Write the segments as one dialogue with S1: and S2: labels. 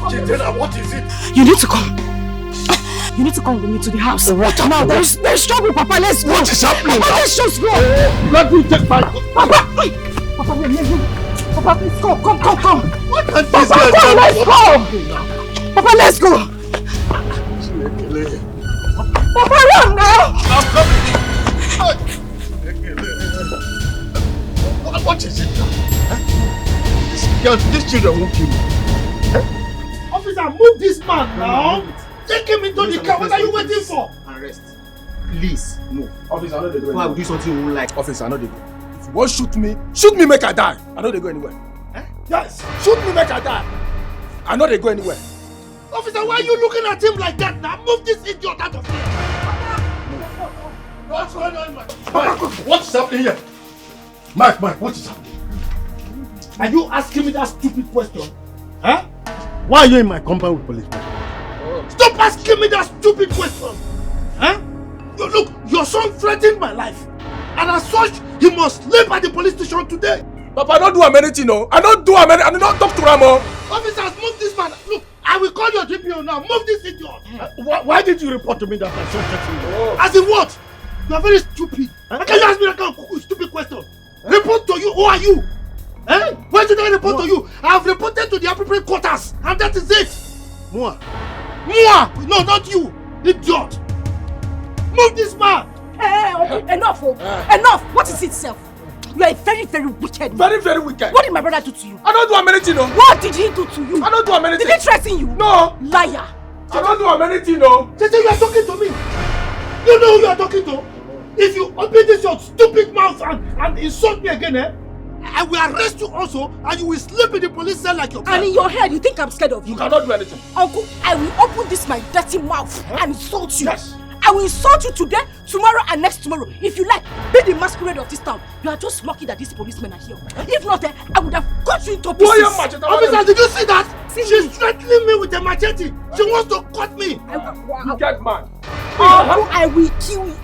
S1: Chidera, what is it?
S2: You need to come. You need to come with me to the house.
S1: What?
S2: Now, there's trouble, Papa. Let's go.
S1: What is happening?
S2: Papa, let's just go.
S1: Let me take my...
S2: Papa, Papa, let's go. Papa, please come.
S1: What can this
S2: Papa,
S1: girl
S2: come, let's go. Papa, let's go. Papa, run now.
S1: I'm coming. What is it now? These children won't kill me.
S3: Officer, move this man now. Take him into the car. What are you waiting for?
S4: Arrest. Please, move.
S1: Officer, I know they go
S4: Before I will do something you won't like.
S1: Officer, I know they go. If you want shoot me, make I die. I know they go anywhere. Yes, shoot me, make I die. I know they go anywhere.
S3: Officer, why are you looking at him like that now? Move this idiot out of here.
S1: What's going on, Mike? What is happening here? Mike, what is happening?
S3: Are you asking me that stupid question? Huh? Why are you in my compound with policemen? Stop asking me that stupid question! Huh? Look, your son threatened my life. And as such, he must sleep at the police station today.
S1: Papa, I don't do anything, no. I don't do anything. I don't talk to Ramo.
S3: Officers, move this man. Look, I will call your DPO now. Move this idiot. Why did you report to me that my son threatened you? As in what? You are very stupid. How can you ask me that kind of stupid question? Report to you? Who are you? Eh? Why did I report to you? I have reported to the appropriate quarters, and that is it. Mua! No, not you, idiot! Move this man!
S2: Hey, enough, enough! What is it, self? You are a very, very wicked man.
S1: Very, very wicked.
S2: What did my brother do to you?
S1: I don't do anything, no.
S2: What did he do to you?
S1: I don't do anything.
S2: Did he threaten you?
S1: No.
S2: Liar!
S1: I don't do anything, no.
S3: They say you are talking to me. You know who you are talking to? If you open this your stupid mouth and insult me again, I will arrest you also, and you will sleep in the police cell like your friend.
S2: And in your head, you think I'm scared of you?
S1: You cannot do anything.
S2: Uncle, I will open this my dirty mouth and insult you.
S1: Yes.
S2: I will insult you today, tomorrow, and next tomorrow. If you like, be the masquerade of this town. You are just lucky that these policemen are here. If not, I would have cut you into pieces.
S3: Officer, did you see that? She's threatening me with a machete. She wants to cut me.
S1: You get man.
S2: Uncle, I will kill you.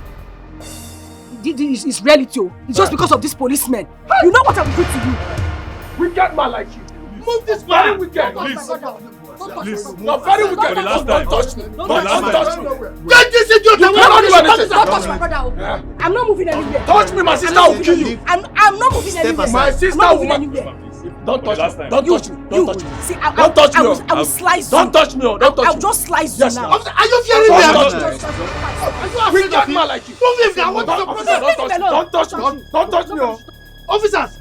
S2: It's reality. It's just because of this policeman. You know what I will do to you.
S1: We get man like you.
S3: Move this man.
S1: We get.
S2: Please.
S1: No, very wicked. Don't touch me. Don't touch me.
S3: Get this idiot away.
S2: Don't touch my brother. I'm not moving anywhere.
S1: Touch me, my sister will kill you.
S2: I'm not moving anywhere.
S1: My sister will anywhere. Don't touch me. Don't touch me. Don't touch me.
S2: See,
S1: don't touch me.
S2: I will slice you.
S1: Don't touch me. Don't touch me.
S2: I'll just slice you now.
S3: Are you fearing me?
S1: We get man like you.
S3: Move him now. What's the problem?
S1: Don't touch me. Don't touch me.
S3: Officers,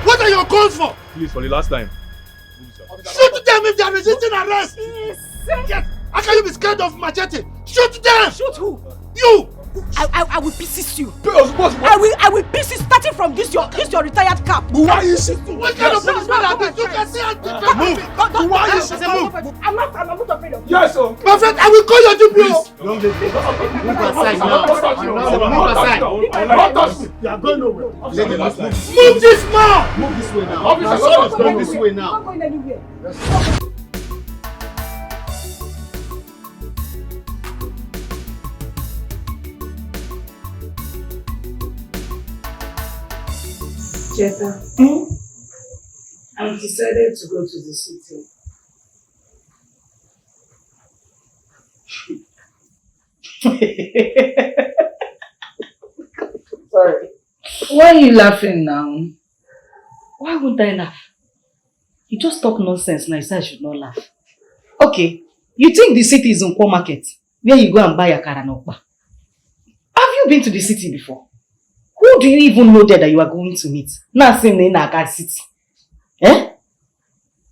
S3: what are your calls for?
S5: Please, for the last time.
S3: Shoot them if they are resisting arrest. Yes. How can you be scared of machete? Shoot them.
S2: Shoot who?
S3: You.
S2: I will pieces you.
S1: What?
S2: I will pieces starting from this your retired cap.
S1: Why is it?
S3: What kind of policeman are these? You can see it.
S1: Move. Why is it?
S2: Move. I'm not afraid of you.
S1: Yes, sir.
S3: My friend, I will call your DPO.
S4: Move aside now. Move aside.
S1: Don't touch me.
S3: You are going nowhere.
S4: Move
S3: this man.
S4: Move this way now.
S1: Officer,
S4: Move this way now.
S2: I'm not going anywhere.
S6: Cheta, I've decided to go to the city. Sorry. Why are you laughing now?
S7: Why would I laugh? You just talk nonsense now. You say I should not laugh. Okay, you think the city is Nkwo market, where you go and buy a karanokba? Have you been to the city before? Who do you even know there that you are going to meet? Now saying in Naga city. Eh?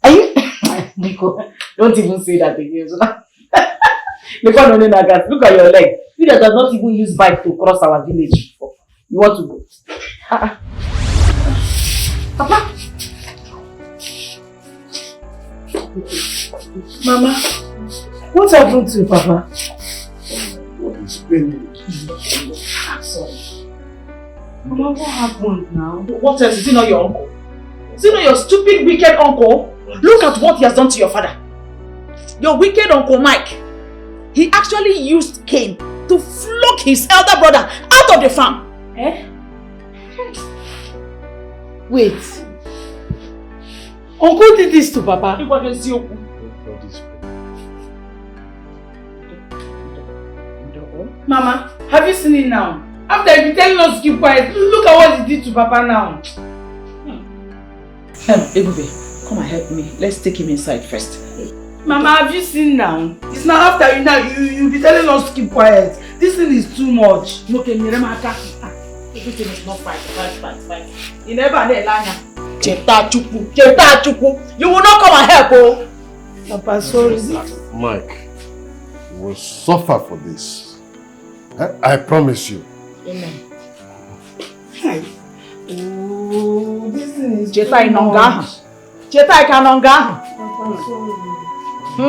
S7: Are you? Nico, don't even say that again. Look at your leg. You that does not even use bike to cross our village before. You want to go? Papa.
S6: Mama, what happened to you, Papa?
S3: What is paining?
S6: Sorry. Mama, what happened now?
S7: What else? Is it not your uncle? Is it not your stupid, wicked uncle? Look at what he has done to your father. Your wicked uncle Mike. He actually used cane to flog his elder brother out of the farm.
S6: Eh? Wait. Uncle did this to Papa. Mama, have you seen it now? After you've been telling us to keep quiet, look at what he did to Papa now.
S7: Ebube, come and help me. Let's take him inside first.
S6: Mama, have you seen now? It's now after you be telling us to keep quiet. This thing is too much.
S7: Okay, Miremaka. Everything is not fine. You never let Lanya. Cheta Chuku. You will not come and help, oh.
S6: Papa, sorry.
S3: Mike, you will suffer for this. I promise you.
S7: Amen.
S6: Oh, this thing is
S7: Cheta
S6: too
S7: Inonga.
S6: much.
S7: Cheta Ikanonga.
S6: Papa, sorry.
S5: Who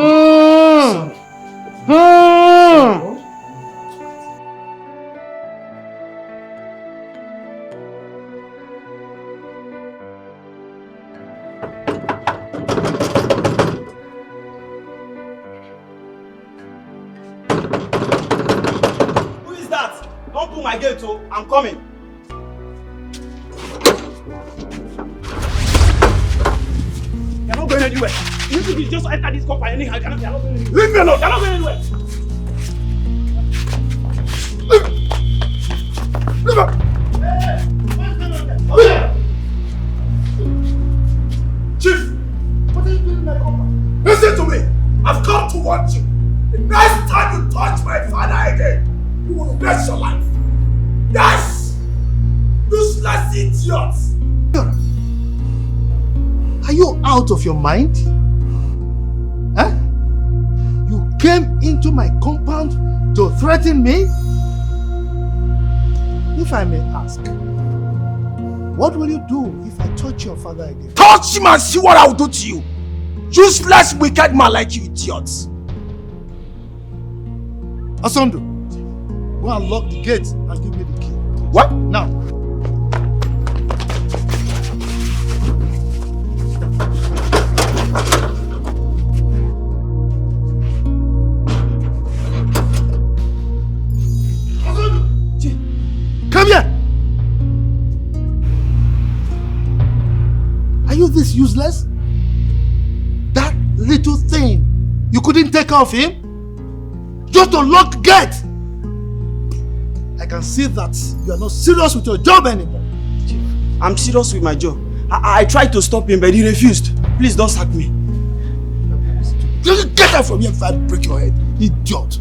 S5: is that? Don't pull my gate, oh. I'm coming. You're not going anywhere. You think you just enter this company anyhow? You're not going anywhere. Leave me alone. You're not going anywhere.
S1: Chief, what are you doing in my compound? Listen to me. I've come to warn you. The next time you touch my father again, you will regret your life. Yes! Useless idiots!
S3: Are you out of your mind? Huh? You came into my compound to threaten me? If I may ask, what will you do if I touch your father again?
S1: Touch him and see what I will do to you. Useless, wicked man like you idiots.
S3: Asondo, go and lock the gate and give me the key.
S1: What?
S3: Now. Come here! Are you this useless? That little thing you couldn't take care of him? Just to lock the gate! I can see that you are not serious with your job anymore.
S5: I'm serious with my job. I tried to stop him, but he refused. Please don't sack me.
S3: Just get out from here before I break your head, idiot!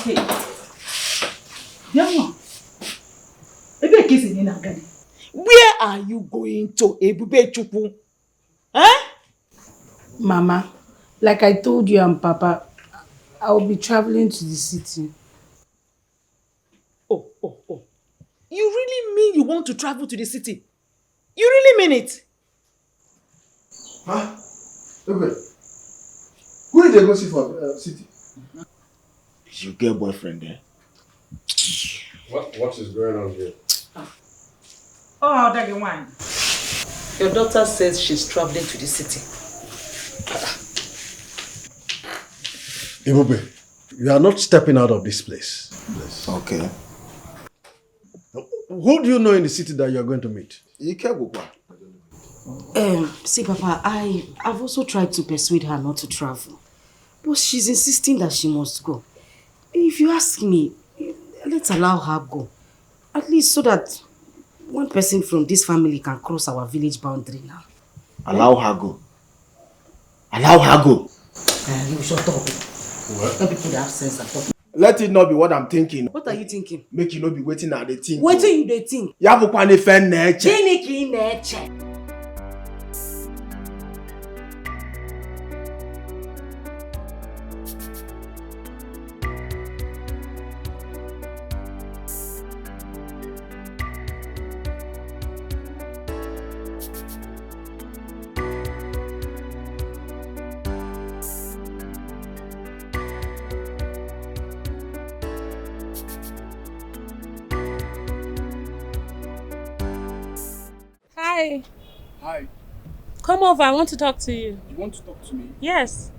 S7: Hey. Yama. Ebe kisi ni na gadi. Where are you going to, Ebube Chukwu? Huh?
S6: Mama, like I told you and Papa, I will be traveling to the city.
S7: Oh. You really mean you want to travel to the city? You really mean it?
S3: Huh? Okay. Who did they go see for city?
S5: Is your girl boyfriend there?
S3: What is going on here?
S7: Oh, that one. Your daughter says she's traveling to the city.
S3: Ibube, you are not stepping out of this place.
S5: Okay.
S3: Who do you know in the city that you are going to meet?
S2: See, Papa, I've also tried to persuade her not to travel. But she's insisting that she must go. If you ask me, let's allow her go. At least so that one person from this family can cross our village boundary now.
S5: Allow her go. Allow her go.
S7: You shut up. What? Let people that have sense and talk.
S1: Let it not be what I'm thinking.
S2: What are you thinking?
S1: Make you not be waiting at the thing.
S2: What do you they think?
S1: You have a fan nature.
S2: Jenny nature.
S8: Hi.
S1: Hi.
S8: Come over. I want to talk to you.
S1: You want to talk to me?
S8: Yes.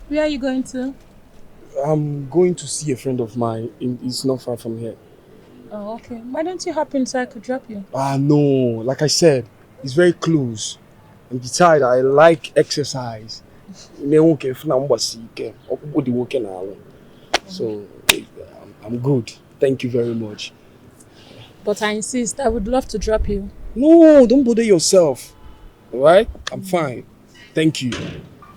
S8: Where are you going to?
S1: I'm going to see a friend of mine. It's not far from here.
S8: Oh, okay. Why don't you hop in so I could drop you?
S1: No. Like I said, it's very close. And besides, I like exercise. So, I'm good. Thank you very much.
S8: But I insist. I would love to drop you.
S1: No, don't bother yourself. Alright? I'm fine. Thank you.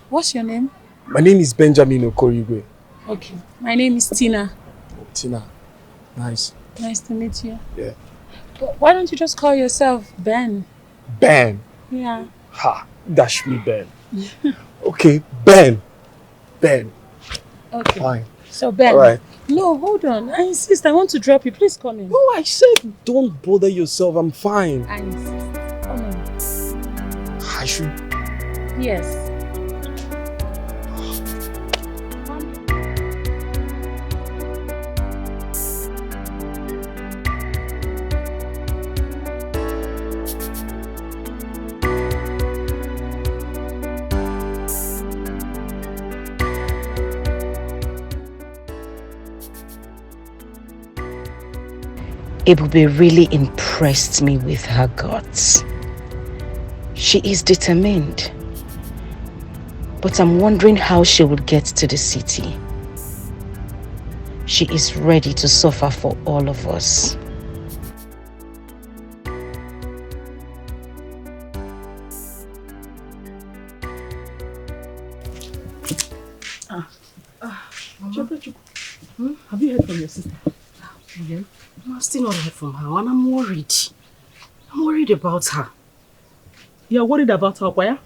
S8: What's your name?
S1: My name is Benjamin Okorigwe.
S8: Okay. My name is Tina.
S1: Tina. Nice.
S8: Nice to meet you.
S1: Yeah.
S8: But why don't you just call yourself Ben?
S1: Ben.
S8: Yeah.
S1: Ha. Dash me Ben. Okay, Ben. Ben.
S8: Okay.
S1: Fine.
S8: So Ben.
S1: Alright.
S8: No, hold on. I insist. I want to drop you. Please come in.
S1: No, I said don't bother yourself. I'm fine.
S8: I insist. Come in.
S1: I should.
S8: Yes.
S2: Ebube really impressed me with her guts. She is determined. But I'm wondering how she will get to the city. She is ready to suffer for all of us.
S6: Have you heard from your sister?
S2: Again? I've still not heard from her and I'm worried. I'm worried about her.
S6: You're worried about her, Kwaya?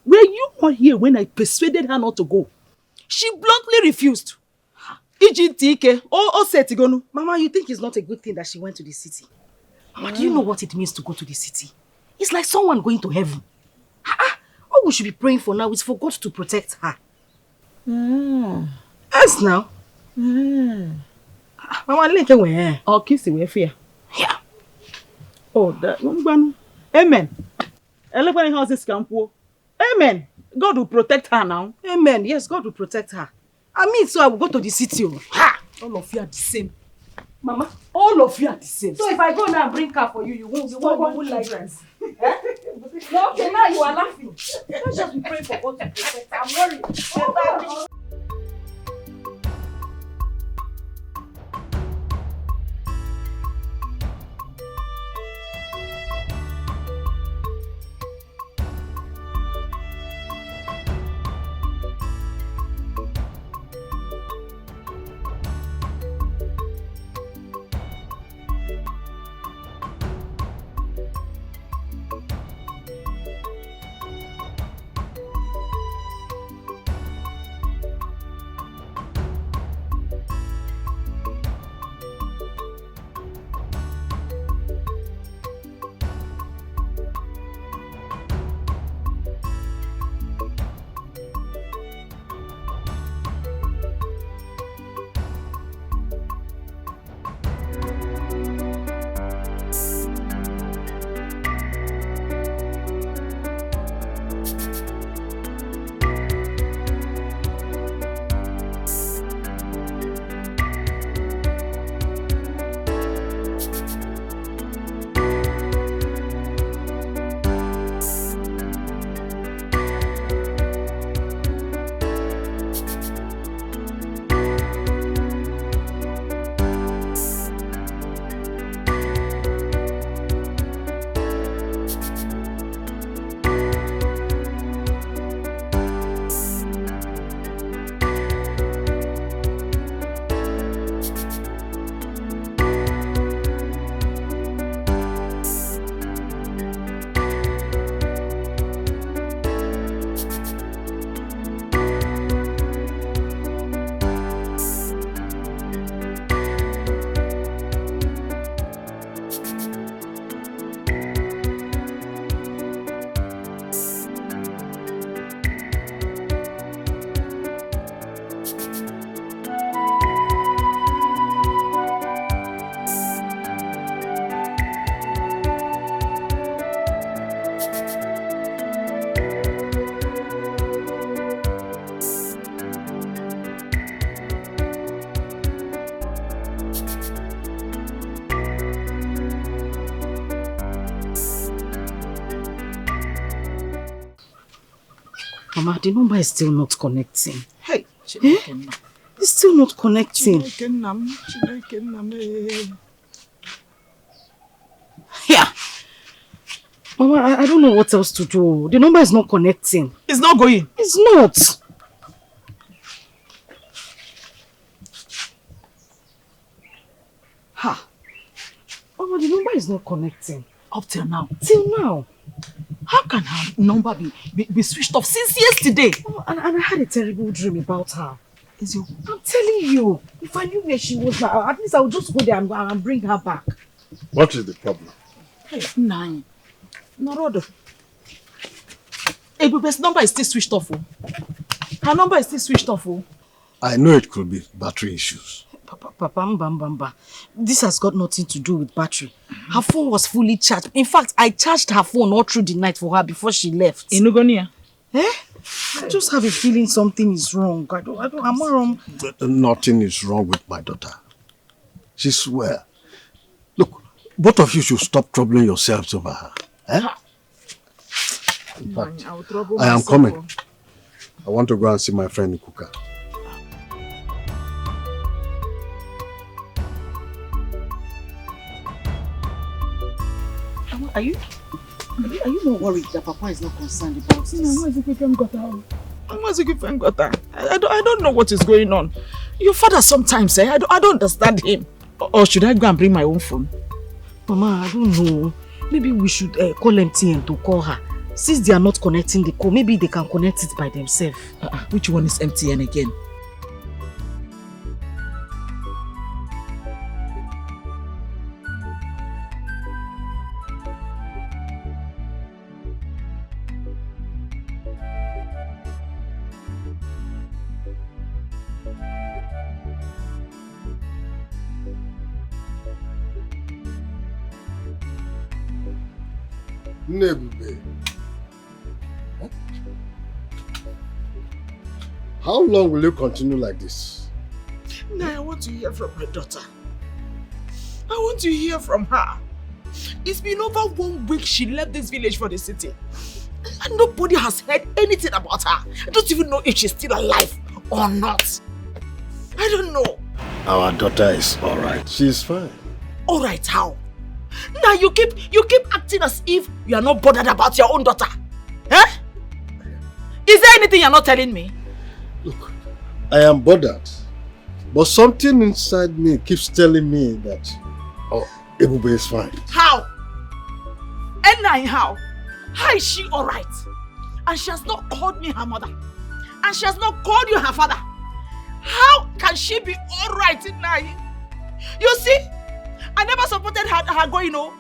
S6: Were you not here when I persuaded her not to go? She bluntly refused. Ijitike, Setigonu.
S2: Mama, you think it's not a good thing that she went to the city? Mama, do you know what it means to go to the city? It's like someone going to heaven. All we should be praying for now is for God to protect her. Yes, now. Mama, link away.
S6: Oh, kiss away fear.
S2: Yeah.
S6: Oh, that one. Amen. Elephant houses campo. Amen. God will protect her now.
S2: Amen. Yes, God will protect her. I mean, so I will go to the city. Ha!
S6: All of you are the same. Mama, all of you are the same.
S2: So if I go now and bring car for you, you won't like this. No, okay, now you are laughing. Let's just be praying for God to protect her. I'm worried. Mama, the number is still not connecting.
S6: Hey,
S2: It's still not connecting. Yeah. Mama, I don't know what else to do. The number is not connecting.
S6: It's not going.
S2: It's not. Ha. Mama, the number is not connecting.
S6: Up till now.
S2: Till now.
S6: How can her number be switched off since yesterday?
S2: Mama, and I had a terrible dream about her.
S6: Is you?
S2: I'm telling you, if I knew where she was now, at least I would just go there and bring her back.
S3: What is the problem?
S6: Hey, nine. Norodo. Ebube's number is still switched off. Oh. Her number is still switched off. Oh.
S3: I know it could be battery issues.
S2: Papa, this has got nothing to do with battery. Her phone was fully charged. In fact, I charged her phone all through the night for her before she left.
S6: Inugonia?
S2: Eh? I just have a feeling something is wrong. I'm not wrong.
S3: Nothing is wrong with my daughter. She's well. Look, both of you should stop troubling yourselves over her. Eh? In fact, I am coming. I want to go and see my friend Ikuka.
S2: Are you not worried that Papa is not concerned about this?
S6: I don't know what is going on. Your father sometimes I don't understand him. Or should I go and bring my own phone?
S2: Mama, I don't know. Maybe we should call MTN to call her. Since they are not connecting the call, maybe they can connect it by themselves.
S6: Which one is MTN again?
S3: Nebube. How long will you continue like this?
S6: Now I want to hear from my daughter. I want to hear from her. It's been over 1 week she left this village for the city. And nobody has heard anything about her. I don't even know if she's still alive or not. I don't know.
S3: Our daughter is alright. She's fine.
S6: Alright, how? Now you keep acting as if you are not bothered about your own daughter. Eh? Is there anything you're not telling me?
S3: Look, I am bothered. But something inside me keeps telling me that Ebube is fine.
S6: How? And how? How is she alright? And she has not called me her mother. And she has not called you her father. How can she be alright now? You see? I never supported her going home.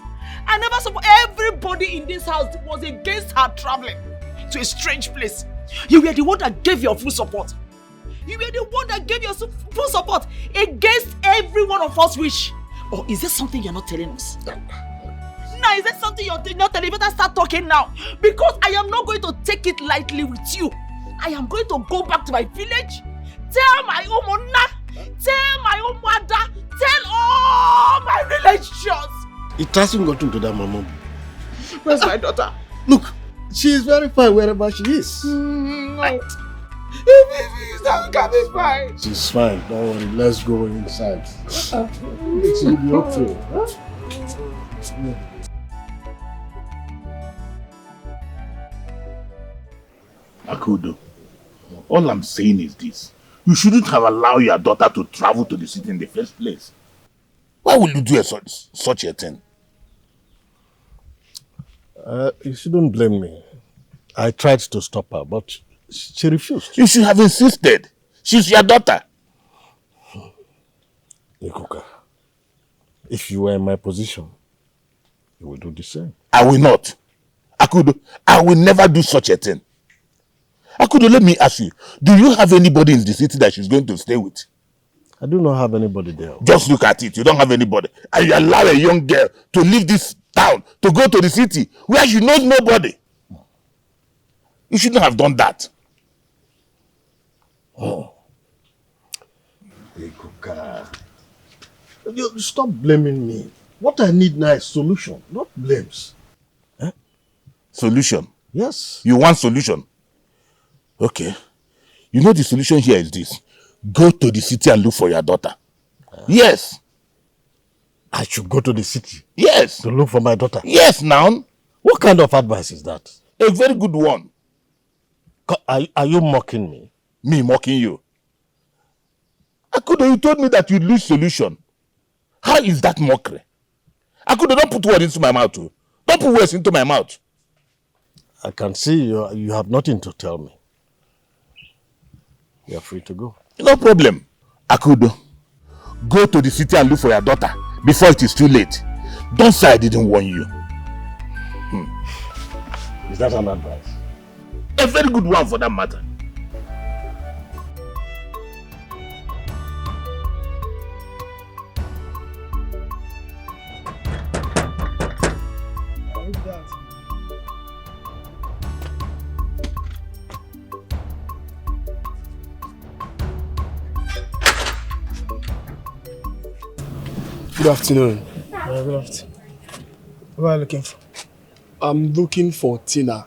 S6: I never support. Everybody in this house was against her traveling to a strange place. You were the one that gave your full support. You were the one that gave your full support against every one of us wish. Or is there something you're not telling us? Now, is there something you're not telling me? You better start talking now. Because I am not going to take it lightly with you. I am going to go back to my village. Tell my Omona. Tell my Omada. Tell all my relations.
S3: It hasn't gotten to that, Mama.
S6: Where's my daughter?
S3: Look, she is very fine wherever she is.
S6: No. She's not gonna be fine.
S3: She's fine. Don't worry. Let's go inside. It will be okay. Huh?
S5: Akudo, all I'm saying is this. You shouldn't have allowed your daughter to travel to the city in the first place. Why will you do such a thing?
S3: You shouldn't blame me. I tried to stop her, but she refused.
S5: You should have insisted. She's your daughter.
S3: Ikuka, if you were in my position, you would do the same.
S5: I will not. Akudo, I will never do such a thing. Akudo, let me ask you, do you have anybody in the city that she's going to stay with?
S3: I do not have anybody there.
S5: Just look at it. You don't have anybody. And you allow a young girl to leave this town, to go to the city, where she knows nobody. You shouldn't have done that.
S3: Oh. Ikuka. You stop blaming me. What I need now is solution, not blames.
S5: Solution?
S3: Yes.
S5: You want solution? Okay. You know the solution here is this. Go to the city and look for your daughter. Yes.
S3: I should go to the city?
S5: Yes.
S3: To look for my daughter?
S5: Yes, now.
S3: What kind of advice is that?
S5: A very good one.
S3: Are you mocking me?
S5: Me mocking you? Akudo, you told me that you'd lose solution. How is that mockery? Akudo, don't put words into my mouth too. Don't put words into my mouth.
S3: I can see you have nothing to tell me. You are free to go.
S5: No problem. Akudo, go to the city and look for your daughter before it is too late. Don't say I didn't warn you.
S3: Is that an advice?
S5: A very good one for that matter.
S9: Good afternoon. Good afternoon. What are you looking for? I'm looking for Tina.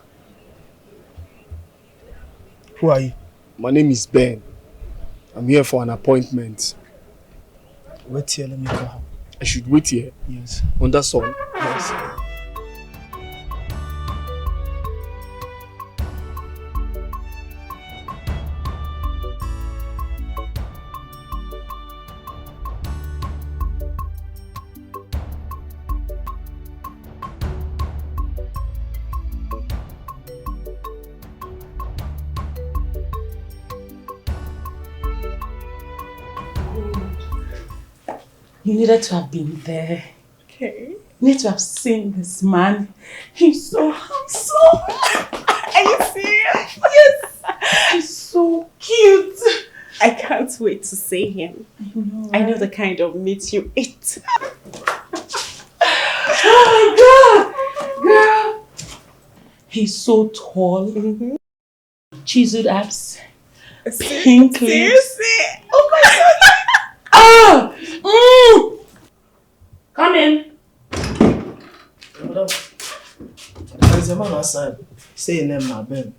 S9: Who are you? My name is Ben. I'm here for an appointment. Wait here, let me call her. I should wait here? Yes. On that sun? Yes.
S6: You needed to have been there.
S8: Okay.
S6: You need to have seen this man. He's so handsome. Are you serious? Yes. He's so cute.
S8: I can't wait to see him. I know the kind of meat you eat.
S6: Oh my God. Girl. He's so tall. Chiseled abs. Pink lips.
S8: Seriously? Oh my God.
S6: Come in.
S9: There's a man outside. Say your name now, Ben.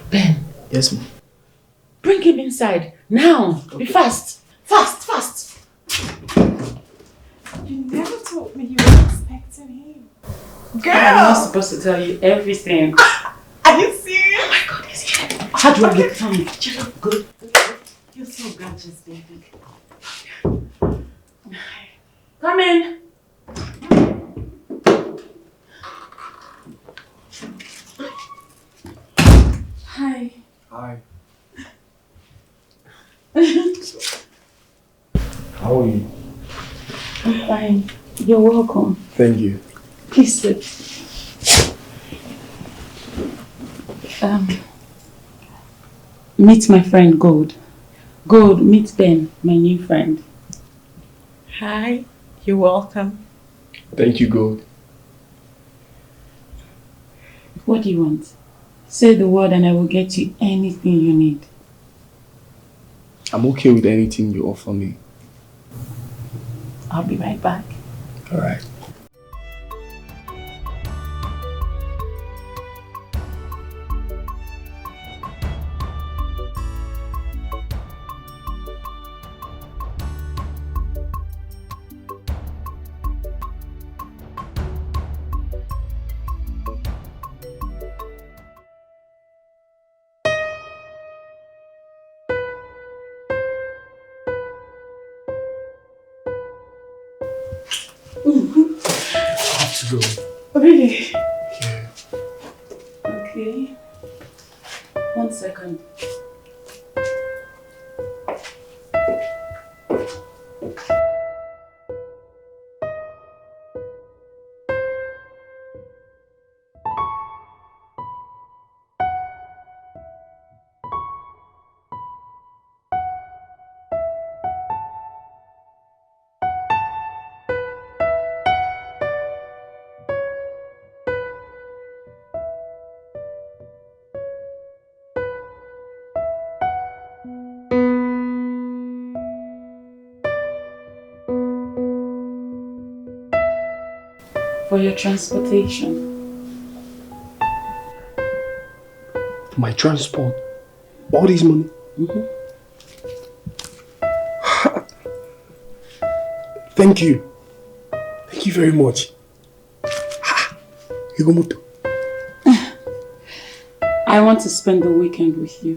S6: Ben.
S9: Yes, ma'am.
S6: Bring him inside. Now. Okay. Be fast. Fast.
S8: You never told me you were expecting him.
S6: Girl. I'm not supposed to tell you everything.
S8: Are you serious?
S6: Oh my God, he's here. How do I get from you? You look good. You're so gorgeous, baby. Come in. Hi.
S9: Hi. How are you?
S6: I'm fine. You're welcome.
S9: Thank you.
S6: Please sit. Meet my friend Gold. Gold, meet Ben, my new friend.
S8: Hi. You're welcome.
S9: Thank you, Gold.
S6: What do you want? Say the word and I will get you anything you need.
S9: I'm okay with anything you offer me.
S6: I'll be right back.
S9: All right.
S6: Go. Really?
S9: Yeah.
S6: Okay. 1 second. For your transportation.
S9: my transport, all this money. Thank you. Thank you very much. Yugomoto.
S8: I want to spend the weekend with you.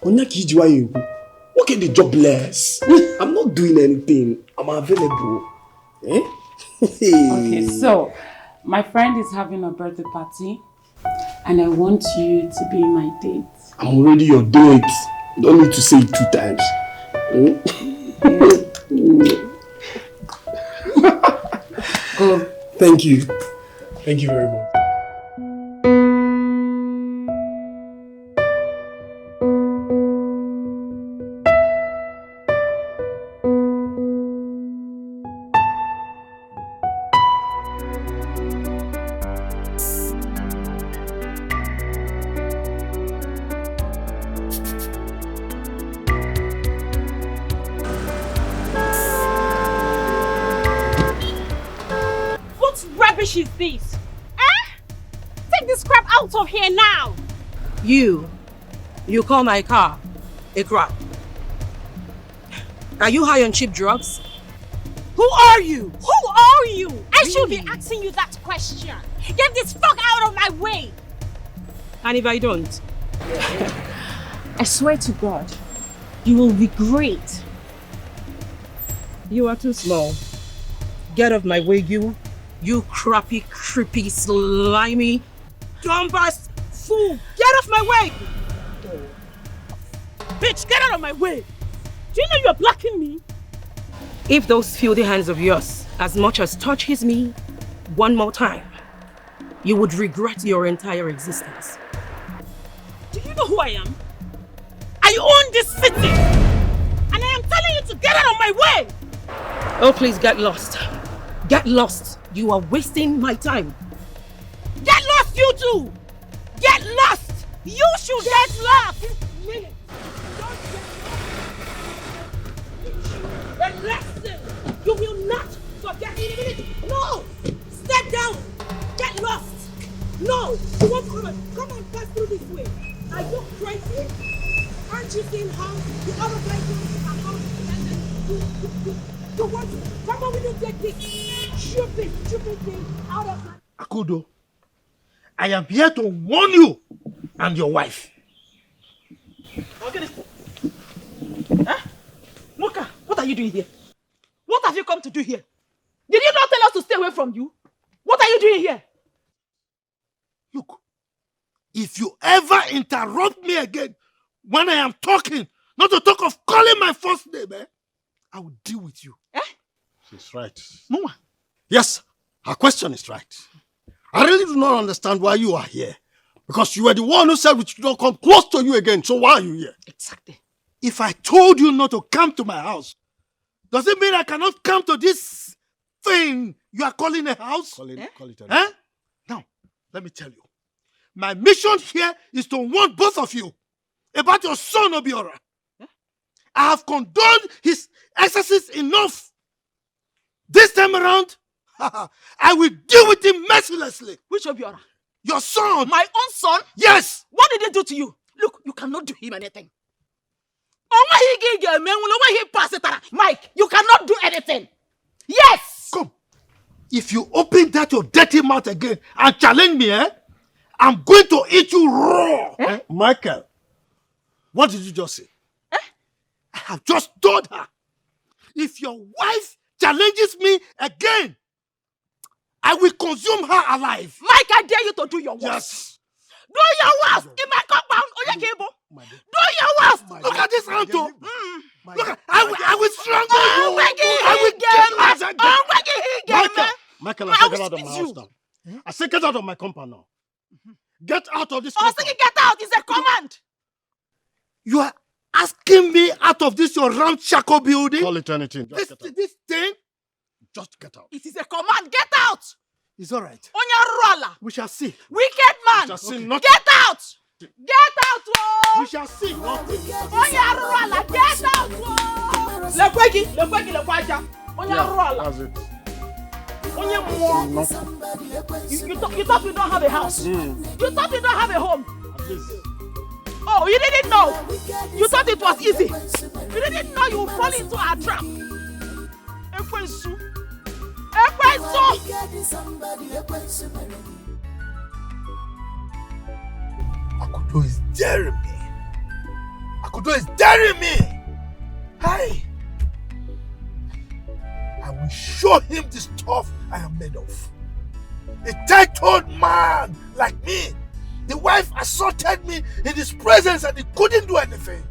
S9: Okay, the jobless. I'm not doing anything. I'm available. Eh?
S8: Okay, so my friend is having a birthday party and I want you to be my date.
S9: I'm already your date. You don't need to say it 2 times.
S8: Go.
S9: Thank you. Thank you very much.
S10: Is this? Take this crap out of here now!
S11: You call my car a crap? Are you high on cheap drugs? Who are you?
S10: Who are you? I should be asking you that question. Get this fuck out of my way!
S11: And if I don't?
S10: I swear to God, you will regret.
S11: You are too small. Get off my way, you crappy, creepy, slimy, dumbass fool! Get off my way!
S10: Bitch, get out of my way! Do you know you're blocking me?
S11: If those filthy hands of yours as much as touches me one more time, you would regret your entire existence.
S10: Do you know who I am? I own this city! And I am telling you to get out of my way!
S11: Oh, please get lost. Get lost. You are wasting my time.
S10: Get lost, you two! Get lost! You should get lost! And listen, you will not forget me. No! Step down! Get lost! No! You won't come on, pass through this way. Are you crazy? Aren't you seeing how the other guys are coming together? You want to come on, we don't take this stupid thing out of my...
S3: Akudo, I am here to warn you and your wife.
S6: Okay. Huh? Moka, what are you doing here? What have you come to do here? Did you not tell us to stay away from you? What are you doing here?
S3: Look, if you ever interrupt me again when I am talking, not to talk of calling my first name, I will deal with you. She's right.
S6: Mama.
S3: Yes, her question is right. I really do not understand why you are here. Because you were the one who said we should not come close to you again. So why are you here?
S6: Exactly.
S3: If I told you not to come to my house, does it mean I cannot come to this thing you are calling a house? Call it a Now, let me tell you. My mission here is to warn both of you about your son, Obiora. I have condoned his excesses enough. This time around, I will deal with him mercilessly.
S6: Which Obiora?
S3: Your son.
S6: My own son?
S3: Yes.
S6: What did they do to you? Look, you cannot do him anything. Mike, you cannot do anything. Yes.
S3: Come. If you open that your dirty mouth again and challenge me, I'm going to eat you raw. Michael, what did you just say? I have just told her, if your wife challenges me again, I will consume her alive.
S6: Mike, I dare you to do your worst.
S3: Yes.
S6: Do your worst in my compound. Do your worst.
S3: Look at this hand, too. Look at, I will strangle you. Michael, I say get out of my house now. I say get out of my compound now. Get out of this compound.
S6: Get out. It's a command.
S3: You are asking me out of this your ramshackle building?
S5: Call it anything.
S3: This thing? Just get out.
S6: It is a command. Get out.
S3: It's all right.
S6: On your roller.
S3: We shall see.
S6: Wicked man.
S3: We shall see.
S6: Get out. Get out. Oh.
S3: We shall see.
S6: On your roller. Get out. Oh. On your roller.
S5: That's it.
S6: On your you thought we don't have a house. You thought we don't have a home.
S5: At least
S6: Oh, you didn't know. You thought it was easy. You didn't know you would fall into our trap. Ekwensu. Ekwensu!
S1: Akudo is daring me. Akudo is daring me. Hey! I will show him the stuff I am made of. A titled man like me. The wife assaulted me in his presence and he couldn't do anything.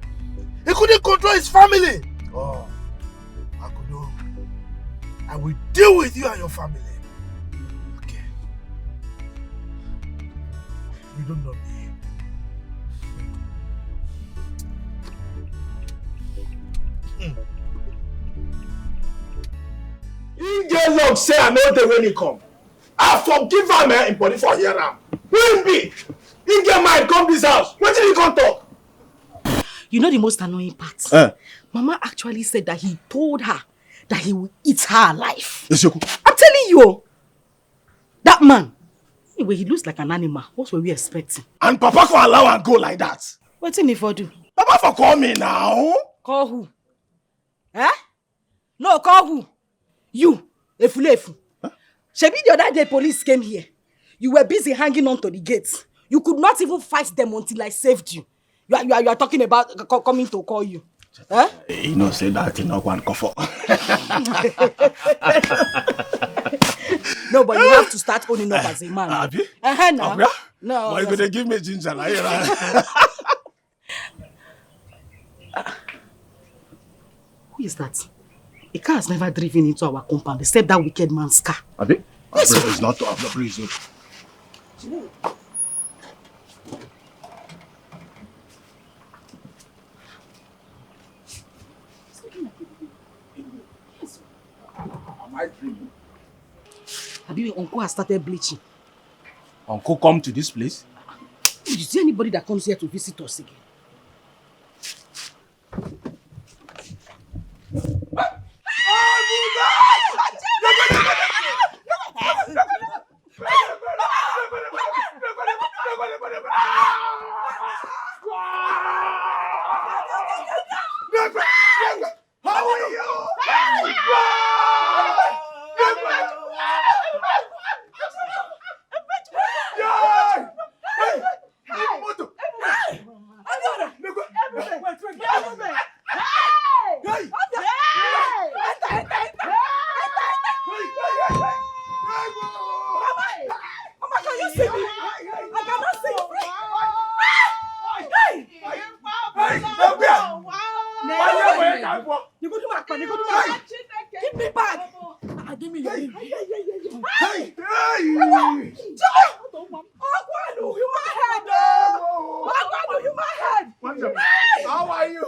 S1: He couldn't control his family. Oh, Akudo, I will deal with you and your family. Okay. You don't know me.
S3: You get long say I know the when he come. I forgive him in body for here now. Who be? You get mind come this house. What did he come talk?
S6: You know the most annoying part? Mama actually said that he told her that he will eat her alive. I'm telling you, that man, anyway, he looks like an animal. What were we expecting?
S3: And Papa can allow and go like that.
S6: What's in it for do?
S3: Papa for call me now.
S6: Call who? Eh? No, call who? You, Efulefu. Shebi the other day police came here. You were busy hanging on to the gates. You could not even fight them until I saved you. You are talking about coming to call you. Huh?
S3: You know, say that in no one comfort.
S6: No, but you have to start owning up as a man.
S3: Abi?
S6: No. No.
S3: Why you gonna give me ginger like that?
S6: Who is that? A car has never driven into our compound except that wicked man's car.
S3: Abi?
S6: Yes.
S3: It's not to have the prison.
S1: Am I dreaming?
S6: Abi, Uncle has started bleaching.
S3: Uncle come to this place?
S6: Did you see anybody that comes here to visit us again?
S1: How are you?
S6: Give me back! Give me your name.
S1: Hey! How are you?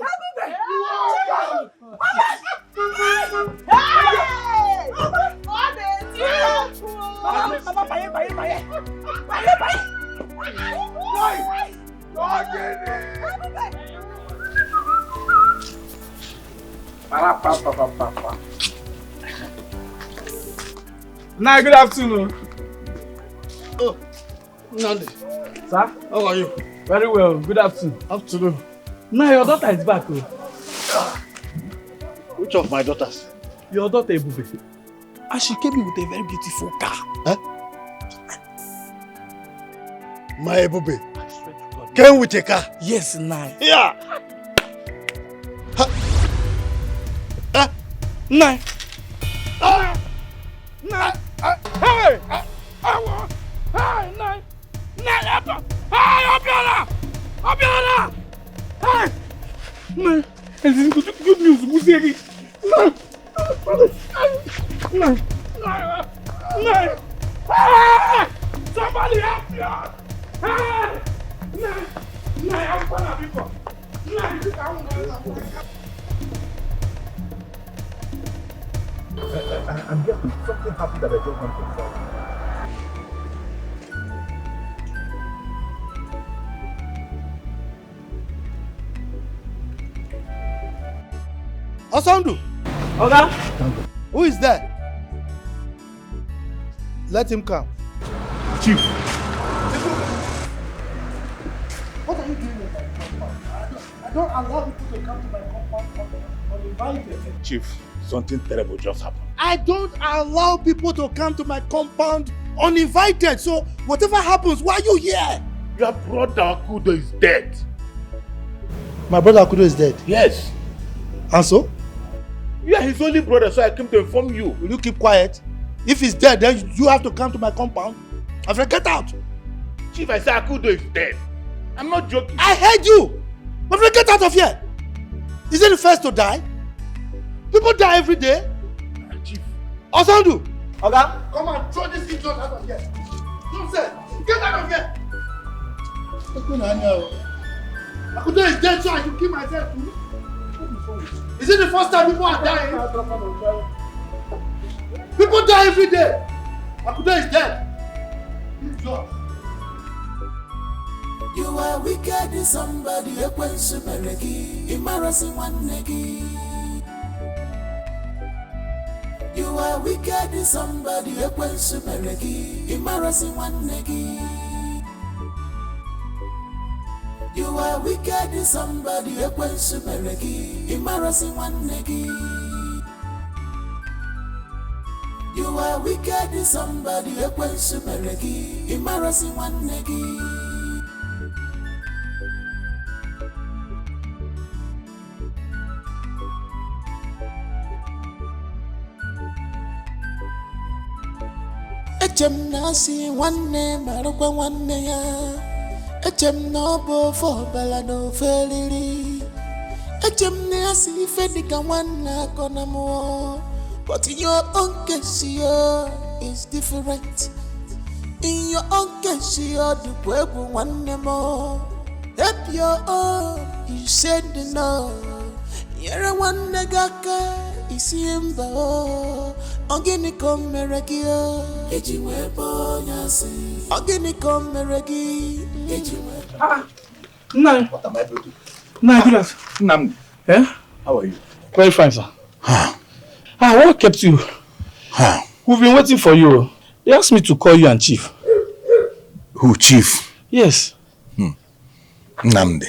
S9: Nah, good afternoon.
S3: Oh, Nandi.
S9: Sir?
S3: How are you?
S9: Very well. Good afternoon.
S3: Afternoon.
S9: Nah, your daughter is back. Oh.
S3: Which of my daughters?
S9: Your daughter, Ebube.
S3: And she came in with a very beautiful car. Huh? My Ebube came with a car.
S9: Yes, nice.
S3: Yeah. Nine.
S9: Nine. Hey! Hey, nine. Nine. Hey, Obiora! Hey! Nine. This is good news, Musiri. Nine. Nine. Nine. Hey! Somebody help me out! Hey! Nine. Nine. I'm gonna be for. Nine.
S1: I'm getting something happy that I don't want to follow.
S3: Osandu.
S9: Oga?
S3: Who is that? Let him come.
S1: Chief.
S3: What are you doing in my compound? I don't allow people to come to my compound uninvited.
S5: Chief, something terrible just happened.
S3: I don't allow people to come to my compound uninvited. So whatever happens, why are you here?
S5: Your brother Akudo is dead.
S3: My brother Akudo is dead?
S5: Yes.
S3: And so?
S5: You are his only brother, so I came to inform you.
S3: Will you keep quiet? If he's dead, then you have to come to my compound. I said, get out.
S5: Chief, I said Akudo is dead. I'm not joking.
S3: I heard you. My friend, get out of here. Is he the first to die? People die every day.
S5: Chief.
S3: Osandu. Okay. Come and throw this idiot out of here. Nonsense. Get out of here. Akudo is dead, so I should kill myself too. Is it the first time people are dying? People die every day. Akudo is dead. Idiot.
S12: You are wicked in somebody, a quench mereki, embarrassing one negi. You are wicked in somebody, a quench mereki, embarrassing one negi. You are wicked in somebody, a quench mereki, embarrassing one negi. You are wicked in somebody, a quench mereki, embarrassing one negi. Echem nasi wanne marokwa wanne ya. Echem no bo for bala no feliri. Echem nasi fedika wanna kona mo. But in your own case, is different. In your own case, the people want more. Help your own, you said no. You're a one negaka, is him bo. Organic meragio, Ejiwebo Yasi. Organic meragi, Ejiwebo.
S9: No.
S5: What am I doing?
S9: No, good afternoon.
S5: Nam.
S9: Eh?
S5: How are you?
S9: Very fine, sir. What kept you? We've been waiting for you. They asked me to call you and Chief.
S5: Who, Chief?
S9: Yes.
S5: Namde.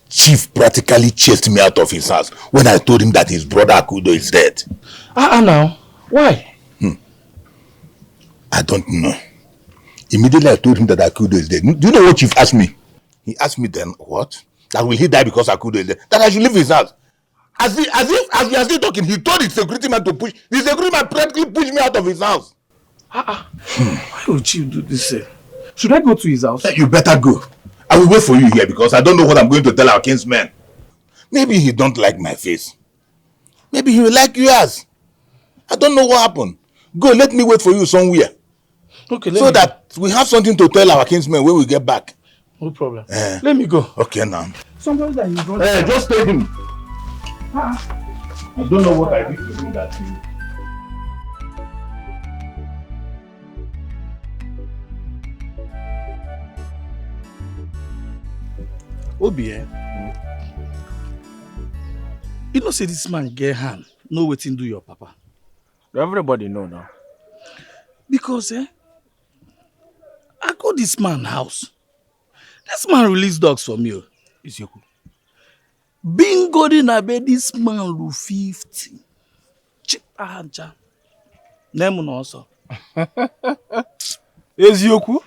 S5: Chief practically chased me out of his house when I told him that his brother Akudo is dead.
S9: Now. Why?
S5: I don't know. Immediately I told him that Akudo is dead. Do you know what Chief asked me? He asked me then, what? That will he die because Akudo is dead? That I should leave his house. As we are still talking, he told his security man to push. The security man practically pushed me out of his house.
S9: Why would Chief do this? Should I go to his house?
S5: You better go. I will wait for you here because I don't know what I'm going to tell our kinsmen. Maybe he don't like my face. Maybe he will like yours. I don't know what happened. Go, let me wait for you somewhere.
S9: Okay,
S5: so that we have something to tell our kinsmen when we get back.
S9: No problem. Let me go.
S5: Okay, now.
S9: Somebody that you don't...
S5: just tell him. I don't know what I did to do that to you.
S9: Obi, you know say this man get hand, know wetin do your papa.
S13: Everybody know now.
S9: Because I go this man house. This man release dogs for me.
S13: Isiokwu.
S9: Bingo di na be this man lu 50. Chip aja. Name no also.
S13: Isiokwu.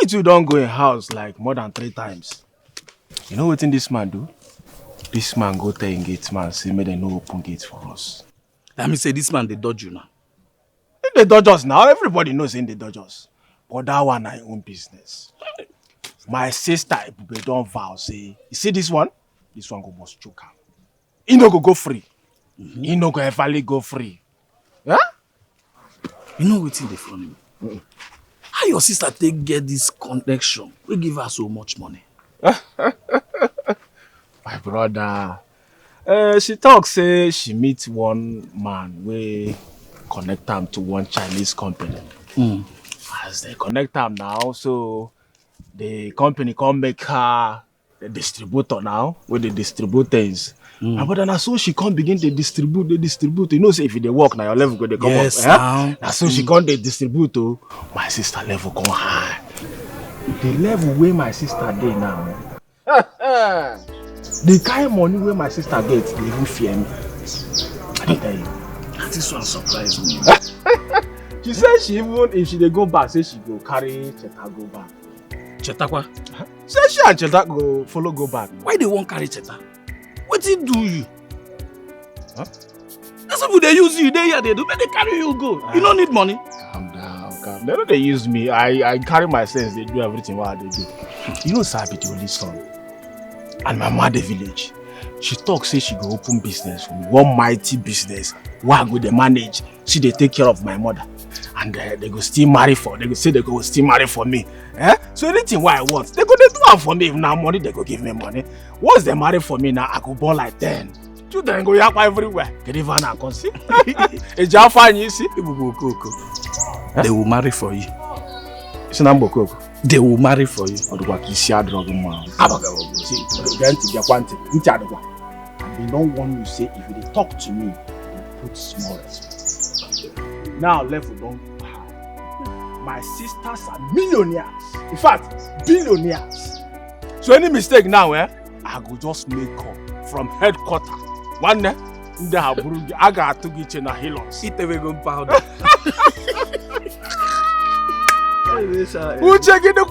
S13: We two don't go in house like more than 3 times. You know what this man do? This man go tell gate man say make them no open gates for us.
S9: That means say this man they dodge you now.
S13: In the dodgers now, everybody knows in the dodgers. But that one I own business. My sister Ebube don't vow say, you see this one? This one go must choke out. He no go free. He no go ever go free. Yeah?
S9: You know what's in the funny? How your sister take get this connection? We give her so much money.
S13: My brother. She talk say she meet one man we connect them to one Chinese company. As they connect them now, so the company come make her the distributor now with the distribute things. My brother, now so she can't begin to distribute. You know, say if they work now, your level go they come up. Now so she can't distribute. My sister level come high. the level where my sister dey now. The kind of money where my sister gets, they even fear me. I don't tell you.
S9: This one surprised me.
S13: She said she even if she dey go back, say she go carry Cheta go back.
S9: Cheta kwa?
S13: Say she and Cheta go follow go back.
S9: Why they won't carry Cheta? What did do you? Huh? That's what they use you. They do. But they carry you go. You don't need money.
S13: Calm down, calm. They don't they use me. I carry my sense. They do everything what they do. You know, Sabi the only son, and my mother village. She talk say she go open business for me. One mighty business. Where I go they manage. She they take care of my mother. And they go still marry for. They go say they go still marry for me. Eh? So anything what I want, they go they do it for me. If now money, they go give me money. Once they marry for me now, I go born like 10. Children go yap everywhere. Get even now, come see. It's just fine, you see.
S9: They will marry for you.
S13: It's not Bokoko.
S9: They will marry for you.
S13: Or the work is shared drug man. See, they don't want you to say if they talk to me, they put small respect. Now level don't high. My sisters are millionaires. In fact, billionaires. So any mistake now, I go just make up from headquarters. One day, I got to get in a hills.
S9: Eat away gun powder.
S13: Who check it up?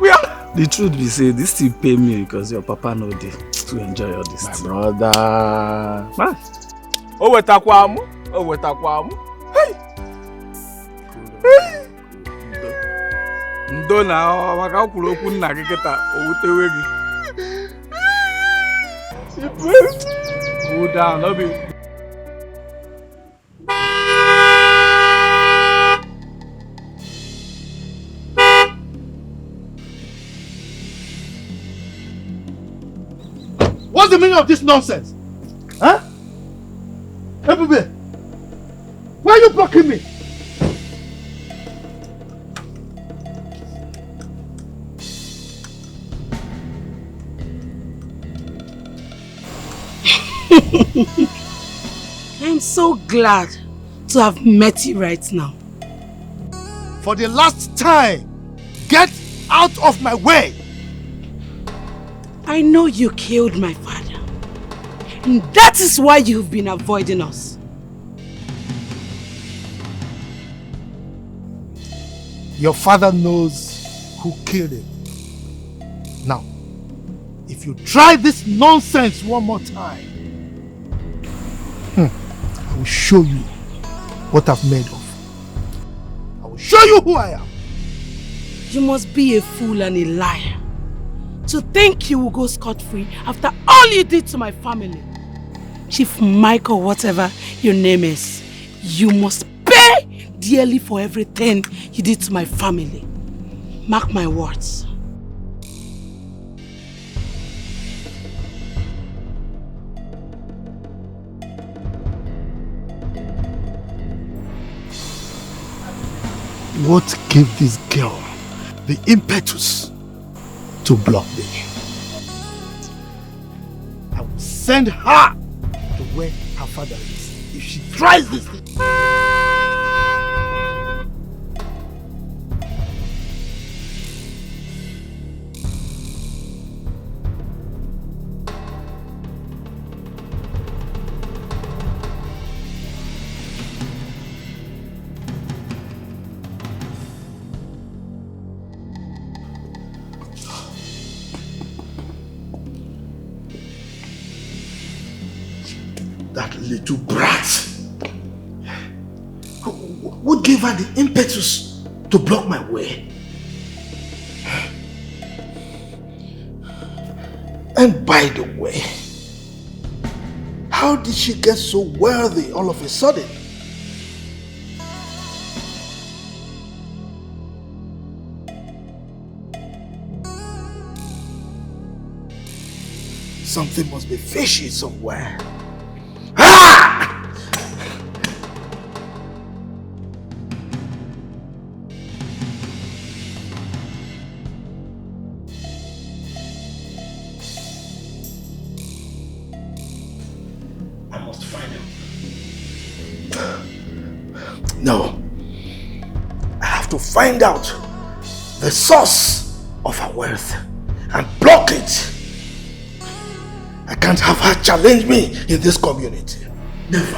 S9: The truth be say, this still pay me because your papa know dey to enjoy all this.
S13: My brother. Man. Oh, wetakwamu. Hey.
S9: Ndo na waka kwuru okwu nna gị kịta owutewe gị. Cool down, love you.
S3: What's the meaning of this nonsense? Huh? Hey, baby. Why are you blocking me?
S11: I'm so glad to have met you right now.
S3: For the last time, get out of my way.
S11: I know you killed my father. And that is why you've been avoiding us.
S3: Your father knows who killed him. Now, if you try this nonsense one more time, I will show you what I've made of. I will show you who I am.
S11: You must be a fool and a liar to think you will go scot-free after all you did to my family. Chief Michael, whatever your name is, you must pay dearly for everything you did to my family. Mark my words. What gave this girl the impetus to block me? I will send her to where her father is if she tries this thing. That little brat. What gave her the impetus to block my way? And by the way, how did she get so wealthy all of a sudden? Something must be fishy somewhere. No. I have to find out the source of her
S3: wealth and block it. I can't have her challenge me in this community. Never.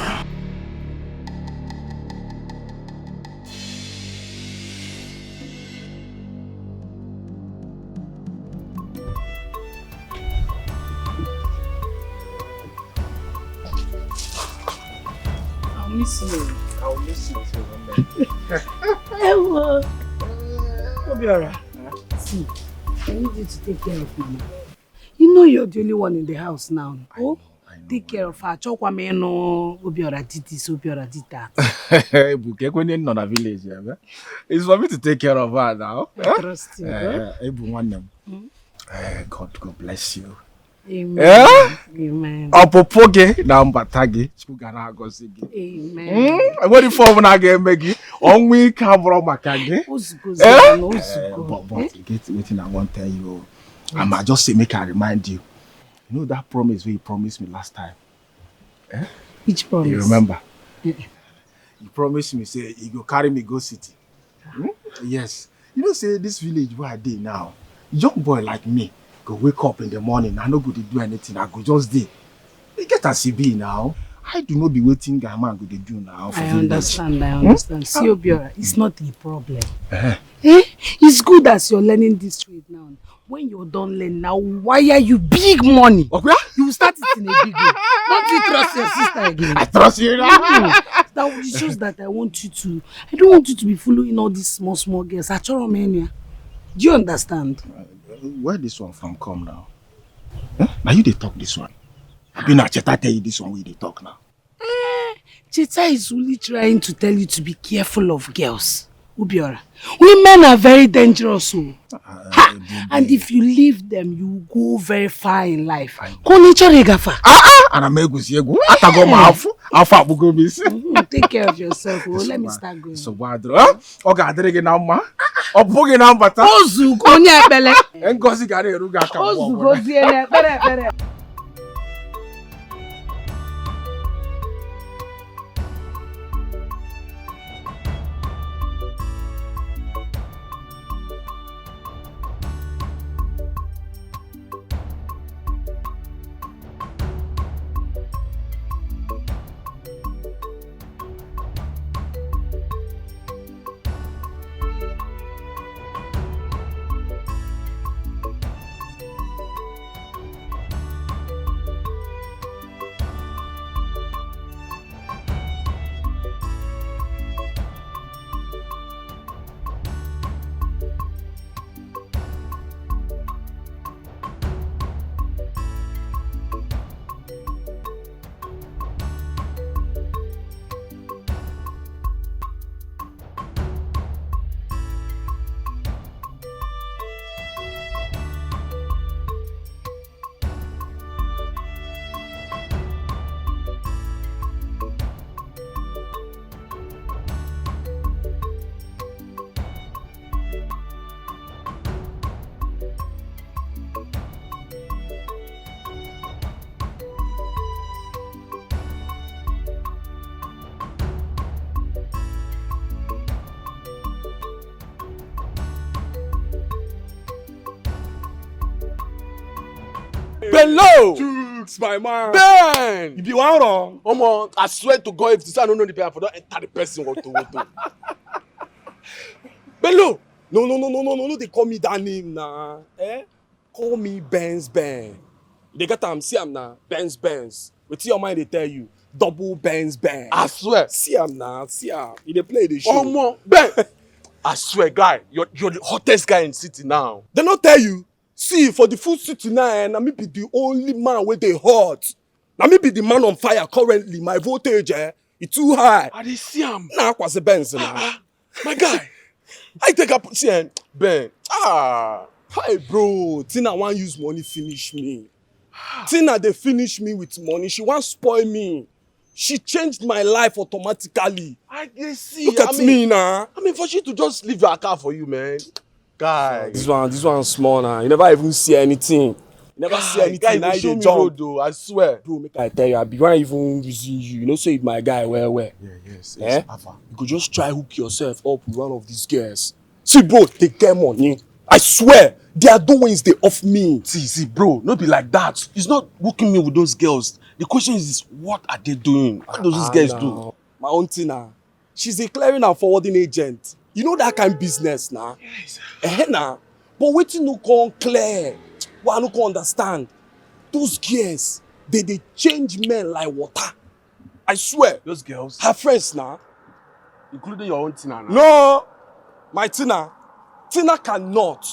S11: I'll miss you.
S13: I'll miss you too.
S11: Hello. Obiora. See, I need you to take care of Mama. You know you're the only one in the house now. Oh, take care of her. Chokwa me no Obiora did this, Obiora did that.
S13: It's for me to take care of her now.
S11: I trust you.
S13: God bless you.
S11: Amen. Amen.
S13: Opopoge na mbatage chuga na agozi gi.
S11: Amen.
S13: What if for na ga emegi onwe ka bro maka gi. But get wetin I want tell you. I just say make I remind you. You know that promise where you promised me last time?
S11: Which promise?
S13: You remember? You promised me say you go carry me go city. Yes. You know say this village where I dey now. Young boy like me go wake up in the morning, I no go to do anything, I go just dey. You get a CB now. I do not be waiting guy man go to do now.
S11: I understand. See Obiora, it's not a problem. It's good as you're learning this trade now. When you're done learning now, wire you big money.
S13: Okay?
S11: You will start it in a big way. Don't you trust your sister again?
S13: I trust you now.
S11: That shows that I don't want you to be following all these small girls. Do you understand?
S13: Where this one from come now? Now you they talk this one. I've been at Cheta tell you this one where they talk now.
S11: Cheta is only trying to tell you to be careful of girls. Obiora, women are very dangerous. And if you leave them, you go very far in life.
S13: And I'm able to go.
S11: Take care of yourself. Let me start going.
S13: So bad, okay, I didn't get now, ma. Obugi na mbata.
S11: Ozu konya bele.
S13: Ngozi gari eruga ka.
S11: Ozu gozi ene bere.
S14: Bello!
S3: Jukes, my man.
S14: Ben!
S3: If you want wrong,
S14: I swear to God, if the son don't know the paper, don't enter the person what to. Bello! No, they call me that name now. Call me Benz. They get see am now. Benz. With your mind, they tell you. Double Benz.
S3: I swear.
S14: See am now. See am. They play the show.
S3: Oh, more. Ben! I swear, guy, you're the hottest guy in the city now.
S14: They not tell you. See, for the full city now, na me be the only man where they hot. Na me be the man on fire currently. My voltage, it's too high.
S3: I didn't see him.
S14: Nah, was a Benz now.
S3: My guy,
S14: I take up, see, Ben. Hi, bro. Tina want use money finish me. Tina, they finish me with money. She want spoil me. She changed my life automatically.
S3: I can see.
S14: Look at me now.
S3: I mean, for she to just leave your car for you, man. Guy.
S14: This one small now. You never even see anything. You never see anything.
S3: Guy, you show me road though, I swear.
S14: Bro, make I tell you, I be one even using you. You know, say my guy well.
S3: Yeah, yes.
S14: You could just try hook yourself up with one of these girls. See, bro, they get money. I swear, their doings they off me.
S3: See, bro, not be like that. It's not working me with those girls. The question is, what are they doing? What does these guys do?
S14: My auntie now, she's a clearing and forwarding agent. You know that kind of business now.
S3: Yes.
S14: Nah. But waiting no come clear. What I no come understand. Those girls, they change men like water. I swear.
S3: Those girls?
S14: Her friends now.
S3: Including your own Tina now?
S14: No! My Tina. Tina cannot.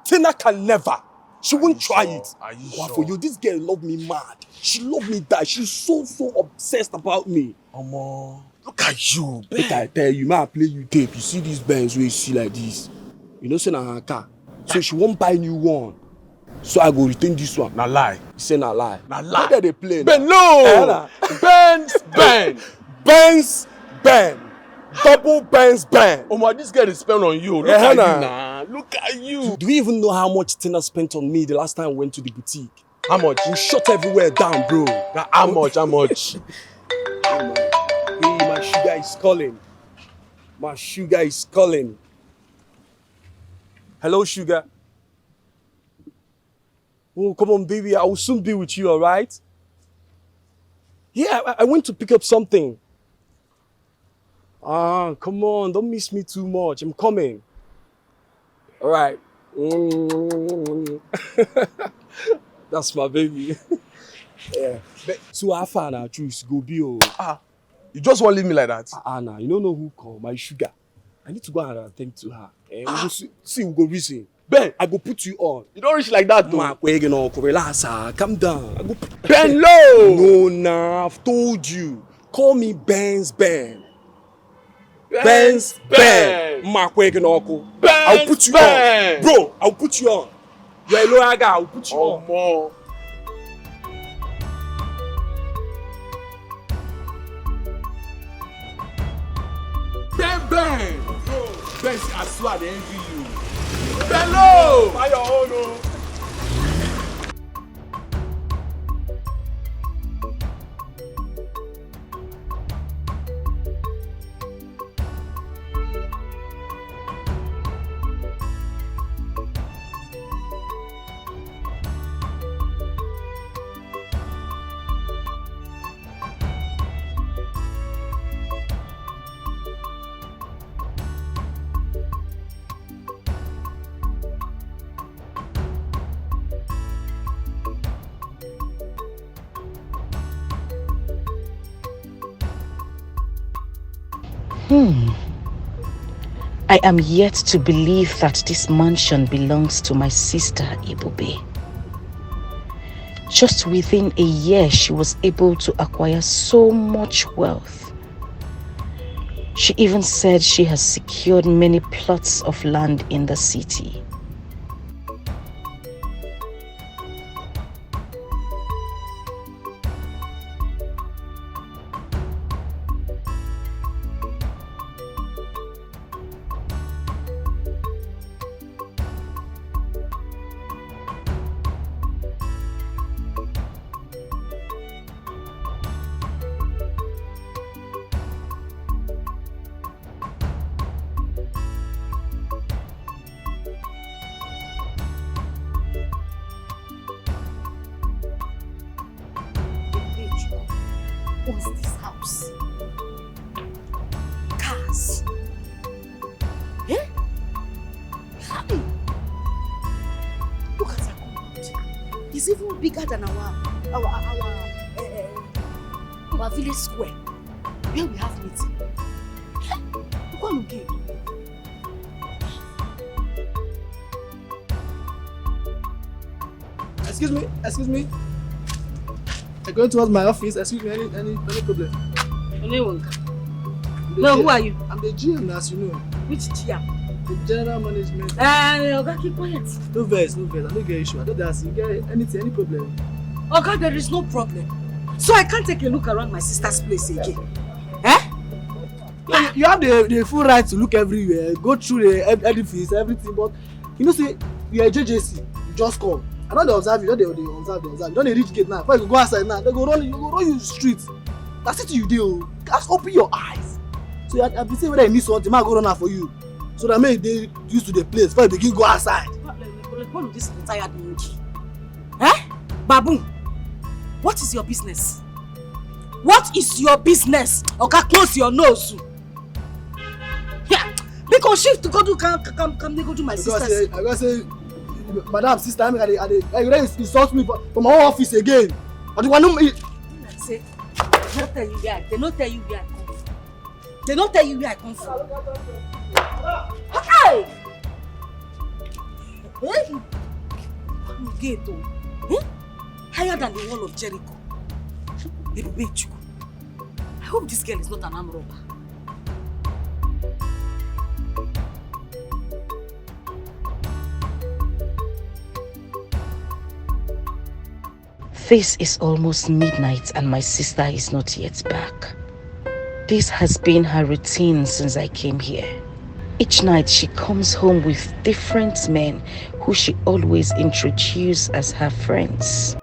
S14: Tina can never. She won't try it.
S3: Are you
S14: But
S3: sure?
S14: for you, this girl love me mad. She love me die. She's so obsessed about me.
S3: Omo, look at you,
S14: Make I tell you, man, I play you tape. You see these Benz where you see like this. You know, say na her car. So she won't buy new one. So I go retain this one.
S3: Na lie.
S14: Say na lie.
S3: Na lie.
S14: How they play?
S3: Ben, no!
S14: Benz. Double Benz.
S3: Omo, this girl is spent on you. Look at you now. Look at you.
S14: Do you even know how much Tina spent on me the last time I went to the boutique?
S3: How much?
S14: We shut everywhere down, bro.
S3: How much?
S14: Hey, my sugar is calling. My sugar is calling. Hello, sugar. Oh, come on, baby. I will soon be with you, all right? Yeah, I went to pick up something. Come on. Don't miss me too much. I'm coming. All right. That's my baby. Yeah. So how far now, choose go be oh.
S3: You just won't leave me like that?
S14: Nah. You don't know who called my sugar. I need to go and attend to her. We go see, we go reason. Ben, I go put you on.
S3: You don't reach like that, though.
S14: Man, relax, calm down. I go
S3: Ben, low.
S14: No, nah, I've told you. Call me Benz. Man, I'll put you on. Bro, I'll put you on. You're a lawyer guy, I'll put you on.
S3: More. Ben. Bro, Ben, I swear they envy you. Hello! By your own, oh.
S2: I am yet to believe that this mansion belongs to my sister Ibube. Just within a year, she was able to acquire so much wealth. She even said she has secured many plots of land in the city.
S10: Owns this house. Cars. Eh? Hi. Look at our compound. It's even bigger than our village square where we have meeting. Look at again.
S9: Excuse me. I'm going towards my office. Excuse me, any problem?
S10: No, who are you?
S9: I'm the GM, as you know.
S10: Which GM?
S9: The general management.
S10: Oga, keep quiet.
S9: No verse. I don't get issue. I don't ask you get any problem.
S10: Oga, there is no problem. So I can't take a look around my sister's place again. Eh?
S9: You have the full right to look everywhere, go through the edifice, everything, but you know, say you are JJC, you just come. I know they observe you, they observe. You don't reach gate now. Before you go outside now, they go run you street. That's it you do. Just open your eyes. So I've been saying whether you need something, I go run out for you. So that may they used to the place before you begin go outside.
S11: respond to this retired monkey. Eh? Babu, what is your business? What is your business? Okay, close your nose. Yeah, because shift to go to come they go to my sisters.
S9: I gotta say, madam, sister, you insult me from my own office again. I don't want to
S11: say, they don't tell you where I come from. They don't tell you where I come from. Hey! Hey! Gate, higher than the wall of Jericho. I hope this girl is not an arm robber.
S2: This is almost midnight and my sister is not yet back. This has been her routine since I came here. Each night she comes home with different men who she always introduces as her friends.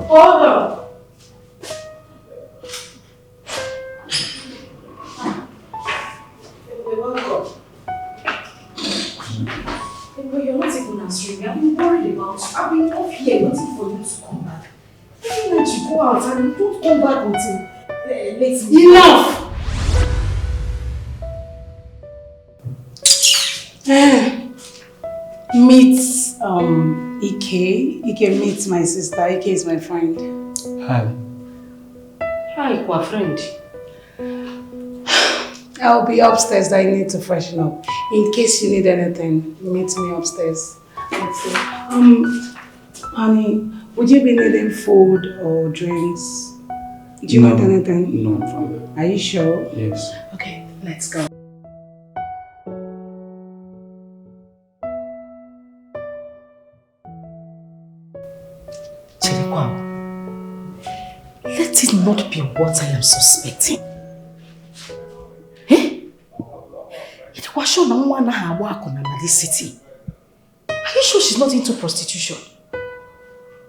S11: Hold on.
S7: You're not even answering me. I've been worried about you. I've been off here waiting for you to come back. Every night you go out and you don't come back until late.
S11: Enough! Meet Ike. Ike meets my sister. Ike is my friend.
S15: Hi.
S11: Hi, Kwa friend. I'll be upstairs. I need to freshen up. In case you need anything, meet me upstairs. Honey, would you be needing food or drinks? Do you want anything?
S15: No, I'm fine.
S11: Are you sure?
S15: Yes.
S11: Okay, let's go.
S2: Let it not be what I am suspecting. It was sure no one had work on another city. Are you sure she's not into prostitution?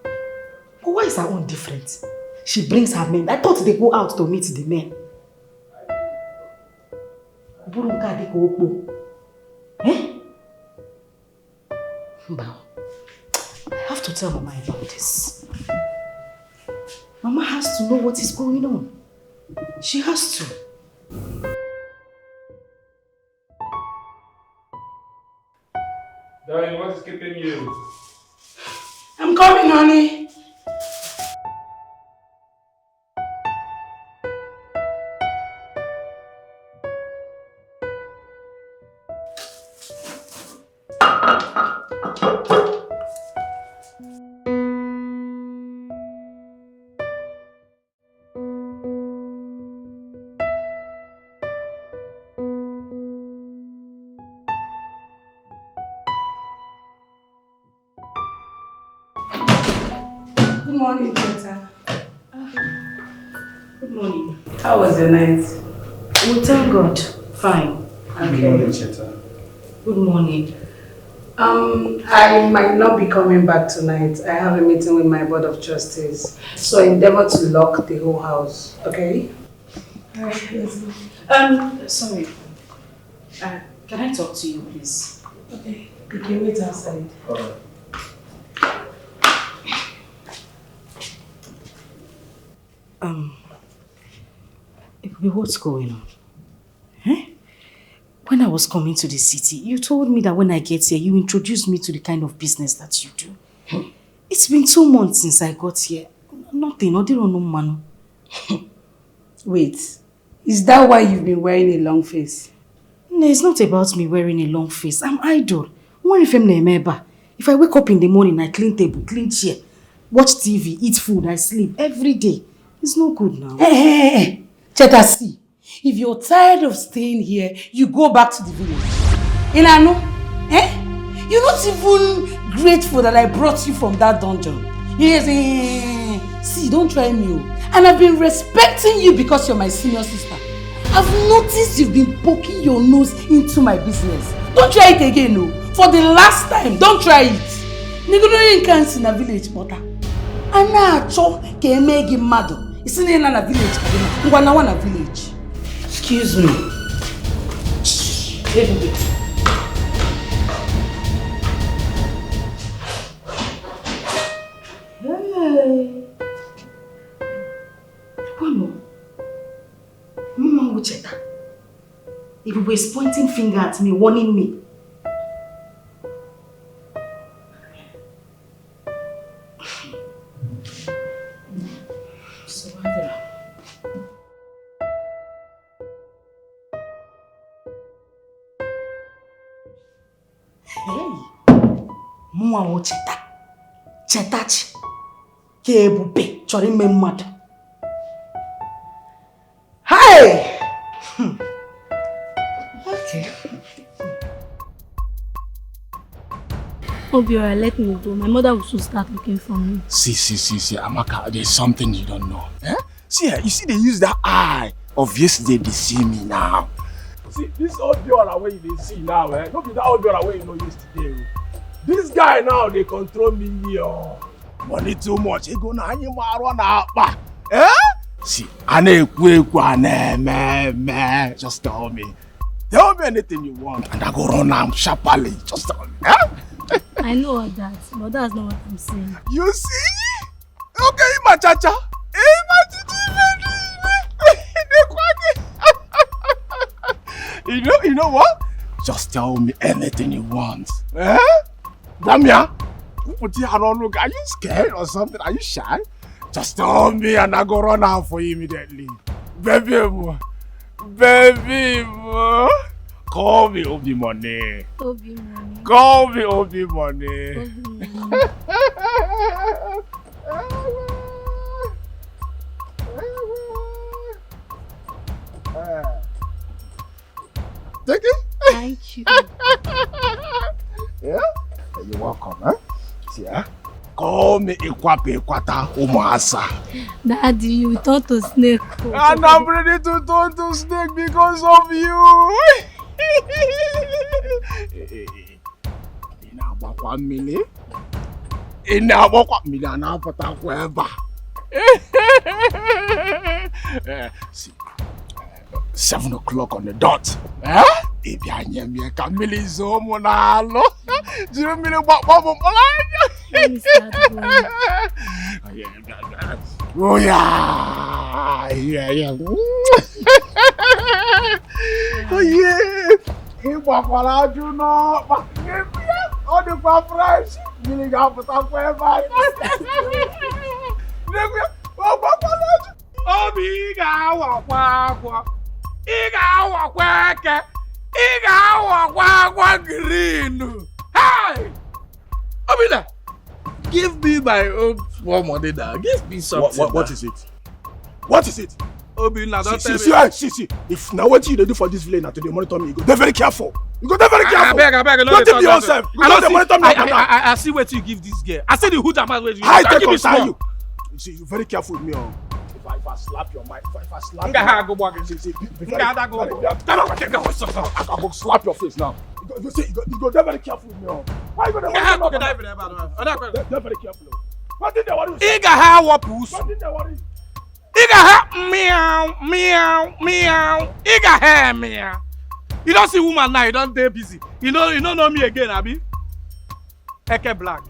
S2: But why is her own different? She brings her men. I thought they go out to meet the men. I have to tell Mama about this. Mama has to know what is going on. She has to.
S16: Darling, what is keeping you?
S11: I'm coming, honey. Good morning, Peter. Good morning. How was your night?
S2: We thank God. Fine.
S11: Okay.
S15: Good morning, Cheta.
S2: Good morning.
S11: I might not be coming back tonight. I have a meeting with my board of trustees. So I endeavor to lock the whole house. Okay?
S2: Alright, let's go. Sorry. Can I talk to you, please?
S11: Okay. You can wait outside.
S15: Alright.
S2: What's going on? When I was coming to the city, you told me that when I get here, you introduced me to the kind of business that you do. It's been 2 months since I got here. Nothing, no man.
S11: Wait, is that why you've been wearing a long face?
S2: No, it's not about me wearing a long face. I'm idle. If I wake up in the morning, I clean table, clean chair, watch TV, eat food, I sleep every day. It's no good now.
S11: Hey. Cheta, see, if you're tired of staying here, you go back to the village. Ilano, you're not even grateful that I brought you from that dungeon. Yes, see, don't try me. And I've been respecting you because you're my senior sister. I've noticed you've been poking your nose into my business. Don't try it again, no. For the last time, don't try it. Niguno can't see in a village, mother. Ana cho ke megi mado. It's in a village. Ngwana village.
S2: Excuse me. Hey. Bueno. Mama Wucheta. If was pointing finger at me, warning me. Mwa cheta. Chetachi. Kebube. Chori me mad. Hey! Okay.
S15: Obiora, let me go. My mother will soon start looking for me.
S13: See, Amaka, there's something you don't know. Eh? See, you see they use that eye of yesterday to see me now. See, this old girl way they see now, eh? Don't be that old girl way you know yesterday. This guy now, they control me. Money too much. He go na hang him around up. Eh? See, just tell me. Tell me anything you want and I go run am sharply. Just tell me. Eh?
S15: I know all that, but that's not what I'm saying.
S13: You see? Okay, my chacha. You know what? Just tell me anything you want. Eh? Damia, are you scared or something? Are you shy? Just tell me and I go run out for you immediately. Baby, call me Obi Money.
S15: Obi Money.
S13: Call me Obi Money.
S15: Obi Money.
S13: Take it?
S15: Thank you.
S13: Yeah? You're welcome, huh? See, huh? Call me Ikwata Umasa.
S15: Daddy, you turn to snake.
S13: And I'm ready to turn to snake because of you. In about 1 million. In about 1 million, I'll put up wherever. See, 7 o'clock on the dot. Eh? If you are near me, I can really zoom on all. Do you mean about Bobo? Oh, yeah. Yeah. Oh, yeah. He walk around, you know. Oh, the paparazzi. You got to talk for everybody. Oh, big hour. Green. Hey! Obila, give me my own small money now. Give me something.
S14: What is it? What is it?
S13: Obila, don't tell me.
S14: See. If now what you do for this village now to monitor me, you go dey very careful. You go dey very careful.
S13: I beg.
S14: Don't take yourself. You go dey monitor me.
S13: I see what you give this girl. I see the hood amount where you.
S14: I take concern you. You see, you very careful with me. If I slap your mind, if I slap
S13: you,
S14: I go slap your face now. You see, you go very careful with me. Why you go there? Very careful. What did they worry?
S13: What did they worry? Meow. You don't see woman now, you don't stay busy. You don't know me again, Abi. Eke Black.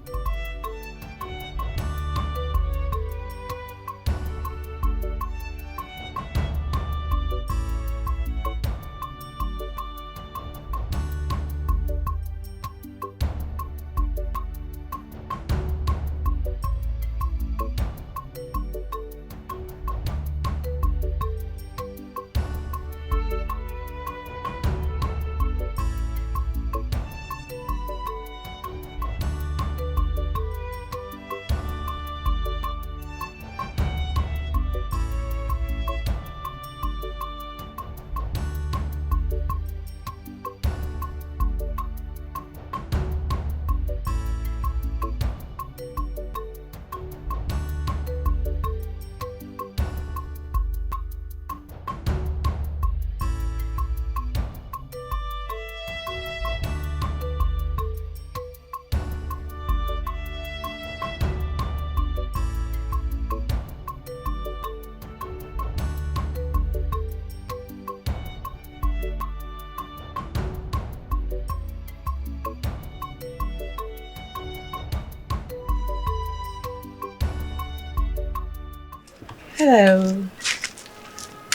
S16: Hello.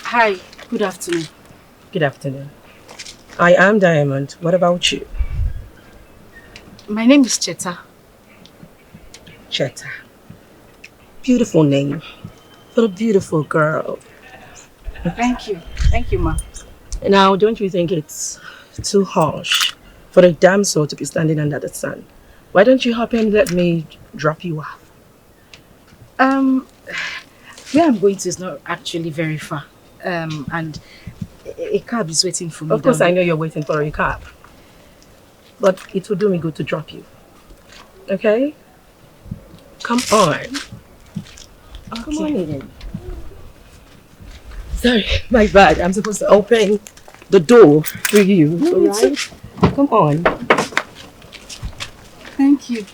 S2: Hi, good afternoon.
S16: Good afternoon. I am Diamond. What about you?
S2: My name is Cheta.
S16: Cheta. Beautiful name for a beautiful girl.
S2: Thank you. Thank you, ma.
S16: Now, don't you think it's too harsh for a damsel to be standing under the sun? Why don't you hop in and let me drop you off?
S2: Where I'm going to is not actually very far. And a cab is waiting for me.
S16: Of course, I know you're waiting for a cab. But it will do me good to drop you. Okay? Come on.
S2: Okay.
S16: Come on in. Sorry, my bad. I'm supposed to open the door for you.
S2: No,
S16: alright? Come on.
S2: Thank you.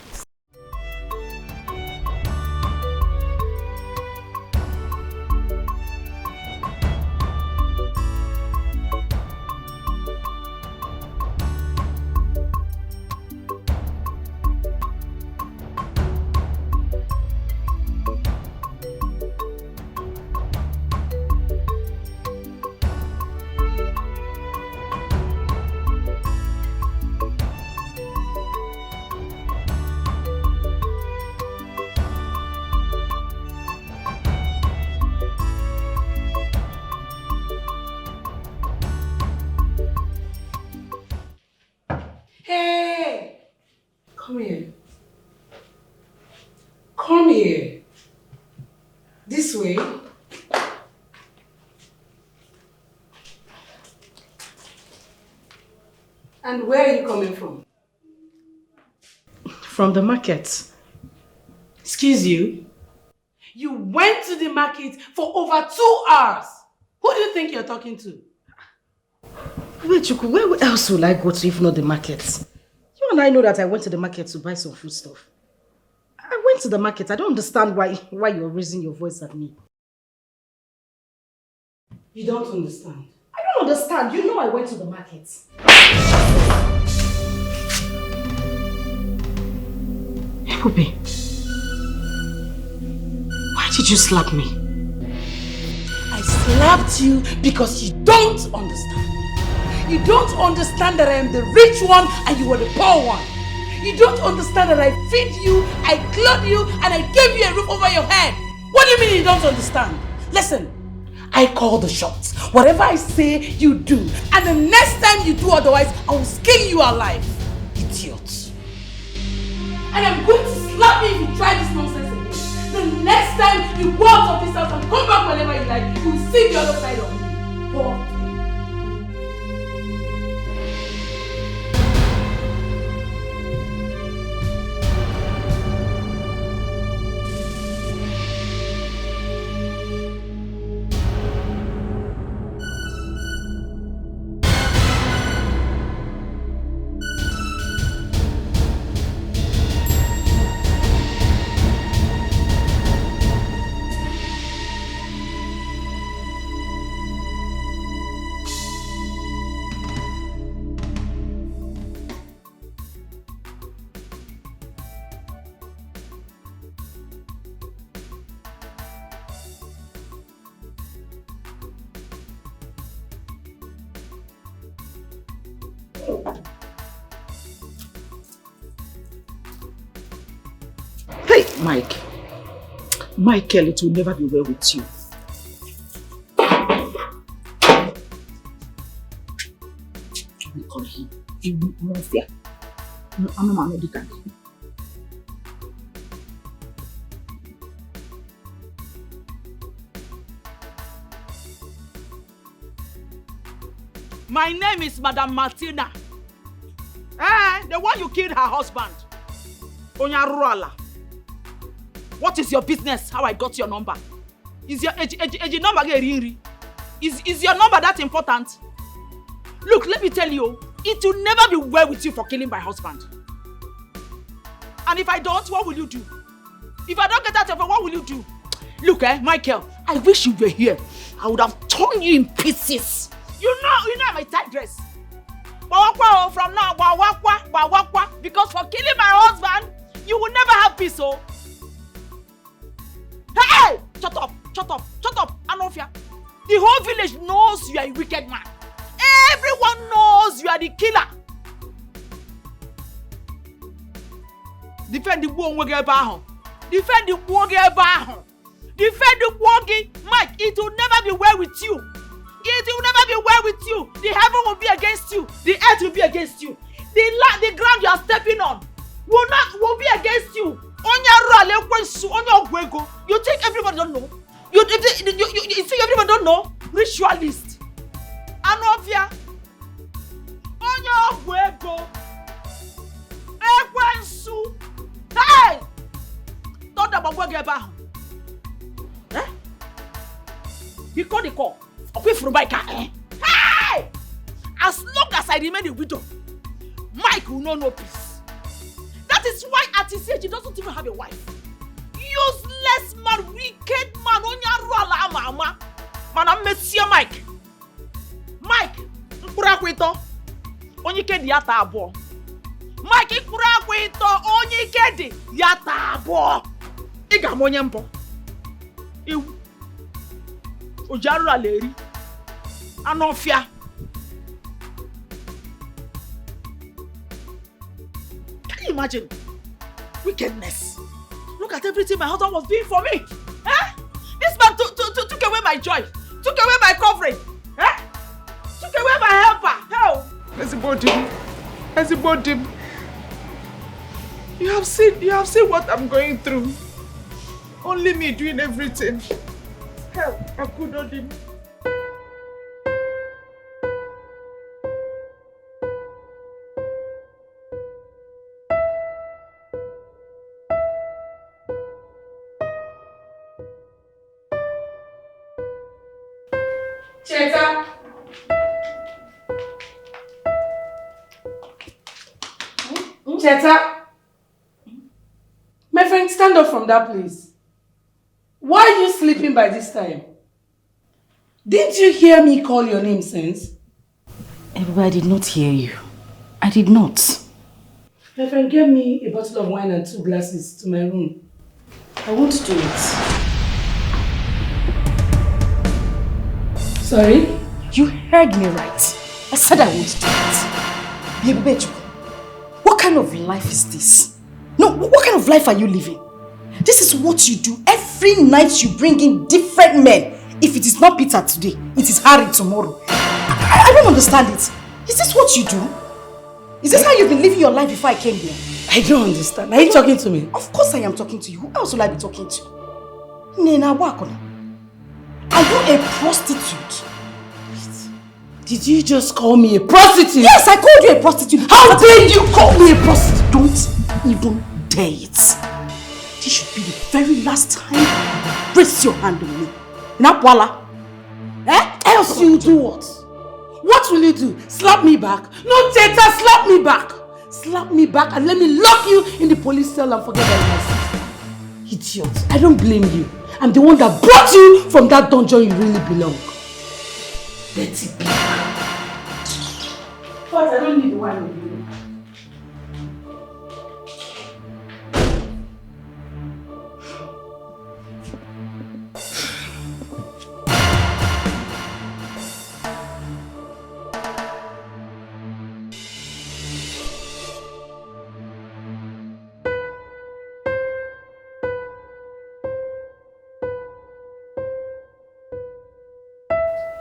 S11: Hey! Come here. Come here. This way. And where are you coming from?
S2: From the market.
S11: Excuse you? You went to the market for over 2 hours. Who do you think you're talking to?
S2: Wait, Chuku, where else will I go to if not the market? You and I know that I went to the market to buy some food stuff. I went to the market. I don't understand why you're raising your voice at me.
S11: You don't understand.
S2: I don't understand. You know I went to the market. Hey, Puppy. Why did you slap me?
S11: I slapped you because you don't understand. You don't understand that I am the rich one and you are the poor one. You don't understand that I feed you, I clothe you, and I gave you a roof over your head. What do you mean you don't understand? Listen, I call the shots. Whatever I say, you do. And the next time you do otherwise, I will skin you alive. Idiot. And I'm going to slap you if you try this nonsense again. The next time you go out of this house and come back whenever you like, you will see the other side of me. Poor thing.
S6: Hey, Mike. Michael, it will never be well with you. We call him. You won't fear. I'm not medical.
S10: My name is Madam Martina. The one you killed her husband. Onyaruala. What is your business? How I got your number? Is your number getting? Is your number that important? Look, let me tell you, it will never be well with you for killing my husband. And if I don't, what will you do? If I don't get out of it, what will you do? Look, Michael, I wish you were here. I would have torn you in pieces. You know my tight dress. From now, because for killing my husband, you will never have peace, oh. Hey! Shut up!
S6: Shut up, Anofia. The whole village knows you are a wicked man. Everyone knows you are the killer. Defend the Wonge Baho. Defend the Wonge Baho. Defend the Wonge. Mike, it will never be well with you. It will never be well with you. The heaven will be against you. The earth will be against you. The ground you are stepping on will be against you. You think everybody don't know? You think everybody don't know? Ritualist. Anofia. Onya Ogwego. Ekwensu. Hey! Don't about Wegeba. Eh? You call the call. Away from my car. Hey! As long as I remain a widow, Mike will know no peace. That is why at his age he doesn't even have a wife. Useless man, wicked man, Onyaruala mama. Man, I'm Monsieur Mike. Mike, Nkurakwito, Onyikedi yata abo. Mike, Nkurakwito, Onyikedi yata abo. Iga monyempo. Iwu. Ojaruala eri. Anofia. Can you imagine? Wickedness. Look at everything my husband was doing for me. Eh? This man took away my joy. Took away my covering. Eh? Took away my helper. How?
S8: Everybody. You have seen what I'm going through. Only me doing everything. Hell, I could not do.
S11: Cheta. Cheta. My friend, stand up from that place. Why are you sleeping by this time? Didn't you hear me call your name since?
S2: I did not hear you. I did not.
S11: My friend, get me a bottle of wine and 2 glasses to my room.
S2: I won't do it.
S11: Sorry?
S2: You heard me right. I said I won't do it. Baby, what kind of life is this? No, what kind of life are you living? This is what you do. Every night you bring in different men. If it is not Peter today, it is Harry tomorrow. I don't understand it. Is this what you do? Is this how you've been living your life before I came here?
S11: I don't understand. Are you talking to me?
S2: Of course I am talking to you. Who else will I be talking to? Nena Wakona. Are you a prostitute?
S11: Did you just call me a prostitute?
S2: Yes, I called you a prostitute.
S11: How dare you call me a prostitute?
S2: Don't even dare it. This should be the very last time you raise your hand on me. Napwala.
S11: Eh? Else you do what? What will you do? Slap me back? No, Teta, slap me back. Slap me back and let me lock you in the police cell and forget about my sister. Idiot. I don't blame you. I'm the one that brought you from that dungeon you really belong. Let it be. But I don't need the wine with you.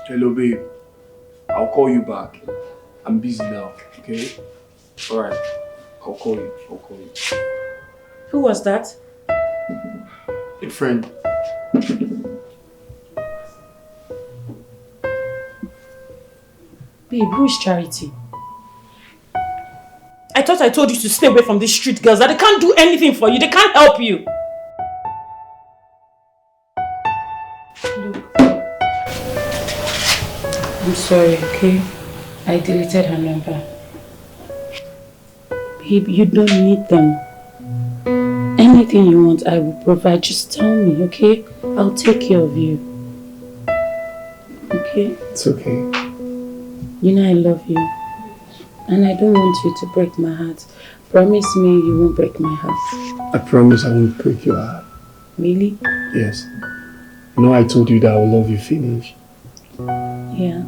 S13: Hello, babe. I'll call you back. I'm busy now, okay? Alright. I'll call you.
S7: Who was that?
S13: A friend.
S7: Babe, who is Charity? I thought I told you to stay away from these street girls, that they can't do anything for you, they can't help you. Look. I'm sorry, okay? I deleted her number. Babe, you don't need them. Anything you want, I will provide. Just tell me, okay? I'll take care of you. Okay?
S13: It's okay.
S7: You know I love you. And I don't want you to break my heart. Promise me you won't break my heart.
S13: I promise I won't break your heart.
S7: Really?
S13: Yes.
S9: You know I told you that I will love you finish.
S7: Yeah.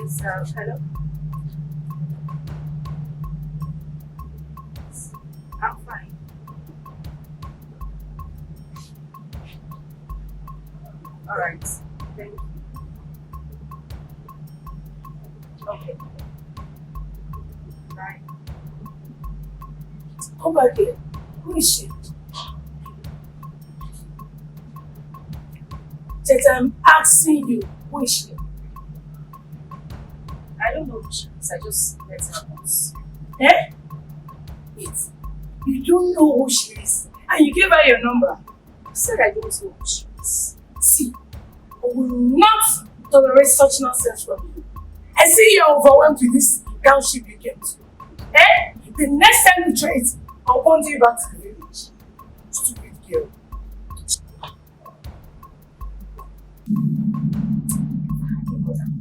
S16: Yes, hello? I'm fine. Alright, thank you. Okay. Bye.
S11: Come back here. Who is she? Teta, I'm asking you, who is she?
S16: I don't know who she is. I just met her once.
S11: Eh? Wait, you don't know who she is and you gave her your number.
S16: I said I don't know who she is.
S11: See, I will not tolerate such nonsense from you. I see you're overwhelmed with this township you get. Eh? The next time you try it, I'll bundle you back to the village. Stupid girl.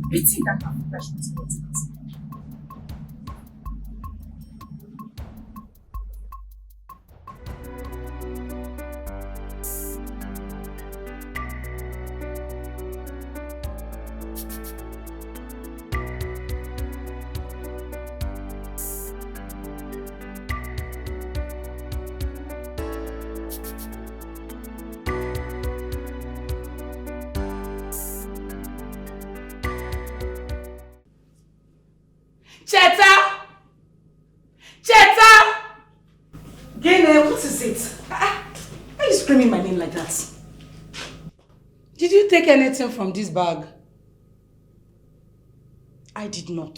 S16: Pity that I'm passionate about it.
S11: Cheta! Cheta! Gene, what is it? Why are you screaming my name like that? Did you take anything from this bag? I did not.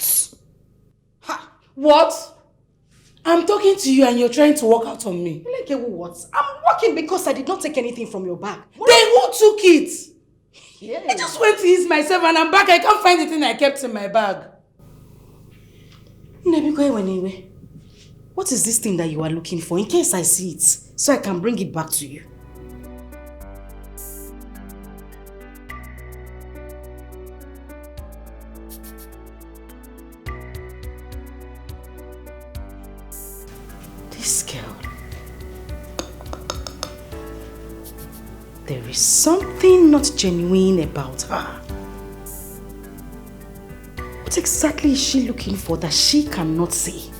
S11: Ha! What? I'm talking to you and you're trying to walk out on me.
S2: Like what? I'm working because I did not take anything from your bag.
S11: Then who took it?
S2: Yeah.
S11: I just went to ease myself and I'm back. I can't find the thing I kept in my bag.
S2: What is this thing that you are looking for in case I see it so I can bring it back to you? This girl. There is something not genuine about her. What exactly is she looking for that she cannot see?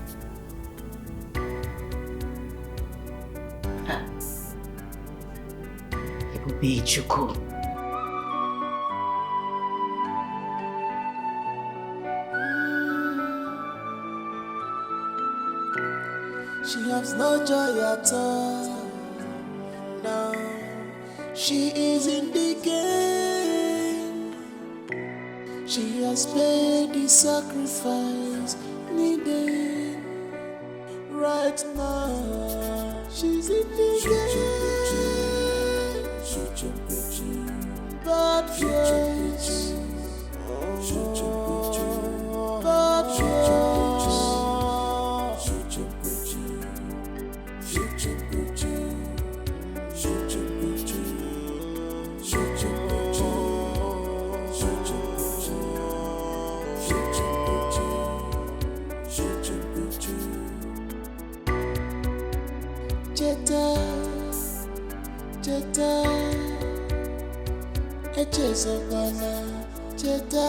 S2: It will be Chuku.
S12: She has no joy at all. Now she is in the game. She has paid the sacrifice needed. Right now, she's in the game. Bad choice. Bad choice. Jetta, Echezokwana, Jetta,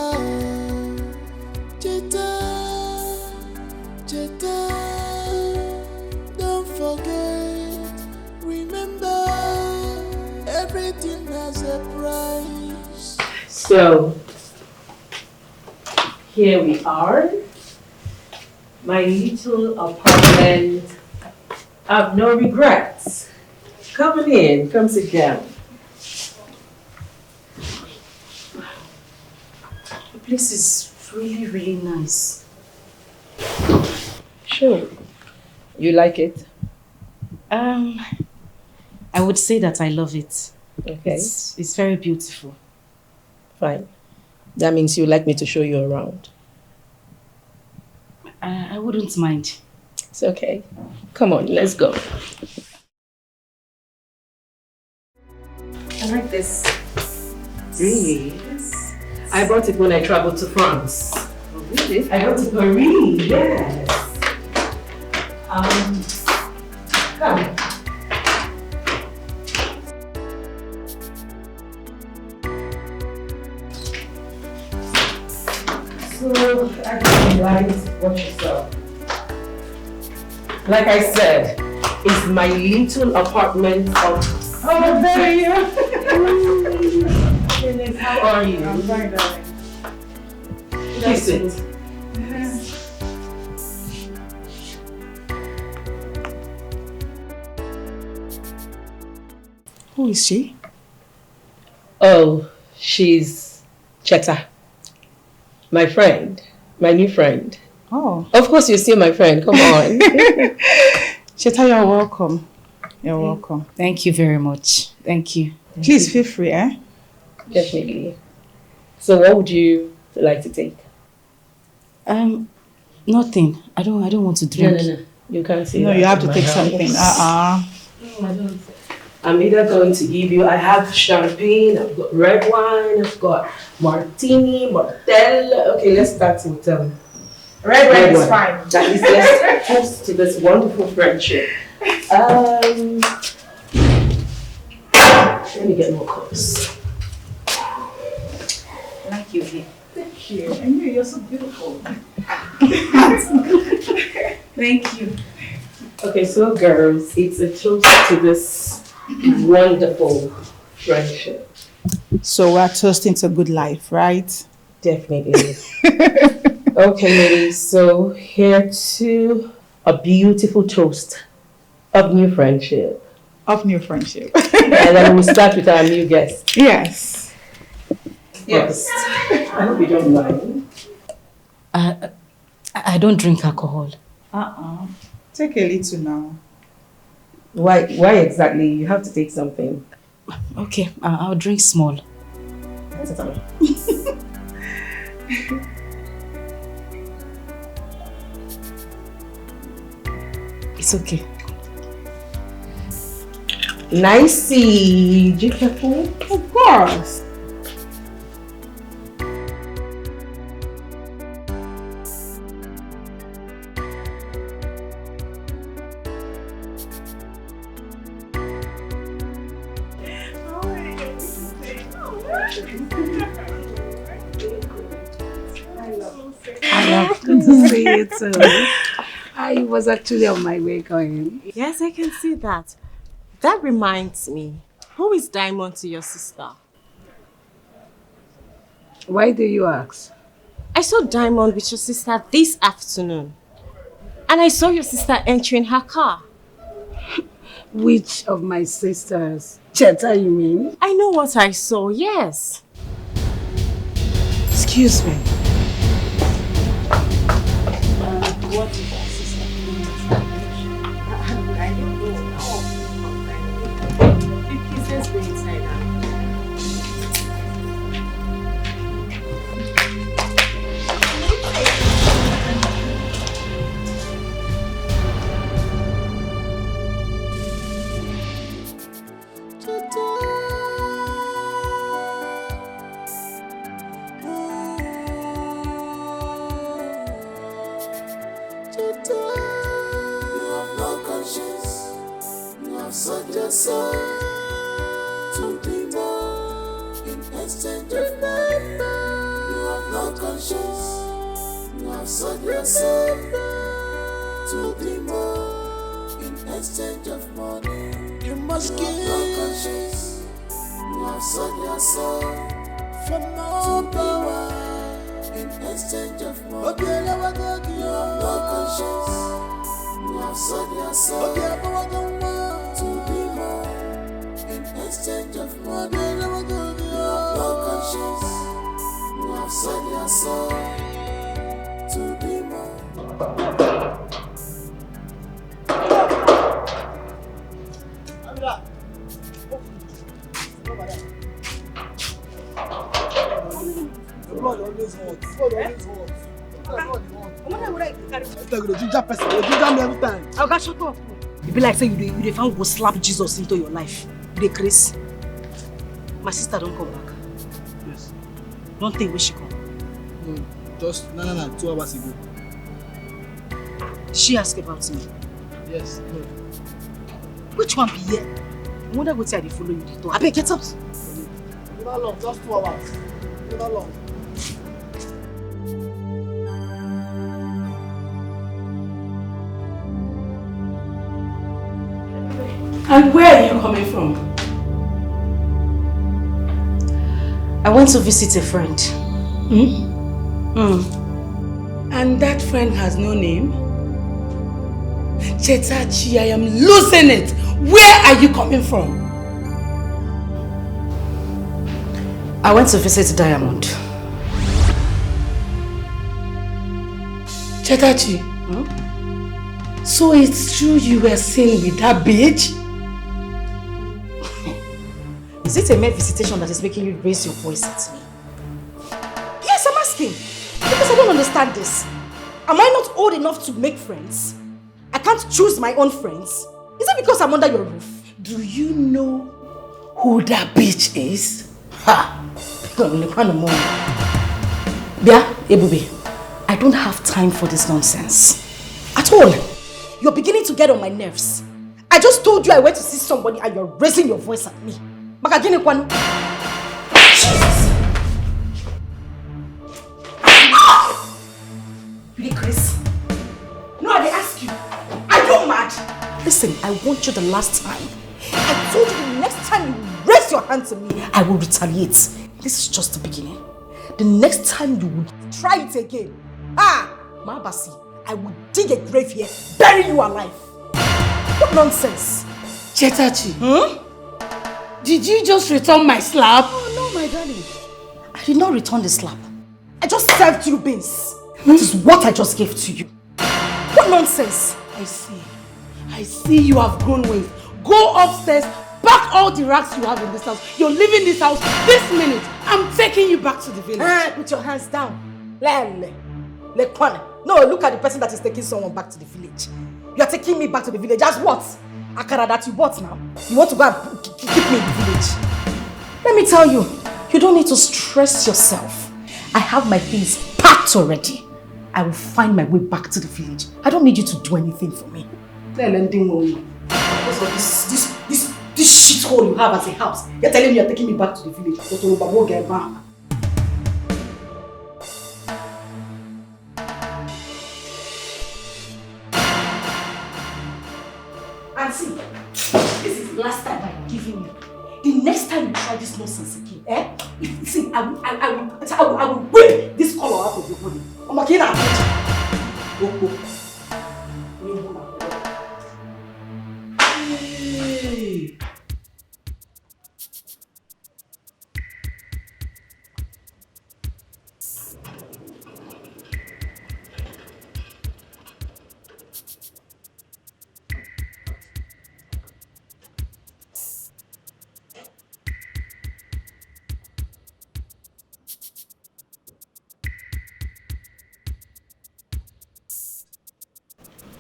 S12: don't forget, remember, everything has a price.
S16: So, here we are, my little apartment. I have no regrets. Come in, come sit down.
S2: The place is It's really, really nice.
S16: Sure. You like it?
S2: I would say that I love it.
S16: Okay.
S2: It's very beautiful.
S16: Fine. That means you like me to show you around.
S2: I wouldn't mind.
S16: It's okay. Come on, let's go. I like this.
S2: Really?
S16: Yes. I bought it when I traveled to France.
S2: Oh, really?
S16: I went to Paris, yes. Come. So, I just realized what you saw. Like I said, it's my little apartment of... Oh, there you are. How are you?
S8: I'm fine, darling.
S16: Kiss it.
S6: Who is she?
S16: Oh, she's Cheta. My friend. My new friend.
S6: Oh.
S16: Of course you're still my friend. Come on.
S6: Cheta, you're welcome. You're welcome.
S2: Thank you very much. Thank you.
S6: Please feel free, eh?
S16: Definitely. So what would you like to take?
S2: Nothing. I don't want to drink.
S16: No. You can't say
S6: No,
S16: that
S6: you have
S16: in
S6: to
S16: my
S6: take
S16: house.
S6: something.
S16: No, I don't. I'm either going to give you, I have champagne, I've got red wine, I've got martini, martell. Okay, let's start with
S6: Red wine is
S16: wine.
S6: fine.
S16: That is, let's toast to this wonderful friendship. Let me get more cups.
S2: Like you here.
S6: Thank you. I knew you're so beautiful.
S2: Thank you.
S16: Okay, so girls, it's a toast to this wonderful friendship.
S6: So we're toasting to good life, right?
S16: Definitely. Okay, ladies, so here to a beautiful toast of new friendship.
S6: Of new friendship.
S16: And then we'll start with our new guest.
S6: Yes.
S16: Yes. I hope you don't mind.
S2: I don't drink alcohol.
S6: Take a little now.
S16: Why exactly? You have to take something.
S2: Okay, I'll drink small.
S16: That's all.
S2: It's okay.
S16: Nicey. Be careful.
S6: Of course.
S17: Good to see you too. I was actually on my way going.
S18: Yes, I can see that. That reminds me, who is Diamond to your sister?
S17: Why do you ask?
S18: I saw Diamond with your sister this afternoon. And I saw your sister entering her car.
S17: Which of my sisters? Cheta, you mean?
S18: I know what I saw, yes.
S6: Excuse me.
S18: What is your sister doing? I don't know. Please, let's go inside now.
S12: Sold your soul to the more in exchange of money. You have no conscience. You have sold your soul to the more in exchange of money. You must give no conscience. You have sold your soul for more power in exchange of money. You have no conscience. You have sold your soul to be more in exchange of money. You have no conscience. You have sold your soul
S9: The blood always hot. Blood always hot. The ginger person, the ginger me every time.
S11: Oga, shut up. You be like say you dey find go slap Jesus into your life. You dey crazy. My sister don't come back.
S9: Yes.
S11: Don't think where she come.
S9: No, just no, 2 hours ago.
S11: Did she ask about me?
S9: Yes, no.
S11: Which one be here? I wonder what I dey follow you dey talk. Abeg, get up.
S9: Not long, just 2 hours. Not long.
S11: And where are you coming from?
S2: I went to visit a friend.
S11: And that friend has no name? Chetachi, I am losing it. Where are you coming from?
S2: I went to visit Diamond.
S11: Chetachi, so it's true you were seen with that bitch?
S2: Is it a mere visitation that is making you raise your voice at me? Yes, I'm asking. Because I don't understand this. Am I not old enough to make friends? I can't choose my own friends. Is it because I'm under your roof?
S11: Do you know who that bitch is? Ha!
S2: Bia, Ebube, I don't have time for this nonsense. At all. You're beginning to get on my nerves. I just told you I went to see somebody and you're raising your voice at me. Jesus! You Chris? No, I ask you. Are you mad? Listen, I want you the last time. I told you the next time you raise your hand to me, I will retaliate. This is just the beginning. The next time you would try it again, Mabasi, I will dig a grave here, bury you alive. What nonsense?
S11: Chetachi, did you just return my slap?
S2: Oh no, my darling. I did not return the slap. I just served you beans. That is what I just gave to you. What nonsense?
S11: I see you have grown wings. Go upstairs, pack all the racks you have in this house. You're leaving this house this minute. I'm taking you back to the village.
S2: Put your hands down. No, look at the person that is taking someone back to the village. You are taking me back to the village as what? Akara that you bought now? You want to go and keep me in the village? Let me tell you, you don't need to stress yourself. I have my things packed already. I will find my way back to the village. I don't need you to do anything for me. Because of this shithole you have as a house, you're telling me you're taking me back to the village. And see, this is the last time I'm giving you. The next time you try this nonsense again, see, I will whip this color out of your body. I'm not kidding.
S11: Hey.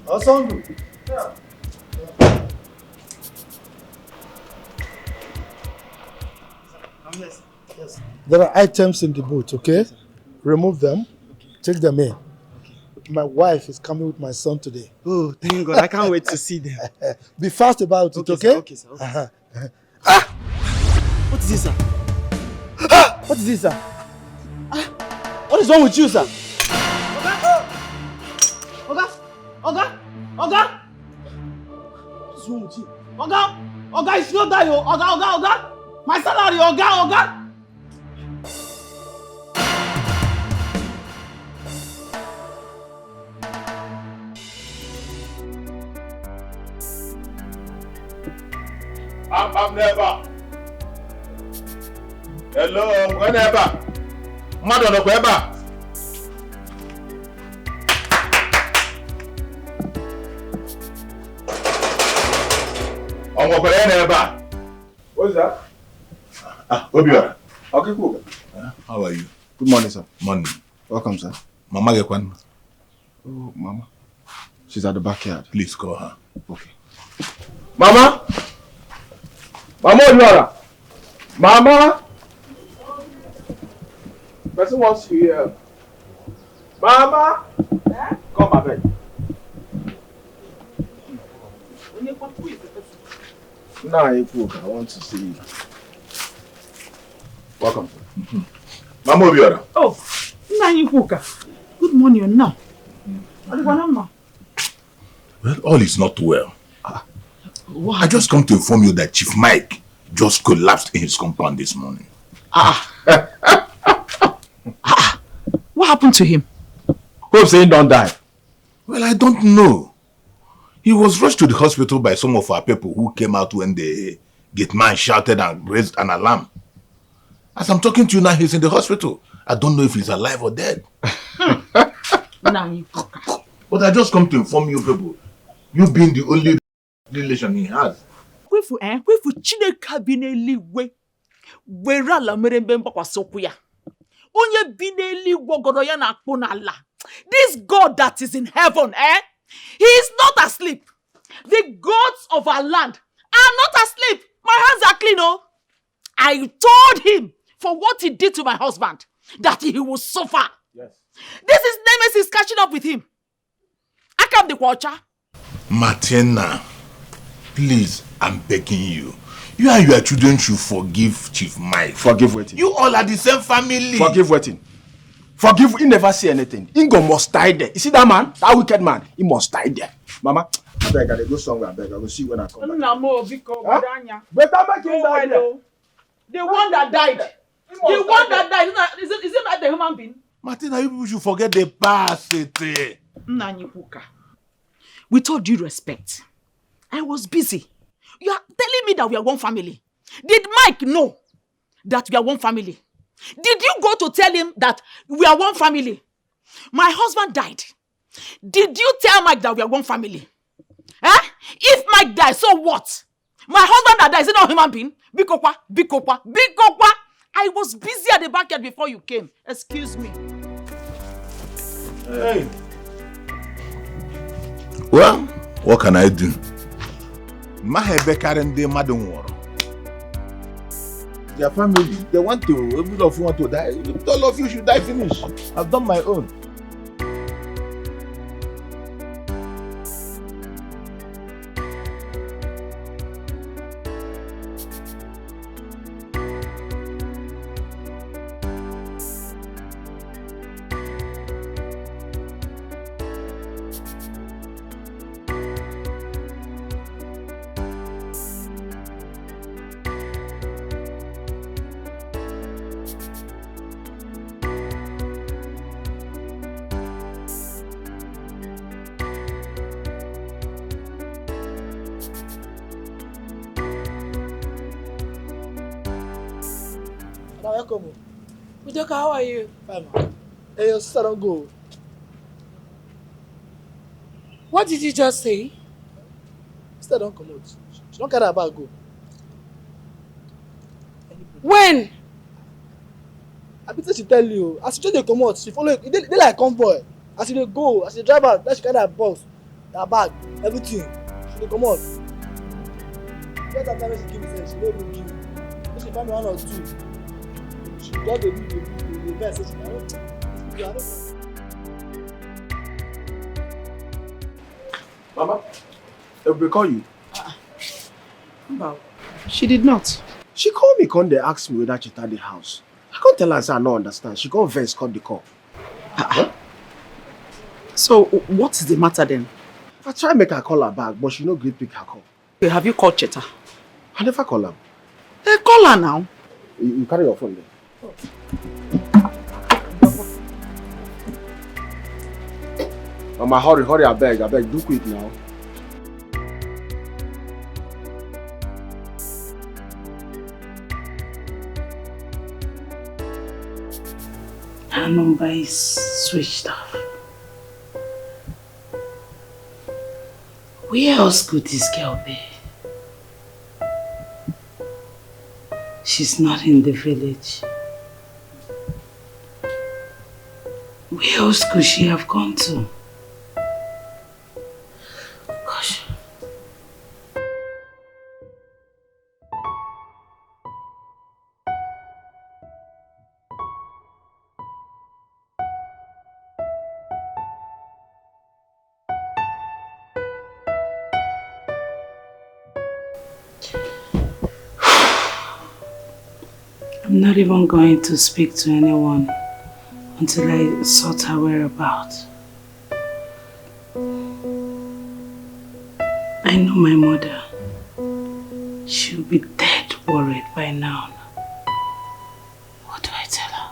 S9: Awesome. Yeah. Yes. There are items in the boot, okay? Remove them. Take them in. My wife is coming with my son today.
S19: Oh, thank God. I can't wait to see them.
S9: Be fast about it, okay?
S19: Sir, okay, sir. Okay. What is this, sir? What is this, sir? What is wrong with you, sir?
S3: Oga! What's wrong with you? Oga, it's not that, yo. Oga! My salary, Oga!
S5: I'm never. Hello, whenever. Madam, whenever.
S13: What's that?
S5: Obiora.
S13: Okay, cool.
S5: How are you?
S13: Good morning, sir.
S5: Morning.
S13: Welcome, sir.
S5: Mama Gekwan.
S13: Oh, Mama. She's at the backyard.
S5: Please call her.
S13: Okay. Mama! Mama Obiora! Mama! Person wants you here. Mama! Come, I beg. Nah, I want to see you. Welcome.
S5: Mama Obiora.
S6: Oh, good morning now.
S5: Well, all is not well. I just come to inform you that Chief Mike just collapsed in his compound this morning.
S6: What happened to him?
S13: Hope saying don't die.
S5: Well, I don't know. He was rushed to the hospital by some of our people who came out when the gate man shouted and raised an alarm. As I'm talking to you now, he's in the hospital. I don't know if he's alive or dead. But I just come to inform you people, you being the only relation he has.
S6: Kwefu Chineke bi n'eluigwe were ala mere mbe mgbakwasị ya. Onye bi n'eluigwe ogodo ya na-akpụ n'ala. This God that is in heaven, he is not asleep. The gods of our land are not asleep. My hands are clean, oh. I told him for what he did to my husband that he will suffer.
S13: Yes.
S6: This is Nemesis catching up with him. I come the watcher.
S5: Martina, please, I'm begging you. You and your children should forgive Chief Mike.
S13: Forgive waiting.
S5: You all are the same family.
S13: Forgive waiting. Forgive, he never say anything. Ingo must die there. You see that man? That wicked man? He must die there. Mama, I beg, I go somewhere, I beg. I will see when I come back.
S6: Better
S13: make him die there.
S6: The one that died. The one that died. Is it not the human being?
S5: Martina, you people should forget the past.
S6: With all due respect, I was busy. You are telling me that we are one family. Did Mike know that we are one family? Did you go to tell him that we are one family? My husband died. Did you tell Mike that we are one family? If Mike dies, so what? My husband that died, is it not a human being? Bikokwa. I was busy at the backyard before you came. Excuse me.
S5: Hey. Well, what can I do? Their family, they want to, every of you want to die. All of you should die finish. I've done my own.
S9: Welcome.
S11: Udoka, how are you?
S9: Fine, man. Hey, your sister don't go.
S11: What did you just say?
S9: Sister don't come out. She don't carry her bag go.
S11: When?
S9: I bet she tell you. As she just dey come out, she follow. They like convoy. As she dey go, as she drive out, then she carry her box, her bag, everything. She dey come out. Get that time when she give me sense, she no even give me. Then she find me one or two. She just dey the best. Say she I don't.
S13: Mama, they call you.
S6: She did not.
S13: She called me, come they ask me whether she at the house. I can't tell her, say I don't understand. She can't verse call the call.
S6: So, what is the matter then?
S13: I try to make her call her back, but she no great pick her call.
S6: Okay, have you called Cheta?
S13: I never call her.
S6: Hey, call her now.
S13: You carry your phone there. Mama, hurry, I beg, do quick now.
S11: Her number is switched off. Where else could this girl be?
S17: She's not in the village. Where else could she have gone to? Gosh. I'm not even going to speak to anyone until I sort her whereabouts. I know my mother. She'll be dead worried by now. What do I tell her?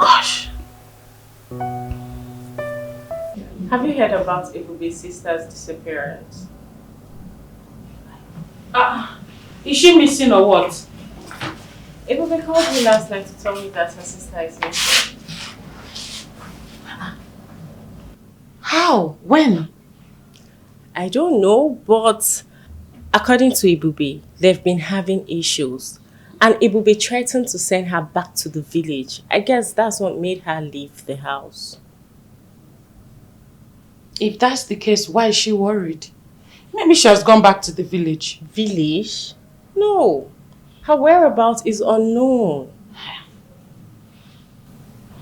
S17: Gosh.
S8: Have you heard about Ibube's sister's disappearance? Is she missing or what? Ibube called me last night to tell me that her sister is missing.
S18: How? When? I don't know, but according to Ibube, they've been having issues. And Ibube threatened to send her back to the village. I guess that's what made her leave the house.
S2: If that's the case, why is she worried? Maybe she has gone back to the village.
S18: Village? No. Her whereabouts is unknown.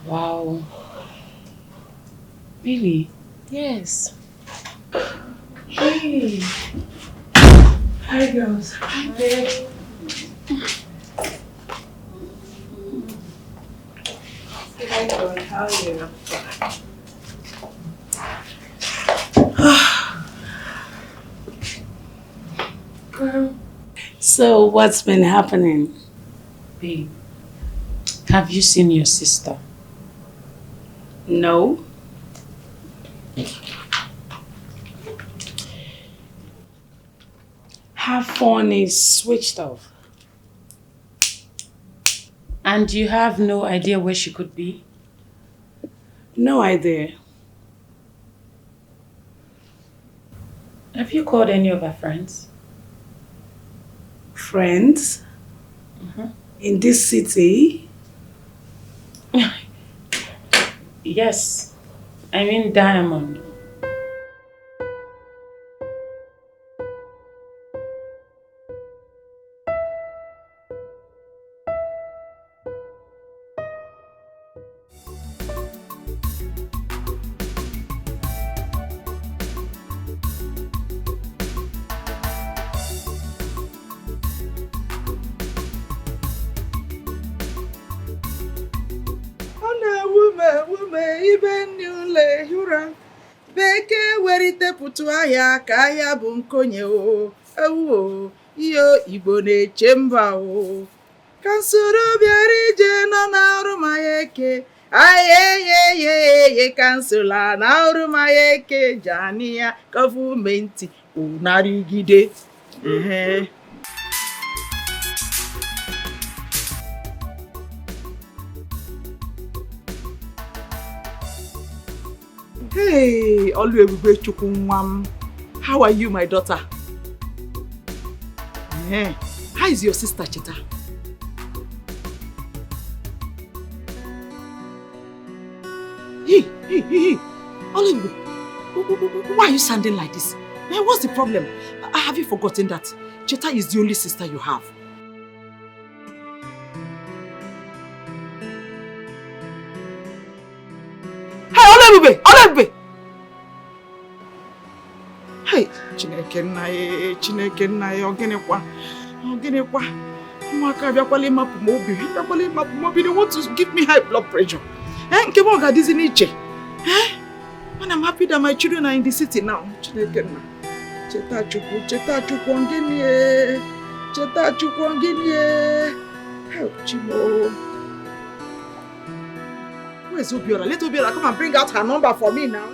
S2: Wow. Really?
S18: Yes.
S17: Hey. Hi, girls. Hi, babe. Hi, girl. How are you? So, what's been happening?
S2: Babe, have you seen your sister?
S17: No. Her phone is switched off.
S2: And you have no idea where she could be?
S17: No idea.
S2: Have you called any of her friends?
S17: Friends? In this city?
S2: Yes. I mean Diamond.
S20: Pụtụ ahịa ka ahịa bụ nkonye o ewu o iyo Igbo na-eche mba o ka nsoro bịara ije nọ n'ọrụ ma ya eke ayeyeyeye ka nsola n'ọrụ ma ya eke jani ya gọọmenti ụnarịgide Hey, Oluebube Chukwu nwa m. How are you, my daughter? How is your sister, Cheta? Hey, Oluebube, why are you sounding like this? What's the problem? Have you forgotten that Cheta is the only sister you have? Oluebube! Hey, Chineke nna ya ogenekwa ụmụaka bịakwala ịmapụ m obi they want to give me high blood pressure nke m ga-adịzi n'iche and I'm happy that my children are in the city now. Chineke nna cheta Chukwu ngini help Chimo. Where's Obiora? Let Obiora come and bring out her number for me now.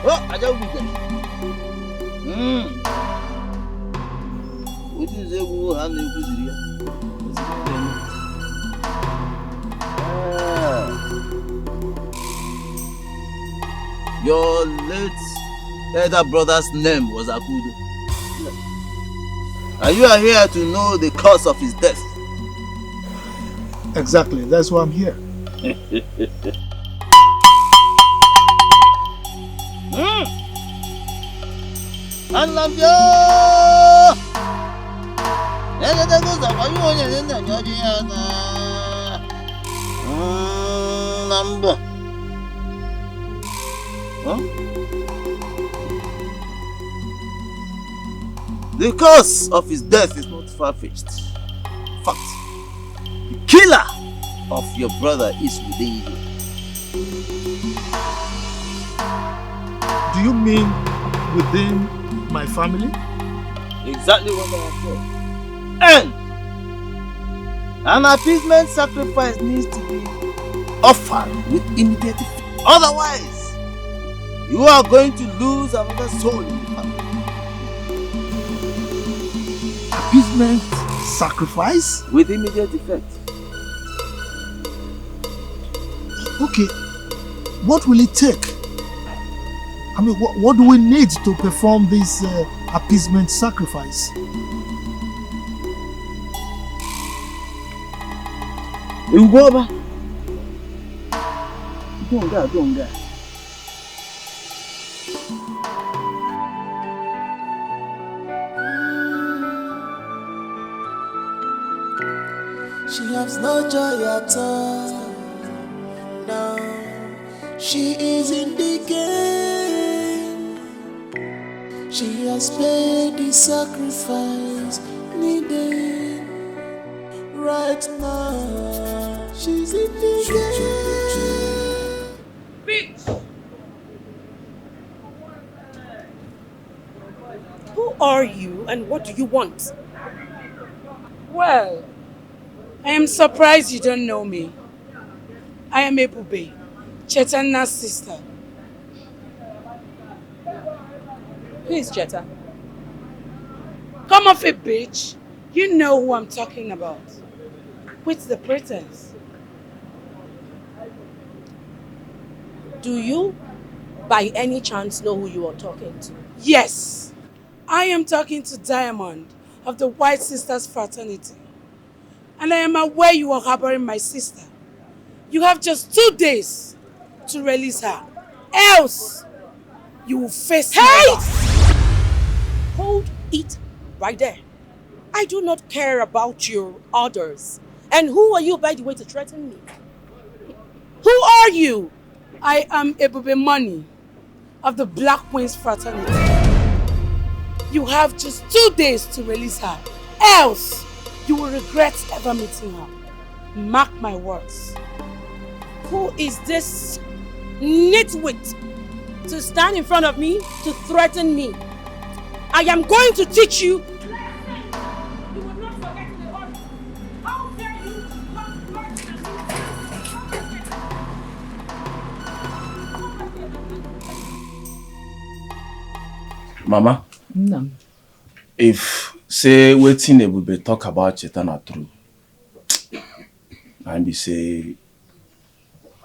S19: Oh, I don't know. What is it? Who are you? Your late elder brother's name was Akudo. And you are here to know the cause of his death.
S3: Exactly, that's why I'm here.
S19: Anlambio! Number. Huh? The cause of his death is not far-fetched. In fact, the killer of your brother is within you.
S3: Do you mean within my family?
S19: Exactly what I have said. And an appeasement sacrifice needs to be offered with immediate effect. Otherwise, you are going to lose another soul in the family.
S3: Appeasement sacrifice?
S19: With immediate effect.
S3: Okay, what will it take? I mean, what do we need to perform this appeasement sacrifice?
S19: Ugoba. Donga.
S12: She has no joy at all. Now she is in the game. She has paid the sacrifice needed. Right now, she's in the game.
S10: Bitch! Who are you and what do you want?
S11: Well, I am surprised you don't know me. I am Ebube, Chetanna's sister.
S10: Who is Cheta?
S11: Come off it, bitch. You know who I'm talking about. Quit the pretense.
S10: Do you, by any chance, know who you are talking to?
S11: Yes, I am talking to Diamond of the White Sisters Fraternity. And I am aware you are harboring my sister. You have just 2 days to release her. Else, you will face my wrath.
S10: Hold it right there. I do not care about your orders. And who are you, by the way, to threaten me? Who are you?
S11: I am Ebube Money of the Black Queens Fraternity. You have just 2 days to release her. Else, you will regret ever meeting her. Mark my words.
S10: Who is this nitwit to stand in front of me to threaten me? I am going to teach you. You will not forget the order. How dare you
S13: Mama,
S7: No.
S13: if say wetin Ebube talk about Cheta na true, and be say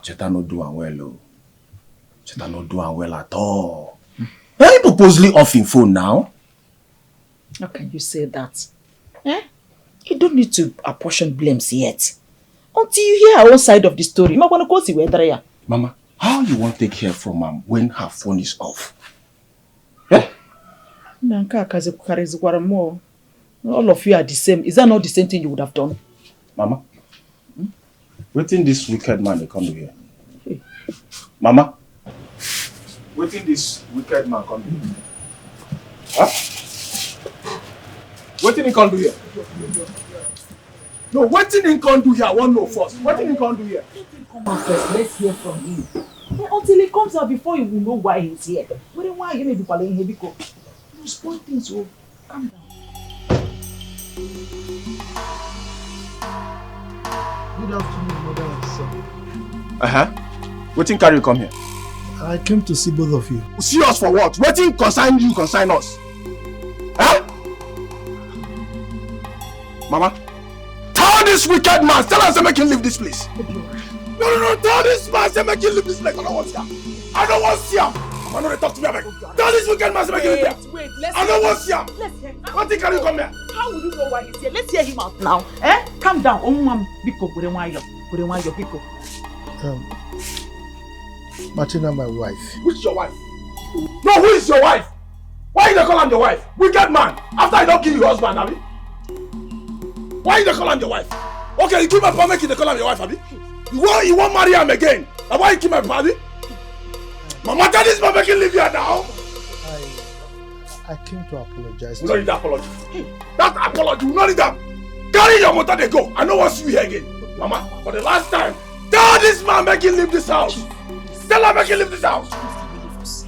S13: Cheta no do am well o. Cheta no do am well at all. Why you purposely off in phone now?
S7: How can you say that? Eh? You don't need to apportion blames yet. Until you hear our own side of the story.
S13: Mama, how you want to take care from am when her phone is off?
S7: All of you are the same. Is that not the same thing you would have done?
S13: Mama, wetin this wicked man they come to here? Hey. Mama, wetin this wicked man come to here? Huh? Wetin he come to here?
S1: No, wetin he come do here? I want to know first. Wetin he come do here?
S7: Come on first, let's hear from him. Until he comes out before you will know why he's here. But then why are you maybe calling him? Because you spoil things, so calm down.
S3: Good afternoon, mother and son.
S13: Wetin carry you come here?
S3: I came to see both of you.
S1: See us for what? Wetin concern you, concern us. Huh? Mama, tell this wicked man, tell us to make him leave this place. No, tell this man to make him leave this place. I don't want him. I don't want to see him. I know they talk to me about tell this wicked man to make it.
S6: Wait, let's
S1: I don't want to see him.
S6: Let's hear him.
S1: What thing can you come here?
S6: How would you know why he's here? Let's hear him out now. Eh? Calm down. Biko, Biko.
S3: Martina, my wife.
S1: Which is your wife? No, who is your wife? Why you don't call him your wife? Wicked man. After I don't kill your husband, Abi. Why you don't call him your wife? Okay, you keep my papa, make you call him your wife, Abi. You won't marry him again. And why you keep my papa? Mama, tell this man making leave here now.
S3: I came to apologize.
S1: We don't need that apology. That apology, we don't need that. Carry your motor, they go. I don't want to see you here again. Mama, for the last time, tell this man make him leave this house. Tell her make him leave this house.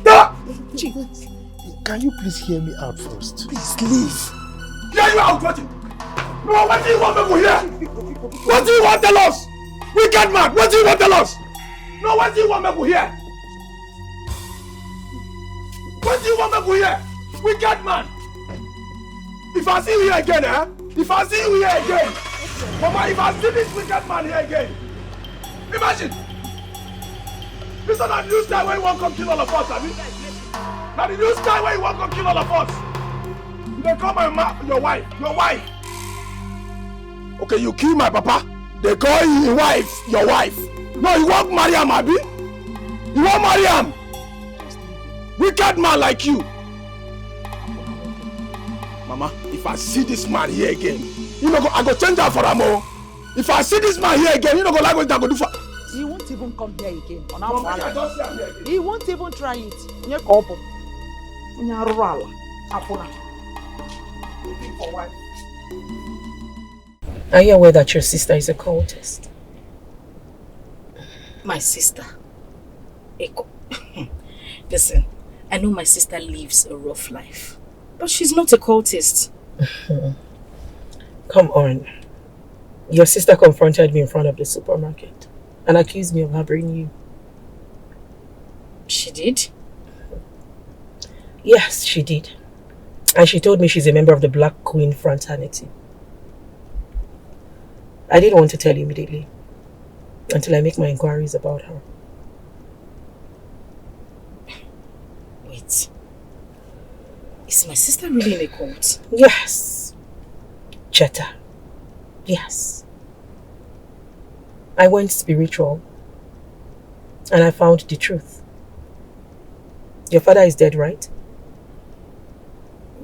S1: Tell her.
S3: Can you please hear me out first?
S1: Please leave. Hear you out, what? No, what do you want me to hear? What do you want to tell us? Wicked man, what do you want to tell us? No, what do you want me to hear? What do you want me to hear? Wicked man. If I see you here again, If I see you here again, Mama, if I see this wicked man here again, imagine. This is not the new style where you want to come kill all of us, have you? Now the new style where you want to come kill all of us. You don't call my your wife. Okay, you kill my papa. They call your wife your wife. No, you won't marry him, Abi. You won't marry him. Wicked man like you. Mama, if I see this man here again, you know, I go change that for him. If I see this man here again, you know, go like what I go do for.
S6: He won't even come here again.
S1: Mama, I don't see him here again.
S6: He won't even try it. Looking for wife.
S16: Are you aware that your sister is a cultist?
S2: My sister? Listen, I know my sister lives a rough life, but she's not a cultist.
S16: Come on. Your sister confronted me in front of the supermarket and accused me of harboring you.
S2: She did?
S16: Yes, she did. And she told me she's a member of the Black Queen fraternity. I didn't want to tell you immediately until I make my inquiries about her.
S2: Wait. Is my sister really in a cult?
S16: Yes. Cheta. Yes. I went spiritual and I found the truth. Your father is dead, right?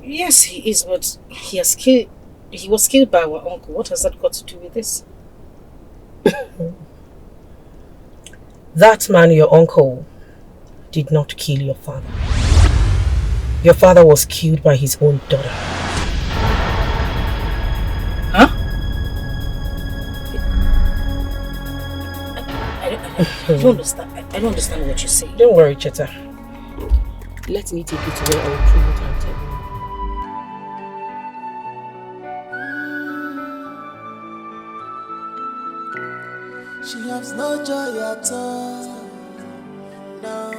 S2: Yes, he is, but he was killed by our uncle. What has that got to do with this?
S16: That man, your uncle, did not kill your father. Your father was killed by his own daughter.
S2: Huh? I don't understand. I don't understand what you say.
S16: Don't worry, Cheta. Let me take you to where I will prove what I'm telling you.
S12: She has no joy at all. No,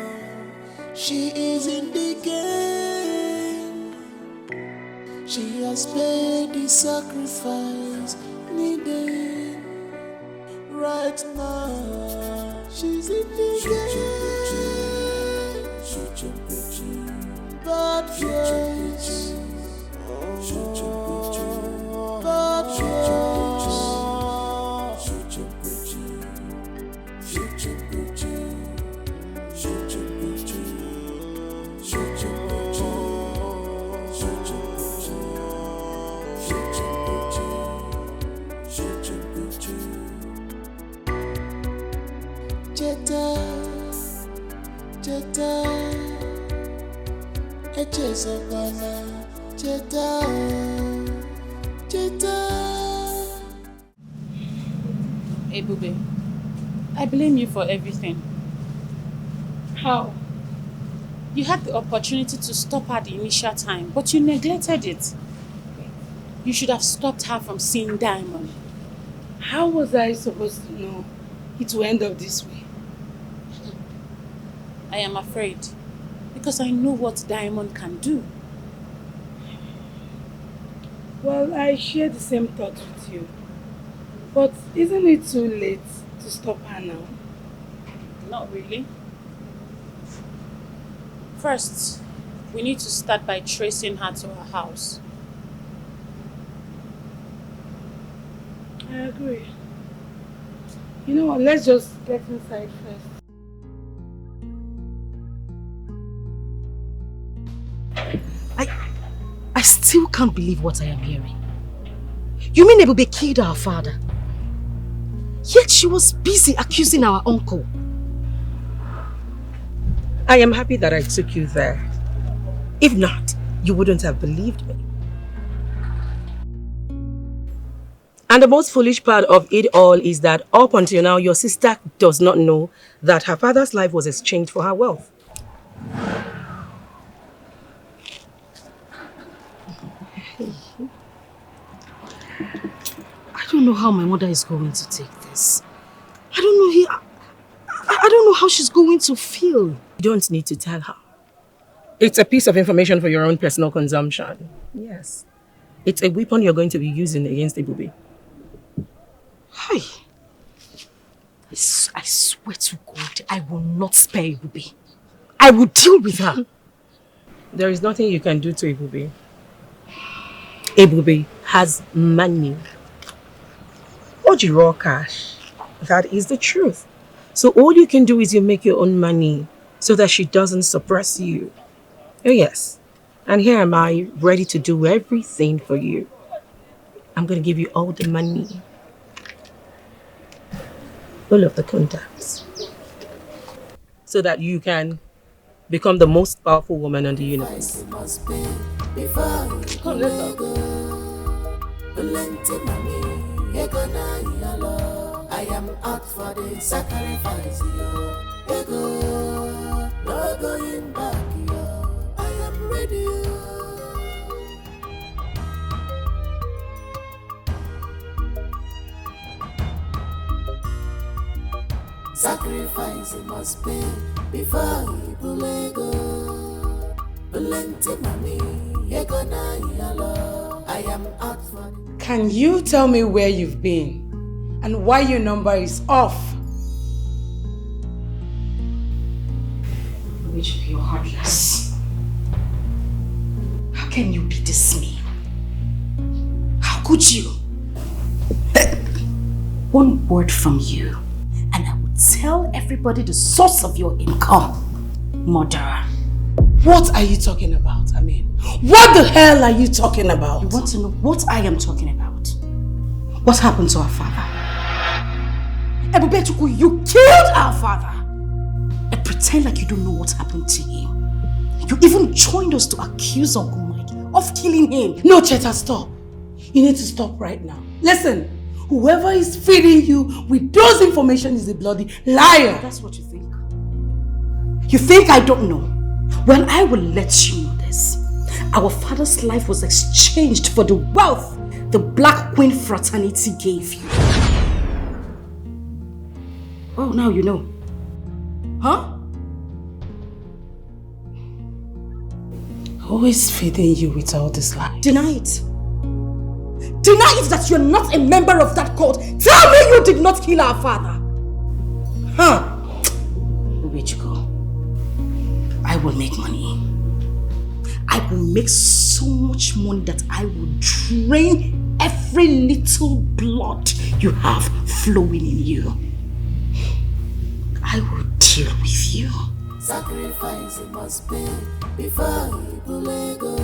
S12: she is in the game. She has paid the sacrifice needed. Right now, she's in the game. Bad choice. Bad choice. Cheta, echezokwana, Cheta.
S8: Hey, Bube, I blame you for everything.
S17: How?
S8: You had the opportunity to stop her the initial time, but you neglected it. You should have stopped her from seeing Diamond.
S17: How was I supposed to know it will end up this way?
S8: I am afraid, because I know what Diamond can do.
S17: Well, I share the same thought with you. But isn't it too late to stop her now?
S8: Not really. First, we need to start by tracing her to her house.
S11: I agree. You know what, let's just get inside first.
S2: I still can't believe what I am hearing. You mean Ebube killed our father? Yet she was busy accusing our uncle.
S16: I am happy that I took you there. If not, you wouldn't have believed me. And the most foolish part of it all is that up until now, your sister does not know that her father's life was exchanged for her wealth.
S2: I don't know how my mother is going to take this. I don't know how she's going to feel.
S16: You don't need to tell her. It's a piece of information for your own personal consumption. Yes. It's a weapon you're going to be using against Ebube.
S2: Hi. I swear to God, I will not spare Ebube. I will deal with her.
S16: There is nothing you can do to Ebube. Ebube has money. Oji raw cash. That is the truth. So all you can do is you make your own money so that she doesn't suppress you. Oh yes. And here am I, ready to do everything for you. I'm going to give you all the money. All of the contacts. So that you can become the most powerful woman in the universe. Come, let's go.
S12: I am out for the sacrifice, yo. Ego, no going back, yo. I am ready, yo. Sacrifice must be before you bulego. Plenty money, ego na yalo. I am out for.
S11: Can you tell me where you've been and why your number is off?
S2: Which you're heartless. How can you be this mean? How could you? One word from you, and I would tell everybody the source of your income, murderer.
S11: What are you talking about? I mean, what the hell are you talking about?
S2: You want to know what I am talking about? What happened to our father? Ebube Chukwu, you killed our father! And pretend like you don't know what happened to him. You even joined us to accuse Uncle Mike of killing him.
S11: No, Cheta, stop. You need to stop right now. Listen, whoever is feeding you with those information is a bloody liar.
S2: That's what you think. You think I don't know? Well, I will let you know this. Our father's life was exchanged for the wealth the Black Queen fraternity gave you. Oh, now you know. Huh?
S11: Who is feeding you with all this lies?
S2: Deny it. Deny it that you're not a member of that cult. Tell me you did not kill our father. Huh? Where'd you go? I will make money. I will make so much money that I will drain every little blood you have flowing in you. I will deal with you.
S12: Sacrifice must be before you bulego.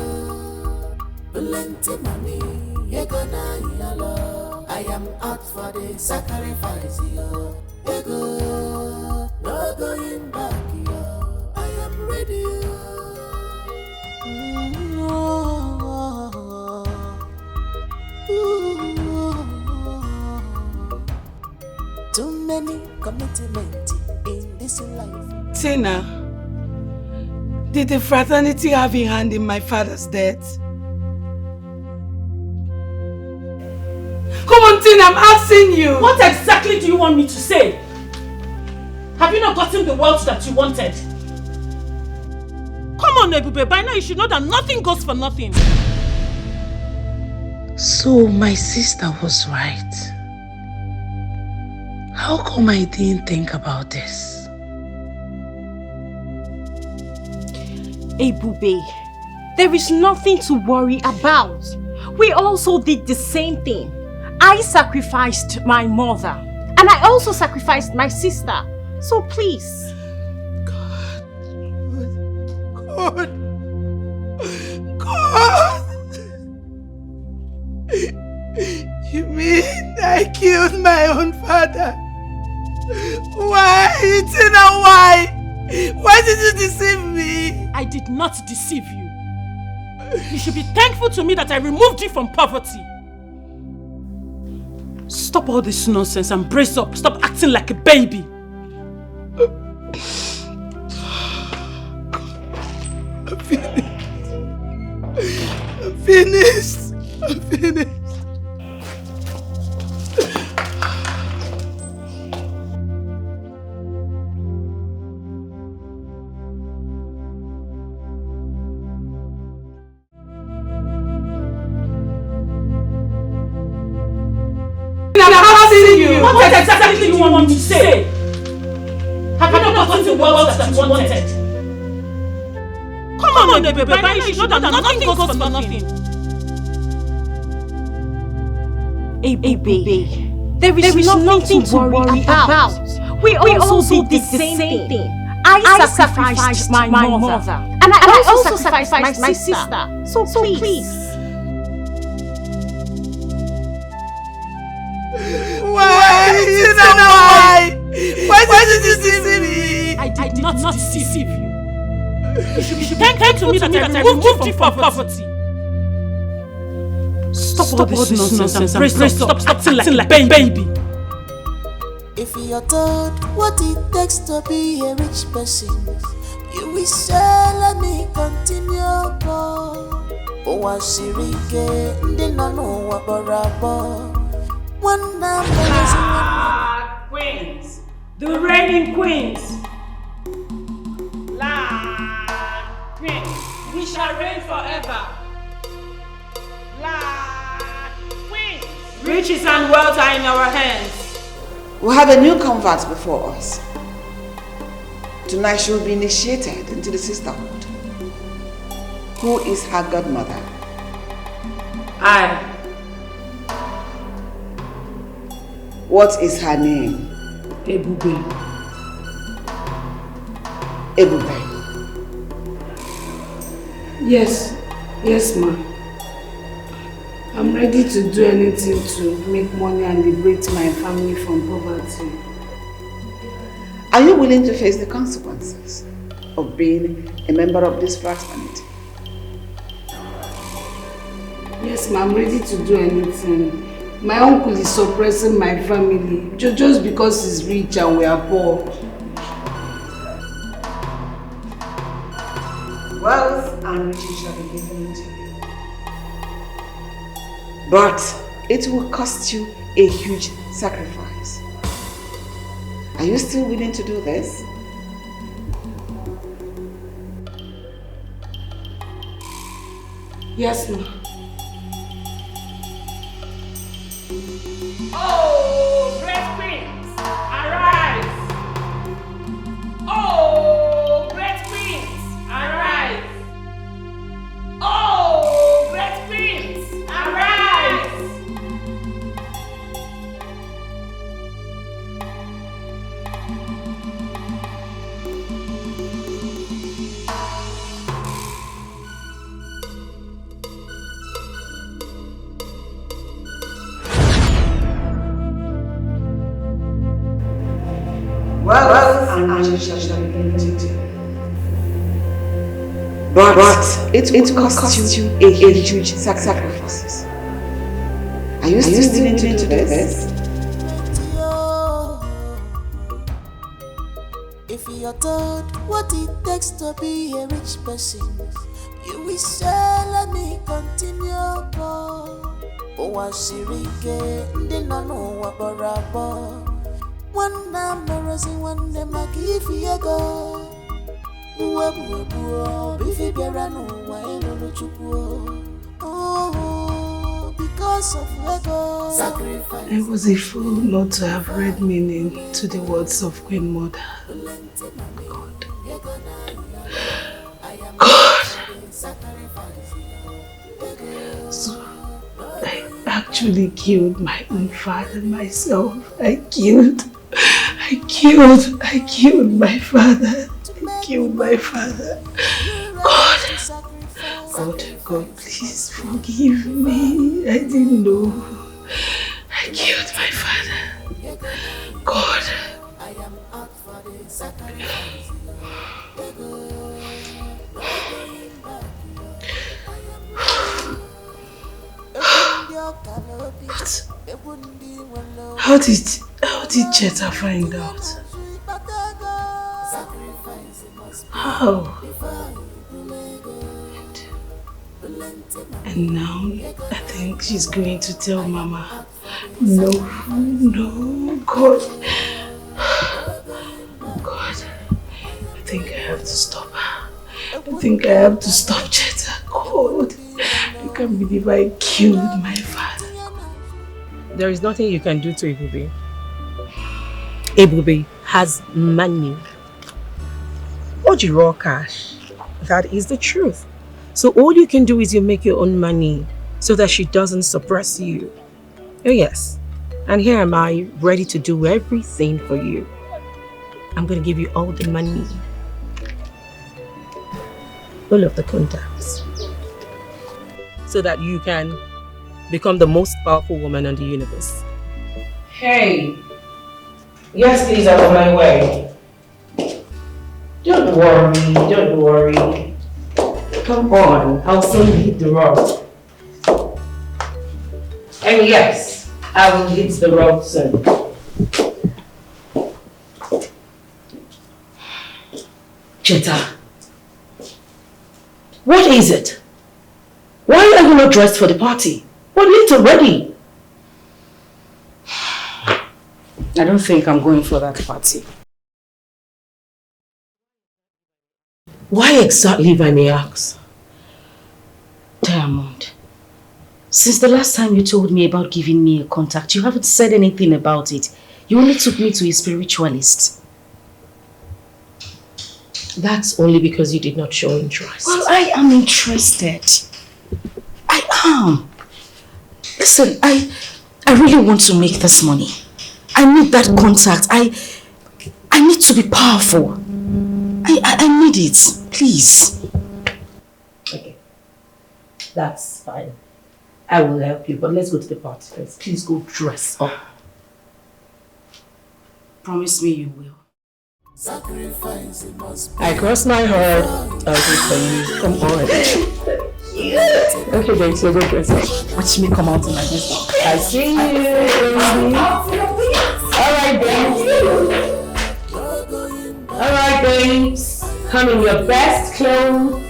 S12: Plenty money, ego na yalo. I am out for the sacrifice, yo. Ego, no going back, yo. I am ready, yo. Too many commitments in this life.
S11: Tina, did the fraternity have a hand in my father's death? Come on, Tina, I'm asking you.
S6: What exactly do you want me to say? Have you not gotten the wealth that you wanted? Come on, Ebube, by now you should know that nothing goes for nothing.
S17: So my sister was right. How come I didn't think about this?
S18: Ebube, there is nothing to worry about. We also did the same thing. I sacrificed my mother and I also sacrificed my sister. So please.
S11: God. You mean I killed my own father? Why, Tina, why? Why did you deceive me?
S8: I did not deceive you. You should be thankful to me that I removed you from poverty. Stop all this nonsense and brace up. Stop acting like a baby.
S11: I'm finished. I'm finished.
S8: What exactly do you want me to say? Have you not gotten the words that you wanted? Come on, baby, by now you should know that nothing goes for nothing.
S18: Ebube, there is nothing to worry about. We also did the same thing. I sacrificed my mother and I also sacrificed my sister. So please.
S11: Why? Why did you deceive me?
S8: I did not deceive you. You should be thankful to me that I removed you from poverty. Stop all this nonsense and brace up. Stop acting like a baby.
S12: If you're taught what it takes to be a rich person, you will say, let me continue.
S8: Queens, the reigning queens. Queens, we shall reign forever. Queens, riches and wealth are in our hands.
S21: We have a new convert before us. Tonight she will be initiated into the sisterhood. Who is her godmother?
S8: I.
S21: What is her name?
S8: Ebube.
S21: Ebube.
S17: Yes, ma'am. I'm ready to do anything to make money and liberate my family from poverty.
S21: Are you willing to face the consequences of being a member of this fraternity?
S17: Yes, ma'am, I'm ready to do anything. My uncle is suppressing my family just because he's rich and we are poor.
S21: Wealth and riches shall be given to you. But it will cost you a huge sacrifice. Are you still willing to do this?
S17: Yes, ma'am.
S8: Oh, great queens, arise! Oh, great queens, arise! Oh, great queens, arise!
S21: Wealth and riches shall be given to you. But it will cost you a huge sacrifice. Are you still willing to do this?
S12: If you're taught what it takes to be a rich person, you will say, let me continue. One embarrassing one day, my give you a go. Oh, because of ego. Sacrifice.
S17: I was a fool not to have read meaning to the words of Queen Mother. God.
S11: actually killed my own father myself. I killed my father. I killed my father. God, please forgive me. I didn't know. I killed my father. God. But how did Cheta find out? How? And now I think she's going to tell Mama. No, God. God, I think I have to stop her. I think I have to stop Cheta. God, I can't believe I killed my father.
S16: There is nothing you can do to Ebube. Ebube has money. Oji raw cash. That is the truth. So all you can do is you make your own money so that she doesn't suppress you. Oh yes. And here am I, ready to do everything for you. I'm going to give you all the money. All of the contacts. So that you can become the most powerful woman in the universe.
S7: Hey. Yes, please, I'm on my way. Don't worry. Come on, I'll soon hit the road. And yes, I will hit the road soon. Cheta, what is it? Why are you not dressed for the party? We're late already.
S2: I don't think I'm going for that party.
S7: Why exactly, if I may ask?
S2: Diamond, since the last time you told me about giving me a contact, you haven't said anything about it. You only took me to a spiritualist.
S7: That's only because you did not show interest.
S2: Well, I am interested. I am. Listen, I really want to make this money. I need that contact. I need to be powerful. I need it. Please.
S7: Okay. That's fine. I will help you, but let's go to the party first. Please go dress up.
S2: Promise me you will.
S7: I cross my heart. I'll do for you. Come on. Okay, babe, so go dress up.
S2: Watch me come out in my dress.
S7: I see you, baby. Alright, babes. Come in your best clothes.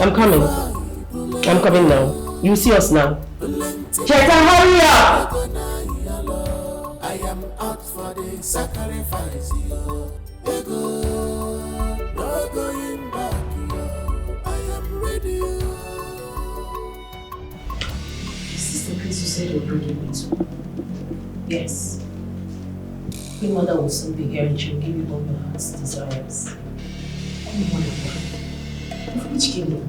S7: I'm coming. I'm coming now. You see us now. Cheta, hurry up!
S12: I am out for the sacrifice. No going back. I am ready.
S7: Is this the place you said you're bringing me to? Yes. Your mother will soon be here and she'll give you all your heart's desires. Of which kingdom?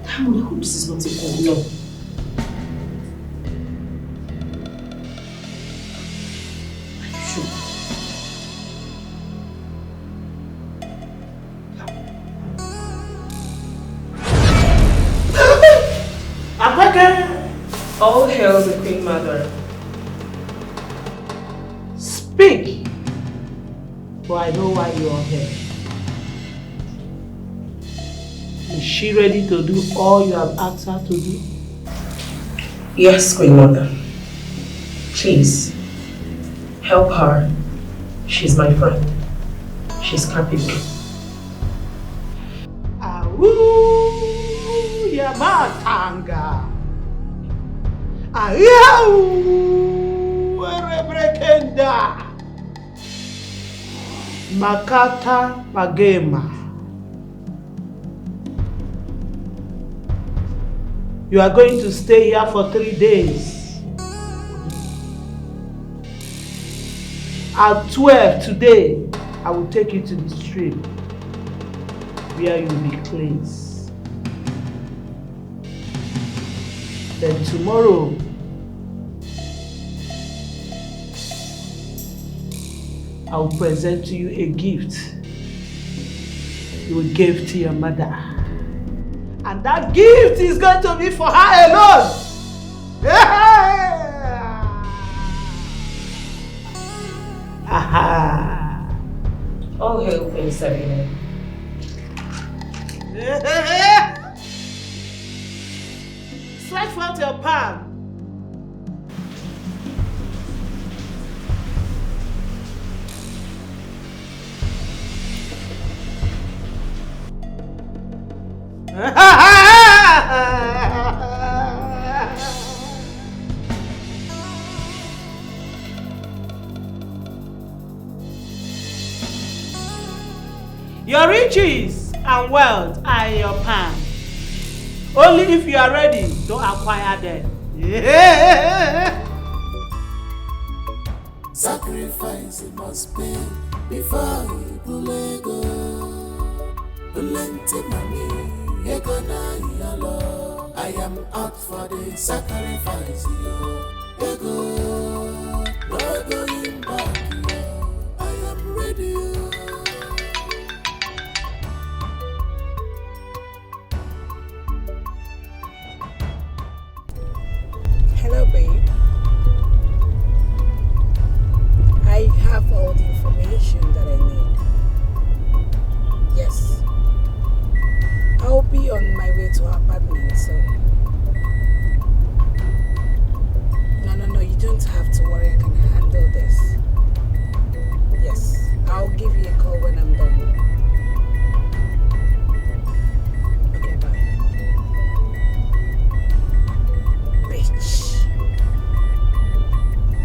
S7: Diamond, I hope this is not a call. No. Are you sure? All hail the Queen Mother.
S11: Speak, for I know why you are here. Is she ready to do all you have asked her to do?
S7: Yes, Queen Mother. Please, help her. She's my friend. She's capable.
S11: Awoo, Yamatanga. Ayau, Erebrekenda. Makata Magema. You are going to stay here for 3 days. At 12 today, I will take you to the stream where you will be cleansed. Then tomorrow, I will present to you a gift you will give to your mother. And that gift is going to be for her alone. Aha.
S16: All hail Queen Sabine.
S11: Stretch forth your palm. Your riches and wealth are in your palm. Only if you are ready to acquire them.
S12: Sacrifice it must be before you bulego. Plenty money, you gonna yellow. I am out for the sacrifice, you go. No going back, I am ready.
S10: Hello, babe. I have all the information that I need. Yes. I'll be on my way to her apartment, so... No, you don't have to worry. I can handle this. Yes. I'll give you a call when I'm done. Okay, bye. Bitch.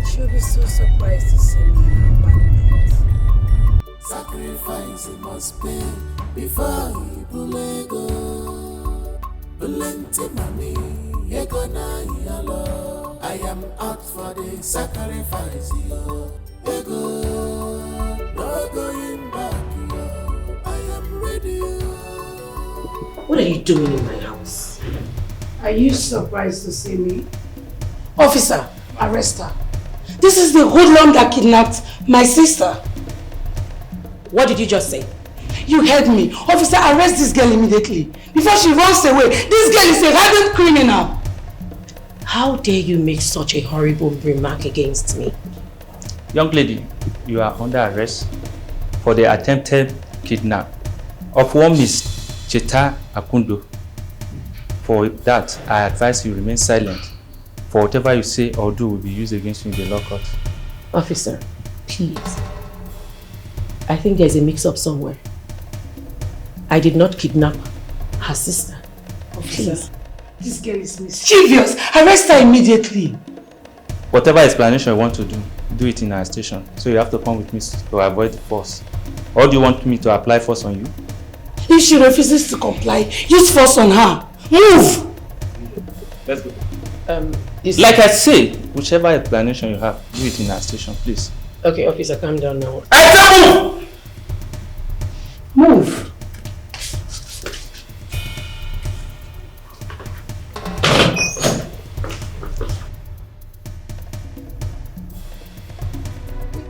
S10: She'll be so surprised to see me in her apartment.
S12: Sacrifice it must be before you bulego. Plenty money, you gonna yellow. I am out for the sacrifice, you go. No going back, I am ready.
S10: What are you doing in my house? Are you surprised to see me? Officer, arrest her. This is the hoodlum that kidnapped my sister.
S16: What did you just say?
S10: You heard me. Officer, arrest this girl immediately. Before she runs away. This girl is a hardened criminal.
S16: How dare you make such a horrible remark against me?
S4: Young lady, you are under arrest for the attempted kidnap of one Miss Cheta Akundo. For that, I advise you remain silent, for whatever you say or do will be used against you in the law court.
S16: Officer, please. I think there's a mix-up somewhere. I did not kidnap her sister.
S10: Officer, this girl is mischievous. Arrest her immediately.
S4: Whatever explanation you want to do it in our station. So you have to come with me to avoid the force. Or do you want me to apply force on you?
S10: If she refuses to comply, use force on her. Move!
S4: Let's go. Like I say, whichever explanation you have, do it in our station, please.
S16: Okay, officer, calm down now.
S4: I tell you!
S10: Move!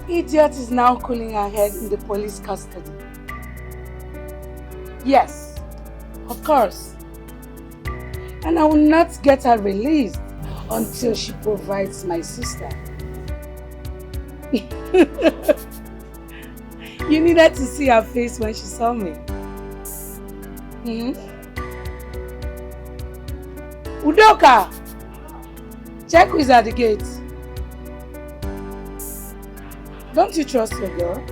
S10: The idiot is now cooling her head in the police custody. Yes, of course. And I will not get her released until she provides my sister. You needed to see her face when she saw me. Udoka! Check who's at the gate. Don't you trust your girl?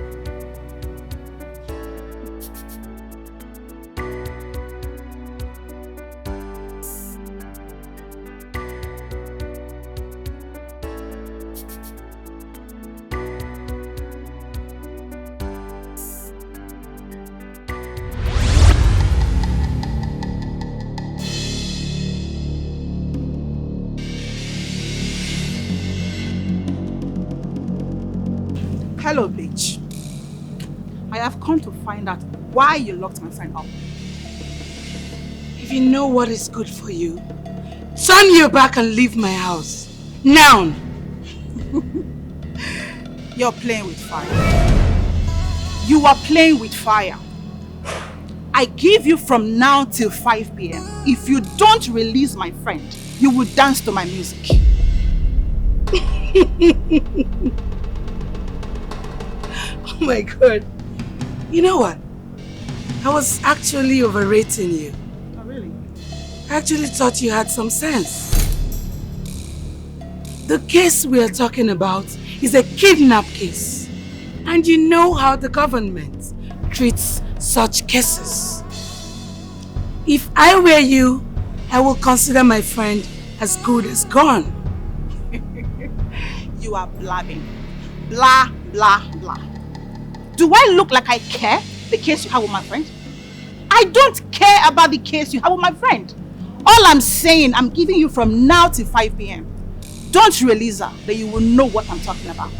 S6: Hello, bitch. I have come to find out why you locked my friend up.
S11: If you know what is good for you, turn your back and leave my house. Now!
S6: You're playing with fire. You are playing with fire. I give you from now till 5 p.m. If you don't release my friend, you will dance to my music.
S11: Oh my God. You know what? I was actually overrating you.
S6: Oh, really?
S11: I actually thought you had some sense. The case we are talking about is a kidnap case. And you know how the government treats such cases. If I were you, I would consider my friend as good as gone.
S6: You are blabbing. Blah, blah, blah. Do I look like I care the case you have with my friend? I don't care about the case you have with my friend. All I'm saying, I'm giving you from now till 5 p.m. Don't release her, then you will know what I'm talking about.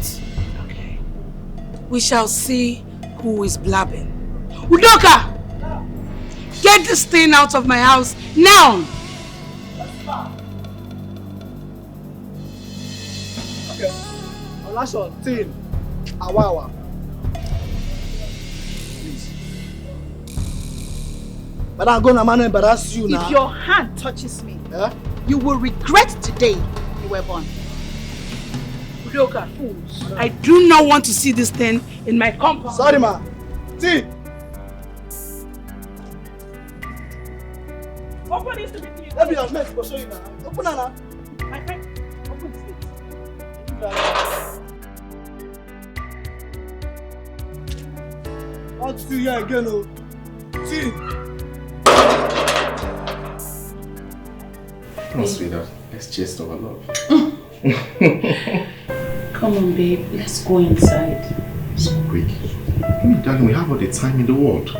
S11: Okay. We shall see who is blabbing. Udoka! Get this thing out of my house now!
S9: Okay. Last one, Tin. Awawa. Please. But I'm gonna man embarrass you now.
S6: If your hand touches me, you will regret today you were born.
S11: Udoka, fools. I do not want to see this thing in my compound.
S9: Sorry, ma. Tin.
S6: Open this to me, please.
S9: Let me have met for show you now. Open it now.
S6: My friend, open this.
S9: I'll see you again, oh. See.
S13: No, sweetheart. Let's chase our love.
S8: Come on, babe. Let's go inside.
S13: So quick. Darling, we have all the time in the world.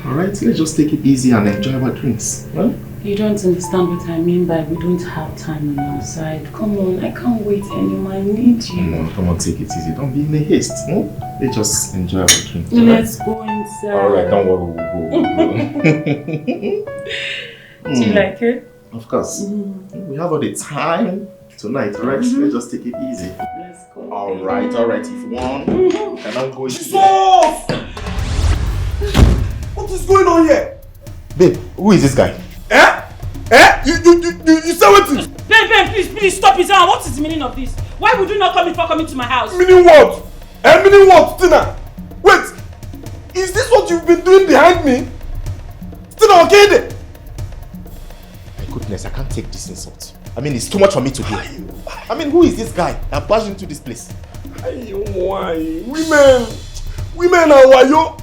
S13: Alright, let's just take it easy and enjoy our drinks. Huh?
S8: You don't understand what I mean by we don't have time on our side. Come on, I can't wait anymore. I need you.
S13: Come on, take it easy. Don't be in a haste. No? Let's just enjoy our drink.
S8: Let's go inside.
S13: Alright, don't worry. We'll go.
S8: Do you like it?
S13: Of course. We have all the time tonight, right? Let's just take it easy.
S8: Let's go.
S13: Alright. If one cannot go into
S1: What is going on here?
S5: Babe, who is this guy?
S1: You say what?
S8: Babe, please stop it now. What is the meaning of this? Why would you not come before coming to my house?
S1: Meaning what? Meaning what, Tina? Wait, is this what you've been doing behind me? Tina, okay there?
S5: My goodness, I can't take this insult. I mean, it's too much for me to hear. I mean, who is this guy that barged into this place?
S1: Why? Women are wayo,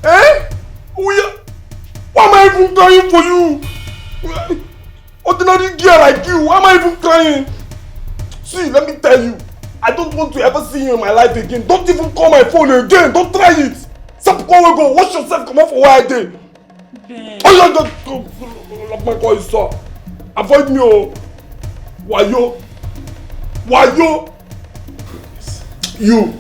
S1: eh? Why am I even crying for you? Ordinary girl like you, why am I even crying? See, let me tell you, I don't want to ever see you in my life again. Don't even call my phone again. Don't try it. Stop calling, go. Wash yourself, come on for where I did. Oh, yeah, lock my call, sir. Avoid me, oh. Wayo. You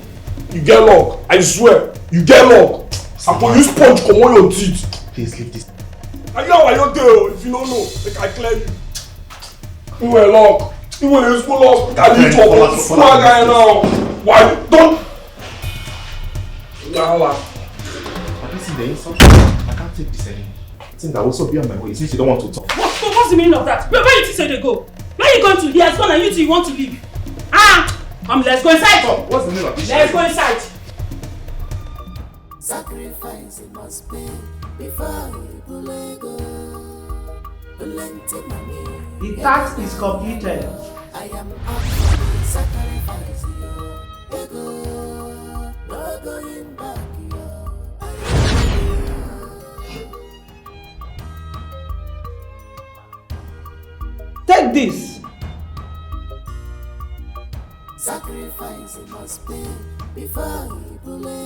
S1: get locked. I swear, you get locked. I put you sponge, come on your teeth.
S5: Please leave this.
S1: I know why you're there. If you don't know, like I clear you. You were locked. You were in school locked. I need to open school guy now. Why don't?
S5: I can't take this anymore. I think I'll also be on my way since you don't want to talk.
S8: What's the meaning of that? Where you think they go? Where are you going to? He has gone and you two want to leave. Come, let's go inside.
S5: Come, what's the meaning of this?
S8: Let's go inside.
S12: Sacrifice it must be before you go.
S11: The task is completed.
S12: I am up for the sacrifice. No going back.
S11: Take this.
S12: Sacrifice it must be before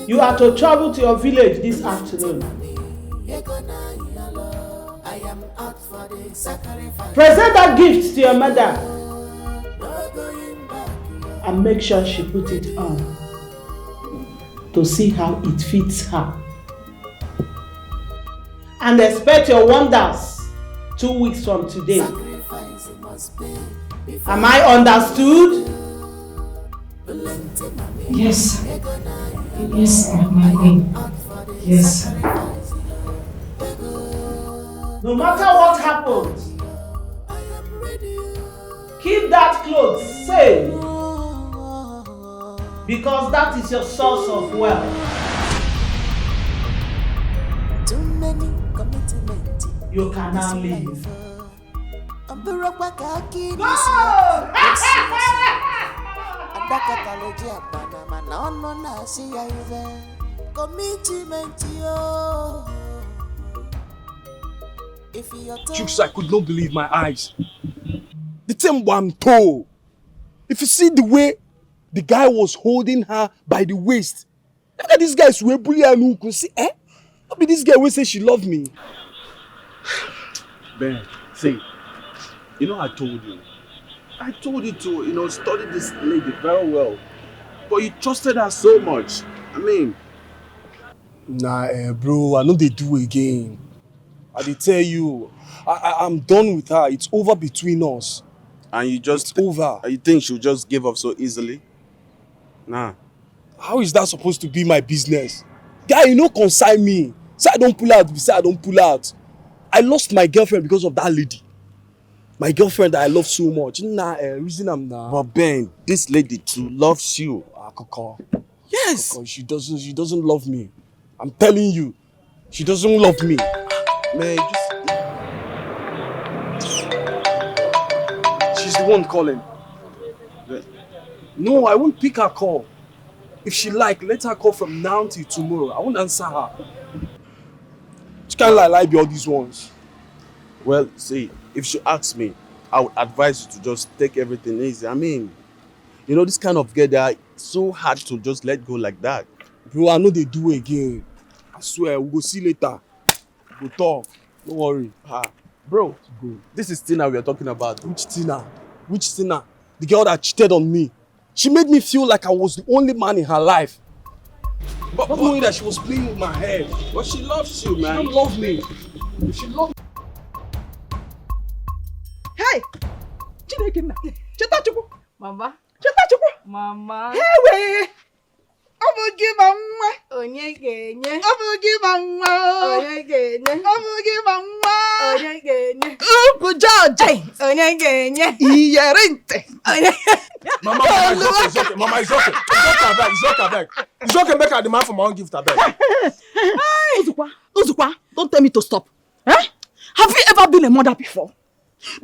S11: You are to travel to your village this afternoon.
S12: I am out for the sacrifice.
S11: Present that gift to your mother and make sure she put it on to see how it fits her. And expect your wonders 2 weeks from today. Am I understood?
S17: Yes. Yes, my queen. Yes.
S11: No matter what happens, keep that clothes safe, because that is your source of wealth.
S12: Too many commitments.
S11: You can now leave.
S14: Chooks, I could not believe my eyes. The thing I'm told. If you see the way the guy was holding her by the waist, look at this guy's way bully and who could see, eh? Not be this guy will say she loved me.
S13: Ben, see, you know I told you to, study this lady very well. But you trusted her so much. I mean...
S14: Nah, bro, I know they do again. I did tell you, I'm done with her. It's over between us.
S13: And you just...
S14: It's over.
S13: You think she'll just give up so easily? Nah.
S14: How is that supposed to be my business? Guy, you know, consign me. Say I don't pull out, say I don't pull out. I lost my girlfriend because of that lady. My girlfriend that I love so much. Nah, reason I'm nah.
S13: But Ben, this lady too loves you.
S14: Koko. Yes. Koko, she doesn't love me. I'm telling you, she doesn't love me. Man, she's the one calling. No, I won't pick her call. If she like, let her call from now till tomorrow. I won't answer her. She can't lie be all these ones.
S13: Well, see, if she asks me, I would advise you to just take everything easy. I mean, you know, this kind of girl, they are so hard to just let go like that.
S14: Bro, I know they do again. I swear, we'll go see later. We'll talk. Don't worry.
S13: Bro, this is Tina we are talking about.
S14: Which Tina? Which Tina? The girl that cheated on me. She made me feel like I was the only man in her life. But knowing that she was playing with my head.
S13: But she loves you, man.
S14: She don't love me. She loves me.
S6: Hey! Chineke nna. Cheta Chukwu.
S17: Mama.
S6: Cheta Chukwu.
S17: Mama.
S6: Hey, wee! Ọ bụ gị ma nwa.
S17: Onye ga-enye.
S6: Ọ bụ gị ma nwa.
S17: Onye ga-enye.
S6: Ọ bụ gị ma nwa.
S17: Onye ga-enye.
S6: Ukwu George.
S17: Onye ga-enye.
S6: Iyeri ntị.
S14: Mama, it's okay. Mama, it's okay. It's okay. It's okay, make her demand for my own gift, abeg.
S6: Uzukwa, don't tell me to stop. Eh? Have you ever been a mother before?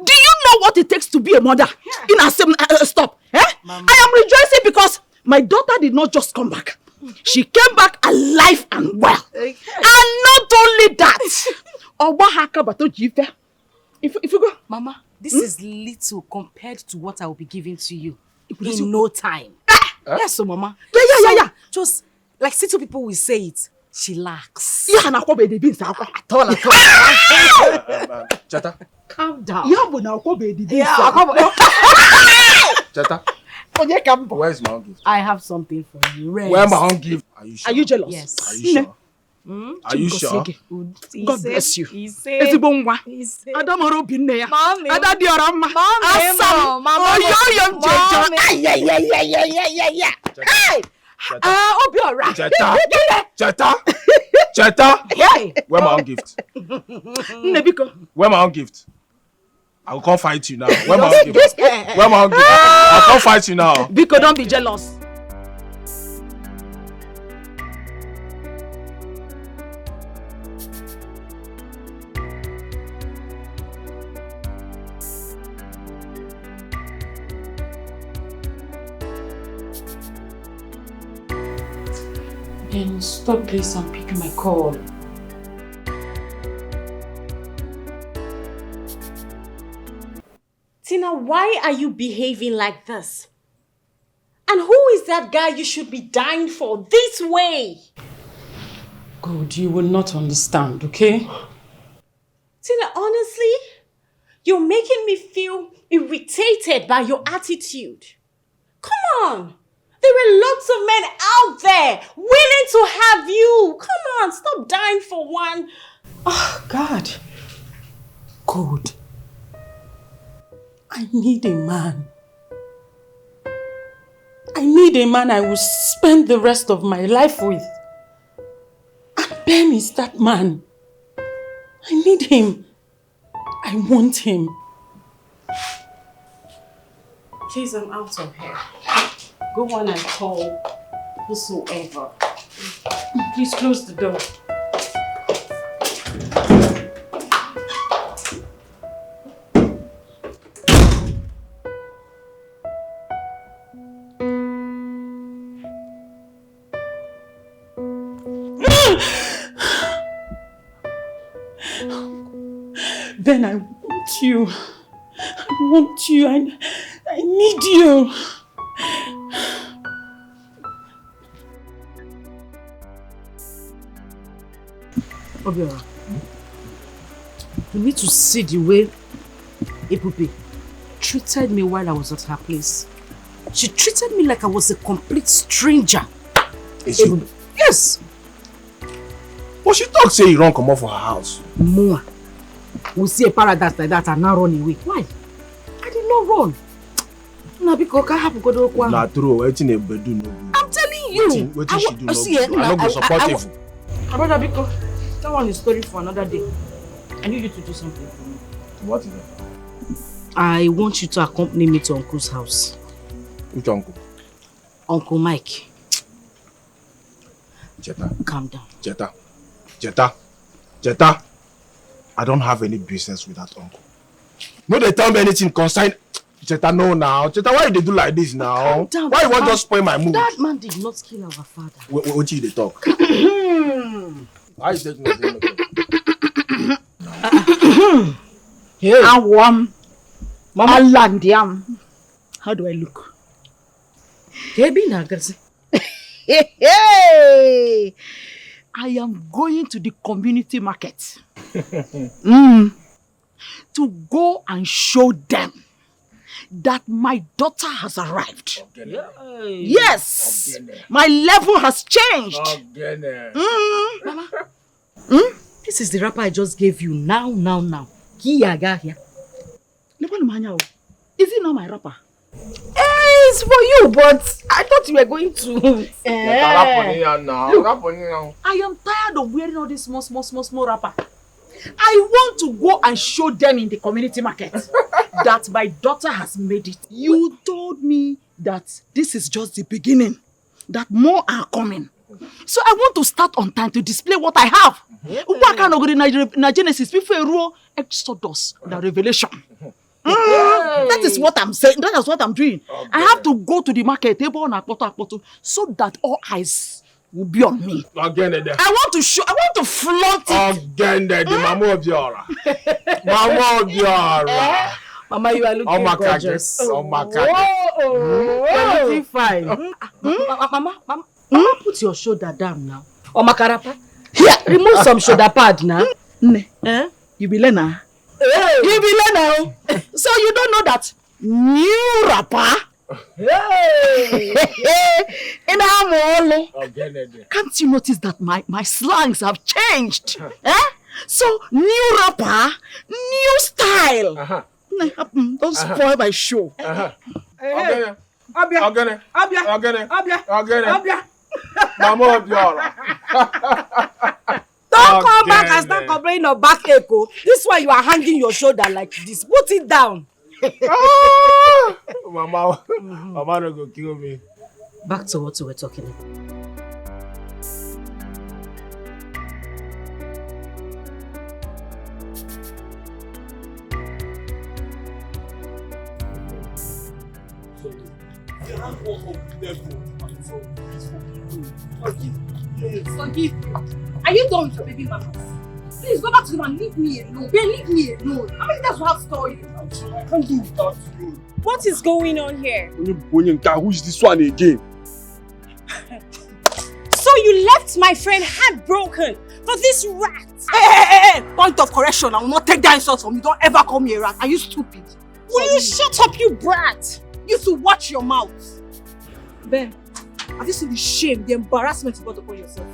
S6: Do you know what it takes to be a mother? In a stop. Eh? Mama. I am rejoicing because my daughter did not just come back. She came back alive and well. Okay. And not only that, if you go,
S2: Mama, this is little compared to what I will be giving to you in no time. Yes, so Mama.
S6: Yeah.
S2: Just like Situ people will say it, she lacks.
S6: Yeah, at all.
S14: Chata.
S2: Calm down.
S14: Chata. Where's my own gift?
S2: I have something for you.
S14: Where's my own gift? Are you sure?
S6: Are you jealous?
S2: Yes.
S14: Are you sure? Are you sure?
S6: God bless you.
S2: He said.
S6: Adamoro binne ya.
S2: Mommy.
S6: Adadi orama.
S2: Asam.
S6: Mama. Oyoyom jejo. Yeah. Hey. Obiora.
S14: Cheta.
S6: Hey.
S14: Where my own gift?
S6: Nebiko.
S14: Where my own gift? I will come fight you now. Where my own gift? Where my own gift? I'll come fight you now.
S6: Biko, don't be jealous.
S8: Ben, stop please and pick my call.
S18: Tina, why are you behaving like this? And who is that guy you should be dying for this way?
S8: Good, you will not understand, okay?
S18: Tina, honestly, you're making me feel irritated by your attitude. Come on. There are lots of men out there willing to have you. Come on, stop dying for one. Oh, God.
S8: God. I need a man. I need a man I will spend the rest of my life with. And Ben is that man. I need him. I want him.
S18: Please, I'm out of here. Go on and call whosoever.
S8: Please close the door. Ben, I want you. I want you. I need you.
S2: Obiora, you need to see the way Epupe treated me while I was at her place. She treated me like I was a complete stranger.
S13: Is you?
S2: Yes.
S13: But she talk say you don't come off for her house.
S2: More. We see a paradise like that and now run away. Why? I did not run.
S13: Na true, wetin e bedu no good.
S2: I'm telling you.
S13: Wetin she do no
S2: see,
S13: good. I no go support you.
S2: Brother Biko, that one is story for another day. I need you to do something for me.
S13: What is it?
S2: I want you to accompany me to Uncle's house.
S13: Which uncle?
S2: Uncle Mike.
S13: Jetta.
S2: Calm down.
S13: Jetta. I don't have any business with that uncle. No, they tell me anything concern. Jetta, no now. Jetta, why you do like this now?
S2: Calm down.
S13: Why you want to spoil my mood?
S2: That man did not kill our father.
S13: What you they talk? Why is that not?
S6: Hey. Mama Landiam. How do I look? Hey! I am going to the community market to go and show them that my daughter has arrived. Yes, my level has changed.
S2: Mama, this is the wrapper I just gave you now.
S6: Is it not my wrapper? It's for you, but I thought you were going to. Look, I am tired of wearing all this small wrapper. I want to go and show them in the community market that my daughter has made it. You told me that this is just the beginning, that more are coming. So I want to start on time to display what I have. What kind of Genesis before Exodus, the Revelation. That is what I'm saying. That is what I'm doing. I have to go to the market table on Akpoto so that all eyes will be on me. I want to show. I want to flaunt it.
S2: Mama, you are looking gorgeous. You're looking fine. Mama, put your shoulder down now. Makarapa. Here, remove some shoulder pad now.
S6: You be learner. You be learner. So you don't know that new rapper. Can't you notice that my slangs have changed? So new rapper, new style. Don't spoil my show. Abia.
S13: Mama Obiora.
S10: Don't come back and start complaining of back echo. This one you are hanging your shoulder like this. Put it down.
S13: Mama no go kill me.
S2: Back to what we were talking about.
S10: Forgive me. Are you done with your baby mamas? Please go back to them and leave me alone. Ben, leave me alone. I mean, that's what I've told you.
S14: I can't do without you.
S18: What is going on here?
S14: Who is this one again?
S18: So you left my friend heartbroken for this rat?
S6: Hey! Point of correction. I will not take that insult from you. Don't ever call me a rat. Are you stupid?
S18: Will you shut up, you brat?
S6: You should watch your mouth. Ben, have you seen the shame, the embarrassment you brought upon yourself?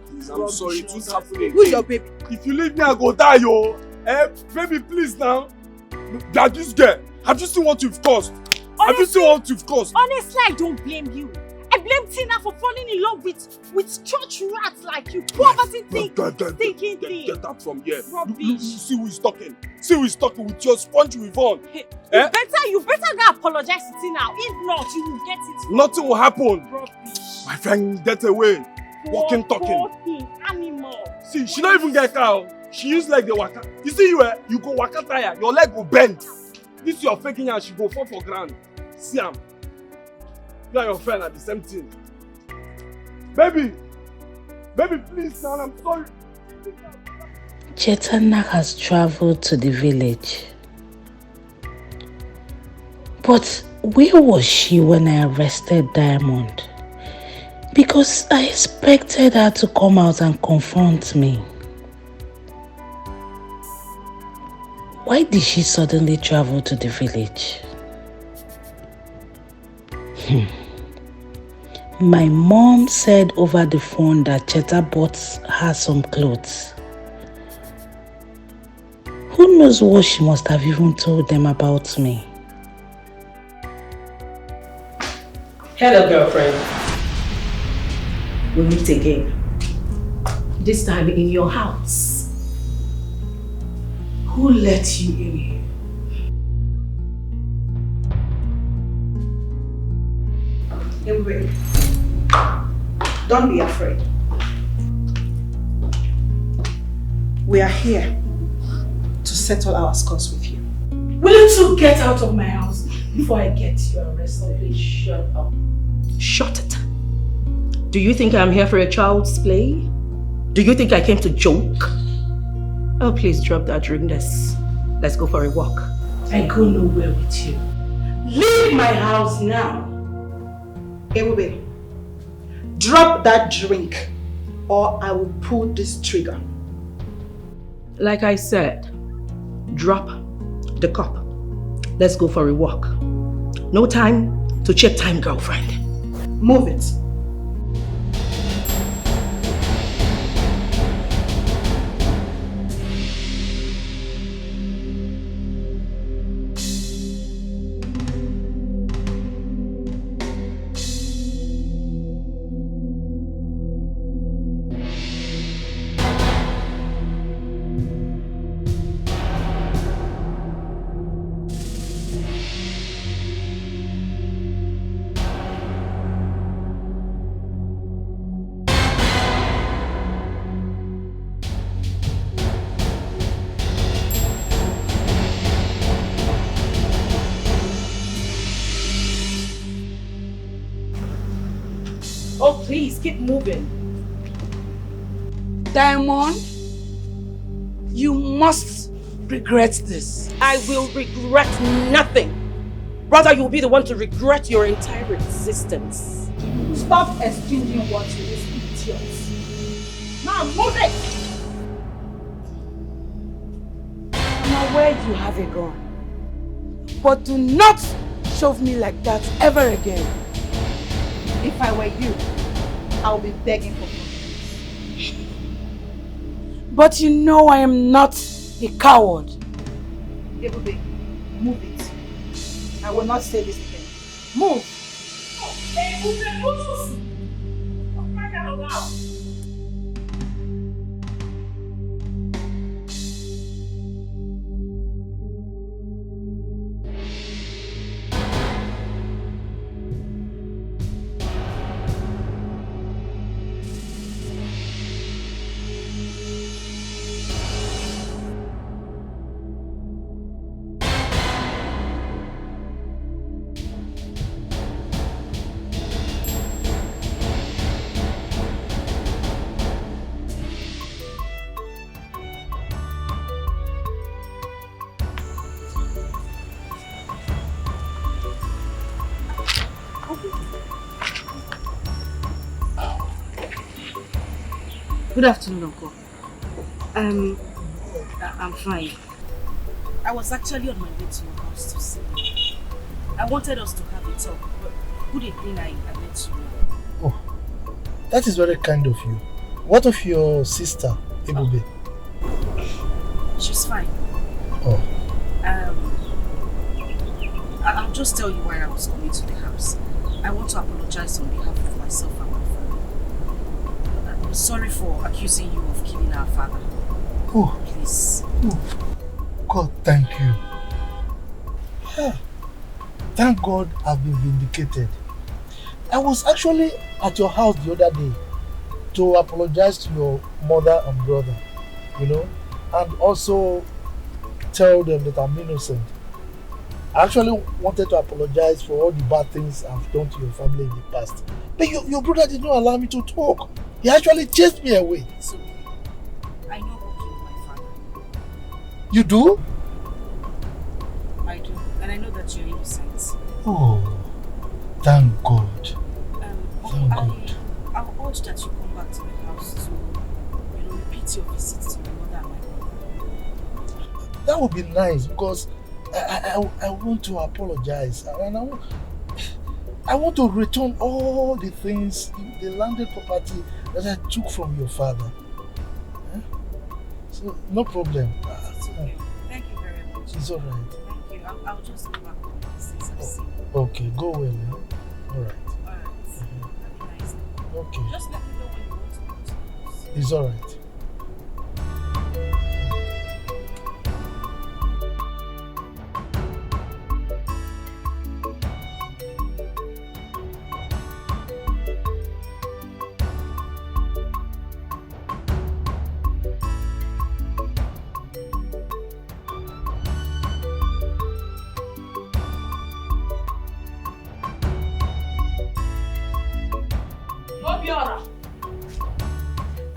S14: Please, I'm sorry, it won't happen again.
S6: Who's your baby?
S14: If you leave me, I go die, yo. Baby, please now. That this girl, have you seen what you've caused? Have you seen what you've caused?
S10: Honestly, I don't blame you. I blame Tina for falling in love with church rats like you. Poverty thinking thing.
S14: Get out from here.
S10: Rubbish.
S14: You see who is talking. See who is talking with your sponge with on.
S10: You better go apologize to Tina. If not, you will get it.
S14: Nothing will happen.
S10: Rubbish.
S14: My friend, get away. Walking, talking.
S10: Poor thing, animal.
S14: See, she don't even get cow. She use leg the waka. You see you go waka tire, your leg will bend. This your faking and she go fall for ground. See am. You and your friend are the same thing. Baby, please now, I'm sorry.
S15: Chetana has traveled to the village. But where was she when I arrested Diamond? Because I expected her to come out and confront me. Why did she suddenly travel to the village? My mom said over the phone that Cheta bought her some clothes. Who knows what she must have even told them about me?
S16: Hello, girlfriend. We meet again. This time in your house. Who let you in here?
S6: Anyway, don't be afraid. We are here to settle our scores with you.
S11: Will you two get out of my house before I get you arrested? Please shut up.
S16: Shut it. Do you think I'm here for a child's play? Do you think I came to joke? Oh, please drop that drink. Let's go for a walk.
S11: I go nowhere with you. Leave my house now.
S6: Ebube, drop that drink or I will pull this trigger.
S16: Like I said, drop the cup. Let's go for a walk. No time to check time, girlfriend.
S6: Move it.
S16: Oh, please, keep moving.
S11: Diamond, you must regret this.
S16: I will regret nothing. Rather, you'll be the one to regret your entire existence.
S6: Stop exchanging words with these idiots. Now move it!
S11: I'm aware you have a gun. But do not shove me like that ever again.
S6: If I were you, I'll be begging for forgiveness.
S11: But you know I am not a coward.
S6: Ebube, move it. I will not say this again. Move!
S10: Ebube, move! Don't cry out loud.
S2: Good afternoon, Uncle. I'm fine. I was actually on my way to your house to see you. I wanted us to have a talk, but good a thing I met you.
S9: Oh, that is very kind of you. What of your sister, Ebube?
S2: She's fine.
S9: Oh.
S2: I'll just tell you why I was coming to the house. I want to apologize on behalf of myself and my family. I'm sorry for accusing you of killing our father.
S9: Oh.
S2: Please.
S9: Oh. God, thank you. Thank God I've been vindicated. I was actually at your house the other day to apologize to your mother and brother, you know, and also tell them that I'm innocent. I actually wanted to apologize for all the bad things I've done to your family in the past. But your brother did not allow me to talk. He actually chased me away.
S2: So, I know who killed my father.
S9: You do?
S2: I do. And I know that you're innocent.
S9: Oh, thank God. Thank God.
S2: I'll urge that you come back to the house to, repeat your visits to my mother and my brother.
S9: That would be nice because I want to apologize and I want to return all the things, the landed property that I took from your father. So, no problem.
S2: It's okay. Thank you very much.
S9: It's alright.
S2: Thank you. I'll just go back home since I've seen you.
S9: Okay, go well. Alright.
S2: Alright. Have a nice day.
S9: Okay.
S2: Just let me know when you want to go to the house.
S9: It's alright.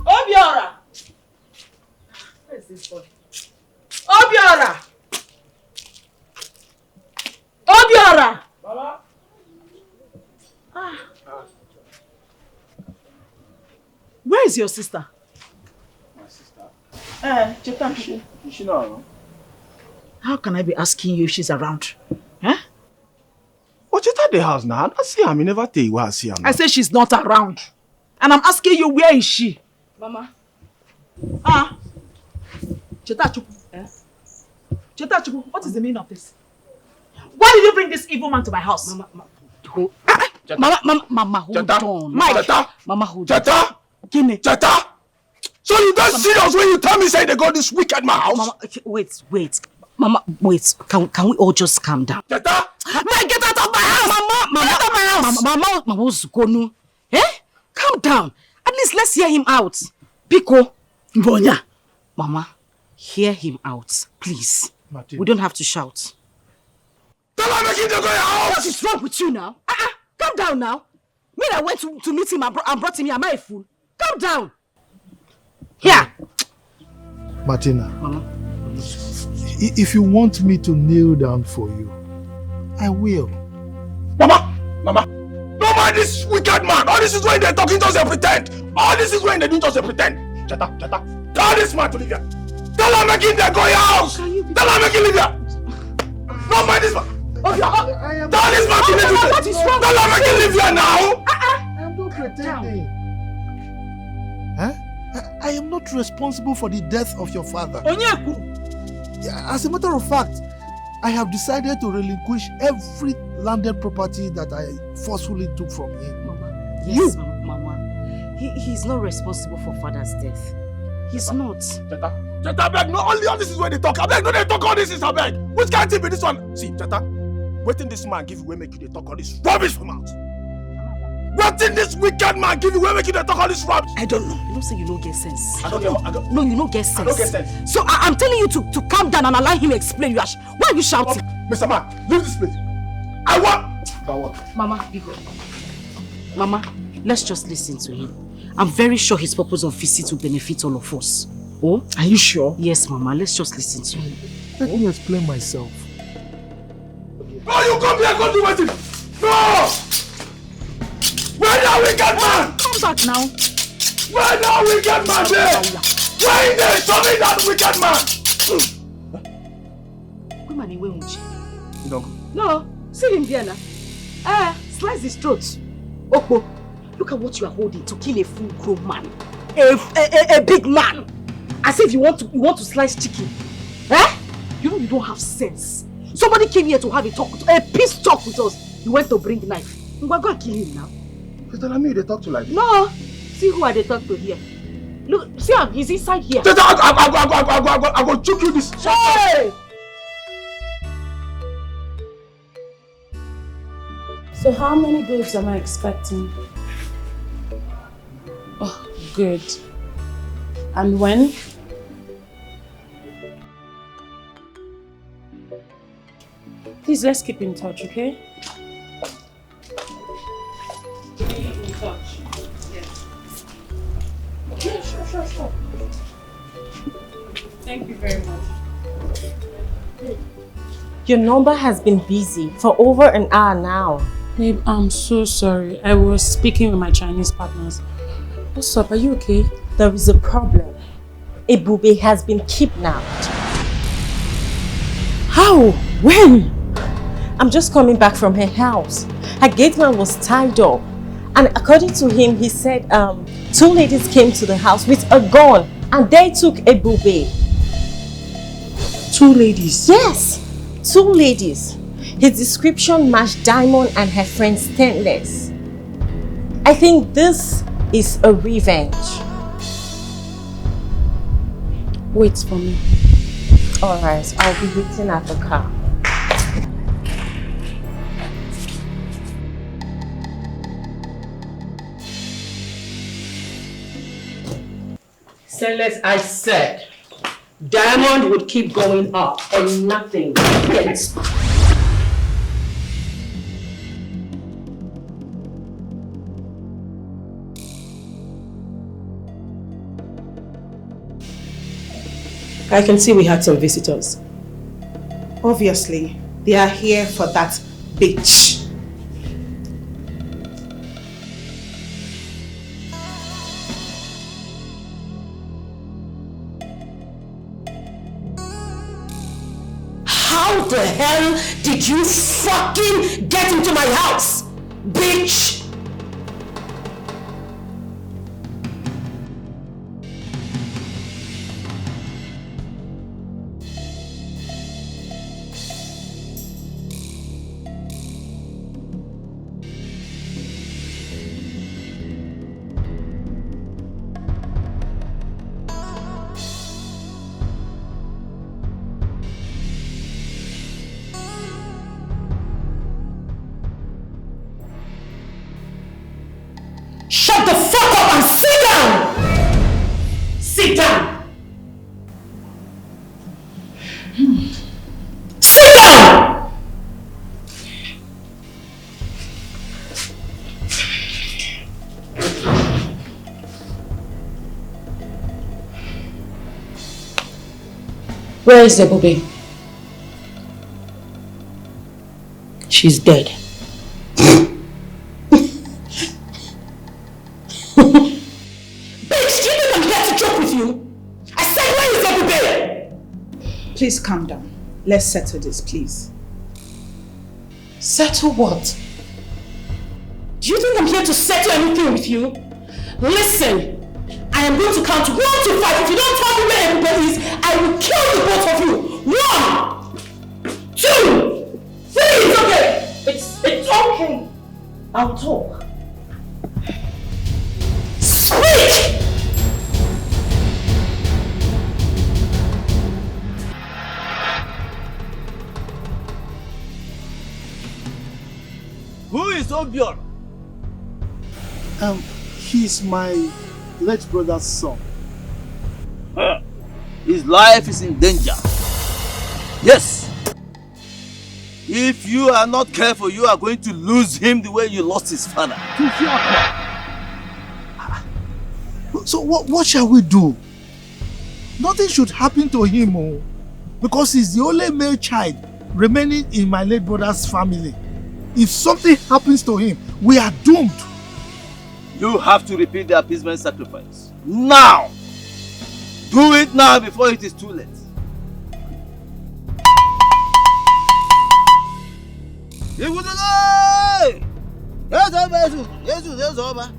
S6: Obiora! Where is this boy? Obiora! Obiora!
S13: Mama?
S6: Where is your sister?
S13: My sister?
S6: Cheta.
S13: Is she not around?
S6: How can I be asking you if she's around? Huh?
S13: But Cheta the house now. I don't see her. I never tell you where I see her now.
S6: I say she's not around. And I'm asking you, where is she?
S2: Mama.
S6: Cheta Chupu. Cheta Chupu, what is the meaning of this? Why did you bring this evil man to my house?
S2: Mama,
S6: hold on.
S13: Mike.
S6: Mama, hold
S13: on. Cheta!
S6: Gimme.
S13: Cheta! So you don't serious when you tell me say they got this wicked my house?
S2: Mama, wait. Mama, wait. Can we all just calm down?
S13: Cheta!
S6: Mike, get out of my house!
S2: Mama,
S6: get out of my house!
S2: Mama, what's going on? Calm down. At least let's hear him out. Biko.
S6: Mbonya.
S2: Mama, hear him out, please.
S9: Martin.
S2: We don't have to shout. What is wrong with you now? Calm down now. Me that went to meet him and brought him here. Am I a fool? Calm down. Here.
S9: Martina.
S2: Mama.
S9: If you want me to kneel down for you, I will.
S13: Mama! Don't mind this wicked man. All this is when they're talking just they pretend. All this is when they do just they pretend. Cheta. Tell this man to leave here. Tell her making them go your house. Tell her making leave here. Don't mind this man. Tell this man to leave here.
S6: What is wrong?
S13: Tell her making leave here now.
S9: I'm not pretending. I am not responsible for the death of your father. As a matter of fact, I have decided to relinquish every landed property that I forcefully took from him.
S2: Mama. Yes, Mama. He's not responsible for father's death. He's not.
S13: Cheta, beg. No, only all this is when they talk. I beg, no, they talk all this is, I beg. Which can't be this one? See, Cheta, waiting this man give you way make you they talk all this rubbish from out. Waiting this wicked man give you way make you they talk all this rubbish.
S2: I don't know. You don't say you don't get sense.
S13: I don't get.
S2: No, you don't get sense.
S13: I don't get sense.
S2: So I'm telling you to calm down and allow him explain. Why are you shouting?
S13: Mr. Man, leave this place. I want.
S2: Mama, be good. Mama, let's just listen to him. I'm very sure his purpose of visit will benefit all of us. Oh?
S6: Are you sure?
S2: Yes, Mama. Let's just listen to him.
S9: Let me explain myself.
S13: No, you come here, go do it. No! Where that wicked man?
S6: Come back now.
S13: Where that wicked man there? Where is there? Show me that wicked man.
S2: Come on,
S13: You don't go.
S2: No, see him there now. Slice his throat. Okpo, look at what you are holding to kill a full-grown man. A big man. As if you want to slice chicken. Eh? You know you don't have sense. Somebody came here to have a peace talk with us. You went to bring knife. We're going to kill him now.
S3: You're telling me they talk to like this?
S2: No. See who are they talk to here. Look, see him. He's inside here.
S3: I go choke you this.
S2: Hey!
S8: So how many babes am I expecting? Oh, good. And when? Please, let's keep in touch, okay? Keep in touch. Yes. Yeah, sure. Thank you very much.
S18: Your number has been busy for over an hour now.
S8: Babe, I'm so sorry. I was speaking with my Chinese partners. What's up? Are you okay?
S18: There is a problem. Ebube has been kidnapped.
S8: How? When?
S18: I'm just coming back from her house. Her gate man was tied up. And according to him, he said 2 ladies came to the house with a gun and they took Ebube.
S8: 2 ladies?
S18: Yes, 2 ladies. His description matched Diamond and her friend Stainless. I think this is a revenge.
S8: Wait for me.
S18: Alright, I'll be waiting at the car.
S20: Stainless, I said, Diamond would keep going up and nothing gets.
S16: I can see we had some visitors. Obviously, they are here for that bitch.
S20: How the hell did you fucking get into my house, bitch? Shut the fuck up and sit down! Sit down! Sit down!
S8: Where is the baby?
S20: She's dead.
S16: Please calm down. Let's settle this, please.
S20: Settle what? Do you think I'm here to settle anything with you? Listen, I am going to count 1 to 5. If you don't tell me where everybody is, I will kill the both of you. 1, 2, 3. It's okay. It's okay. I'll talk. Speak!
S19: Who is Obior?
S9: He's my late brother's son.
S19: His life is in danger. Yes. If you are not careful, you are going to lose him the way you lost his father.
S9: So what shall we do? Nothing should happen to him, because he's the only male child remaining in my late brother's family. If something happens to him, we are doomed.
S19: You have to repeat the appeasement sacrifice. Now! Do it now before it is too late. Jesus over.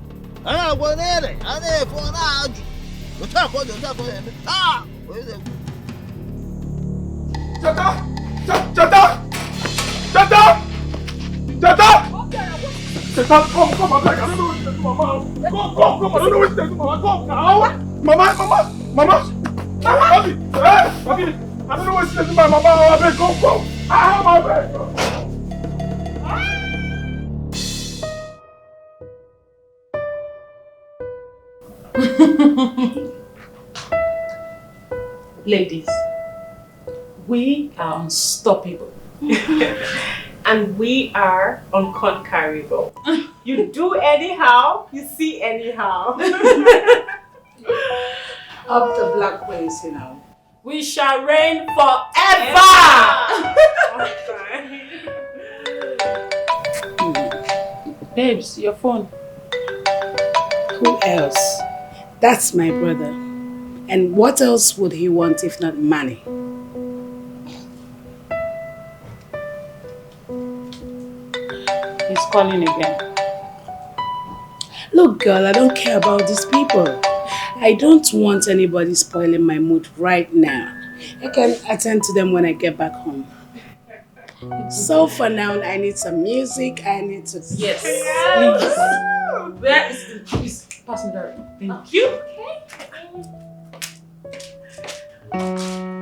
S19: I want it. I need for now. You talk what you talk about. Ah!
S1: Chata! Chata! Chata! Chata! Chata, come, I don't know what to do, Mama. Come, I don't know what to do, Mama. Come now. Mama. Papi, I don't know what to do, my Mama. Come. My bed.
S20: Ladies, we are unstoppable.
S18: And we are unconquerable. You do anyhow, you see anyhow.
S17: Up the black ways, you know.
S18: We shall reign forever.
S20: Babes, your phone.
S17: Who else? That's my brother. And what else would he want if not money?
S20: He's calling again.
S17: Look, girl, I don't care about these people. I don't want anybody spoiling my mood right now. I can attend to them when I get back home. So for now, I need some music. I need to...
S20: Yes, please. Where is the please passenger? Thank you.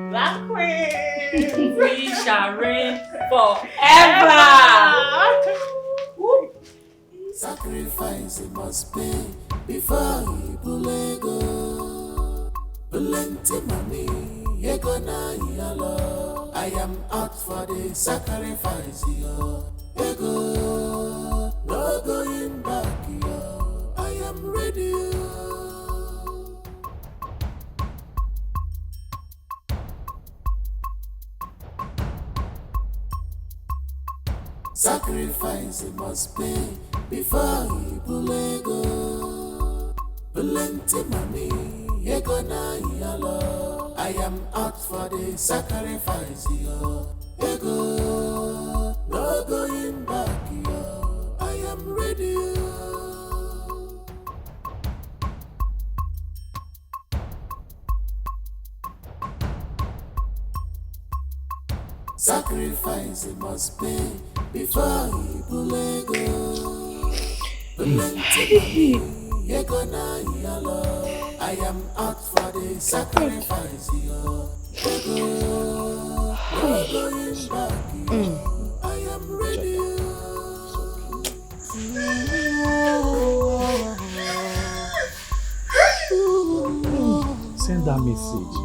S18: Black Queen.
S20: We shall reign
S18: forever.
S12: Sacrifice it must pay before he bulego. Plenty money, ye gonna yellow. I am out for the sacrifice, yo. Ego, no going back, yo. I am ready, yo. Sacrifice it must pay before he bulego. Plenty money, ye gonna yellow. I am out for the sacrifice, yo. Ego, no going back, yo. I am ready, yo. Sacrifice it must pay before he bulego. Plenty money, ye gonna yellow. I am out for the sacrifice, yo. Ego, no going back, yo. I am ready, yo.
S3: Send that message.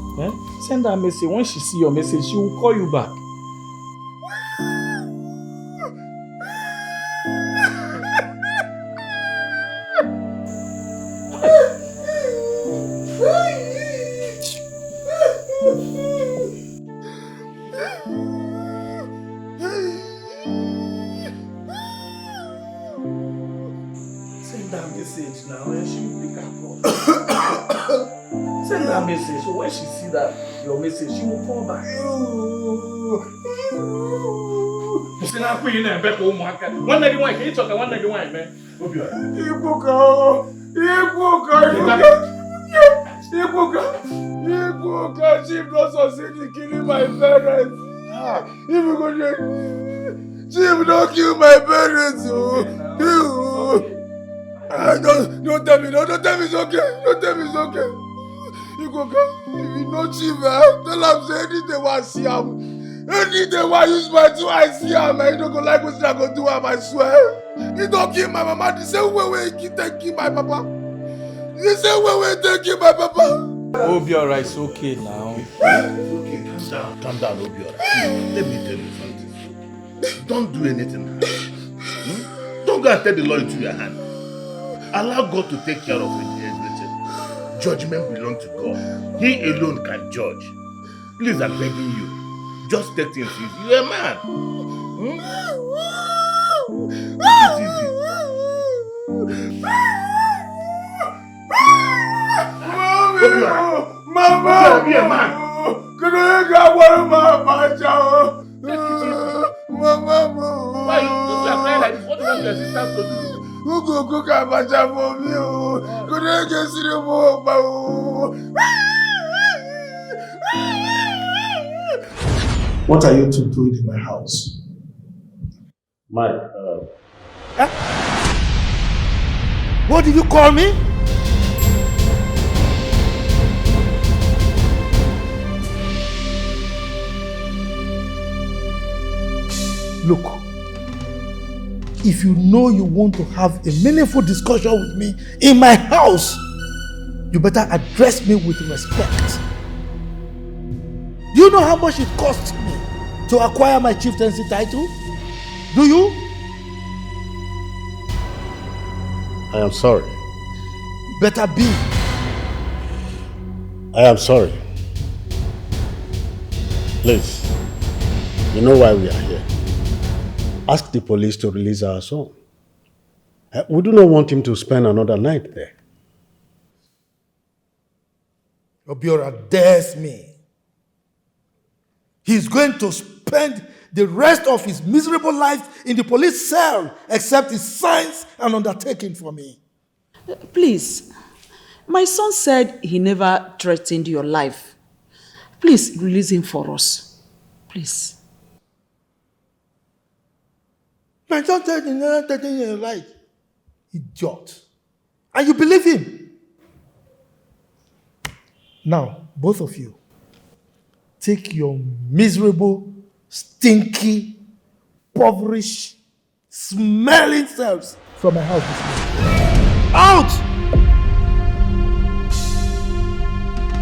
S3: Send that message. When she see your message, she will call you back. Send that message now and she will pick up. Send that message. So when she see that your message, she will call back. Send that queen and back home. One day one, can you talk? One day one, man.
S1: Ibuka, she not succeed in killing my parents. If you go there, she will not kill my parents. Don't tell me, don't tell me it's okay. Don't tell me it's okay. If you know chief, tell him say anything I see him. Anything I use my two I see him. I don't go like what I go do him, I swear. He don't kill my mama the same way he take kill my papa. The same way he take kill my papa.
S3: Oh, be alright, it's okay now.
S5: Okay, calm down, Obi. Let me tell you something. Don't do anything. Don't go and take the law into your hand. Allow God to take care of everything. Judgment belongs to God. He alone can judge. Please, I'm begging you. Just take things easy. You're a man. Take it easy.
S1: Mama,
S5: be a man.
S1: Can I get one of my child? Mama,
S5: why you are crying like this? What do you want your sister to do?
S1: Who go cook abacha for me? Could I get see the more? What are you two doing in my house?
S3: Mike, what did you call me? Look, if you know you want to have a meaningful discussion with me in my house, you better address me with respect. Do you know how much it cost me to acquire my chieftaincy title? Do you?
S21: I am sorry.
S3: Better be.
S21: I am sorry. Please, you know why we are here. Ask the police to release our son. We do not want him to spend another night there.
S3: Obiora dares me. He's going to spend the rest of his miserable life in the police cell, except he signs an undertaking for me.
S6: Please, my son said he never threatened your life. Please release him for us. Please.
S3: My son said he never threatened your life. Idiot. And you believe him? Now, both of you, take your miserable, stinky, impoverished, smelling selves from my house this morning. Out!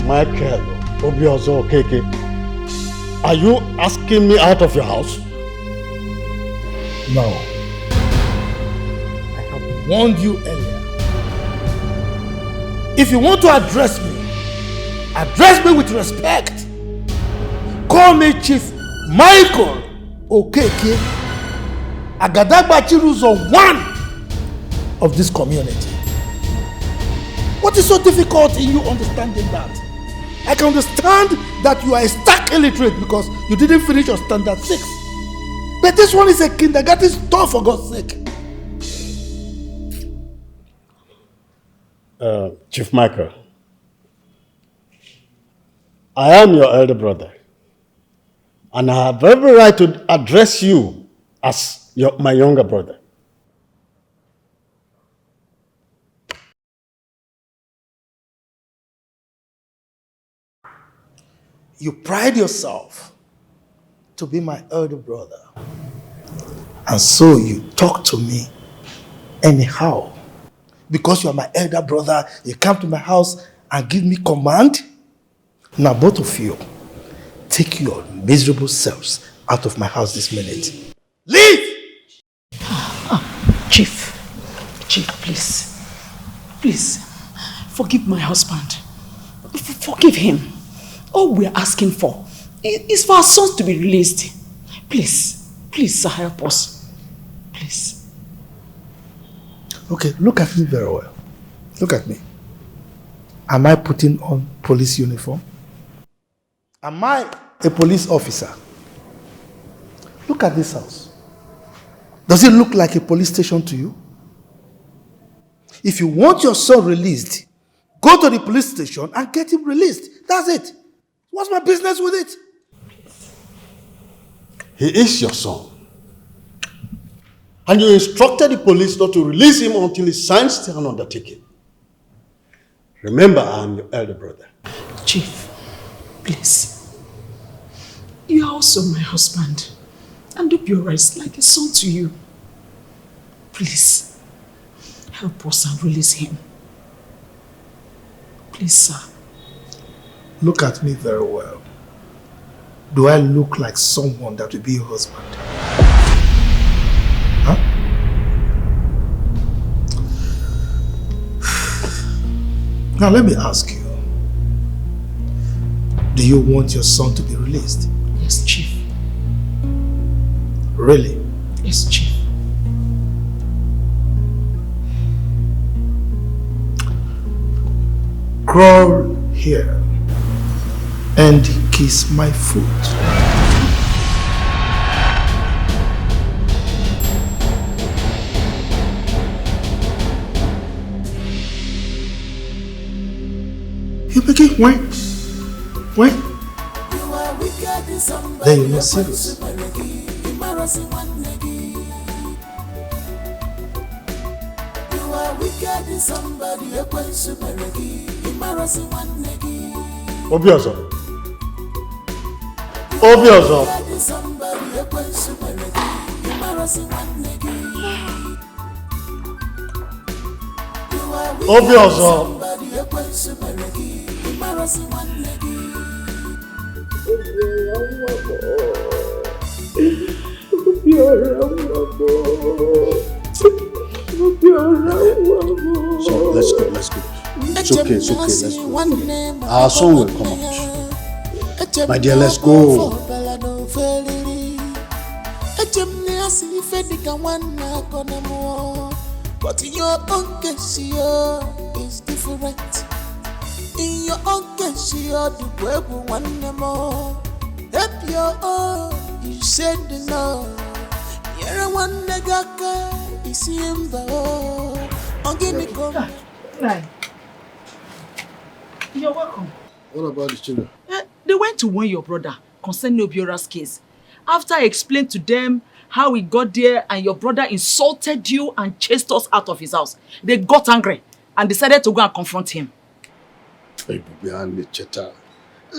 S21: Michael, Obiozo, Keke, are you asking me out of your house?
S3: No. I have warned you earlier. If you want to address me with respect. Call me Chief Michael Okeke, Agadagba Chiruzo one of this community. What is so difficult in you understanding that? I can understand that you are a stark illiterate because you didn't finish your standard 6. But this one is a kindergarten store, for God's sake.
S21: Chief Michael, I am your elder brother, and I have every right to address you as my younger brother.
S3: You pride yourself to be my elder brother, and so you talk to me anyhow. Because you are my elder brother, you come to my house and give me command. Now both of you, take your miserable selves out of my house this minute. Leave!
S6: Chief, please. Please, forgive my husband. Forgive him. All we are asking for is for our sons to be released. Please, sir, help us. Please.
S3: Okay, look at me very well. Look at me. Am I putting on police uniform? Am I a police officer? Look at this house. Does it look like a police station to you? If you want your son released, go to the police station and get him released. That's it. What's my business with it?
S21: He is your son. And you instructed the police not to release him until he signs an undertaking. Remember, I am your elder brother.
S6: Chief, please. You are also my husband. And Obiora is like a son to you. Please, help us and release him. Please, sir.
S3: Look at me very well. Do I look like someone that will be your husband? Huh? Now let me ask you. Do you want your son to be released?
S6: Yes, Chief.
S3: Really?
S6: Yes, Chief.
S3: Crawl here and kiss my foot. Okay, when? Then you're not serious. Obioso. So let's go. It's okay, let's go. Our song will come out. My dear, let's go.
S12: But in your own case, is different. In your own case, the web one more. Help your own, you said no. You're one negaka, is him though.
S6: You're welcome.
S3: What about the children?
S6: They went to warn your brother concerning Obiora's case. After I explained to them how we got there and your brother insulted you and chased us out of his house, they got angry and decided to go and confront him.
S3: Hey, behind the chatter.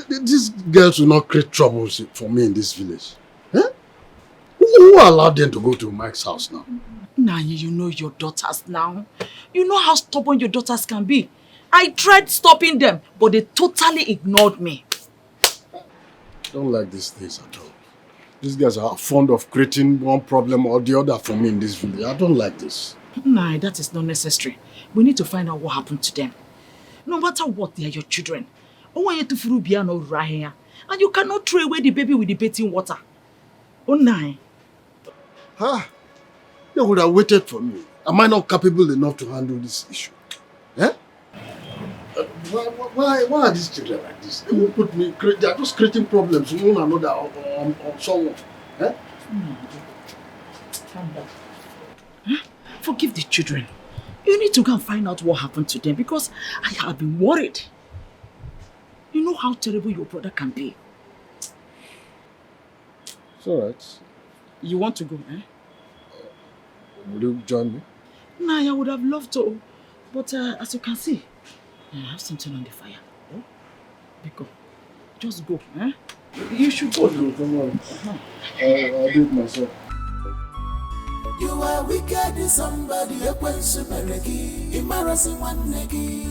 S3: These girls will not create troubles for me in this village. Huh? Who allowed them to go to Mike's house now?
S6: Nah, you know your daughters now. You know how stubborn your daughters can be. I tried stopping them, but they totally ignored me.
S3: I don't like these things at all. These guys are fond of creating one problem or the other for me in this village. I don't like this.
S6: Nah, that is not necessary. We need to find out what happened to them. No matter what, they are your children. And you cannot throw away the baby with the bathing water. Oh, nah.
S3: They would have waited for me. Am I not capable enough to handle this issue? Eh? Why are these children like this? They won't put me. They are just creating problems one another on someone. Eh?
S6: Calm down. Huh? Forgive the children. You need to go and find out what happened to them because I have been worried. You know how terrible your brother can be.
S3: It's alright.
S6: You want to go, eh?
S3: Will you join me?
S6: Nah, I would have loved to. But as you can see, I have something on the fire. Oh? Biko, just go, eh? You should go.
S3: Don't worry. I'll do it myself.
S12: You are wicked in somebody, a quench embarrassing one negi.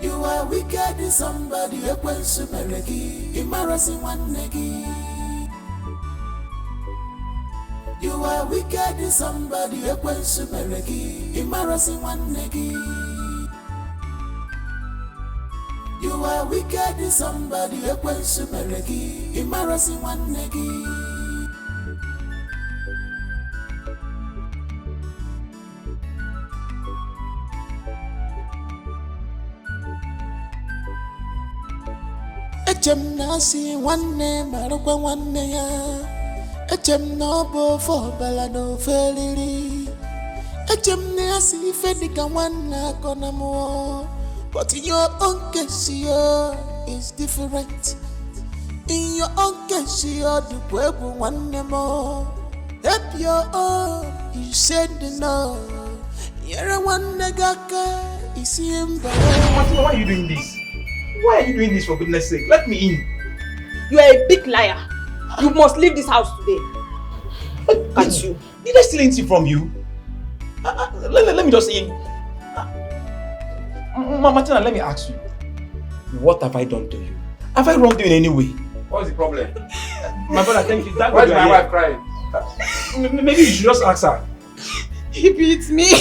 S12: You are wicked in somebody, a quench embarrassing one negi. You are wicked in somebody, a quench embarrassing one negi. You are wicked in somebody, a quench embarrassing one negi. Echem nasi wanne marokwa wanne ya. Echem no bo for balado feliri. Echem nasi fedika wanna konamo. But in your own case, is different. In your own case, the web one more. Help your own, you said no. You're one negaka, is him.
S7: Why are you doing this? Why are you doing this, for goodness sake? Let me in.
S10: You are a big liar. You must leave this house today.
S7: Look at you. Did I steal anything from you? Let me just in. Martina, let me ask you. What have I done to you? Have I wronged you in any way? What's the problem? My brother, thank you. Why is my wife crying? Maybe you should just ask her.
S10: He beats me.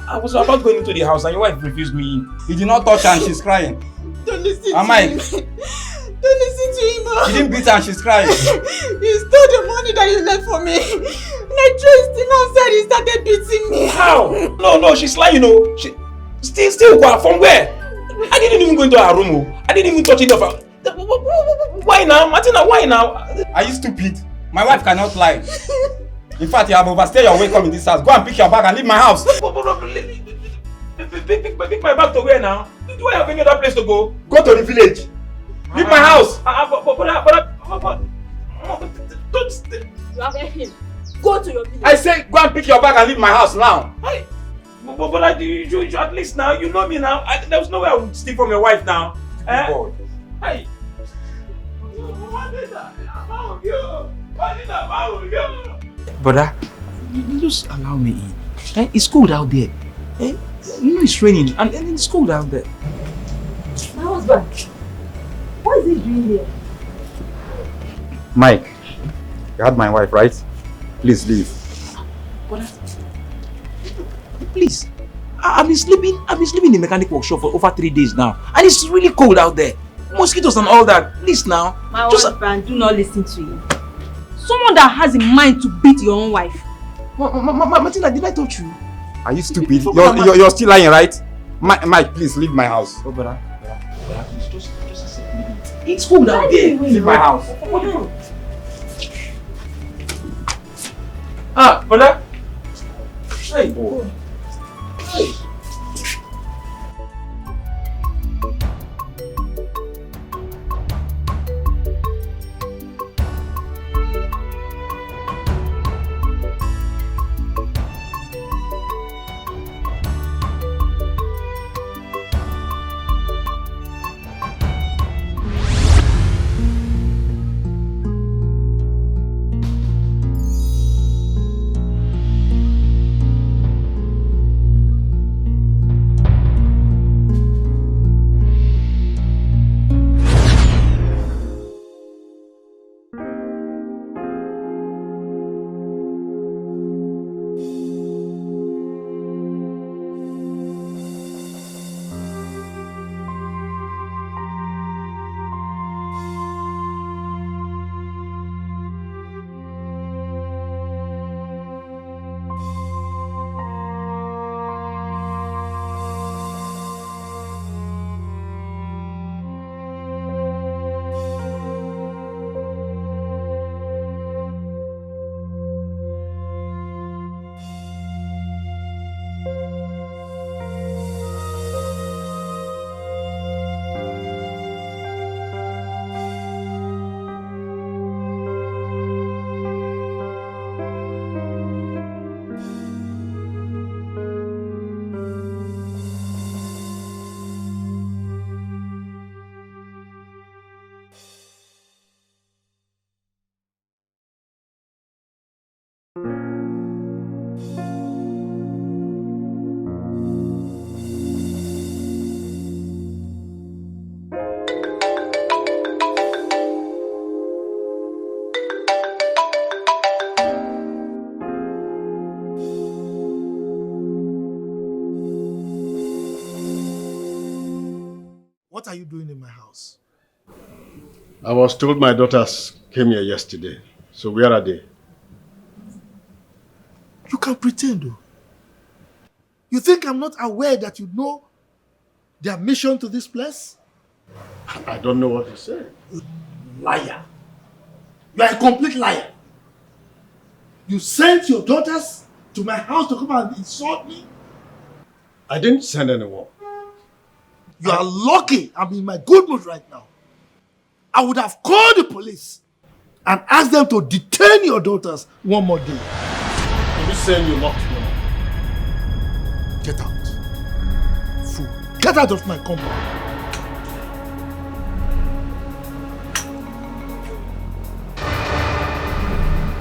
S7: I was about going into the house and your wife refused me in.
S22: He did not touch her and she's crying.
S10: Don't listen to him. Don't listen to him.
S22: She didn't beat her and she's crying.
S10: He stole the money that you left for me. And I traced him outside. He started beating me.
S7: How? No, she's lying, you know. She still go from where? I didn't even go into her room. I didn't even touch any of her. Why now? Martina, why now?
S22: Are you stupid? My wife cannot lie. In fact, you have overstayed your welcome in this house. Go and pick your bag and leave my house.
S7: Pick my bag to where now? Do I have any other place to go?
S3: Go to the village.
S7: Leave my house.
S10: You have heard him. Go to your village.
S22: I say go and pick your bag and leave my house now.
S7: Hey, but you at least now, you know me now. There was no way I would steal from your wife now. Hey.
S4: Brother, you just allow me in. It's cold out there. You know it's raining and it's cold out there.
S10: My husband, what is he doing here?
S22: Mike, you had my wife, right? Please leave.
S4: Brother, please. I've been sleeping in the mechanic workshop for over 3 days now. And it's really cold out there. Mosquitoes and all that. Please now.
S10: My husband, do not listen to him. Someone that has a mind to beat your own wife.
S4: Martina, did I touch you?
S22: Are you stupid? You're still lying, right? Mike, please leave my house.
S4: Oh, brother, please just accept me. It's cold out there.
S22: Leave my house.
S7: Brother. Hey. Hey.
S3: What are you doing in my house?
S21: I was told my daughters came here yesterday. So where are they?
S3: You can pretend though. You think I'm not aware that you know their mission to this place?
S21: I don't know what to say.
S3: Liar. You are a complete liar. You sent your daughters to my house to come and insult me?
S21: I didn't send anyone.
S3: You are lucky I'm in my good mood right now. I would have called the police and asked them to detain your daughters one more day.
S21: Are you saying you locked them?
S3: Get out. Fool. Get out of my compound.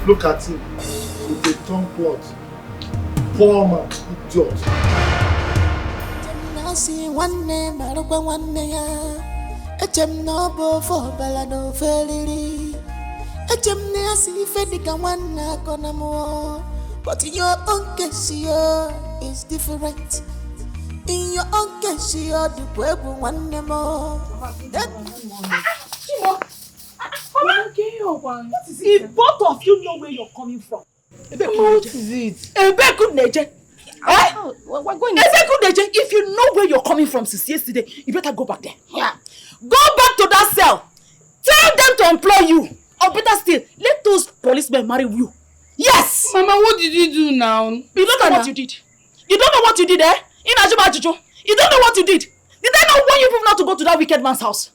S3: Look at him with a tongue plot. Poor man, idiot.
S12: Si nwanne marụkwa nwanne ya echem na ọ bụ ofe ọbala na ofe eriri echem na ya si ife dịka nwanne akọ na mụọ but in your own case is different. In your own case dịkwa egwu nwanne m.
S6: If both of you know where you're coming from,
S11: what is it?
S6: If you know where you're coming from since yesterday, you better go back there. Yeah. Go back to that cell. Tell them to employ you. Or better still, let those policemen marry you. Yes!
S11: Mama, what did you do now?
S6: You don't know what you did. You don't know what you did, eh? In Ajuba Juju. You don't know what you did. Did I not warn you people not to go to that wicked man's house?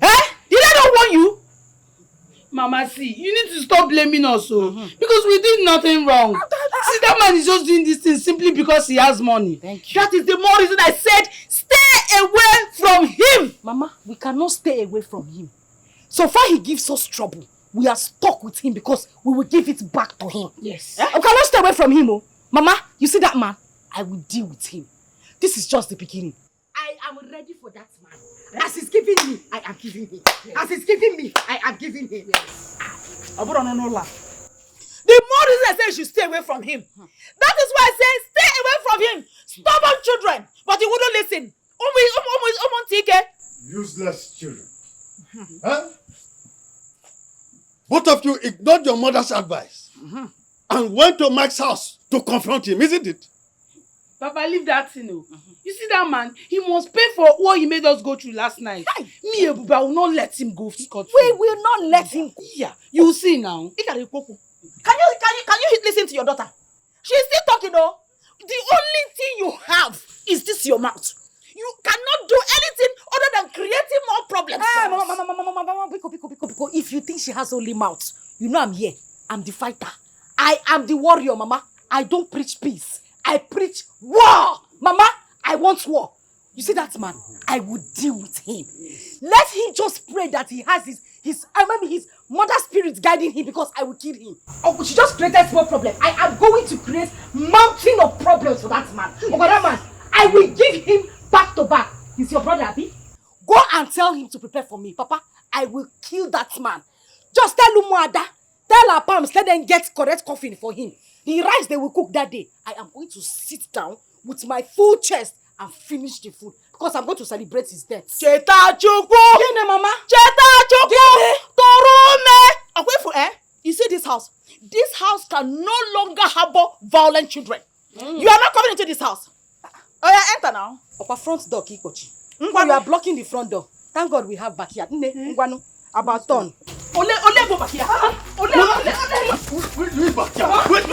S6: Eh? Did I not warn you?
S11: Mama, see, you need to stop blaming us, because we did nothing wrong. See, that man is just doing this thing simply because he has money.
S6: Thank you. That is the more reason I said stay away from him.
S2: Mama, we cannot stay away from him. So far he gives us trouble. We are stuck with him because we will give it back to him.
S11: Yes.
S2: We cannot stay away from him. Oh. Mama, you see that man? I will deal with him. This is just the beginning. I am ready for that man. As he's giving me, I am giving him. Yes. As he's giving me, I am giving him. Yes.
S6: The more reason I say you should stay away from him. That is why I say stay away from him. Stubborn children. But you wouldn't listen.
S3: Useless children. Huh? Both of you ignored your mother's advice and went to Mike's house to confront him, isn't it?
S11: Papa, leave that thing. You see that man? He must pay for what he made us go through last night. Me, Ebuba, I will not let him go scot-free.
S6: We will not let him go.
S11: Yeah, you will see now.
S6: Can you listen to your daughter? She's still talking though. The only thing you have is this your mouth. You cannot do anything other than creating more problems.
S2: Mama, Biko. If you think she has only mouth, you know I'm here. I'm the fighter. I am the warrior, Mama. I don't preach peace. I preach war. Mama, I want war. You see that man? I will deal with him. Let him just pray that he has his mother's spirit guiding him, because I will kill him. Oh, she just created small problem. I am going to create mountain of problems for that man. For that man, I will give him back to back. He's your brother, Abi. Go and tell him to prepare for me, Papa. I will kill that man. Just tell Umuada, tell our palms, let them get correct coffin for him. The rice they will cook that day, I am going to sit down with my full chest and finish the food, because I'm going to celebrate his death.
S6: Cheta Chukwu!
S2: Gene, Mama?
S6: Cheta Chukwu! Torume! You see this house? This house can no longer harbor violent children. You are not coming into this house. Oh yeah, enter now.
S2: Upper front door, Kikochi. You are blocking the front door. Thank God we have backyard. About turn.
S6: Ole go back here.
S3: Leave back here. Wait.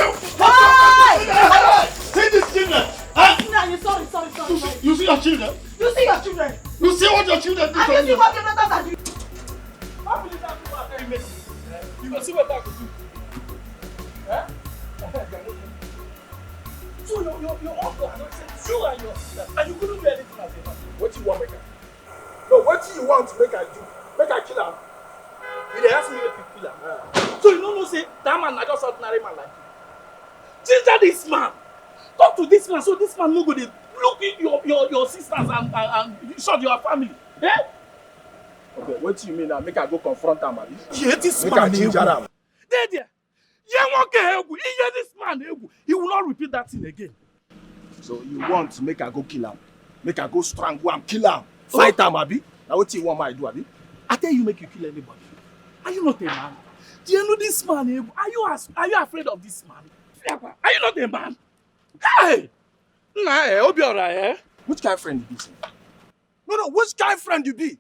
S3: See this children.
S6: Sorry.
S3: You see your children?
S6: You see your children?
S3: You see what your children do to
S6: you
S3: me?
S6: see what your daughters are doing?
S7: How will that do after you make it? You can see what that could do. Eh? So your uncle has not said you and your sister, and you couldn't do anything as a man. What do you want make I? No, what do you want to make I do? Make I kill him? You dey ask me if you kill him. So you don't know say that man na just ordinary man like you. Ginger this man. Talk to this man so this man no go dey look in your sisters and short your family. Eh? Okay, what do you mean now? Make I go confront him, abi?
S3: Yeah, this man ginger him.
S7: There. This man, he will not repeat that thing again. So you want to make I go kill him? Make I go strangle him, kill him, fight him, abi? Now what you want me to do, abi? I tell you, make you kill anybody. Are you not a man? Do you know this man? Are you afraid of this man? Are you not a man? Hey! Nah, I'll be alright, eh? Which kind of friend you be, sir?
S3: No, which kind of friend you be?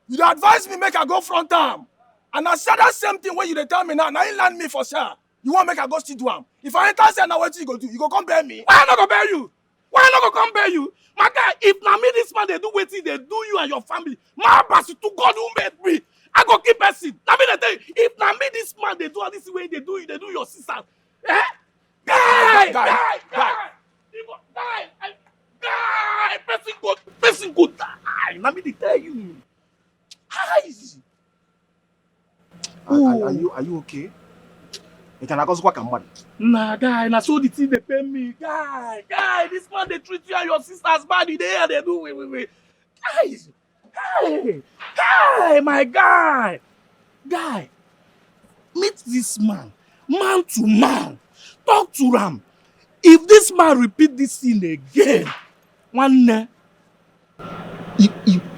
S3: You advise me make I go front arm. And I said that same thing when you tell me now you land me for sure. You want make I go still do am. If I enter say now what you go do? You go come bear me.
S7: Why I not go bear you? Why I not go come bear you? My guy, if na me this man they do wetin they do you and your family, my pass to God who made me. I go keep person. Na me they tell you, if na me this man they do all this way they do your sisters. Eh? Die! Person go die. Na me they tell you. Hi. Are you okay? You can go squawk and money. Nah, guy, na so the thing they pay me. Guy, this man they treat you and your sisters bad. They do wait. Guys, hey, my guy, meet this man to man, talk to him. If this man repeat this thing again, one day,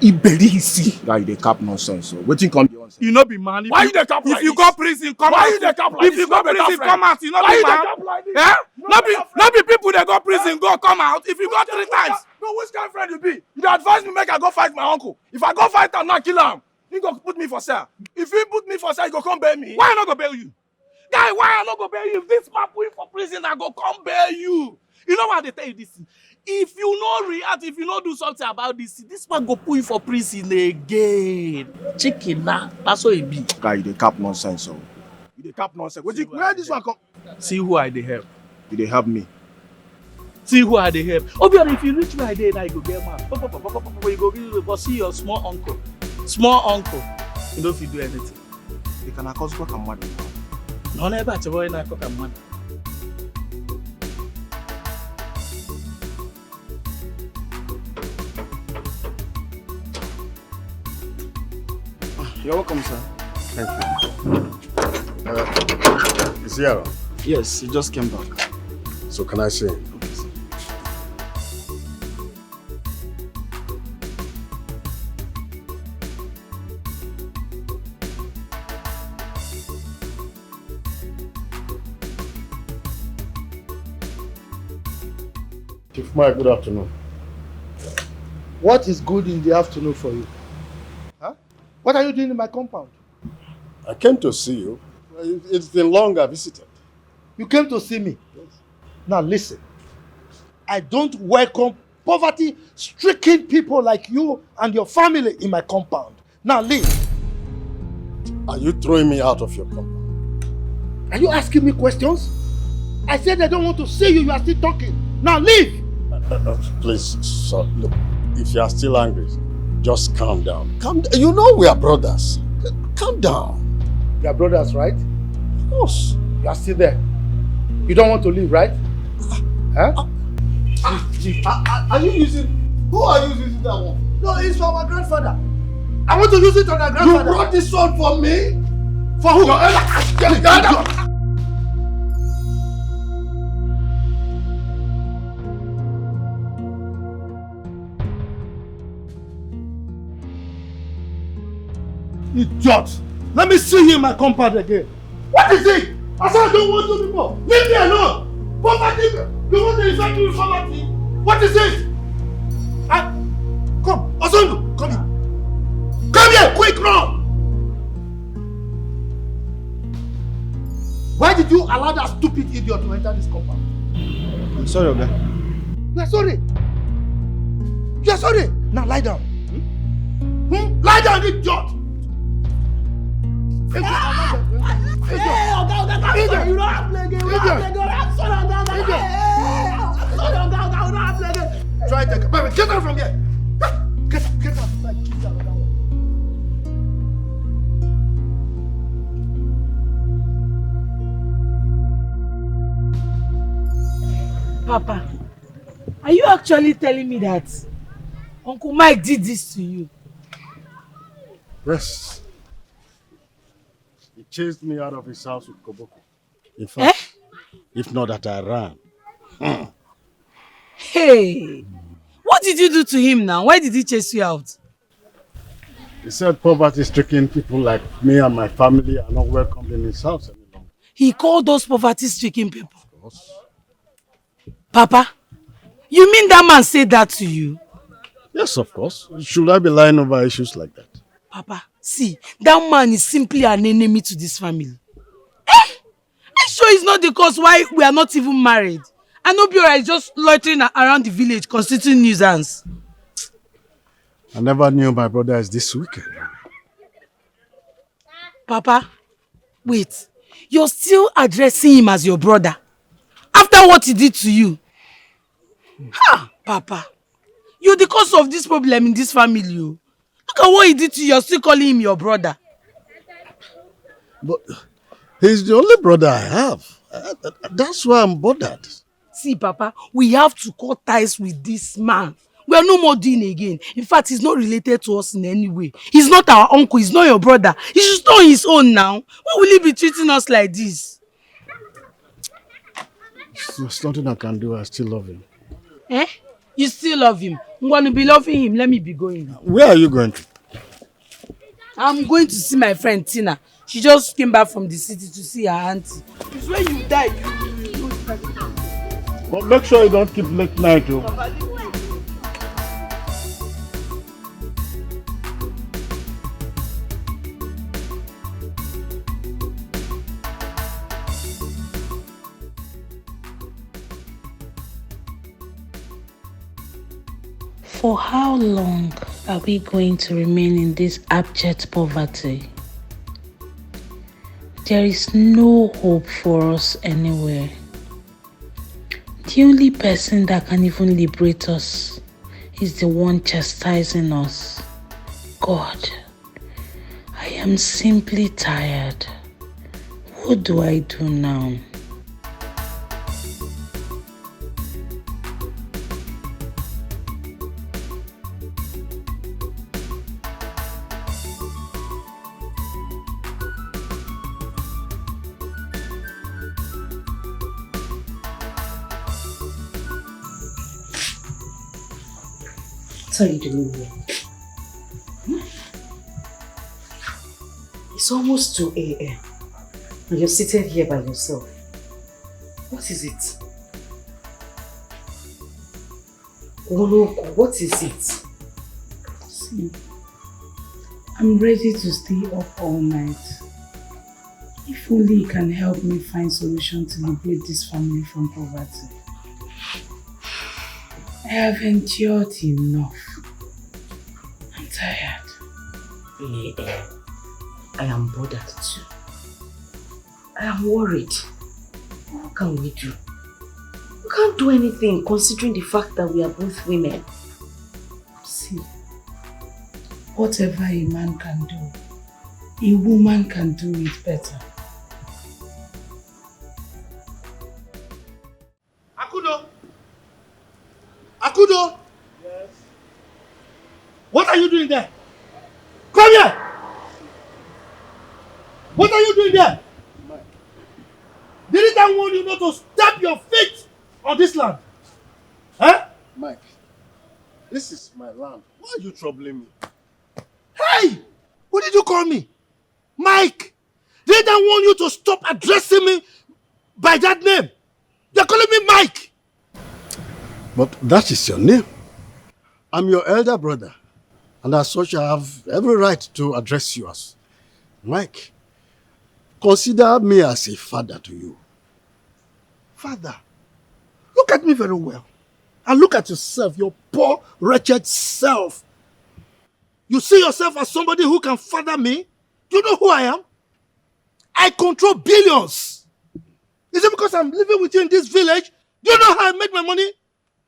S7: he bury his seed.
S22: Guy, they cap nonsense. So what you come here?
S7: You not be man.
S22: Why you dey cap like
S7: If you
S22: this?
S7: go prison, come
S22: Why
S7: out.
S22: you dey cap like
S7: If
S22: this?
S7: you go
S22: No better
S7: prison,
S22: friend.
S7: come out. You not
S22: Why
S7: be
S22: you dey
S7: man.
S22: cap like this?
S7: Eh?
S22: No
S7: Not be people that go prison go come out. If you go 3 times.
S3: No, which kind of friend you be? You advise me make I go fight my uncle. If I go fight him, not kill him. He go put me for sale. If he put me for sale, he go come bear me.
S7: Why I not go bail you? Guy, why I not go bail you? If this man put you for prison, I go come bail you. You know why they tell you this?
S3: If you no react, if you no do something about this man go put you for prison again. Chicken na, that's what it be.
S13: Guy, you dey cap nonsense, so. You dey cap nonsense. Where this one come?
S3: See who I dey help.
S13: You dey help me.
S3: See who I dey help. Obviously, if you reach where I dey, now you go get mad. You go see your small uncle. Small uncle. You don't fit do anything.
S13: You can cause cock and mad.
S3: No, never at all. Na cock and mad.
S13: You're welcome, sir.
S21: Thank you. Is he around?
S13: Yes, he just came back.
S21: So can I see him?
S13: Okay, sir.
S21: Chief Mike, good afternoon.
S3: What is good in the afternoon for you? Huh? What are you doing in my compound?
S21: I came to see you. It's been long I visited.
S3: You came to see me? Yes. Now listen. I don't welcome poverty-stricken people like you and your family in my compound. Now leave.
S21: Are you throwing me out of your compound?
S3: Are you asking me questions? I said I don't want to see you. You are still talking. Now leave.
S21: Please, sir, look. If you are still angry, just calm down. You know we are brothers. Calm down.
S3: You are brothers, right?
S21: Of course.
S3: You are still there. You don't want to leave, right? Huh?
S1: Are you using? Who are you using that one?
S3: No, it's for my grandfather. I want to use it on my grandfather.
S1: You brought this one for me?
S3: For who? Idiot! Let me see you in my compound again. What is it? I said I don't want you people. Leave me alone. Poverty. You want to insult me with poverty? What is it? Come, Osondu, come here. Come here, quick, run. Why did you allow that stupid idiot to enter this compound?
S13: I'm sorry, Oga.
S3: You are sorry. You are sorry. Now lie down. Lie down, idiot. Hey, Oga, you don't have leg again. I'm sorry, Oga. I'm sorry, Oga. You don't have leg again. Try to get out from here. Get out. Get out.
S11: Papa, are you actually telling me that Uncle Mike did this to you?
S21: Yes. He chased me out of his house with Koboko. In fact, if not that I ran.
S11: Hey, what did you do to him now? Why did he chase you out?
S21: He said poverty-stricken people like me and my family are not welcome in his house any longer.
S11: He called those poverty-stricken people? Of course. Papa, you mean that man said that to you?
S21: Yes, of course. Should I be lying over issues like that?
S11: Papa, see, that man is simply an enemy to this family. I'm sure it's not the cause why we are not even married. And Obiora is just loitering around the village constituting nuisance.
S21: I never knew my brother is this wicked.
S11: Papa, wait. You're still addressing him as your brother after what he did to you? Ha, Papa. You're the cause of this problem in this family. Look at what he did to you. You're still calling him your brother.
S21: But he's the only brother I have. That's why I'm bothered.
S11: See, Papa, we have to cut ties with this man. We are no more doing again. In fact, he's not related to us in any way. He's not our uncle. He's not your brother. He should stay on his own now. Why will he be treating us like this?
S21: There's nothing I can do. I still love him.
S11: Eh? You still love him? I'm going to be loving him. Let me be going.
S21: Where are you going to?
S11: I'm going to see my friend Tina. She just came back from the city to see her auntie. It's when you die, you
S21: But make sure you don't keep late night, oh.
S20: For how long are we going to remain in this abject poverty? There is no hope for us anywhere. The only person that can even liberate us is the one chastising us. God, I am simply tired. What do I do now?
S2: What are you doing here? It's almost 2 a.m. and you're seated here by yourself. What is it? Oloko, what is it?
S17: See, I'm ready to stay up all night. If only you can help me find solution to liberate this family from poverty. I have endured enough. I'm tired.
S2: I am bothered too. I am worried. What can we do? We can't do anything considering the fact that we are both women.
S17: See, whatever a man can do, a woman can do it better.
S3: Akudo! Yes? What are you doing there? Come here! What are you doing there? Mike. Didn't I warn you not to step your feet on this land? Huh?
S9: Mike, this is my land. Why are you troubling me?
S3: Hey! What did you call me? Mike! Didn't I warn you to stop addressing me by that name? You're calling me Mike!
S21: But that is your name. I'm your elder brother, and as such I have every right to address you as Mike. Consider me as a father to you.
S3: Father, look at me very well. And look at yourself, your poor, wretched self. You see yourself as somebody who can father me? Do you know who I am? I control billions. Is it because I'm living with you in this village? Do you know how I made my money?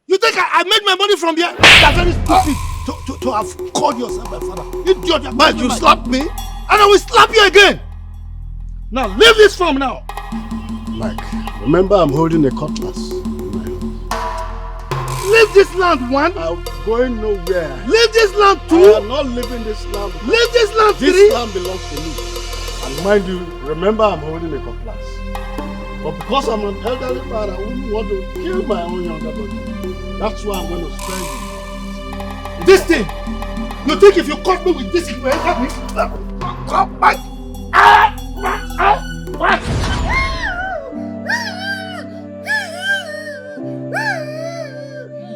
S3: You think I made my money from here? That's very stupid to have called yourself my father. Idiot, Mike, you slapped me, and I will slap you again. Now leave this farm now.
S21: Mike, remember I'm holding a cutlass.
S3: Leave this land, one.
S21: I'm going nowhere.
S3: Leave this land, two.
S21: I am not leaving this land.
S3: Leave this land, three.
S21: This land belongs to me. And mind you, remember I'm holding a cutlass. But because I'm an elderly father, I wouldn't want to kill my own younger brother. That's why I'm going to spare you.
S3: This thing, you think if you caught me with this, it will help me? Come back.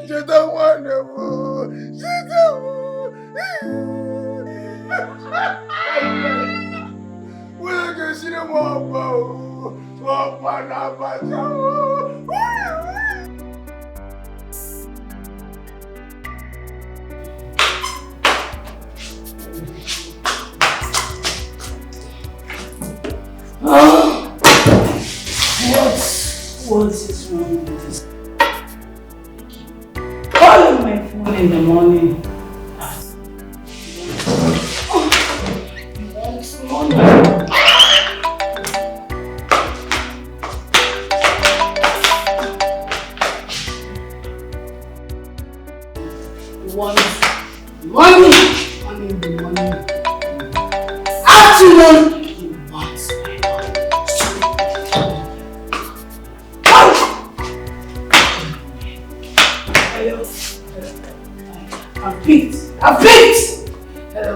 S1: She don't want to move. She don't want to see the more.
S17: What is wrong with this? Calling my phone in the morning. Money in the morning. Afternoon. I'm picked! Hello.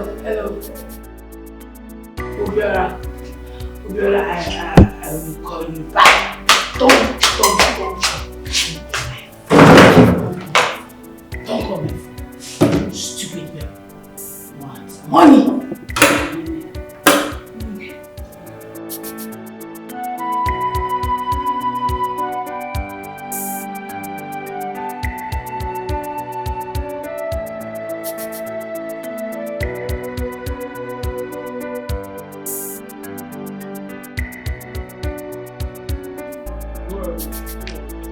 S17: Obiora, I will call you back. Don't call me. Stupid girl. What? Money!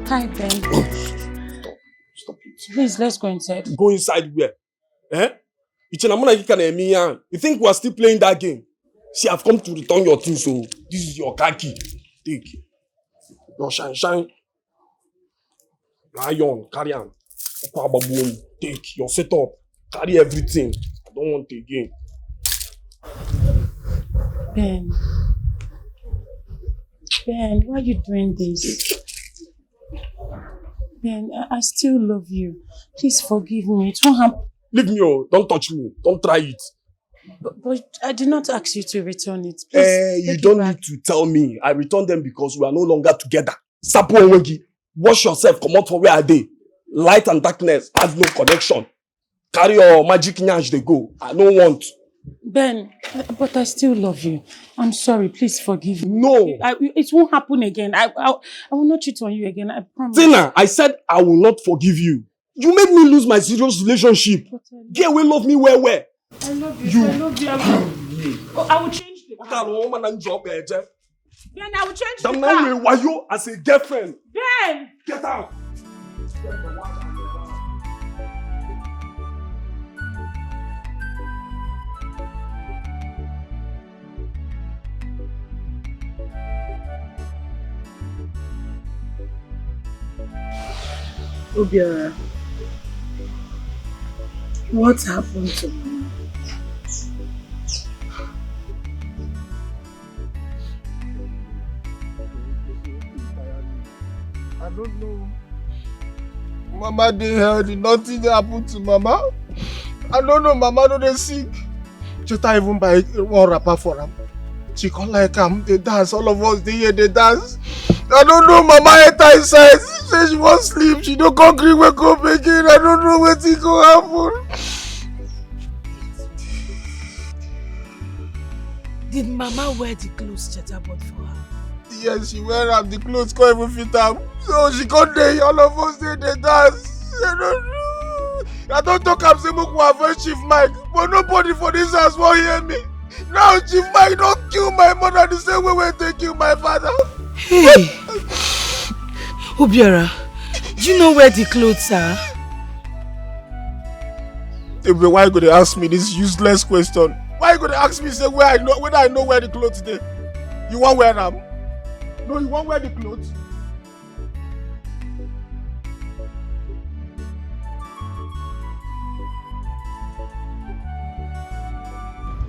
S8: Hi, Ben.
S7: Stop it.
S8: Please, let's go inside.
S7: Go inside where? Eh? You think we are still playing that game? See, I've come to return your things, so this is your car key. Take. Your shine. Lion, carry on. Take your setup. Carry everything. I don't want it again.
S8: Ben, why are you doing this? Ben, I still love you. Please forgive me. It won't happen.
S7: Leave me, oh. Don't touch me. Don't try it.
S8: But I did not ask you to return it. Please,
S7: you don't need to tell me. I returned them because we are no longer together. Sapo Onwegi, wash yourself. Come out from where are they? Light and darkness have no connection. Carry your magic nyash, they go. I don't want.
S8: Ben, but I still love you. I'm sorry. Please forgive me.
S7: No.
S8: It won't happen again. I will not cheat on you again. I promise.
S7: Tina, I said I will not forgive you. You made me lose my serious relationship. Get away, love me where?
S8: I love you. I love you. I will change the car.
S7: Ben,
S8: I will change the
S7: car.
S8: car.
S7: Why you as a girlfriend?
S8: Ben!
S7: Get out.
S11: Obiora, what happened to me?
S3: I don't know. Mama dey healthy, nothing happened to Mama. I don't know, Mama no dey sick. Cheta even buy one wrapper for am. She come like am, they dance, all of us dey here, they dance. I don't know, Mama enter inside, say she wan sleep, she no come gree wake up again. I don't know wetin go happen.
S11: Did Mama wear the clothes Cheta bought for her?
S3: Yes, she wear am, the clothes can't even fit am. So she come dey, all of us dey dance. I don't know. I don't talk am say make we avoid Chief Mike, but nobody for this house won't hear me. Now Chief Mike don't kill my mother the same way they kill my father.
S11: Hey! Obiora, do you know where the clothes are?
S3: Why you gonna ask me this useless question? Why you gonna ask me say whether I know where the clothes dey? You won't wear them? No, you won't wear the clothes.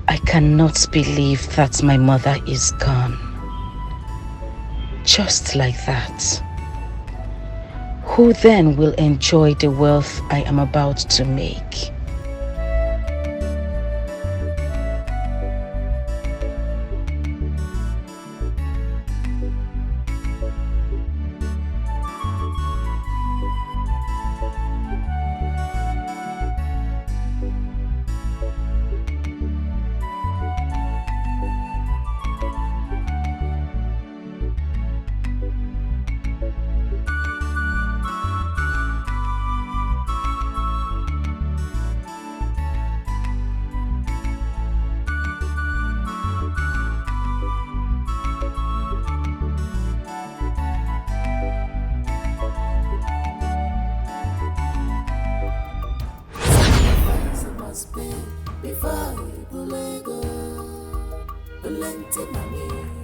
S2: I cannot believe that my mother is gone. Just like that. Who then will enjoy the wealth I am about to make?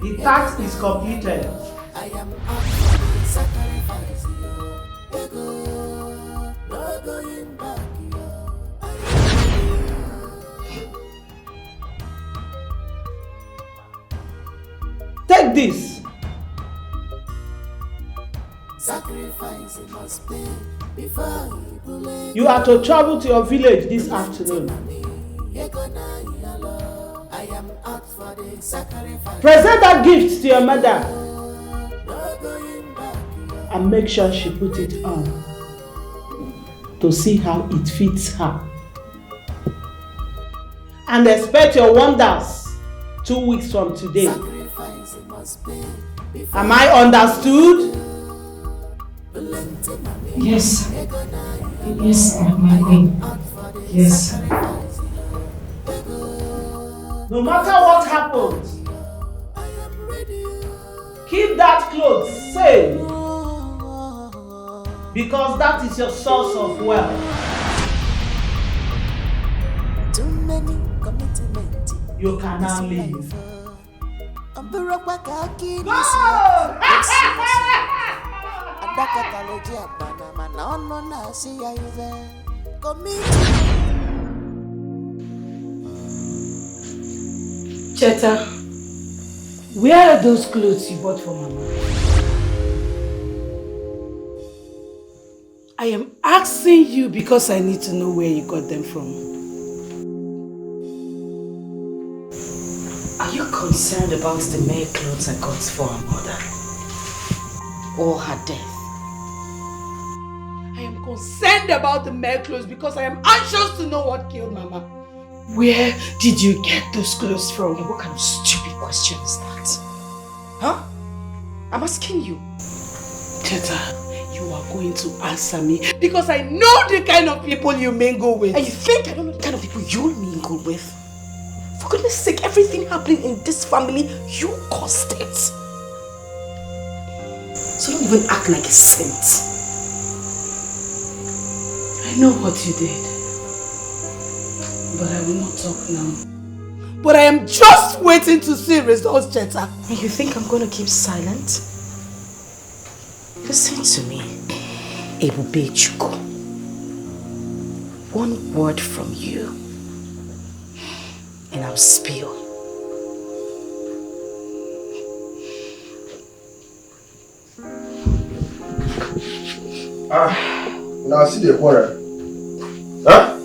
S6: The task is completed.
S12: I am sacrifice no going back.
S6: Take this.
S12: Sacrifice must pay before
S6: you are to travel to your village this afternoon.
S12: I am out for the sacrifice.
S6: Present that gift to your mother and make sure she put it on to see how it fits her. And expect your wonders 2 weeks from today. Am I understood?
S2: Yes. Yes, my queen. Yes.
S6: No matter what happens, keep that clothes safe
S11: Because that is your source of wealth.
S12: Too many commitments.
S11: You can now leave. Cheta, where are those clothes you bought for Mama? I am asking you because I need to know where you got them from.
S2: Are you concerned about the maid clothes I got for her mother? Or her death?
S11: I am concerned about the maid clothes because I am anxious to know what killed Mama. Where did you get those clothes from?
S2: What kind of stupid question is that? Huh? I'm asking you.
S11: Cheta, you are going to answer me because I know the kind of people you mingle with.
S2: And you think I don't know the kind of people you mingle with? For goodness sake, everything happening in this family, you caused it. So don't even act like a saint.
S11: I know what you did. But I will not talk now. But I am just waiting to see results, Cheta.
S2: And you think I'm going to keep silent? Listen to me, Ebube Chuko. One word from you, and I'll spill.
S7: Now see the quarrel. Huh?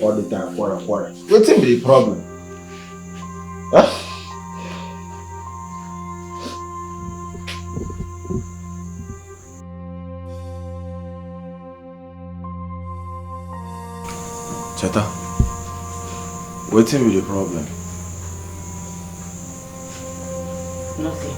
S7: All the time, quarrel. What's the problem? Huh?
S13: Cheta, what's the problem?
S2: Nothing.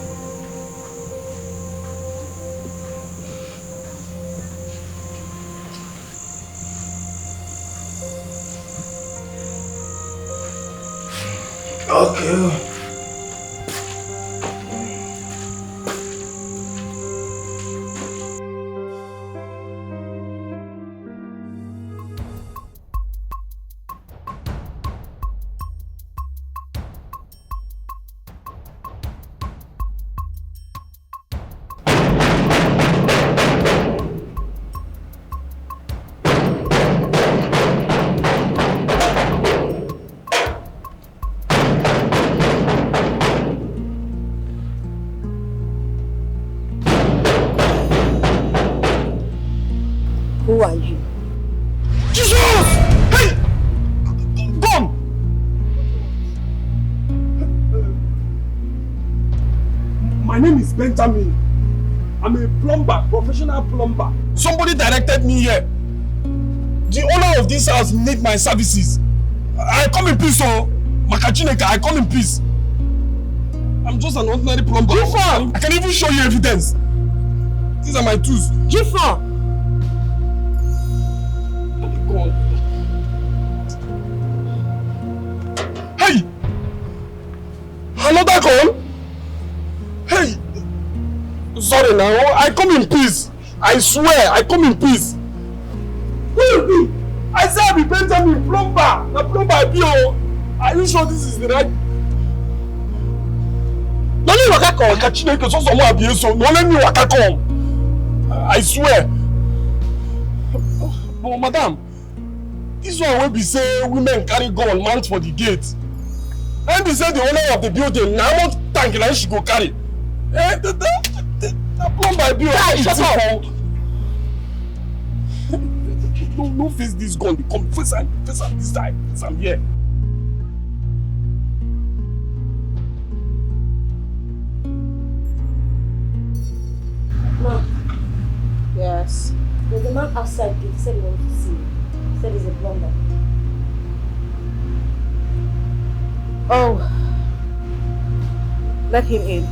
S7: Okay.
S10: Who are you?
S7: Jesus! Hey! Come!
S3: My name is Benjamin. I'm a plumber, professional plumber.
S7: Somebody directed me here. The owner of this house needs my services. I come in peace, oh. Makachineka, I come in peace. I'm just an ordinary plumber. I can even show you evidence. These are my tools.
S10: Jifa!
S7: Hey! Another call? Hey! Sorry now, I come in peace. I swear, I come in peace. Who you be? I say I be Benjamin, plumber. The plumber I be, oh. Are you sure this is the right? No need waka come. Makachineke, so someone abuse so. No let me waka come. I swear. But madam, this one will be say women carry gun mount for the gate. And be say the owner of the building now want tank like she go carry. Eh, the plumber be shut up. No face this gun. Come face and this side. Face am here.
S10: Mom. Yes. There's a man outside gate. He said he wanted to see you. He said he's a plumber. Oh. Let him in.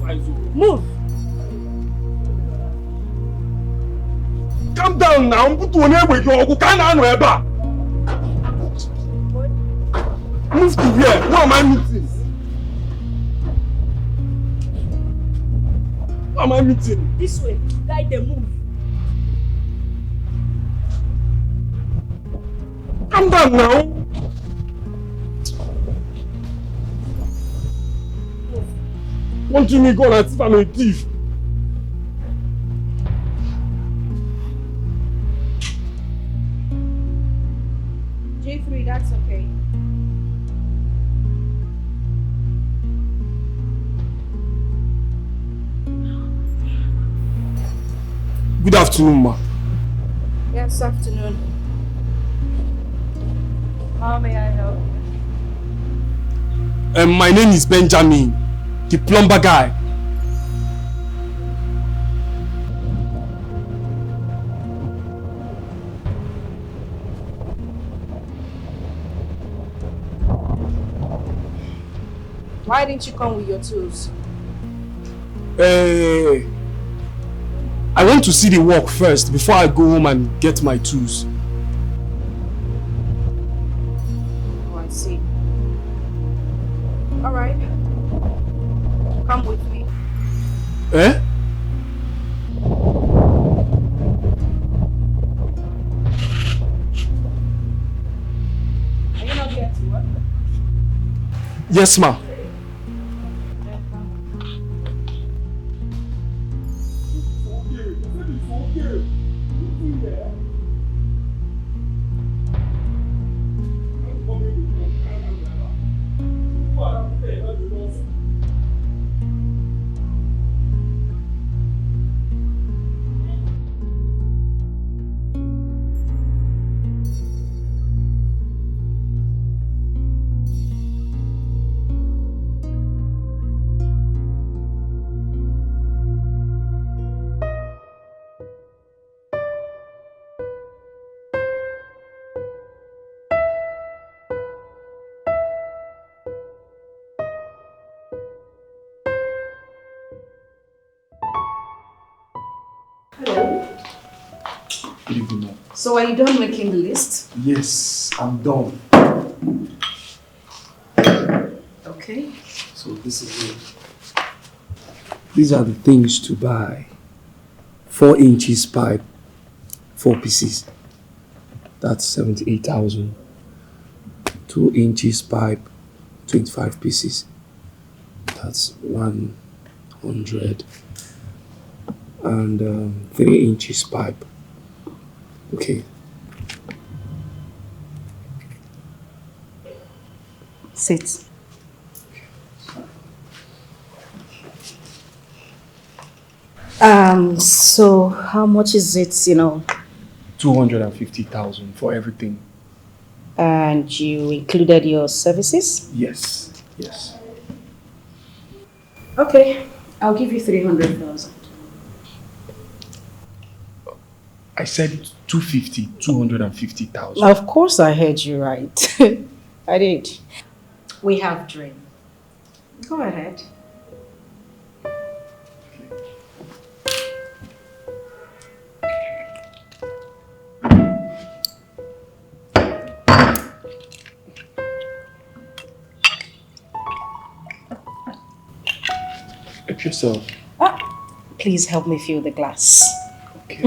S10: Move.
S7: Calm down now. Put on your go. Can I know? Move to here. Who am I meeting? Who am I meeting?
S10: This way. Guide them. Move.
S7: Calm down now. Want me go and see if I'm a thief?
S10: J3, that's okay.
S7: Good afternoon, ma.
S10: Yes, afternoon. How may I help you?
S7: My name is Benjamin, the plumber guy.
S10: Why didn't you come with your tools?
S7: I want to see the work first before I go home and get my tools.
S10: Oh, I see. All right. Come with me.
S7: Eh?
S10: Are you not here to work?
S7: Yes, ma. Good evening, ma'am.
S2: So are you done making the list?
S7: Yes, I'm done.
S2: Okay.
S7: So this is it. These are the things to buy. 4 inches pipe, 4 pieces. That's 78,000. 2 inches pipe, 25 pieces. That's 100. And 3 inches pipe. Okay.
S2: Sit. So how much is it,
S7: 250,000 for everything.
S2: And you included your services?
S7: Yes, yes.
S2: Okay, I'll give you 300,000.
S7: I said 250,000.
S2: Of course I heard you right. I did. We have dream. Go ahead.
S7: Help yourself.
S2: Please help me fill the glass.
S7: Okay.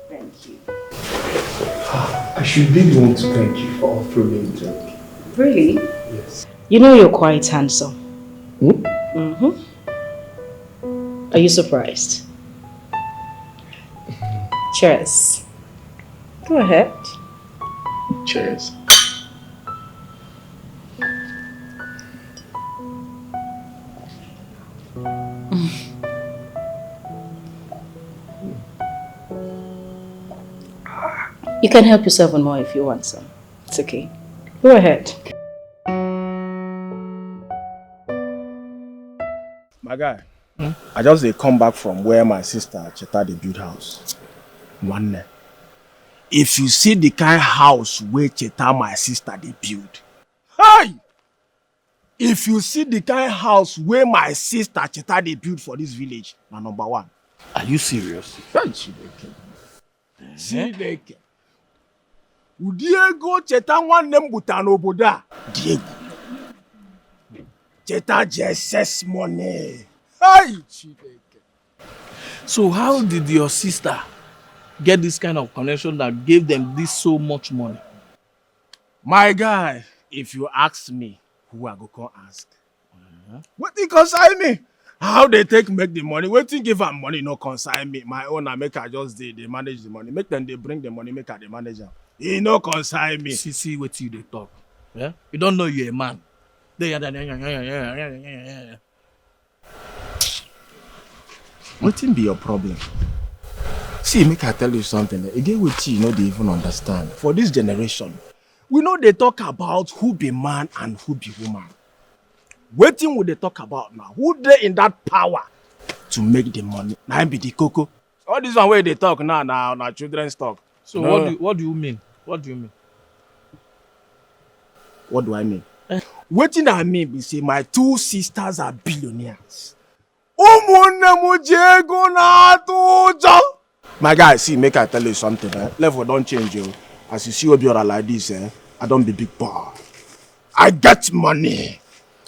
S2: Thank you.
S7: I should really want to thank you for offering me a drink.
S2: Really?
S7: Yes.
S2: You know you're quite handsome.
S7: Hmm?
S2: Mm-hmm. Are you surprised? Cheers. Go ahead.
S7: Cheers.
S2: You can help yourself on more if you want some. It's okay. Go ahead.
S13: My guy, I just come back from where my sister Cheta they build house. One day.
S3: If you see the kind house where Cheta my sister they build. Hey! If you see the kind house where my sister Cheta they build for this village, na number one.
S19: Are you serious?
S3: Chineke. Diego Cheta nwanne m buta n'obodo a. Diego. Cheta just money. Hey! Chineke.
S19: So how did your sister get this kind of connection that gave them this so much money?
S3: My guy, if you ask me, who I go come ask? What they concern me? How they make the money? What give them money no concern me? My own I make I just they manage the money. Make them they bring the money, make I the manager. He no concern me.
S19: See what you they talk. Yeah? You don't know you're a man.
S3: What be your problem? See, make I tell you something. Again, with you know they even understand. For this generation, we know they talk about who be man and who be woman. Waiting would they talk about now? Who they in that power to make the money? Now be the cocoa. All this one where they talk now children's talk.
S19: So
S3: no.
S19: what do you mean? What do you mean?
S3: What do I mean? Waiting I mean be say my two sisters are billionaires. My guy, see, make I tell you something. Level don't change you. As you see Obiora like this, I don't be big boy. I get money.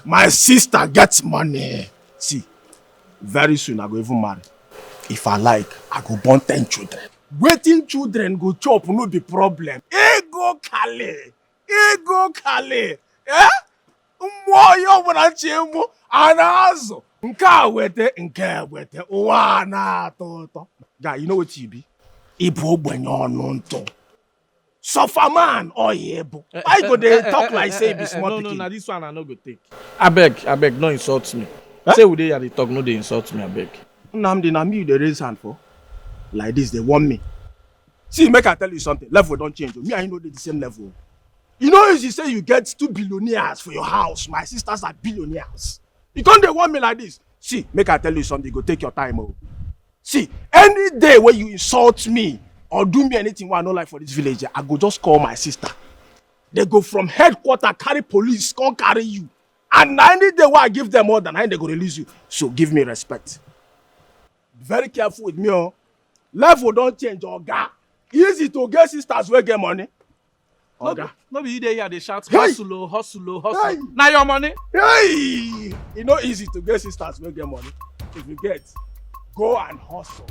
S3: My sister gets money. See, very soon I go even marry. If I like, I go born 10 children. Waiting children go chop no be problem. Ego kale. Eh? Mwoyo wanachemu anazo. Nka wete uwa na toto. Guy, you know what you be? Ibo gbenyo nonto. Suffer man or yebo. I go they talk like say be small pikin.
S19: No, this one I no go take. I beg, no insult me. Say we dey here they talk, no they insult me, I beg.
S3: Nnamdi, na me they raise hand for. Like this, they want me. See, make I tell you something. Level don't change. Me and you know they the same level. You know, as you say you get 2 billionaires for your house. My sisters are billionaires. You can't they want me like this. See, make I tell you something. Go take your time. Oh. See, any day when you insult me or do me anything what I don't like for this village, I go just call my sister. They go from headquarters, carry police, come carry you. And any day when I give them more than they go release you. So give me respect. Be very careful with me. Oh. Level don't change, Oga. Easy to get sisters where get money. Oga.
S19: No be there here they shout hustle. Hey. Now your money.
S3: Hey! It's not easy to get sisters where get money. If you get, go and hustle.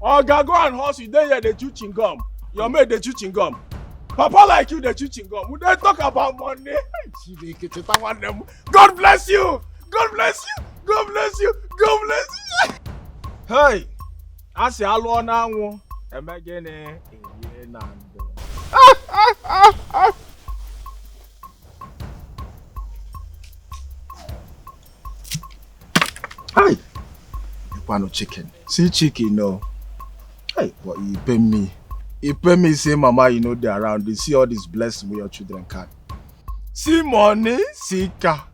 S3: Oga, go and hustle. You there they chew chewing gum. Your mate they chew chewing gum. Papa like you they chew chewing gum. We don't talk about money. God bless you. God bless you. God bless you. God bless you. Hey, I say hello now. Emegene Nando. Hi. You want no chicken? See chicken, no. Hey, but you pay me. You pay me, say mama, you know they're around. They see all this blessing with your children can. See money, see car.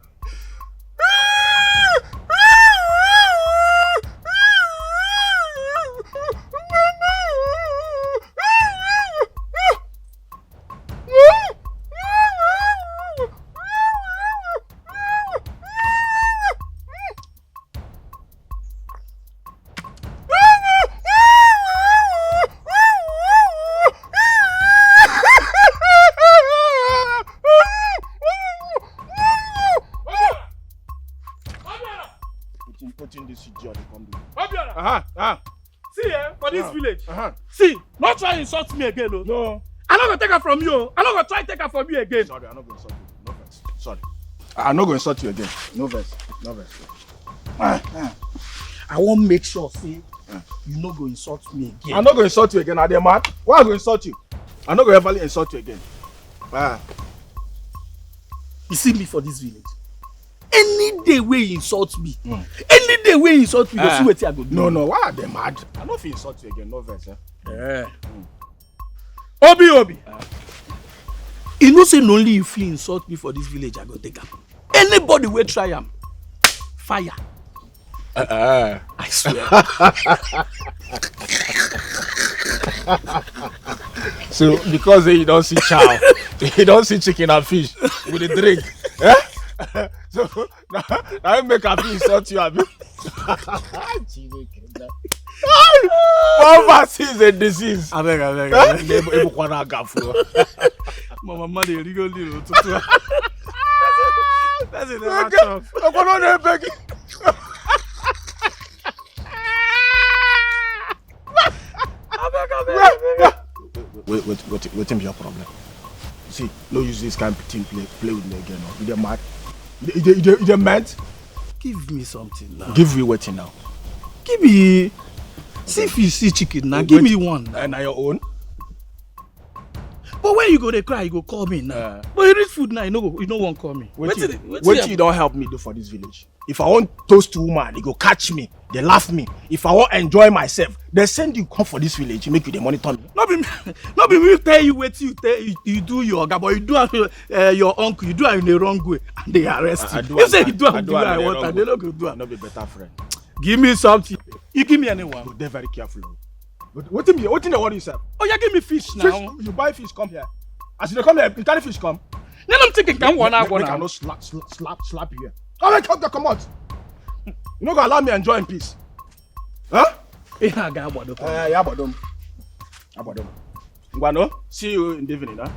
S19: See, for this village. See, not try to insult me again, no. No. I'm not gonna take her from you. I'm not gonna try to take her from you again.
S3: Sorry, I'm not gonna insult you. No verse. Sorry. I'm not gonna insult you again. No verse. No verse.
S19: I won't make sure, see, you not gonna insult me again.
S3: I'm not gonna insult you again. Are they mad? Why am I gonna insult you? I'm not gonna ever insult you again.
S19: You see me for this village. Any day where you insult me, any day where you insult me, you see what I go do.
S3: No, why are they mad? I'm not gonna insult you again. No verse.
S19: Obi. You know say only if you insult me for this village, I go take am. Anybody will try am. Fire. I swear.
S13: So because you don't see chow, you don't see chicken and fish with a drink. Eh? So now I make a fish sort you have. Poverty is a disease.
S9: I beg.
S13: Mama, money, legal little.
S9: That's it. I'm
S13: gonna beg. Wait, your problem. See, no use this kind of thing play with me again. No. You mad? You mad?
S9: Give me something now.
S13: Give me waiting now.
S9: Give me. See if you see chicken now. Give me one.
S13: And now your own.
S9: But when you go to cry, you go call me now. But you read food now, you no won't call me.
S13: Wait you don't help me do for this village. If I want toast woman, you go catch me. They laugh me. If I want enjoy myself, they send you come for this village. You make you the monitor me.
S9: Not be me tell you what you do your but you do your uncle. You do it in the wrong way, and they arrest you. You say you do it the way I want, and they don't go do it.
S13: Not be better friend.
S9: Give me something. You give me anyone.
S13: They're very careful. What in the what you say?
S9: Oh, you give me fish now.
S13: Fish, you buy fish, come here. As you come here, you carry fish, come.
S9: Then I'm thinking, come one hour.
S13: I cannot slap you here. Come out. You not gonna allow me enjoy in peace. Huh?
S9: Yeah, Abadom.
S13: Ngwano, see you in the evening, huh?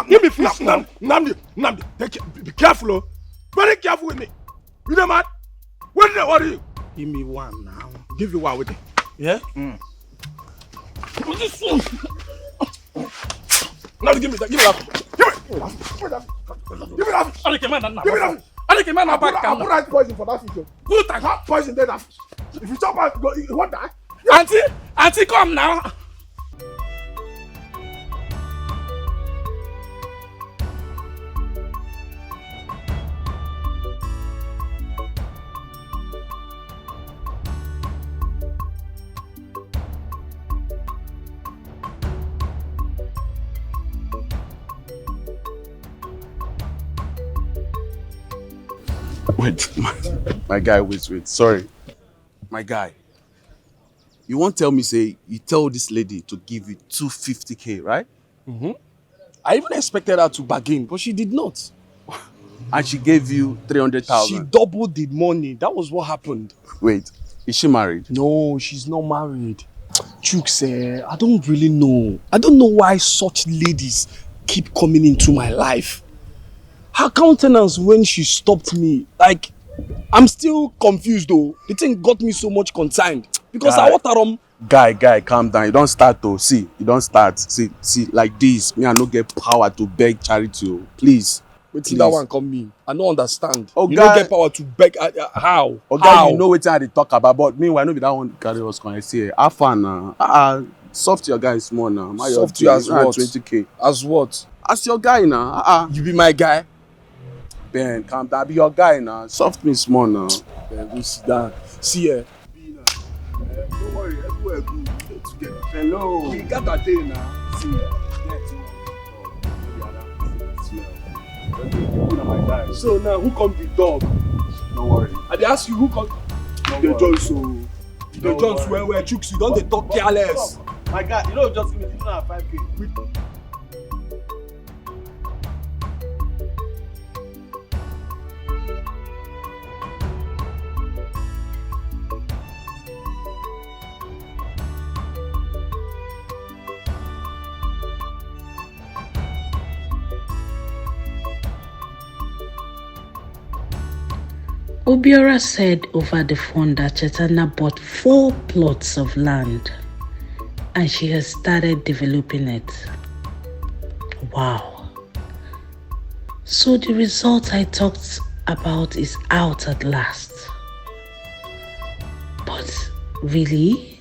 S9: Give me fish now.
S13: Namdi, be careful, oh. Very careful with me. You know, man? What are you?
S9: Give me one now.
S13: Give you one with it.
S9: Yeah?
S13: What's this one? Now give me that. Give me that. Give me that.
S9: I don't man.
S13: Give me that. I put right poison for that fish. Good time. Hot poison there. If you chop out, you want that?
S9: Auntie, come now.
S14: Wait, my guy, wait. Sorry. My guy. You won't tell me, say, you tell this lady to give you 250K, right?
S9: Mm-hmm. I even expected her to bargain, but she did not.
S14: And she gave you 300,000.
S9: She doubled the money. That was what happened.
S14: Wait, is she married?
S9: No, she's not married. Chooks, I don't really know. I don't know why such ladies keep coming into my life. Her countenance when she stopped me, like, I'm still confused though. The thing got me so much concerned. Because I want
S14: Guy, calm down. You don't start though. See, you don't start. See, like this. Me, I don't get power to beg charity. Please.
S9: Wait till that one come me. I don't understand.
S14: Oh,
S9: you don't get power to beg. How?
S14: Oh, guy, you know what I talk about. But meanwhile, no be that one carry us can I say. Have fun now. Soft your guy small now.
S9: Soft you as what?
S14: 20K.
S9: As what?
S14: As your guy now.
S9: You be my guy?
S14: Ben, calm down. Be your guy now. Soft me small now.
S9: Ben, go sit down. See here. Don't worry, everywhere good. We get together. Hello. We got that day now. See here. So now, who come the dog?
S14: Don't worry.
S9: I dey ask you who come. The Jones, so. The Jones where Chooks, you don't they talk careless.
S19: My guy, you know, just give me 5K.
S17: Obiora said over the phone that Chetana bought 4 plots of land and she has started developing it. Wow. So the result I talked about is out at last. But really?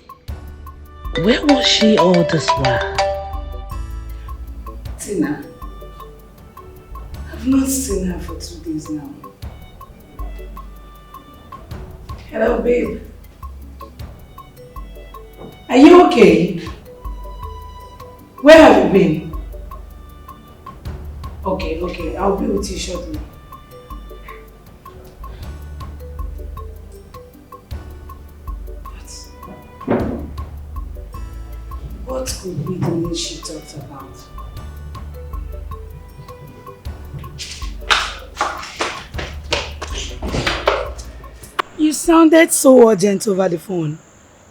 S17: Where was she all this while?
S11: Tina, I've not seen her for 2 days now. Hello, babe. Are you okay? Where have you been? Okay, I'll be with you shortly.
S17: What could be the news she talked about?
S11: You sounded so urgent over the phone.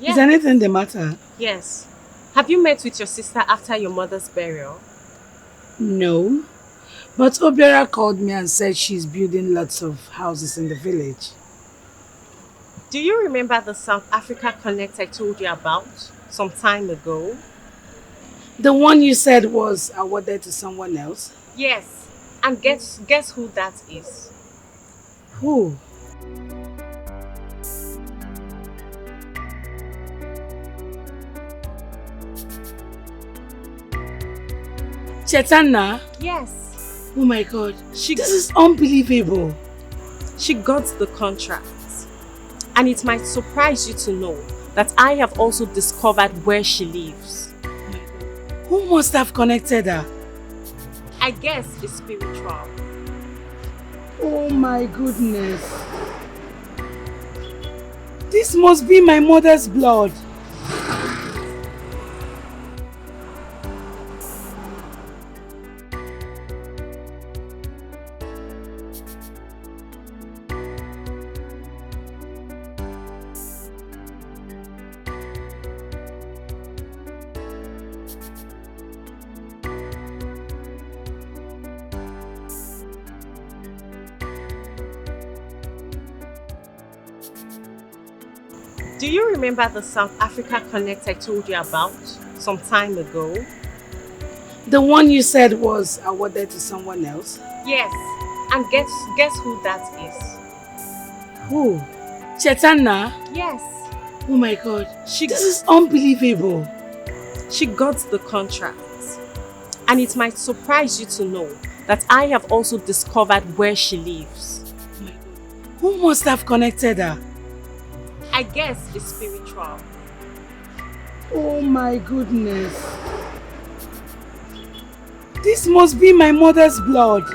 S18: Yes.
S11: Is anything the matter?
S18: Yes. Have you met with your sister after your mother's burial?
S11: No. But Obiora called me and said she's building lots of houses in the village.
S18: Do you remember the South Africa Connect I told you about some time ago?
S11: The one you said was awarded to someone else?
S18: Yes. And guess who that is?
S11: Who? Chetana?
S18: Yes.
S11: Oh my god. This is unbelievable.
S18: She got the contract. And it might surprise you to know that I have also discovered where she lives.
S11: Who must have connected her?
S18: I guess it's spiritual.
S11: Oh my goodness. This must be my mother's blood.
S18: Do you remember the South Africa Connect I told you about some time ago?
S11: The one you said was awarded to someone else?
S18: Yes. And guess who that is?
S11: Who? Chetana?
S18: Yes.
S11: Oh my god. This is unbelievable.
S18: She got the contract. And it might surprise you to know that I have also discovered where she lives.
S11: Who must have connected her?
S18: I guess it's spiritual.
S11: Oh my goodness. This must be my mother's blood.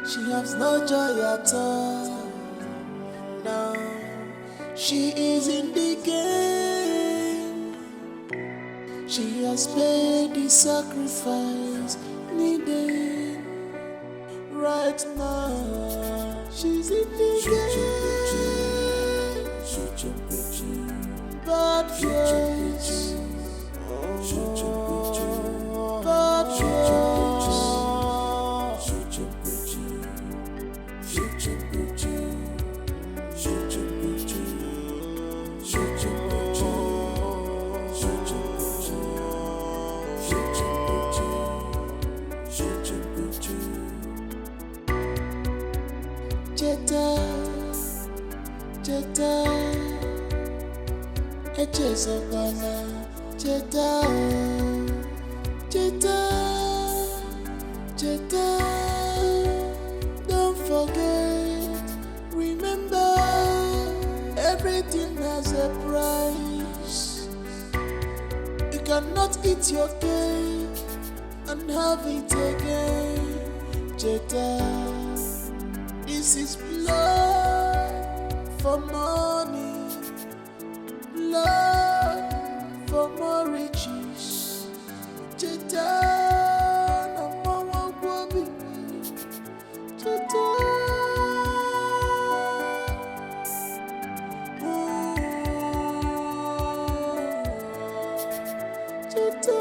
S12: She has no joy at all. No, she is in the game. She has paid the sacrifice needed. Right now, she's in the game. Bad choice. Bad Jetta, Echesokana, Jetta, don't forget, remember, everything has a price. You cannot eat your cake and have it again, Jetta. This is blood for money, blood for more riches. Jetta, no more wabi. Jetta, Jetta.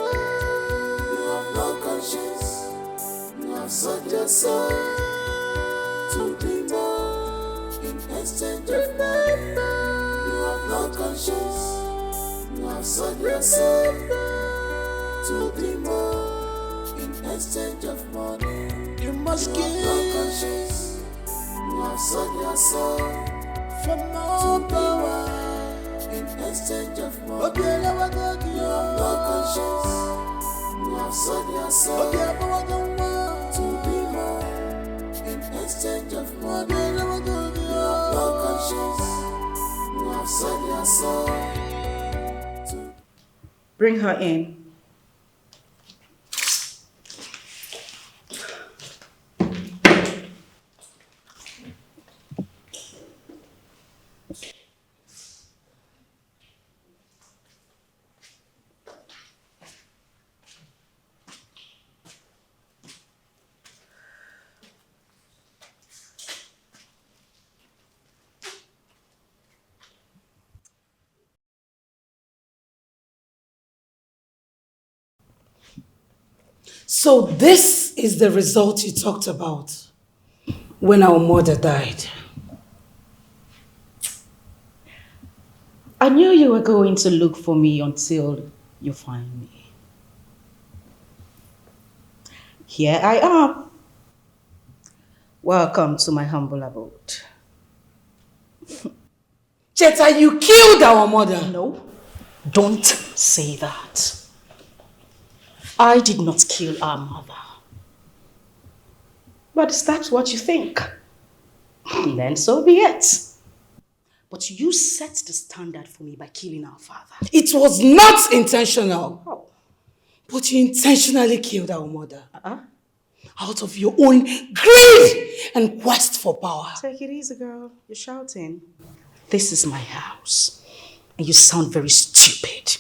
S12: You have no conscience. You have sold your soul to the moon in exchange of money. You have no conscience. You have sold your soul to the moon in exchange of money. You must give no conscience. You have sold your soul for more power in exchange of money. You have no conscience. You have sold your soul to the moon in exchange of money. You have no conscience. You have sold your soul.
S6: Bring her in.
S11: So this is the result you talked about when our mother died.
S2: I knew you were going to look for me until you find me. Here I am. Welcome to my humble abode.
S11: Cheta, you killed our mother.
S2: No, don't say that. I did not kill our mother. But is that what you think? Then so be it. But you set the standard for me by killing our father.
S11: It was not intentional. Oh. But you intentionally killed our mother. Out of your own greed and quest for power.
S2: Take it easy, girl. You're shouting. This is my house. And you sound very stupid.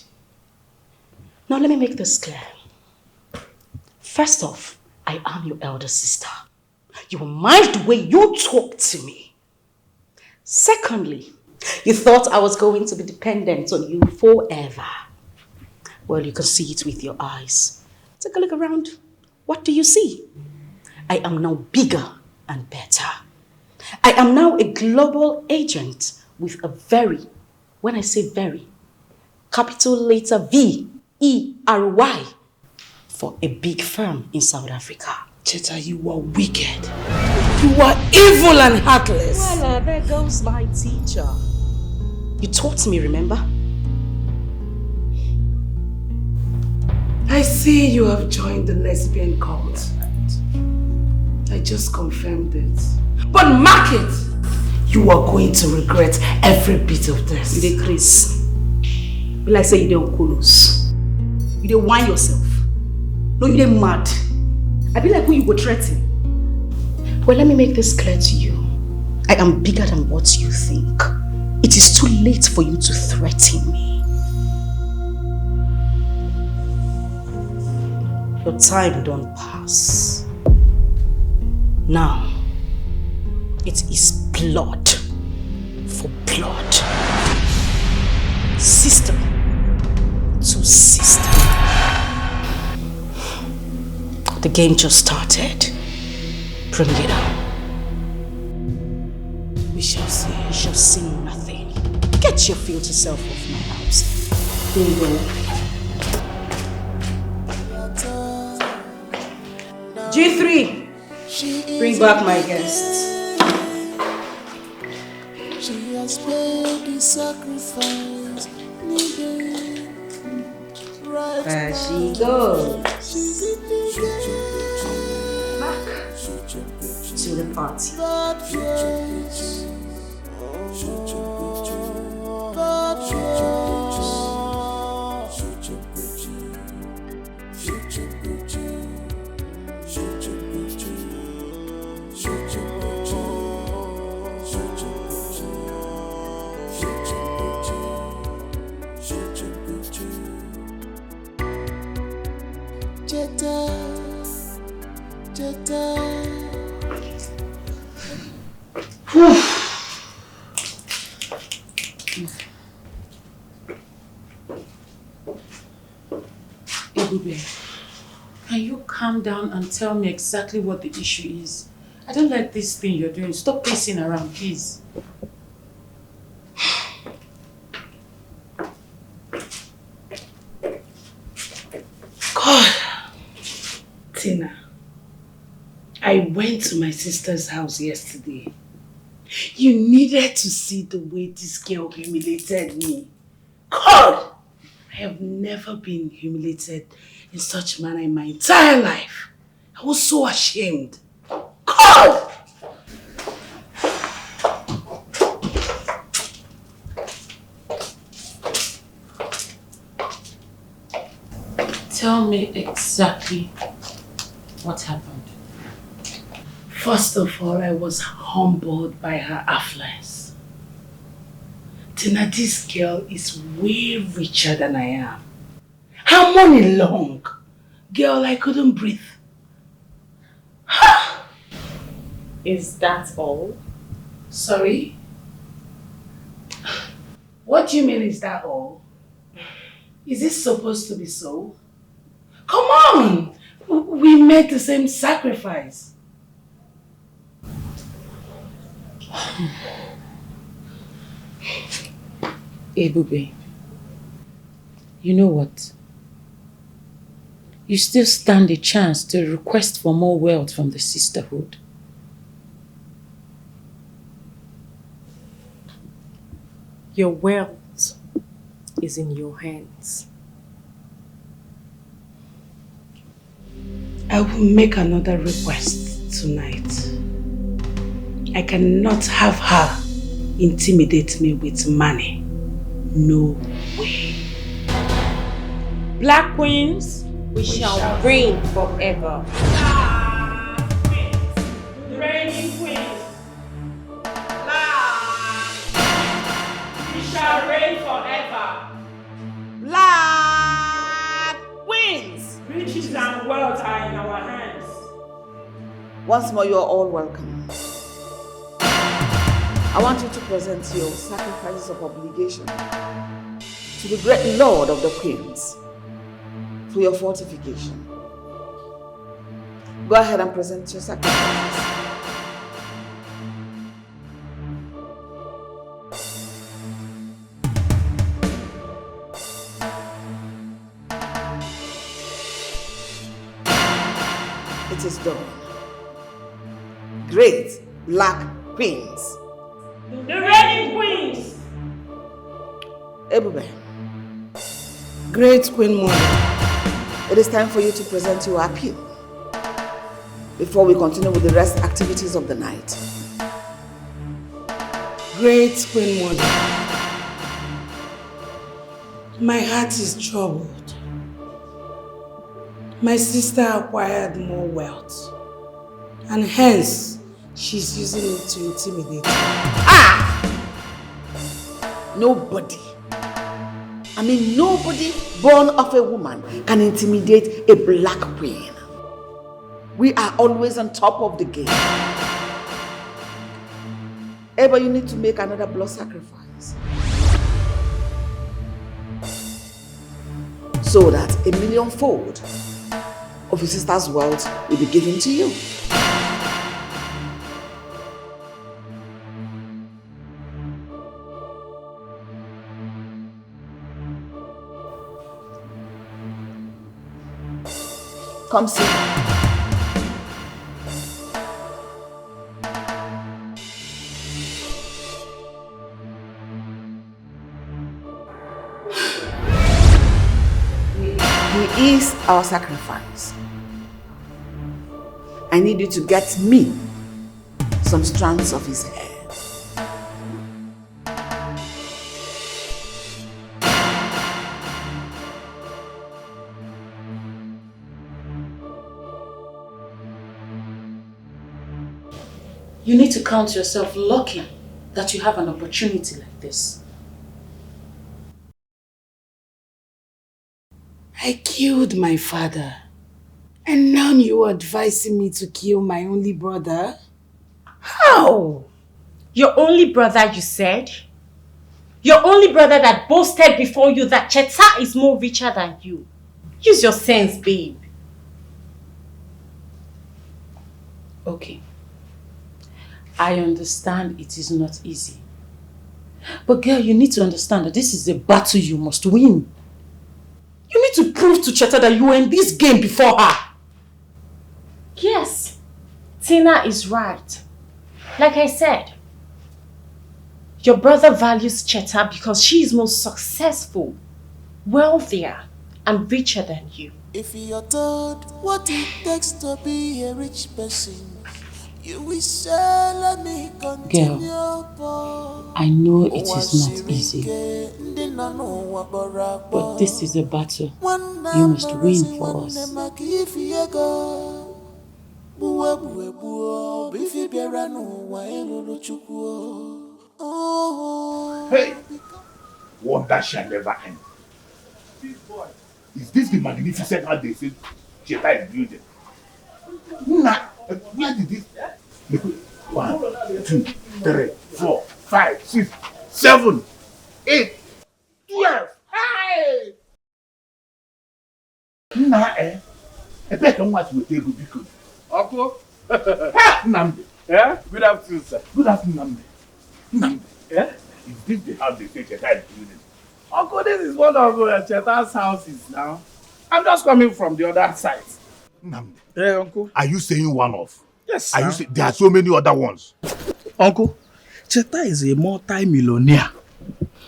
S2: Now let me make this clear. First off, I am your elder sister. You mind the way you talk to me. Secondly, you thought I was going to be dependent on you forever. Well, you can see it with your eyes. Take a look around. What do you see? I am now bigger and better. I am now a global agent with a very, when I say very, capital letter V-E-R-Y for a big firm in South Africa.
S11: Cheta, you are wicked. You are evil and heartless.
S2: Well, there goes my teacher. You taught me, remember?
S11: I see you have joined the lesbian cult. I just confirmed it. But mark it! You are going to regret every bit of this.
S2: You dey Chris. Be like say you dey uncoolus. You dey whine yourself. No, you dey mad. I be like who you go threaten. Well, let me make this clear to you. I am bigger than what you think. It is too late for you to threaten me. Your time don't pass. Now, it is blood for blood. Sister to sister. The game just started. Bring it on. We shall see. We shall see nothing. Get your filthy self off my house. Bingo. G3, bring back my guests.
S12: She has paid the sacrifice needed. Right
S2: there she goes.
S12: She's in the game.
S2: Back to the party.
S8: Can you calm down and tell me exactly what the issue is? I don't like this thing you're doing. Stop pacing around, please.
S11: God. Tina, I went to my sister's house yesterday. You needed to see the way this girl humiliated me. God! I have never been humiliated in such a manner in my entire life. I was so ashamed. God!
S8: Tell me exactly what happened.
S11: First of all, I was humbled by her affluence. Tina, this girl is way richer than I am. Her money long. Girl, I couldn't breathe.
S18: Is that all?
S11: Sorry? What do you mean, is that all? Is this supposed to be so? Come on!
S17: We made the same sacrifice.
S8: Ebube, you know what? You still stand a chance to request for more wealth from the sisterhood.
S18: Your wealth is in your hands.
S17: I will make another request tonight. I cannot have her intimidate me with money. No way.
S18: Black queens, we shall reign forever.
S10: The reigning queens. We shall reign forever.
S6: Black queens.
S10: Riches and wealth are in our hands.
S6: Once more, you are all welcome. I want you to present your sacrifices of obligation to the great Lord of the Queens for your fortification. Go ahead and present your sacrifices. It is done. Great Black Queens.
S10: The reigning queens.
S6: Ebube,
S17: Great Queen Mother,
S6: it is time for you to present your appeal before we continue with the rest activities of the night.
S17: Great Queen Mother, my heart is troubled. My sister acquired more wealth, and hence she's using it to intimidate me.
S6: Nobody born of a woman can intimidate a black queen. We are always on top of the game. Eba, you need to make another blood sacrifice so that 1,000,000-fold of your sister's wealth will be given to you. Come see. He is our sacrifice. I need you to get me some strands of his hair.
S8: You need to count yourself lucky that you have an opportunity like this.
S17: I killed my father, and now you are advising me to kill my only brother? How?
S18: Your only brother, you said? Your only brother that boasted before you that Cheta is more richer than you. Use your sense, babe.
S8: Okay. I understand it is not easy. But girl, you need to understand that this is a battle you must win. You need to prove to Cheta that you were in this game before her.
S18: Yes, Tina is right. Like I said, your brother values Cheta because she is more successful, wealthier, and richer than you.
S12: If you're told what it takes to be a rich person, you will say, let me continue.
S8: Girl, I know it is not easy, but this is a battle you must win for us.
S5: Hey, wonder shall never end. Is this the magnificent house they say Cheta is building? Nah, where did this? 1, 2, 3, 4, 5, 6, 7, 8, 12. Hey! Nah,
S3: Ebe ka nwa ti ego biko.
S13: Uncle.
S3: Nnamdi.
S13: Yeah? Good afternoon, sir.
S3: Good afternoon, Nnamdi.
S13: Yeah?
S3: Is this the house they say Cheta is building?
S13: Uncle, this is one of Cheta's houses now. I'm just coming from the other side.
S3: Nnamdi.
S13: Yeah, Uncle.
S3: Are you saying one of?
S13: Yes,
S3: Are
S13: sir.
S3: you saying there are so many other ones?
S13: Uncle, Cheta is a multi-millionaire.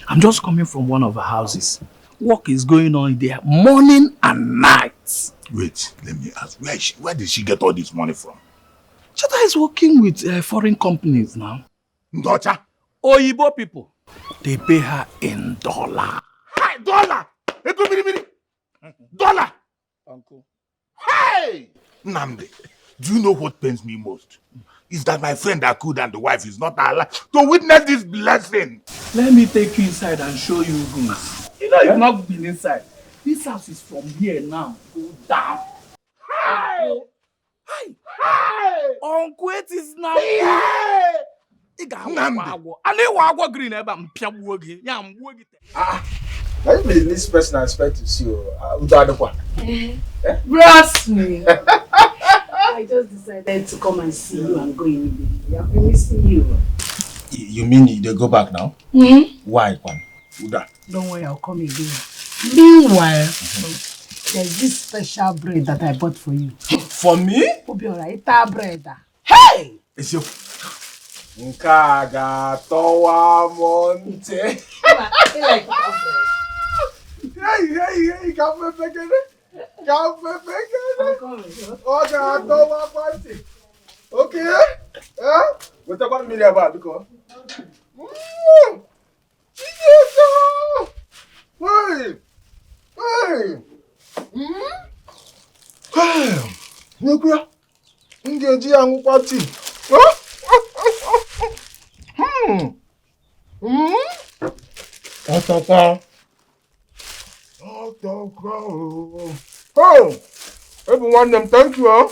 S13: I'm just coming from one of her houses. Work is going on there morning and night.
S3: Wait, let me ask. Where did she get all this money from?
S13: Cheta is working with foreign companies now.
S3: Ndocha?
S13: Oyibo people. They pay her in dollar.
S3: Hey, dollar! Dollar!
S13: Uncle.
S3: Hey! Nnamdi, do you know what pains me most? Is that my friend Akud and the wife is not alive to witness this blessing.
S13: Let me take you inside and show you rooms. You know, you've not been inside. This house is from here now. Go down.
S3: Hey!
S13: Hey!
S3: Hey!
S13: Uncle, it is now.
S3: Yeah!
S13: That's the least person I expect to see.
S17: Trust me. I just decided to come and see you and go immediately. I've been missing you.
S13: You mean they go back now? Why, Kwan?
S17: Don't worry, I'll come again. Meanwhile, there's this special bread that I bought for you.
S13: For me?
S17: Will be alright. It's bread. Hey!
S13: It's your Nkaga Towa Monte. Hey, Cafe Pekene. Cafe Pekene. Okay, Towa Monte. Okay? Yeah? What about me about because? Hey! Hey! Hey! Nukuya. Ngeji angu party. Otoko. Oh! Everyone, them thank you.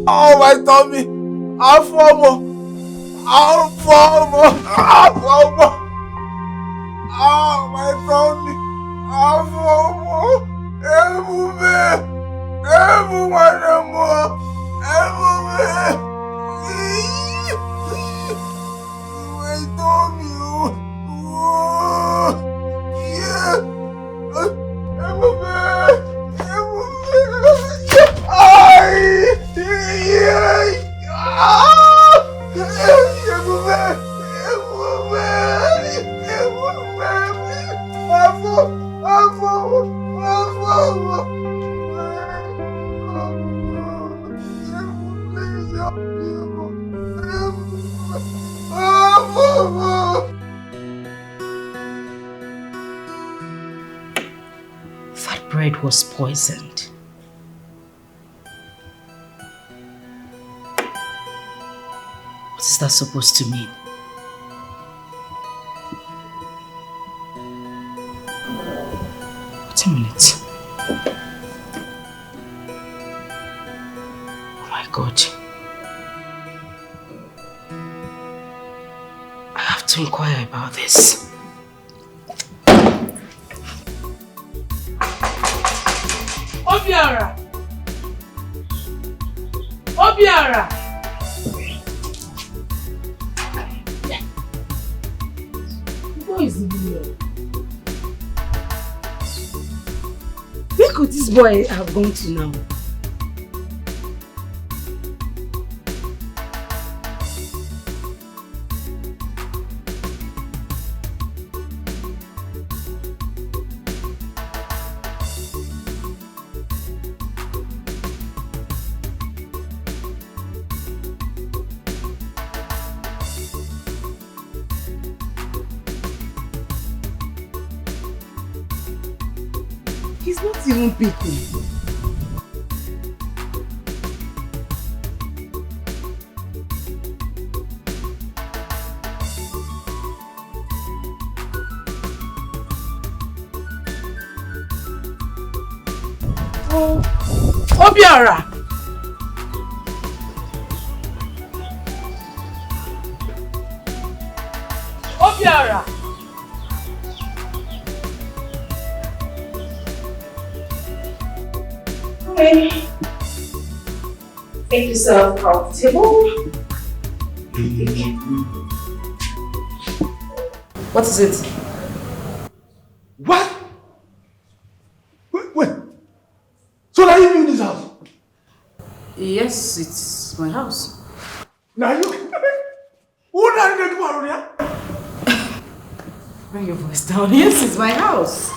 S13: Oh, my tummy! Afomo! Oh, my tummy! Afomo!
S2: That bread was poisoned. What is that supposed to mean? Wait a minute. Oh my God. I have to inquire about this.
S11: Obiara! Obiara! Who is here?
S17: Where could this boy have gone to now? He's not even picking.
S11: Obiora! Obiora!
S8: Okay. Make yourself comfortable. What is it?
S3: What? Wait. So now you in this house?
S2: Yes, it's my house.
S3: Now you... Who are you doing here?
S2: Bring your voice down. Yes, it's my house.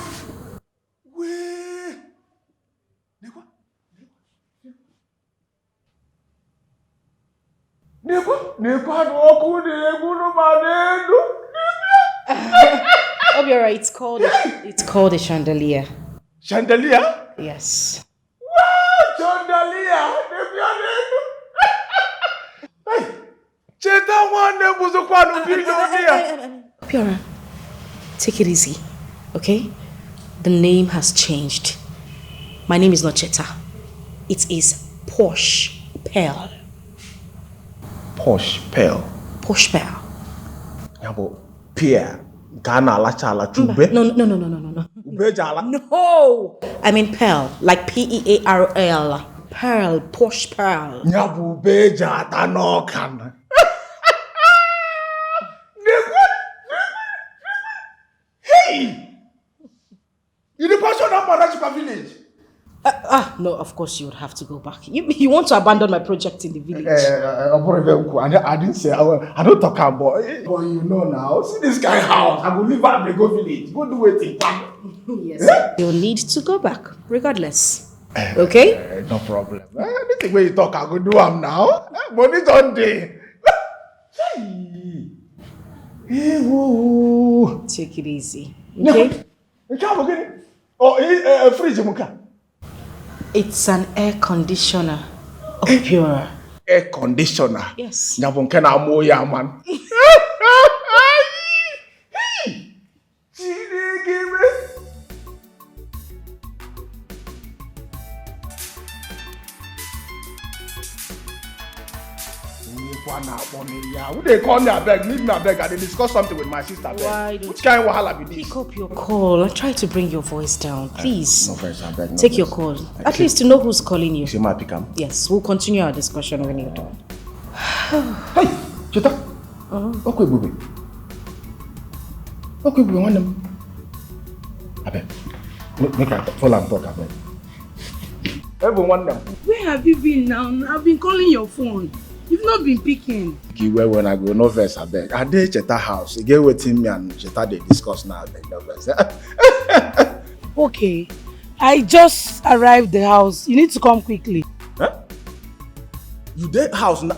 S2: Obiora, it's called a chandelier.
S3: Chandelier?
S2: Yes.
S3: Wow, chandelier! Hey, Cheta one was a part of
S2: Obiora, take it easy, okay? The name has changed. My name is not Cheta. It is Posh Pearl.
S13: Posh Pearl.
S2: Posh Pearl.
S13: Yabo, Pierre. Ghana Lachala Chube.
S2: No.
S13: Ubejala.
S2: No! I mean Pearl, like Pearl. Pearl, Posh Pearl.
S3: Nyabu beja tanokan. Hey! You the person of Manachika village?
S2: No, of course you would have to go back. You want to abandon my project in the village?
S3: I didn't say, I don't talk about it. But you know now, see this guy house, I will leave at the go village. Go do it.
S2: Yes. You'll need to go back, regardless. Okay?
S3: No problem. Anything where you talk, I go do them now. Money on day.
S2: Take it easy. Okay?
S3: Fridge muka.
S2: It's an air conditioner. Pure.
S3: Air conditioner?
S2: Yes.
S3: Nyabonke na moya man. Who they call me abeg? Leave me abeg. I dey discuss something with my sister.
S2: Why don't
S3: which kind of wahala be this?
S2: Pick up your call and try to bring your voice down, please.
S3: No voice, abeg. No
S2: Take
S3: voice.
S2: your call. At least to know who's calling you.
S3: See my pick am.
S2: Yes, we'll continue our discussion when you're done.
S3: Hey, Cheta. Okay, booby. Okay, booby. One them. Abeg. Make I follow and talk abeg. Everyone them.
S11: Where have you been now? I've been calling your phone. You've not been picking.
S3: Where when I go, no verse, abeg. I dey Cheta house. You get wetin me and Cheta dey discuss now, abeg. No verse.
S11: Okay. I just arrived the house. You need to come quickly.
S3: Huh? You dey house now?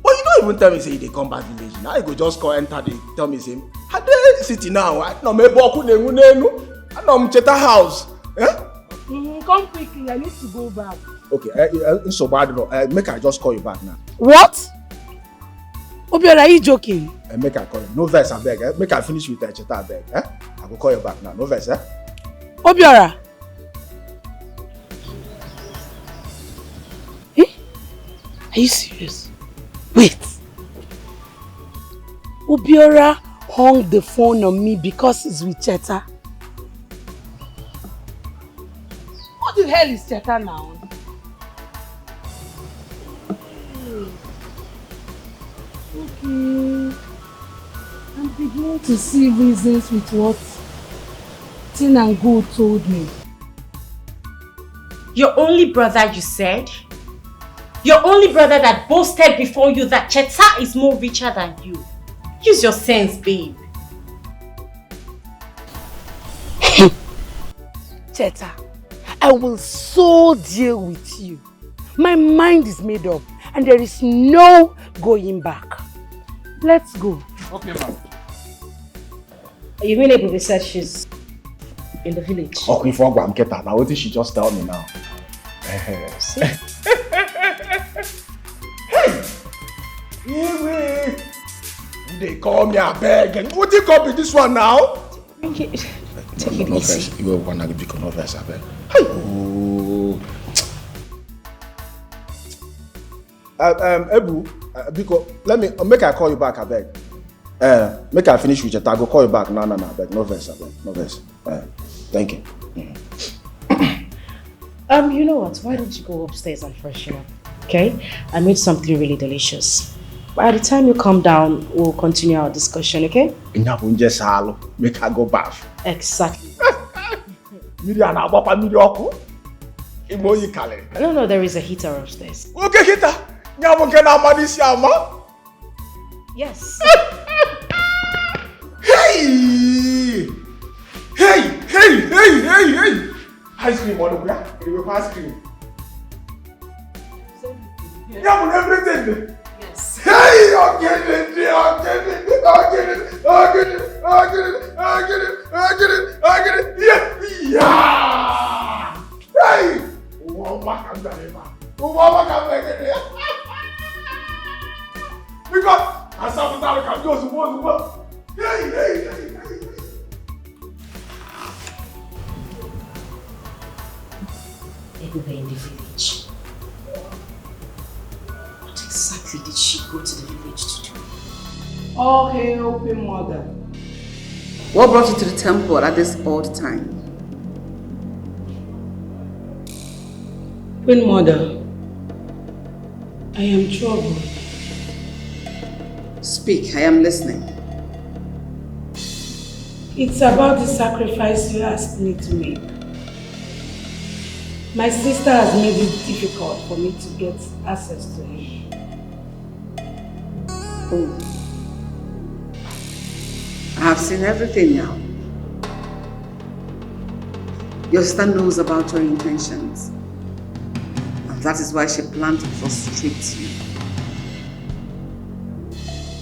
S3: But you don't even tell me say you dey come back village. Now you go just come enter the tell me say I dey city now. I no me boku nengu nenu. I no Cheta house.
S11: Come quickly. I need to go back.
S3: Okay, so bad. Make I just call you back now.
S11: What? Obiora, are you joking?
S3: Make I call you. No verse, I beg. Make I finish with Cheta, I beg. I will call you back now. No verse,
S11: Obiora. Eh? Are you serious? Wait. Obiora hung the phone on me because he's with Cheta. What the hell is Cheta now? Okay. I'm beginning to see reasons with what Tin and Gold told me.
S18: Your only brother, you said? Your only brother that boasted before you that Cheta is more richer than you. Use your sense, babe.
S11: Cheta, I will so deal with you. My mind is made up and there is no going back. Let's go.
S3: Okay, ma'am.
S2: You mean Ebube said she's in the village?
S3: Okay, for I'm Keta. Now what did she just tell me now?
S2: See?
S3: Hey! They call me a beg. And what you call me this one now?
S2: Take it easy.
S3: You will want to be converse, I beg. Oh,
S7: Ebu, because let me make I call you back, I beg. Make I finish with your tag. Go call you back. No, I beg. No verse, I beg. No verse. Thank you.
S2: You know what? Why don't you go upstairs and freshen up? Okay? I made something really delicious. By the time you come down, we'll continue our discussion, okay?
S7: Make her go bath.
S2: Exactly. No, there is a heater upstairs.
S7: Okay, heater.
S2: Yes.
S7: Hey! Ice cream on the ground. Ice cream. Yeah, everything.
S2: Yes.
S7: Hey, I'll get it. Yeah. Hey. Because I saw the can do what. Hey.
S2: Everywhere in the village. What exactly did she go to the village to do?
S17: Oh, hail Queen Mother.
S15: What brought you to the temple at this odd time?
S17: Queen Mother, I am troubled.
S15: Speak, I am listening.
S17: It's about the sacrifice you asked me to make. My sister has made it difficult for me to get access to him.
S15: Oh. I have seen everything now. Your sister knows about your intentions. And that is why she planned to frustrate you.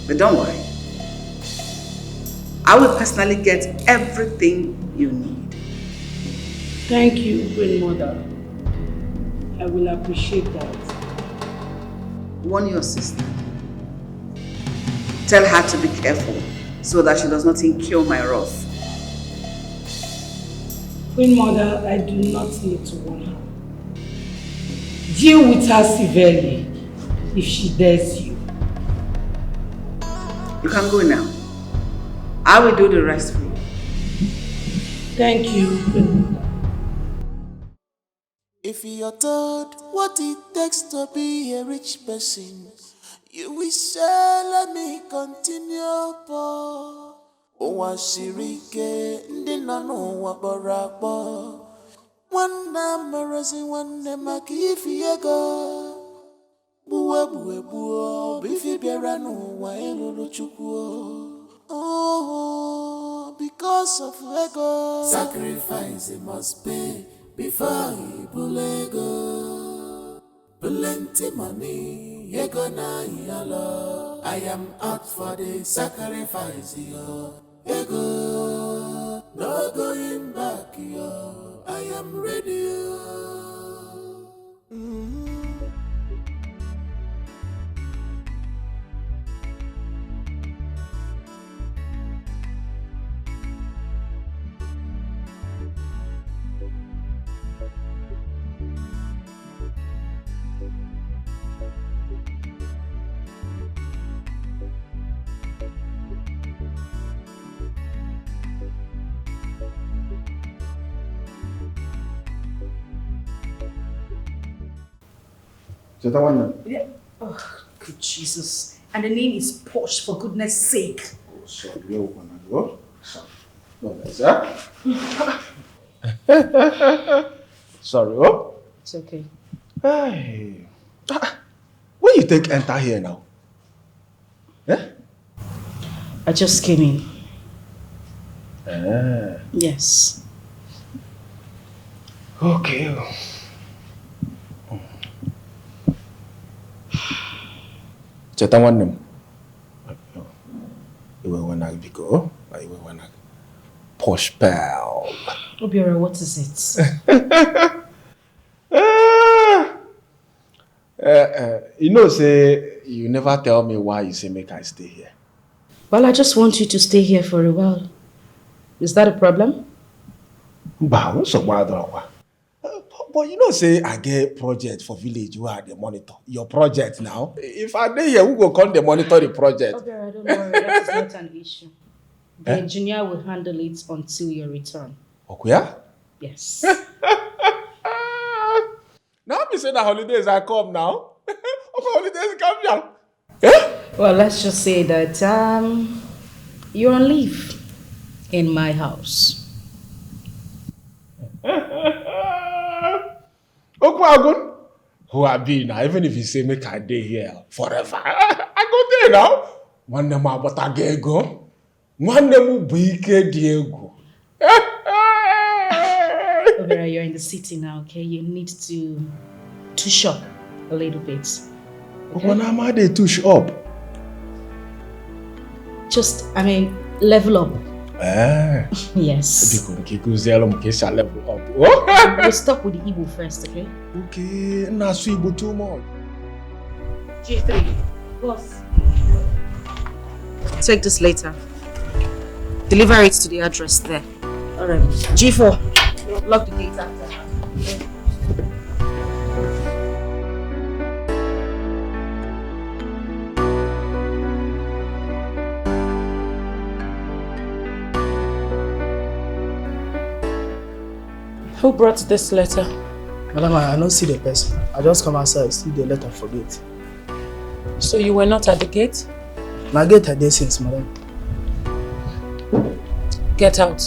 S15: But don't worry. I will personally get everything you need.
S17: Thank you, Queen Mother. I will appreciate that.
S15: Warn your sister. Tell her to be careful so that she does not incur my wrath.
S17: Queen Mother, I do not need to warn her. Deal with her severely if she dares you.
S15: You can go now. I will do the rest for you.
S17: Thank you, Queen Mother.
S12: If you're told what it takes to be a rich person, you will say, let me continue, Paul. Owa shirike, ndi nanu wa barabo. Wanda marazi wande makifi yego. Buwe, bifi bieranu wa elulu chukwo. Oh, because of ego. Sacrifice it must pay. Before you bulego, plenty money, ego na yalo. I am out for the sacrifice, yo. Ego, no going back, yo. I am ready, yo.
S6: Yeah. Oh, good Jesus. And the name is Posh, for goodness sake.
S7: Oh, sorry, where we gonna go? No, that's that. Sorry, oh?
S2: It's okay.
S7: Hey. When you think enter here now? Eh?
S2: I just came in.
S7: Ah.
S2: Yes.
S7: Okay. Cheta one Iwe wanna go. Iwe wanna Posh pal.
S2: Obiora, what is it?
S7: You know, say you never tell me why you say make I stay here.
S2: Well, I just want you to stay here for a while. Is that a problem?
S13: But you know, say I get project for village. You are the monitor. Your project now. If I dey here, who go come the monitor the project?
S2: Okay, I don't worry. That is not an issue. The engineer will handle it until your return.
S13: Okay, yeah?
S2: Yes.
S13: Now me say the holidays I come now. Okay, holidays come here.
S2: Well, let's just say that you're on leave in my house.
S13: Okwagun, who I be now? Even if you say make I day here forever, I go there now. One name about a gego, one name Bike Diego.
S2: Obera, you're in the city now, okay? You need to touch up a little bit. Okay?
S13: When am I they touch up?
S2: Just, level up. Yes.
S13: We'll start
S2: with the Igbo first, okay?
S13: Okay, not so Igbo too much.
S2: G3, boss. Take this later. Deliver it to the address there. Alright. G4, lock the gate after.
S8: Who brought this letter?
S9: Madam, I don't see the person. I just come outside, see the letter for gate.
S8: So you were not at the gate?
S9: My gate had there since, madam.
S8: Get out.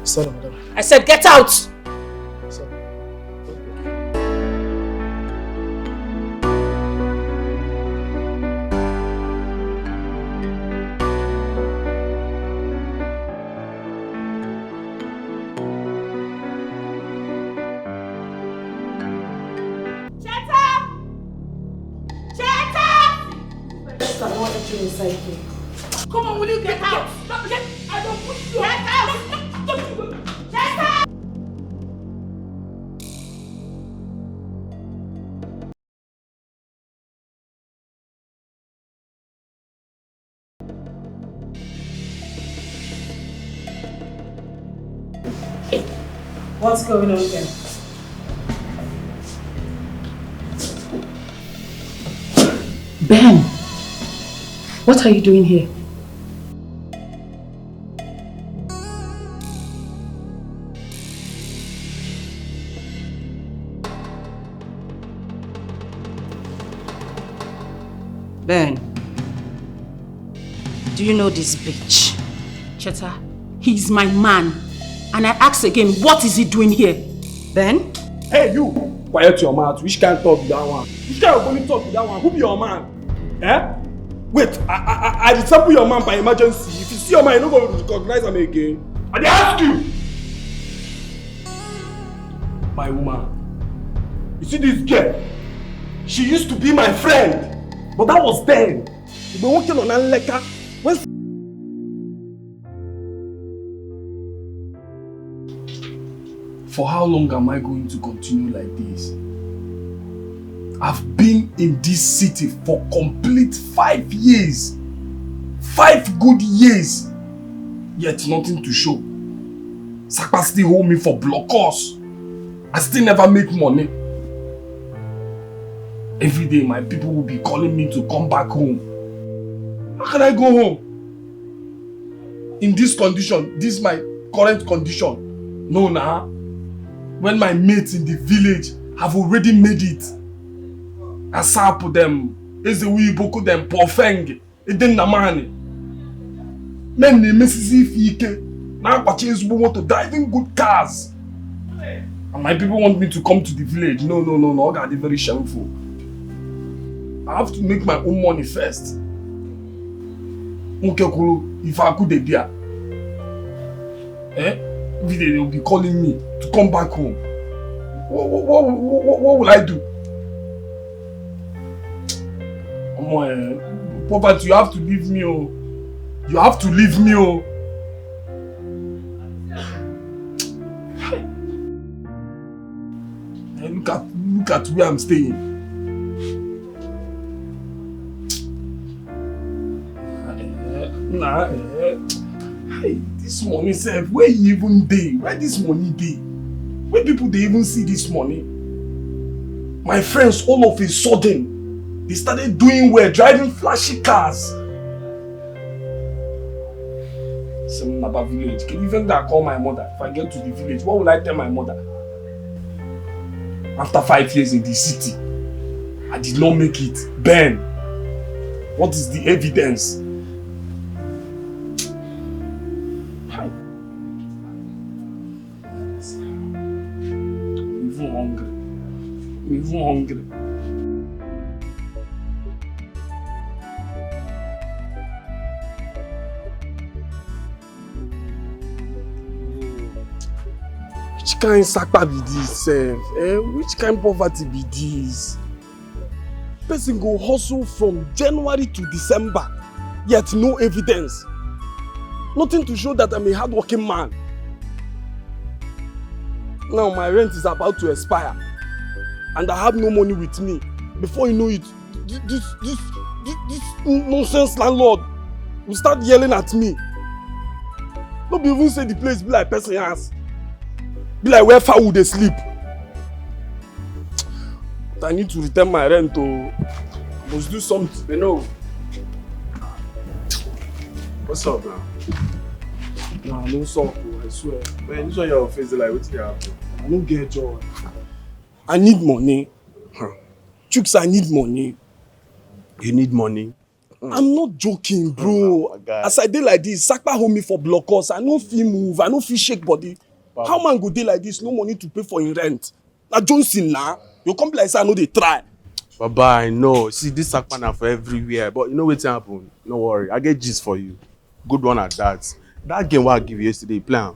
S9: Sorry, madam.
S8: I said get out!
S9: Sorry.
S10: Come on, will you get out? I don't push you. Get out! Get out!
S17: What's going on here?
S8: Ben, what are you doing here?
S2: Ben, do you know this bitch?
S8: Cheta, he's my man. And I ask again, what is he doing here?
S2: Ben?
S7: Hey, you! Quiet your mouth. Which can't talk with that one? Which can't only talk with that one? Who be your man? Eh? Wait, I disable your man by emergency. If you see your man, you're not going to recognize him again. I ask you! My woman. You see this girl? She used to be my friend. But that was then. You've been working on Anleka. For how long am I going to continue like this? I've been in this city for complete 5 years. 5 good years. Yet nothing to show. Sakpa still hold me for blockers. I still never make money. Every day my people will be calling me to come back home. How can I go home? In this condition, this is my current condition. No, nah. When my mates in the village have already made it. Asapu them, Ezewi Boko them, Pofeng, Eden Namani. Men ne Mrs. Fike, now purchase want to drive in good cars. And my people want me to come to the village. No, God, they're very shameful. I have to make my own money first. If I could be they will be calling me to come back home. What will I do? Poverty, you have to leave me. Oh. You have to leave me. Oh. Look at where I'm staying. Hey, this money self, where you even dey? Where this money dey? Where people they even see this money? My friends, all of a sudden, they started doing well, driving flashy cars. Some Naba village. Can you even call my mother? If I get to the village, what will I tell my mother? After 5 years in the city, I did not make it. Ben, what is the evidence? I'm even hungry. I'm even hungry. Which kind sakpa be this, sef? Which kind poverty be this? Person go hustle from January to December, yet no evidence. Nothing to show that I'm a hardworking man. Now my rent is about to expire, and I have no money with me. Before you know it, this nonsense landlord will start yelling at me. No be even say the place be like person house. Be like where fowl they sleep. But I need to return my rent to. I must do something, you know.
S13: What's up now?
S7: Nah, no suck, I swear.
S13: Man, this one your face like what's happen?
S7: I don't get joy. I need money. Chooks, I need money.
S14: You need money?
S7: I'm not joking, bro. As I dey like this, Sakpa hold me for blockers. I no fit move, I no fit shake body. How man go dey like this, no money to pay for him rent? Na Johnson now. You come like say I know they try.
S14: Baba, I know. See, this Sakpa na for everywhere. But you know what's happen? No worry. I get gist for you. Good one at that. That game what I give you yesterday, plan.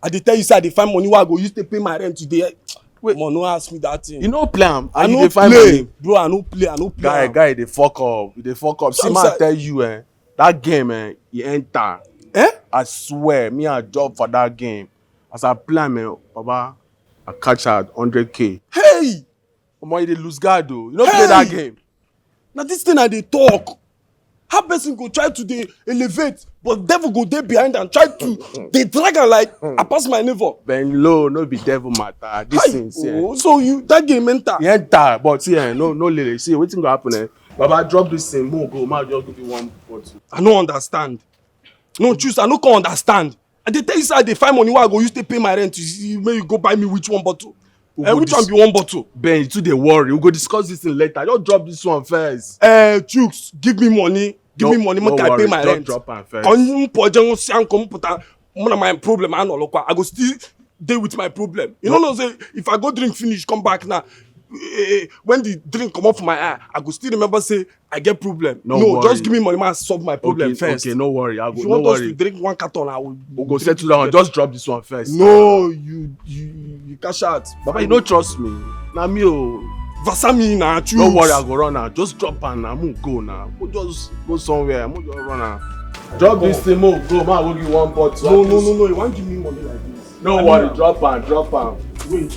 S7: I dey tell you say I dey find money wey I go use to pay my rent today. Wait, man, no ask me that thing.
S14: You know plan.
S7: I no
S14: play,
S7: money. Bro. I no play.
S14: Guy, they fuck up. They fuck up. See, man, tell you, that game, you enter. I swear, me a job for that game. As I plan, man, Baba, I catch out 100K.
S7: Hey!
S14: Omo, you dey lose guard though. You don't play that game.
S7: Now this thing I dey talk. How person go try to dey elevate, but devil go dey behind and try to dey drag am like I pass my neighbor.
S14: Ben low, no be devil matter. This thing,
S7: so you that game enter?
S14: You enter, but see, no lady. See, wetin go happen? Baba drop this thing, more go, man just give you one bottle.
S7: I no understand. No choose, I no can understand. I dey tell you say I dey find money wey I go use to pay my rent. Make you go buy me which one bottle? Which one be one bottle?
S14: Ben, you too dey worry. We go discuss this thing later. Just drop this one first.
S7: Chooks, give me money. Give me money, make I pay my rent.
S14: Drop am first.
S7: My problem, I go still deal with my problem. You know, say if I go drink finish, come back now. When the drink come off my eye, I go still remember say I get problem. No, just give me money, man, solve my problem first.
S14: Okay, no worry.
S7: If you want us to drink one carton, I will.
S14: We'll go settle down. Just drop this one first.
S7: No, you cash out.
S14: Baba, you don't trust me. Na me o.
S7: Vasami na choose.
S14: Don't worry, I go run now. Just drop am now. Move go now. We'll just go somewhere. Move just run now. Drop this thing, move go. Man, I will give you one bottle.
S7: No. You want give me money like this?
S14: No worry, drop am.
S7: Wait.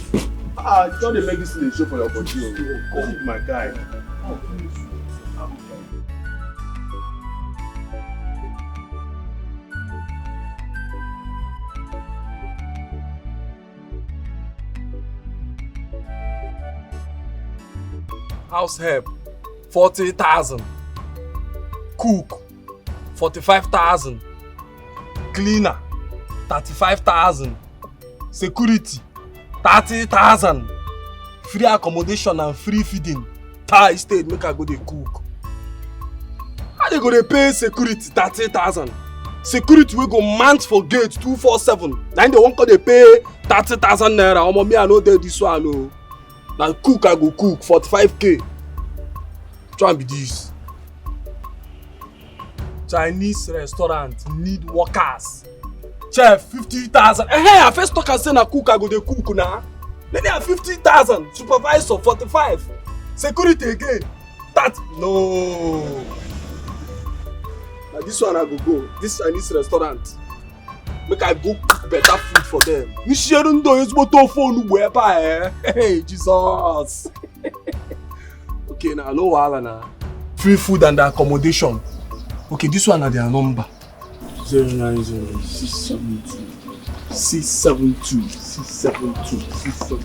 S14: Don't they make this thing show for your body? Come, my guy.
S7: House help, 40,000. Cook, 45,000. Cleaner, 35,000. Security, 30,000. Free accommodation and free feeding. Thai state make I go dey cook. How they go dey pay security 30,000? Security wey go mount for gate 247. Then they wan come dey pay 30,000 naira. Omo, me I no dey this one o. Na cook I go cook 45K. Try and be this. Chinese restaurant need workers. Chef 50,000. I first talk and say na cook I go dey cook na. Then they have 50,000. Supervisor 45. Security again. That no. Now this one I go. This Chinese restaurant. Make I go cook better food for them. Hey, Jesus. Okay, now no wahala now. Free food and accommodation. Okay, this one are their number. 090 672 672 672 672.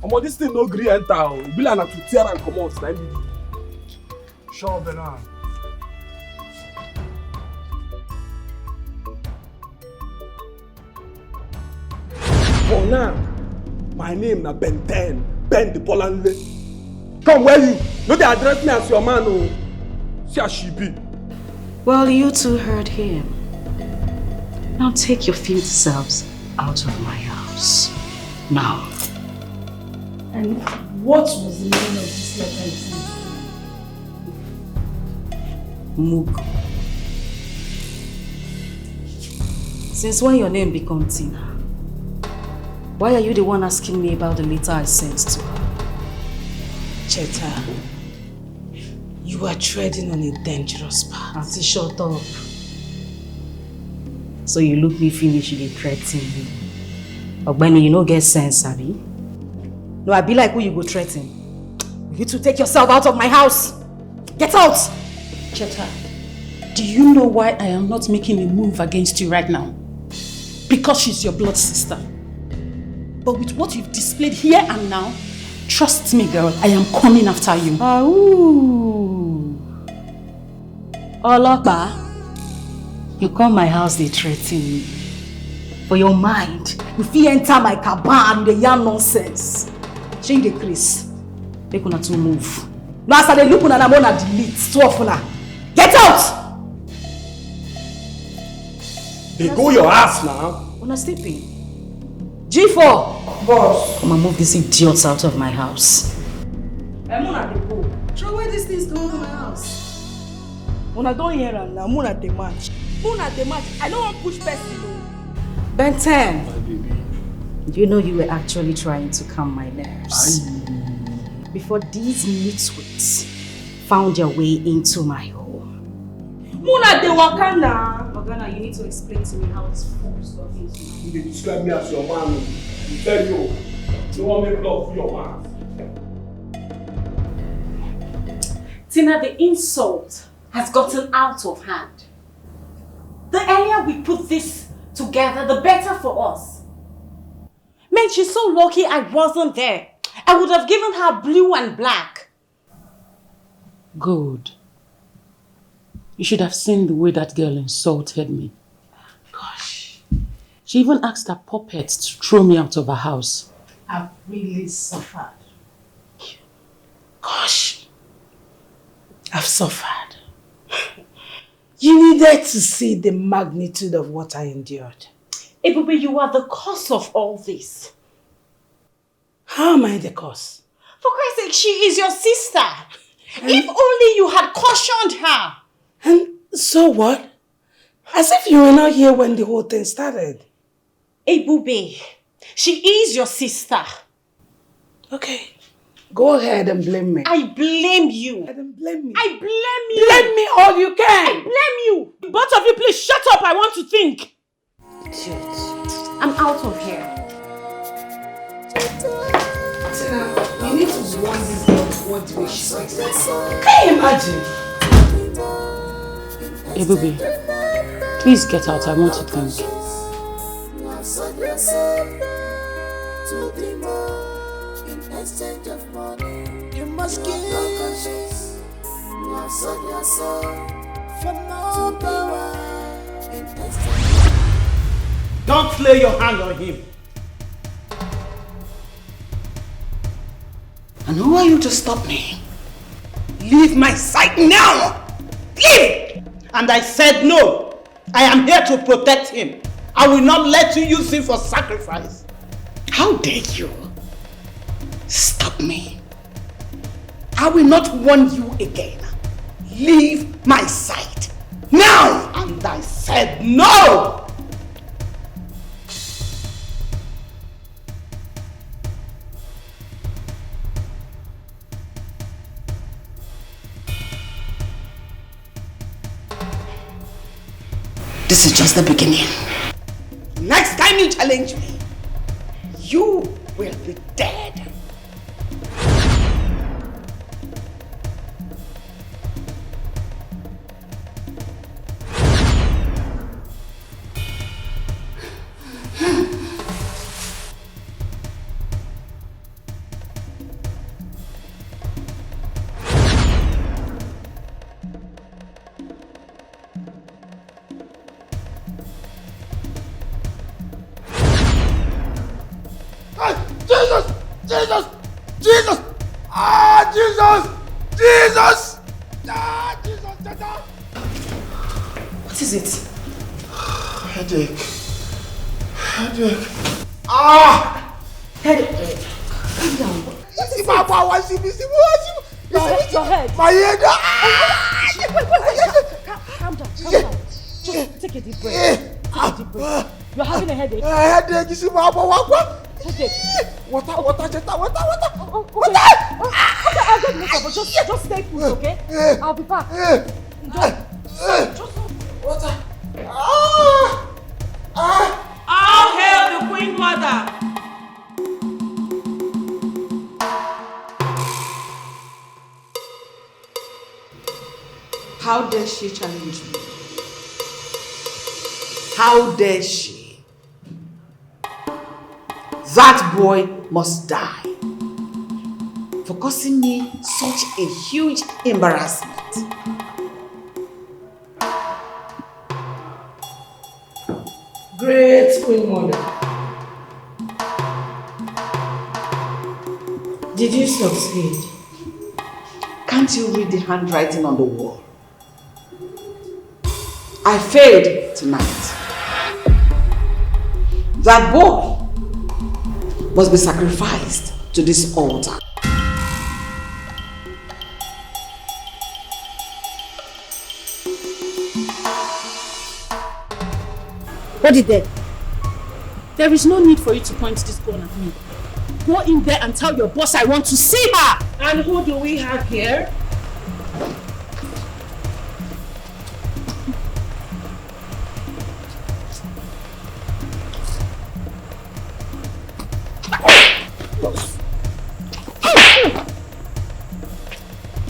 S14: Omo, this thing no gree enter. It be like na to tear and comot. Na be.
S3: Sure, Bernard.
S14: For now, my name na Ben 10, Ben the Polanle. Come where you? No dey address me as your man o. See as she be.
S2: Well, you two heard him. Now take your filthy selves out of my house. Now.
S11: And what was the meaning of this letter you sent?
S2: Mug. Since when your name become Tina? Why are you the one asking me about the letter I sent to her?
S11: Cheta, you are treading on a dangerous path.
S2: Auntie, shut up. So you look me finish, you threaten me. Ogbeni, you no get sense, Abi? No, I be like who you go threaten. You two take yourself out of my house. Get out!
S8: Cheta, do you know why I am not making a move against you right now? Because she's your blood sister. But with what you've displayed here and now, trust me, girl, I am coming after you.
S2: Ooh. Olopa, you come my house, they threaten me. For your mind, you fit enter my caban and they yarn nonsense. Shey you dey Chris. Make una to move. No, as I dey look una na mona delete. Two of una. Get out!
S14: They go your ass now.
S2: Una sleeping. G4! Boss. Come and move these idiots out of my house.
S11: Muna dey go. Throw away these things to my house. Una don't hear am now. Muna dey match. Muna dey match. I don't want push person.
S2: Ben 10. You know you were actually trying to calm my nerves. Before these nitwits found their way into my home.
S11: Muna dey waka now.
S2: Morgana, you need to explain to me how this full stuff is.
S14: You dey describe me as your man. You tell you, you want me love for your man.
S8: Tina, the insult has gotten out of hand. The earlier we put this together, the better for us. Man, she's so lucky I wasn't there. I would have given her blue and black.
S4: Good. You should have seen the way that girl insulted me. Gosh. She even asked her puppets to throw me out of her house.
S11: I've really suffered. Gosh. I've suffered. You needed to see the magnitude of what I endured.
S8: Ebube, you are the cause of all this.
S11: How am I the cause?
S8: For Christ's sake, she is your sister. If only you had cautioned her.
S11: And so what? As if you were not here when the whole thing started.
S8: Ebube, she is your sister.
S11: Okay. Go ahead and blame me.
S8: I blame you.
S11: Blame me.
S8: I blame you.
S11: Blame me all you can.
S8: I blame you. Both of you, please shut up. I want to think. I'm out of here.
S11: Tina, you need to warn this girl what the way she speaks. Can you imagine?
S4: Ebube, please get out. I want to think.
S12: You must give your conscience. You have sold your soul for more power.
S19: Don't lay your hand on him.
S11: And who are you to stop me? Leave my sight now! Leave!
S19: And I said no. I am here to protect him. I will not let you use him for sacrifice.
S11: How dare you? Stop me. I will not warn you again. Leave my sight. Now!
S19: And I said no!
S11: This is just the beginning. Next time you challenge me, you will be dead.
S1: Jesus! Jesus! Ah, Jesus! Jesus! Ah, Jesus!
S2: What is it?
S1: Headache. Headache. Ah!
S2: Headache. Calm down.
S1: What is your head? My head.
S2: Calm down. Just take a deep breath. You're having a headache.
S1: Headache. You see my
S2: headache.
S1: Water.
S2: Okay, I'll get later, but just stay put, okay? I'll be back. Just
S1: water.
S10: All hail the Queen Mother.
S15: How dare she challenge me? How dare she? That boy must die for causing me such a huge embarrassment. Great Queen Mother, did you succeed? Can't you read the handwriting on the wall? I failed tonight. That boy must be sacrificed to this altar.
S20: What is that? There is no need for you to point this gun at me. Go in there and tell your boss I want to see her.
S10: And who do we have here?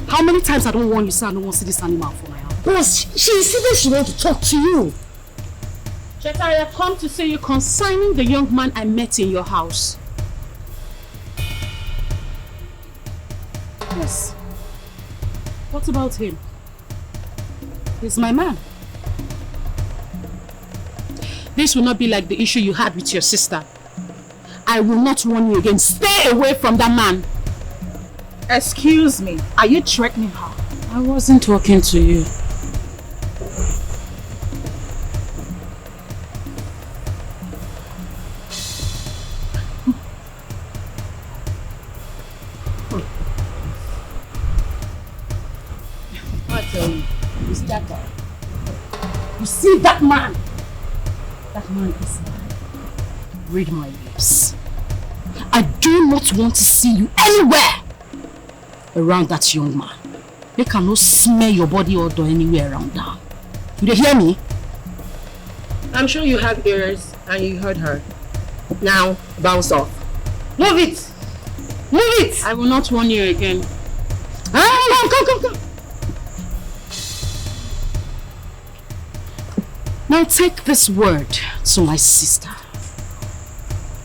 S20: How many times I don't warn you, sir, I don't want to see this animal for my house?
S10: Boss, she said she wants to talk to you.
S20: Cheta, I have come to see you concerning the young man I met in your house. Yes. What about him? He's my man. This will not be like the issue you had with your sister. I will not warn you again. Stay away from that man.
S6: Excuse me, are you threatening her?
S20: I wasn't talking to you.
S10: I tell you, it's that guy. You see that man? That man is mine.
S20: Read my lips. I do not want to see you anywhere around that young man. They cannot smell your body odor anywhere around now. Do they hear me?
S10: I'm sure you have ears and you heard her. Now, bounce off. Move it! Move it!
S20: I will not warn you again.
S10: Come.
S20: Now take this word to my sister.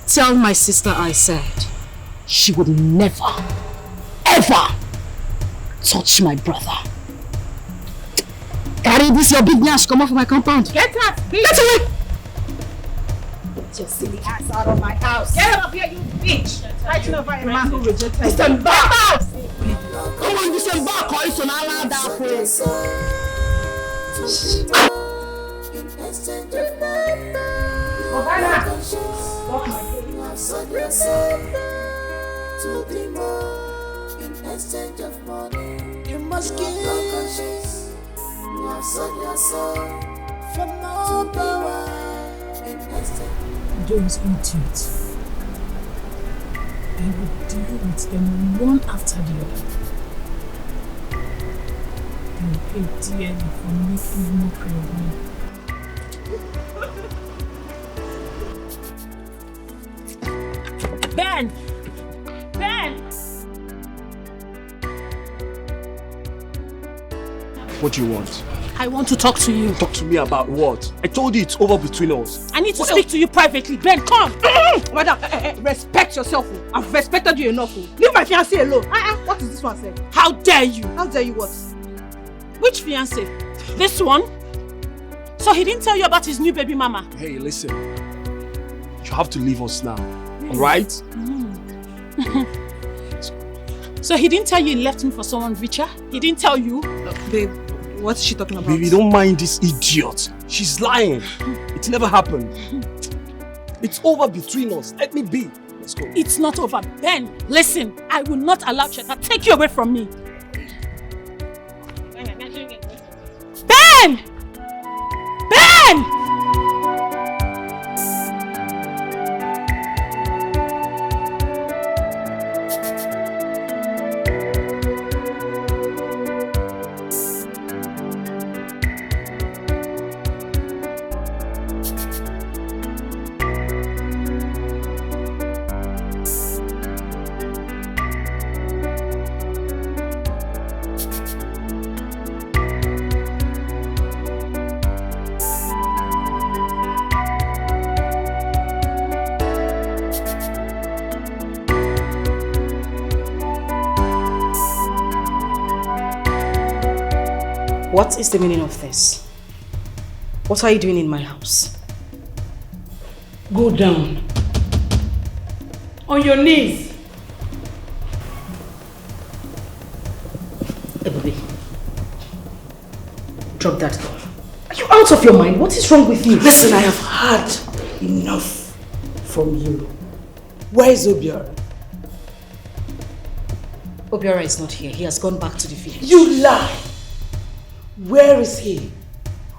S20: Tell my sister I said she would never, ever touch my brother. Carry this your big nash, come off my compound.
S10: Get out!
S20: Get away!
S10: Get your silly ass out of my house. Get up here, you bitch! Fighting over a man who rejected you. Disembark! Come on, disembark or it's an Allah that place.
S12: You must give. You have sold your soul for no power.
S20: Don't idiot. I will deal with them one after the other. I will pay dearly for making mockery of me.
S10: Ben!
S13: What do you want?
S20: I want to talk to you.
S13: Talk to me about what? I told you it's over between us.
S20: I need to speak to you privately. Ben, come!
S6: Madam, respect yourself. I've respected you enough. Leave my fiancé alone. What is this one saying?
S20: How dare you?
S6: How dare you what?
S20: Which fiancé? This one? So he didn't tell you about his new baby mama?
S13: Hey, listen. You have to leave us now. Alright?
S20: So he didn't tell you he left me for someone richer? He didn't tell you?
S16: Babe, what's she talking about?
S3: Baby, don't mind this idiot. She's lying. It never happened. It's over between us. Let me be. Let's go.
S20: It's not over. Ben, listen. I will not allow Cheta take you away from me. Ben! Ben!
S2: What is the meaning of this? What are you doing in my house?
S11: Go down. On your knees.
S2: Ebube, drop that gun. Are you out of your mind? What is wrong with you?
S11: Listen, I have had enough from you. Where is Obiora?
S2: Obiora is not here. He has gone back to the village.
S11: You lie! Where is he?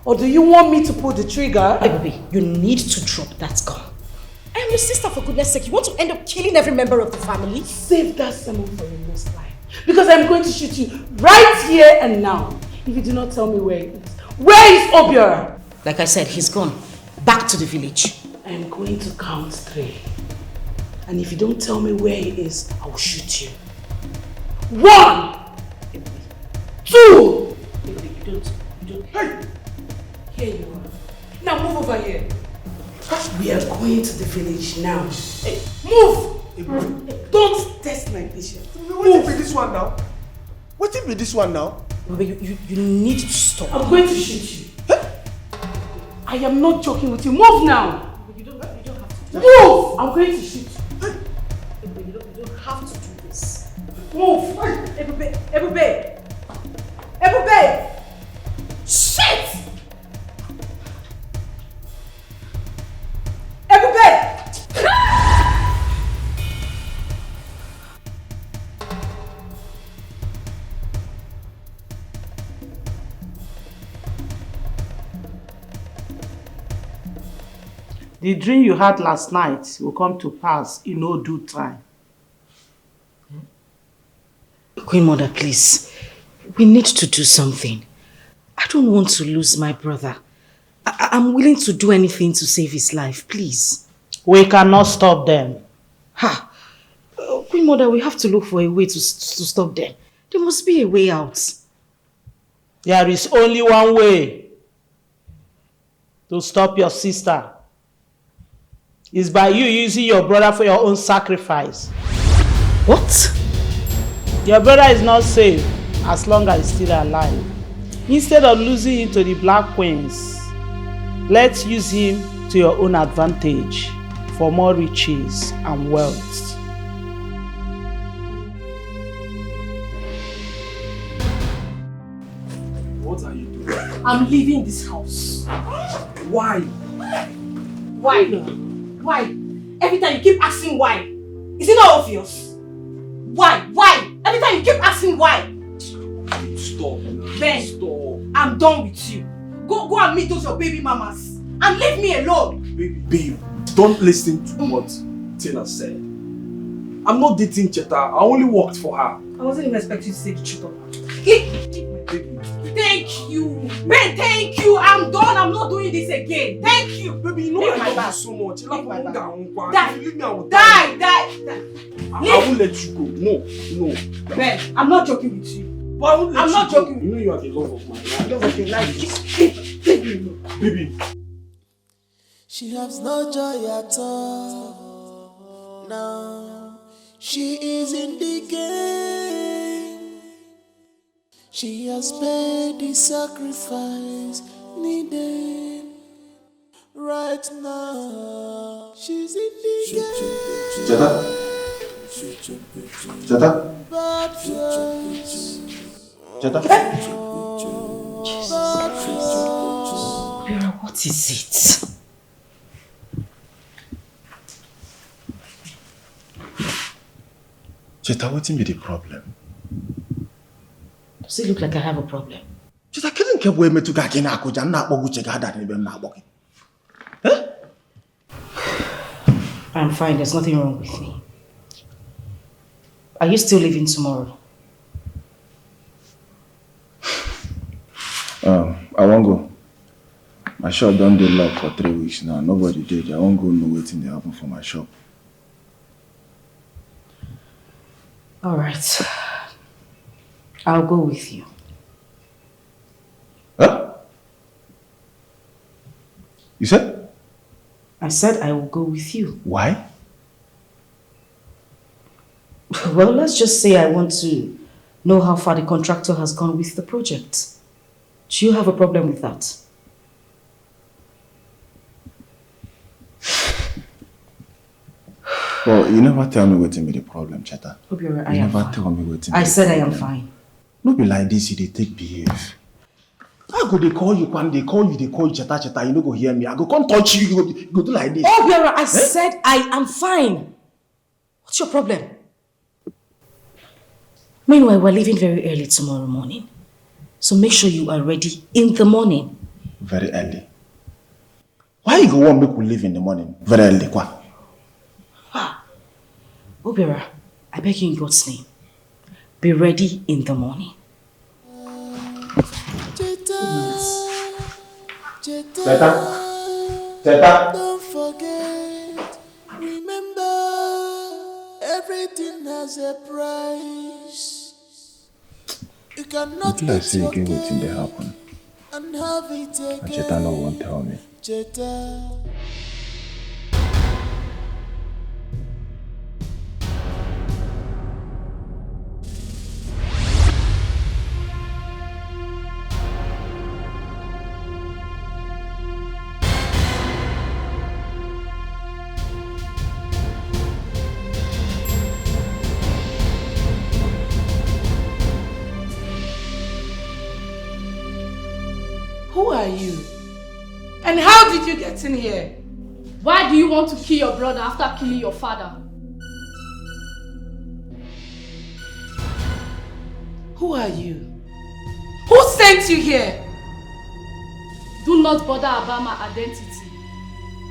S11: Or do you want me to pull the trigger?
S2: Ebube, you need to drop that gun. I am your sister, for goodness sake. You want to end up killing every member of the family?
S11: Save that sermon for your next life. Because I'm going to shoot you right here and now. If you do not tell me where he is. Where is Obiora?
S2: Like I said, he's gone. Back to the village.
S11: I am going to count 3. And if you don't tell me where he is, I will shoot you. 1! 2! You don't. Hey! Here you are. Now move over here. We are going to the village now. Hey, move! Don't test my patience.
S3: What if this one now? What if this one now?
S2: You need to stop.
S11: I'm going to shoot you. I am not joking with you. Move now. You don't have to. Move! I'm going to shoot you.
S2: You don't have to do this.
S11: Move! Ebube! Ebube! Shit! Ebube!
S22: The dream you had last night will come to pass in no due time.
S2: Queen Mother, please. We need to do something. I don't want to lose my brother. I'm willing to do anything to save his life, please.
S22: We cannot stop them.
S2: Ha! Queen Mother, we have to look for a way to stop them. There must be a way out.
S22: There is only one way to stop your sister. It's by you using your brother for your own sacrifice.
S2: What?
S22: Your brother is not safe as long as he's still alive. Instead of losing him to the Black Queens, let's use him to your own advantage for more riches and wealth.
S3: What are you doing?
S11: I'm leaving this house.
S3: Why?
S11: Why? Why? Every time you keep asking why. Is it not obvious? Why? Why? Every time you keep asking why.
S3: Stop.
S11: Ben,
S3: stop.
S11: I'm done with you. Go and meet those your baby mamas. And leave me alone.
S3: Babe, don't listen to what Tina said. I'm not dating Cheta. I only worked for her.
S11: I wasn't even expecting you to say the truth of that. Thank you. Ben, thank you. I'm done. I'm not doing this again. Thank you.
S3: Baby, you know I love you so much.
S11: Leave my bag.
S3: Die. Leave me, I will
S11: Die.
S3: I won't let you go. No.
S11: Ben, I'm not joking with you.
S3: But I won't let
S11: I'm
S3: you
S11: not
S3: go.
S11: joking.
S3: You know you are the love of my life.
S11: Love of your life. Just leave me alone.
S3: Baby.
S12: She has no joy at all. Now she is in the game. She has paid the sacrifice needed. Right now, she's in the game.
S5: Cheta, Cheta? Cheta?
S2: Jesus Christ. Vera, what is it?
S5: Cheta, what be the problem?
S2: Does it look like I have a problem?
S5: Cheta, can't keep waiting to get in a coach and not go check out that even not walking.
S2: I'm fine, there's nothing wrong with me. Are you still leaving tomorrow?
S5: I won't go. My shop done dey locked for 3 weeks now. Nobody did. I won't go no waiting they happen for my shop.
S2: Alright. I'll go with you.
S5: Huh? You said?
S2: I said I will go with you.
S5: Why?
S2: Well, let's just say I want to know how far the contractor has gone with the project. Do you have a problem with that?
S5: Well, you never tell me what be the problem, Cheta.
S2: Obiora,
S5: You never tell me what
S2: I said I am fine.
S5: No be like this, you dey take behave. I go, they call you, Cheta, you no go hear me. I go come touch you, you go do like this.
S2: Obiora, I said I am fine. What's your problem? Meanwhile, we're leaving very early tomorrow morning. So make sure you are ready in the morning.
S5: Very early. Why you go want make we leave in the morning? Very early, kwa?
S2: Obiora, I beg you in God's name. Be ready in the morning.
S5: Cheta.
S12: Don't forget, remember, everything has a price. You cannot
S5: Like say you get waiting they happen.
S12: and have it again.
S5: And Cheta no won't tell me.
S12: Cheta.
S11: Who are you? And how did you get in here?
S18: Why do you want to kill your brother after killing your father?
S11: Who are you? Who sent you here?
S18: Do not bother about my identity.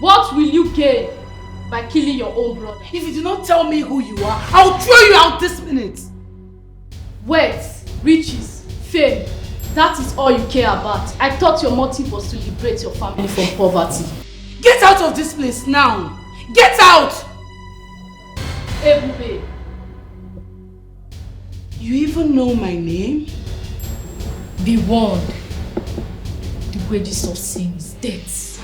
S18: What will you gain by killing your own brother?
S11: If you do not tell me who you are, I'll throw you out this minute.
S18: Wealth, riches, fame. That is all you care about. I thought your motive was to liberate your family from poverty.
S11: Get out of this place now! Get out!
S18: Ebube.
S11: You even know my name?
S18: Be warned. The wages of sin is death.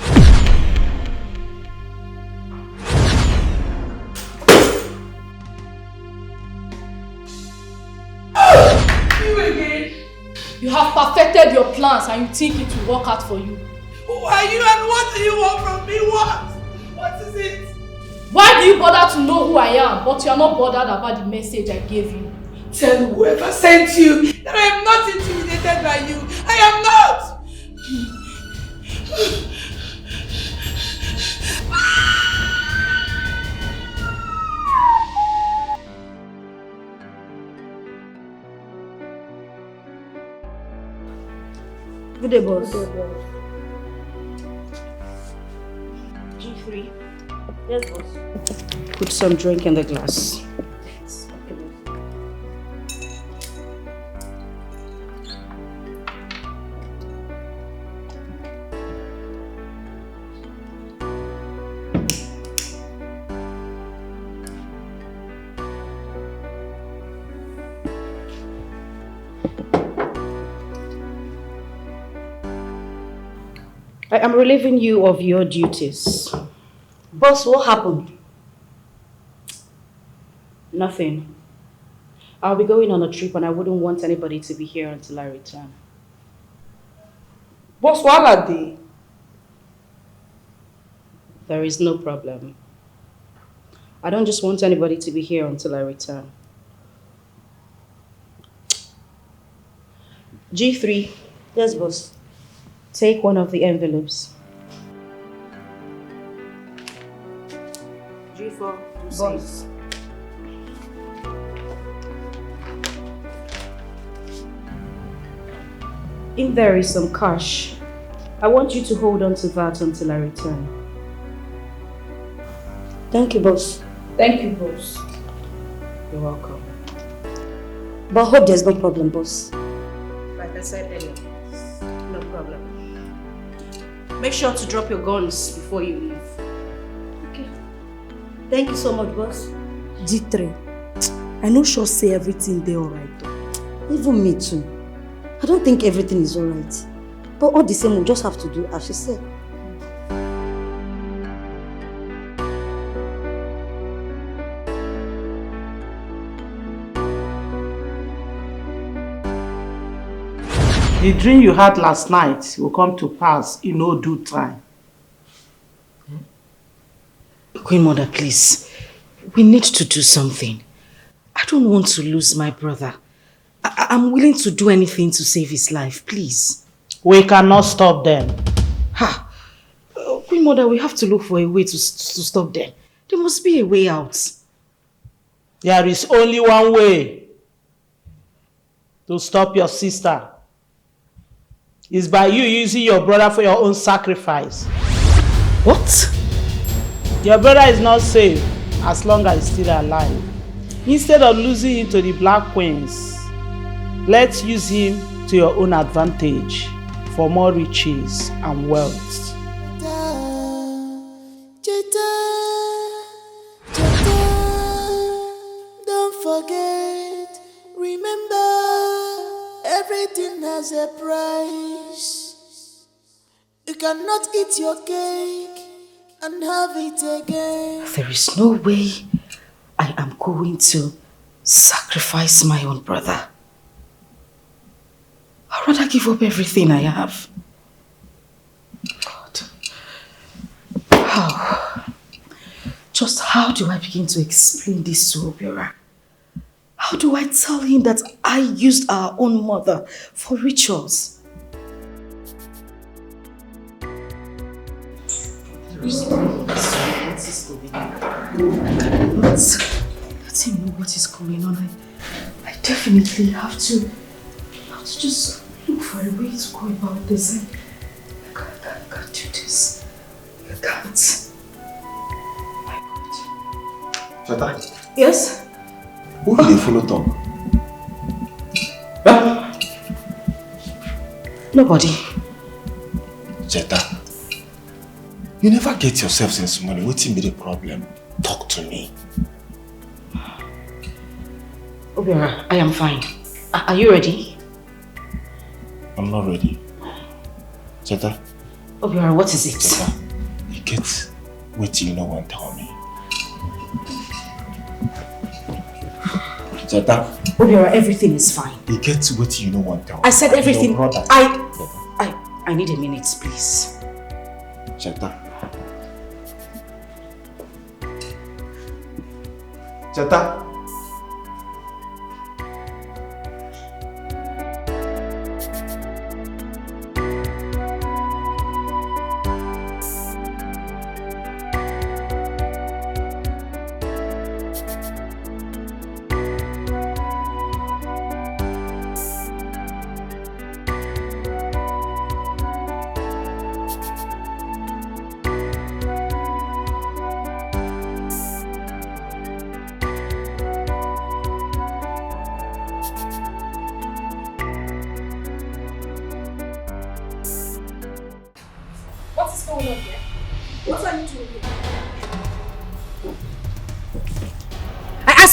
S11: You again?
S18: You have perfected your plans and you think it will work out for you.
S11: Who are you and what do you want from me? What? What is it?
S18: Why do you bother to know who I am, but you are not bothered about the message I gave you?
S11: Tell whoever sent you that I am not intimidated by you. I am not!
S2: Good day, boss. G3. Yes, boss. Put some drink in the glass. I am relieving you of your duties. Boss, what happened? Nothing. I'll be going on a trip and I wouldn't want anybody to be here until I return.
S11: Boss, what are they?
S2: There is no problem. I don't just want anybody to be here until I return. G3.
S15: Yes, boss.
S2: Take one of the envelopes.
S15: G4.
S2: Boss. In there is some cash. I want you to hold on to that until I return.
S15: Thank you, boss.
S2: Thank you, boss. You're welcome.
S15: But I hope there's no problem, boss.
S2: Like I said earlier, no problem. Make sure to drop your guns before you leave.
S15: Okay. Thank you so much, boss.
S11: G3, I know sure say everything there alright though.
S15: Even me too. I don't think everything is alright. But all the same, we just have to do as she said.
S22: The dream you had last night will come to pass in no due time.
S2: Queen Mother, please. We need to do something. I don't want to lose my brother. I'm willing to do anything to save his life, please.
S22: We cannot stop them.
S2: Ha! Queen Mother, we have to look for a way to stop them. There must be a way out.
S22: There is only one way to stop your sister. It's by you using your brother for your own sacrifice.
S2: What?
S22: Your brother is not safe as long as he's still alive. Instead of losing him to the Black Queens, let's use him to your own advantage for more riches and wealth.
S12: Don't forget, remember, everything has a price. You cannot eat your cake and have it again.
S2: There is no way I am going to sacrifice my own brother. I'd rather give up everything I have. God. Just how do I begin to explain this to Obiora? How do I tell him that I used our own mother for rituals? What is going on? I cannot let him know what is going on. I definitely have to just look for a way to go about this. I can't do this. I can't.
S5: Chata?
S2: Yes?
S5: Who did you follow Tom?
S2: Nobody.
S5: Cheta, you never get yourself since morning. What's be the problem? Talk to me.
S2: Obiora, I am fine. Are you ready?
S5: I'm not ready. Cheta?
S2: Obiora, what is it?
S5: Cheta, you get what you know and tell me. Cheta?
S2: Obiora, everything is fine.
S5: You get what you know and tell me.
S2: I said everything.
S5: Your brother.
S2: I need a minute, please.
S5: Cheta. Cheta.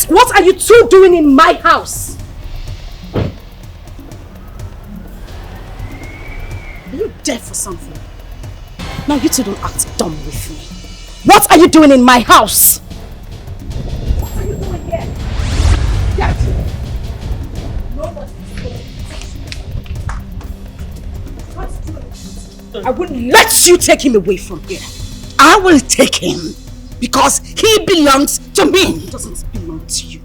S10: What are you two doing in my house? Are you deaf for something? Now you two don't act dumb with me. What are you doing in my house? What are you doing here? Get! Nobody's I wouldn't let you take him away from here. I will take him because he belongs to
S15: to me.
S2: It doesn't belong to you.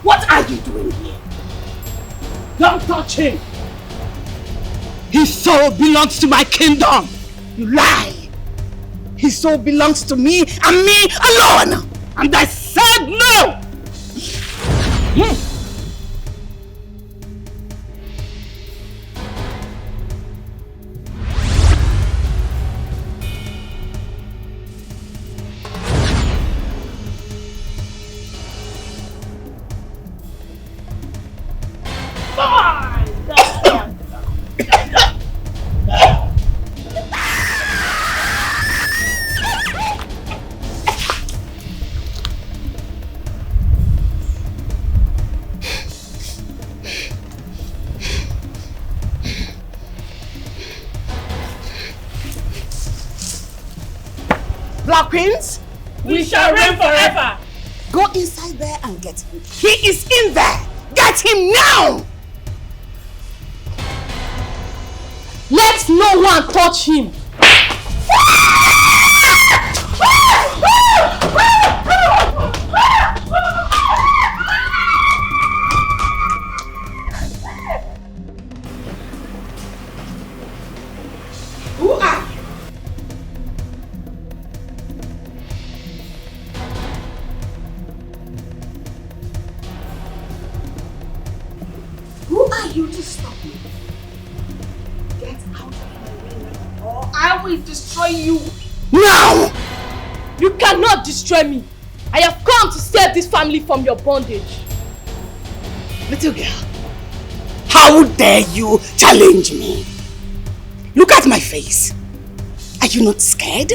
S15: What are you doing here?
S2: Don't touch him!
S15: His soul belongs to my kingdom! You lie! His soul belongs to me and me alone! And I said no! Black Queens,
S10: We shall reign forever.
S15: go inside there and get him. He is in there! Get him now!
S18: Let no one touch him.
S15: Who are you? Who are you to stop me? Get out of my way now, or I will destroy you.
S18: Now! You cannot destroy me. I have come to save this family from your bondage.
S15: Little girl, how dare you challenge me? Look at my face. Are you not scared?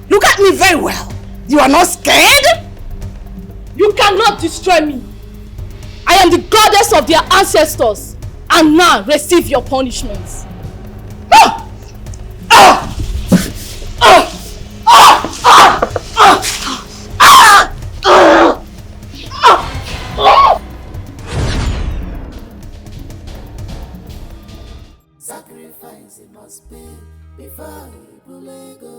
S15: Look at me very well. You are not scared?
S18: You cannot destroy me. I am the goddess of their ancestors, and now receive your punishments.
S12: Sacrifice it must be before you go.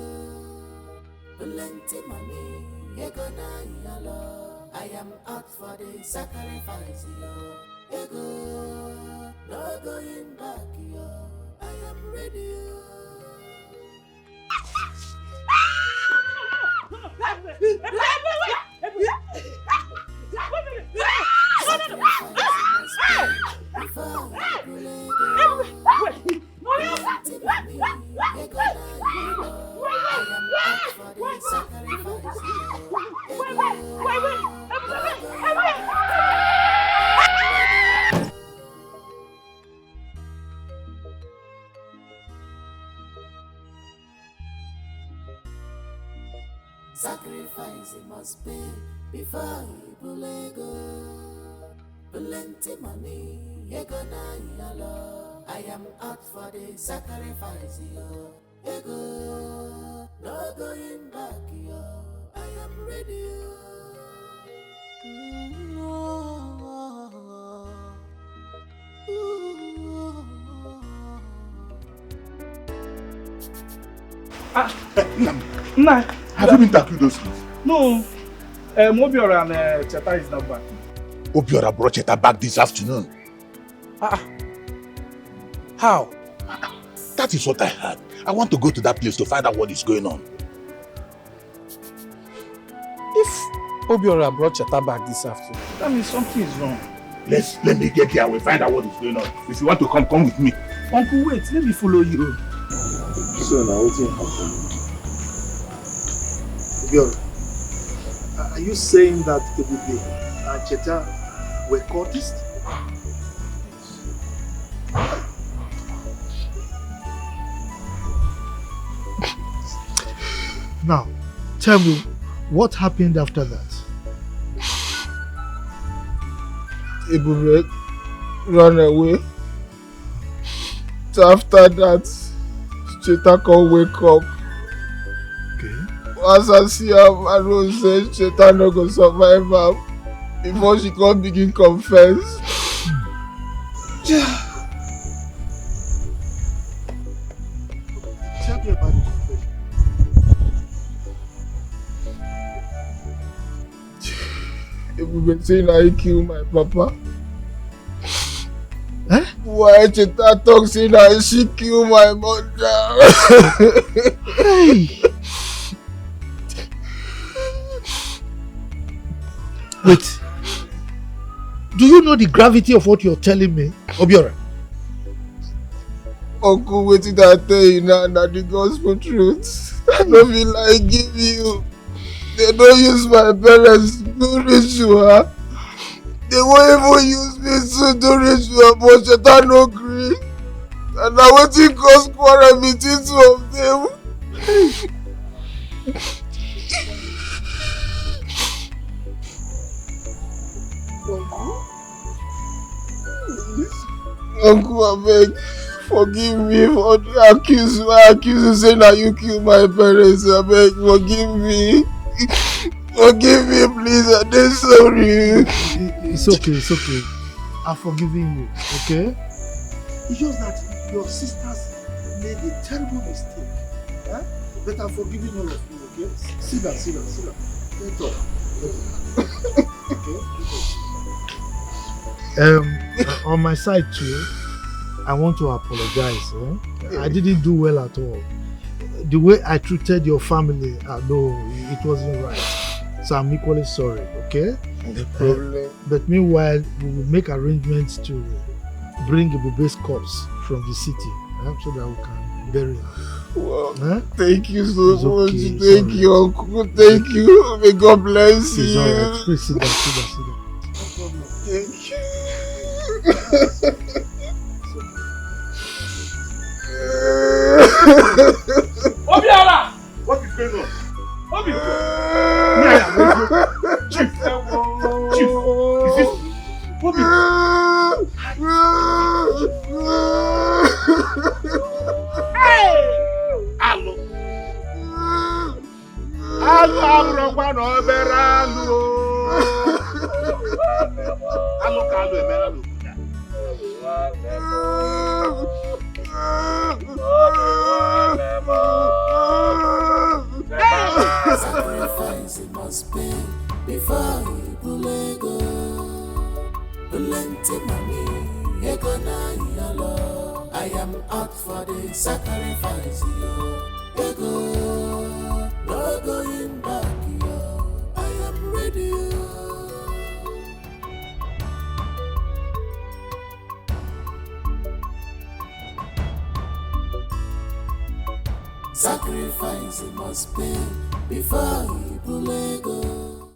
S12: Plenty money, you gonna yellow. I am out for the sacrifice, yo. Ego, no going back, yo. I am ready, sacrifice it must be before you go. Plenty money, you gonna yellow. I am out for the sacrifice, yo. Ego, no going back, yo. I am ready,
S3: Nah.
S5: Have you been tackling those things?
S3: No. Mobiora and Cheta is not back.
S5: Obiora brought Cheta back this afternoon.
S3: How?
S5: That is what I heard. I want to go to that place to find out what is going on.
S3: If Obiora brought Cheta back this afternoon, that means something is wrong.
S5: Let me get there and we'll find out what is going on. If you want to come with me.
S3: Uncle, wait, let me follow you.
S7: So now what's happening? Obiora, are you saying that Ebube and Cheta were cultists? Now, tell me, what happened after that?
S14: Ebube ran away. After that, Cheta can't wake up.
S7: Okay.
S3: As I see her, I know say Shaitan no go survive her before she come begin confess. Tell me about the confession. If we been saying I kill my papa.
S22: Eh?
S3: Why Cheta talk say that she kill my mother?
S22: Hey. Wait. Do you know the gravity of what you're telling me, Obiora?
S3: Uncle, what did I tell you now? That the gospel truth. I don't feel like give you. They don't use my parents to ritual. They won't even use me to do ritual, but Shaitan no gree. And now what you cause quarrel between two of them. Uncle, I beg, forgive me for the accuse you saying that you killed my parents. I beg, forgive me. Forgive me, please. I'm sorry.
S22: It's okay. I've forgiven you, okay?
S3: It's just that your sisters made a terrible mistake. Huh? But I'm forgiving all of you, okay? Sit down. Let's talk.
S22: Okay? On my side too, I want to apologize. I didn't do well at all. The way I treated your family, no, it wasn't right. So I'm equally sorry, okay?
S3: No problem.
S22: But meanwhile, we will make arrangements to bring Ibube's corpse from the city so that we can bury her.
S3: Well, thank you so much. Thank you, Uncle. Thank you. May God bless you.
S22: Alright. Please sit down.
S3: Thank you.
S7: Obiara! What is going on? Obi! Chief! Is this... Obi! Hey! Alo! Abụrụkwa na obere alụ! Alụ ka alụ emela n'obodo
S12: Sacrifice it must be before you pull go. Plenty money, ego na yalo. I am out for the sacrifice, ego. No going back, yo. I am ready. Sacrifice it must be before you pull go.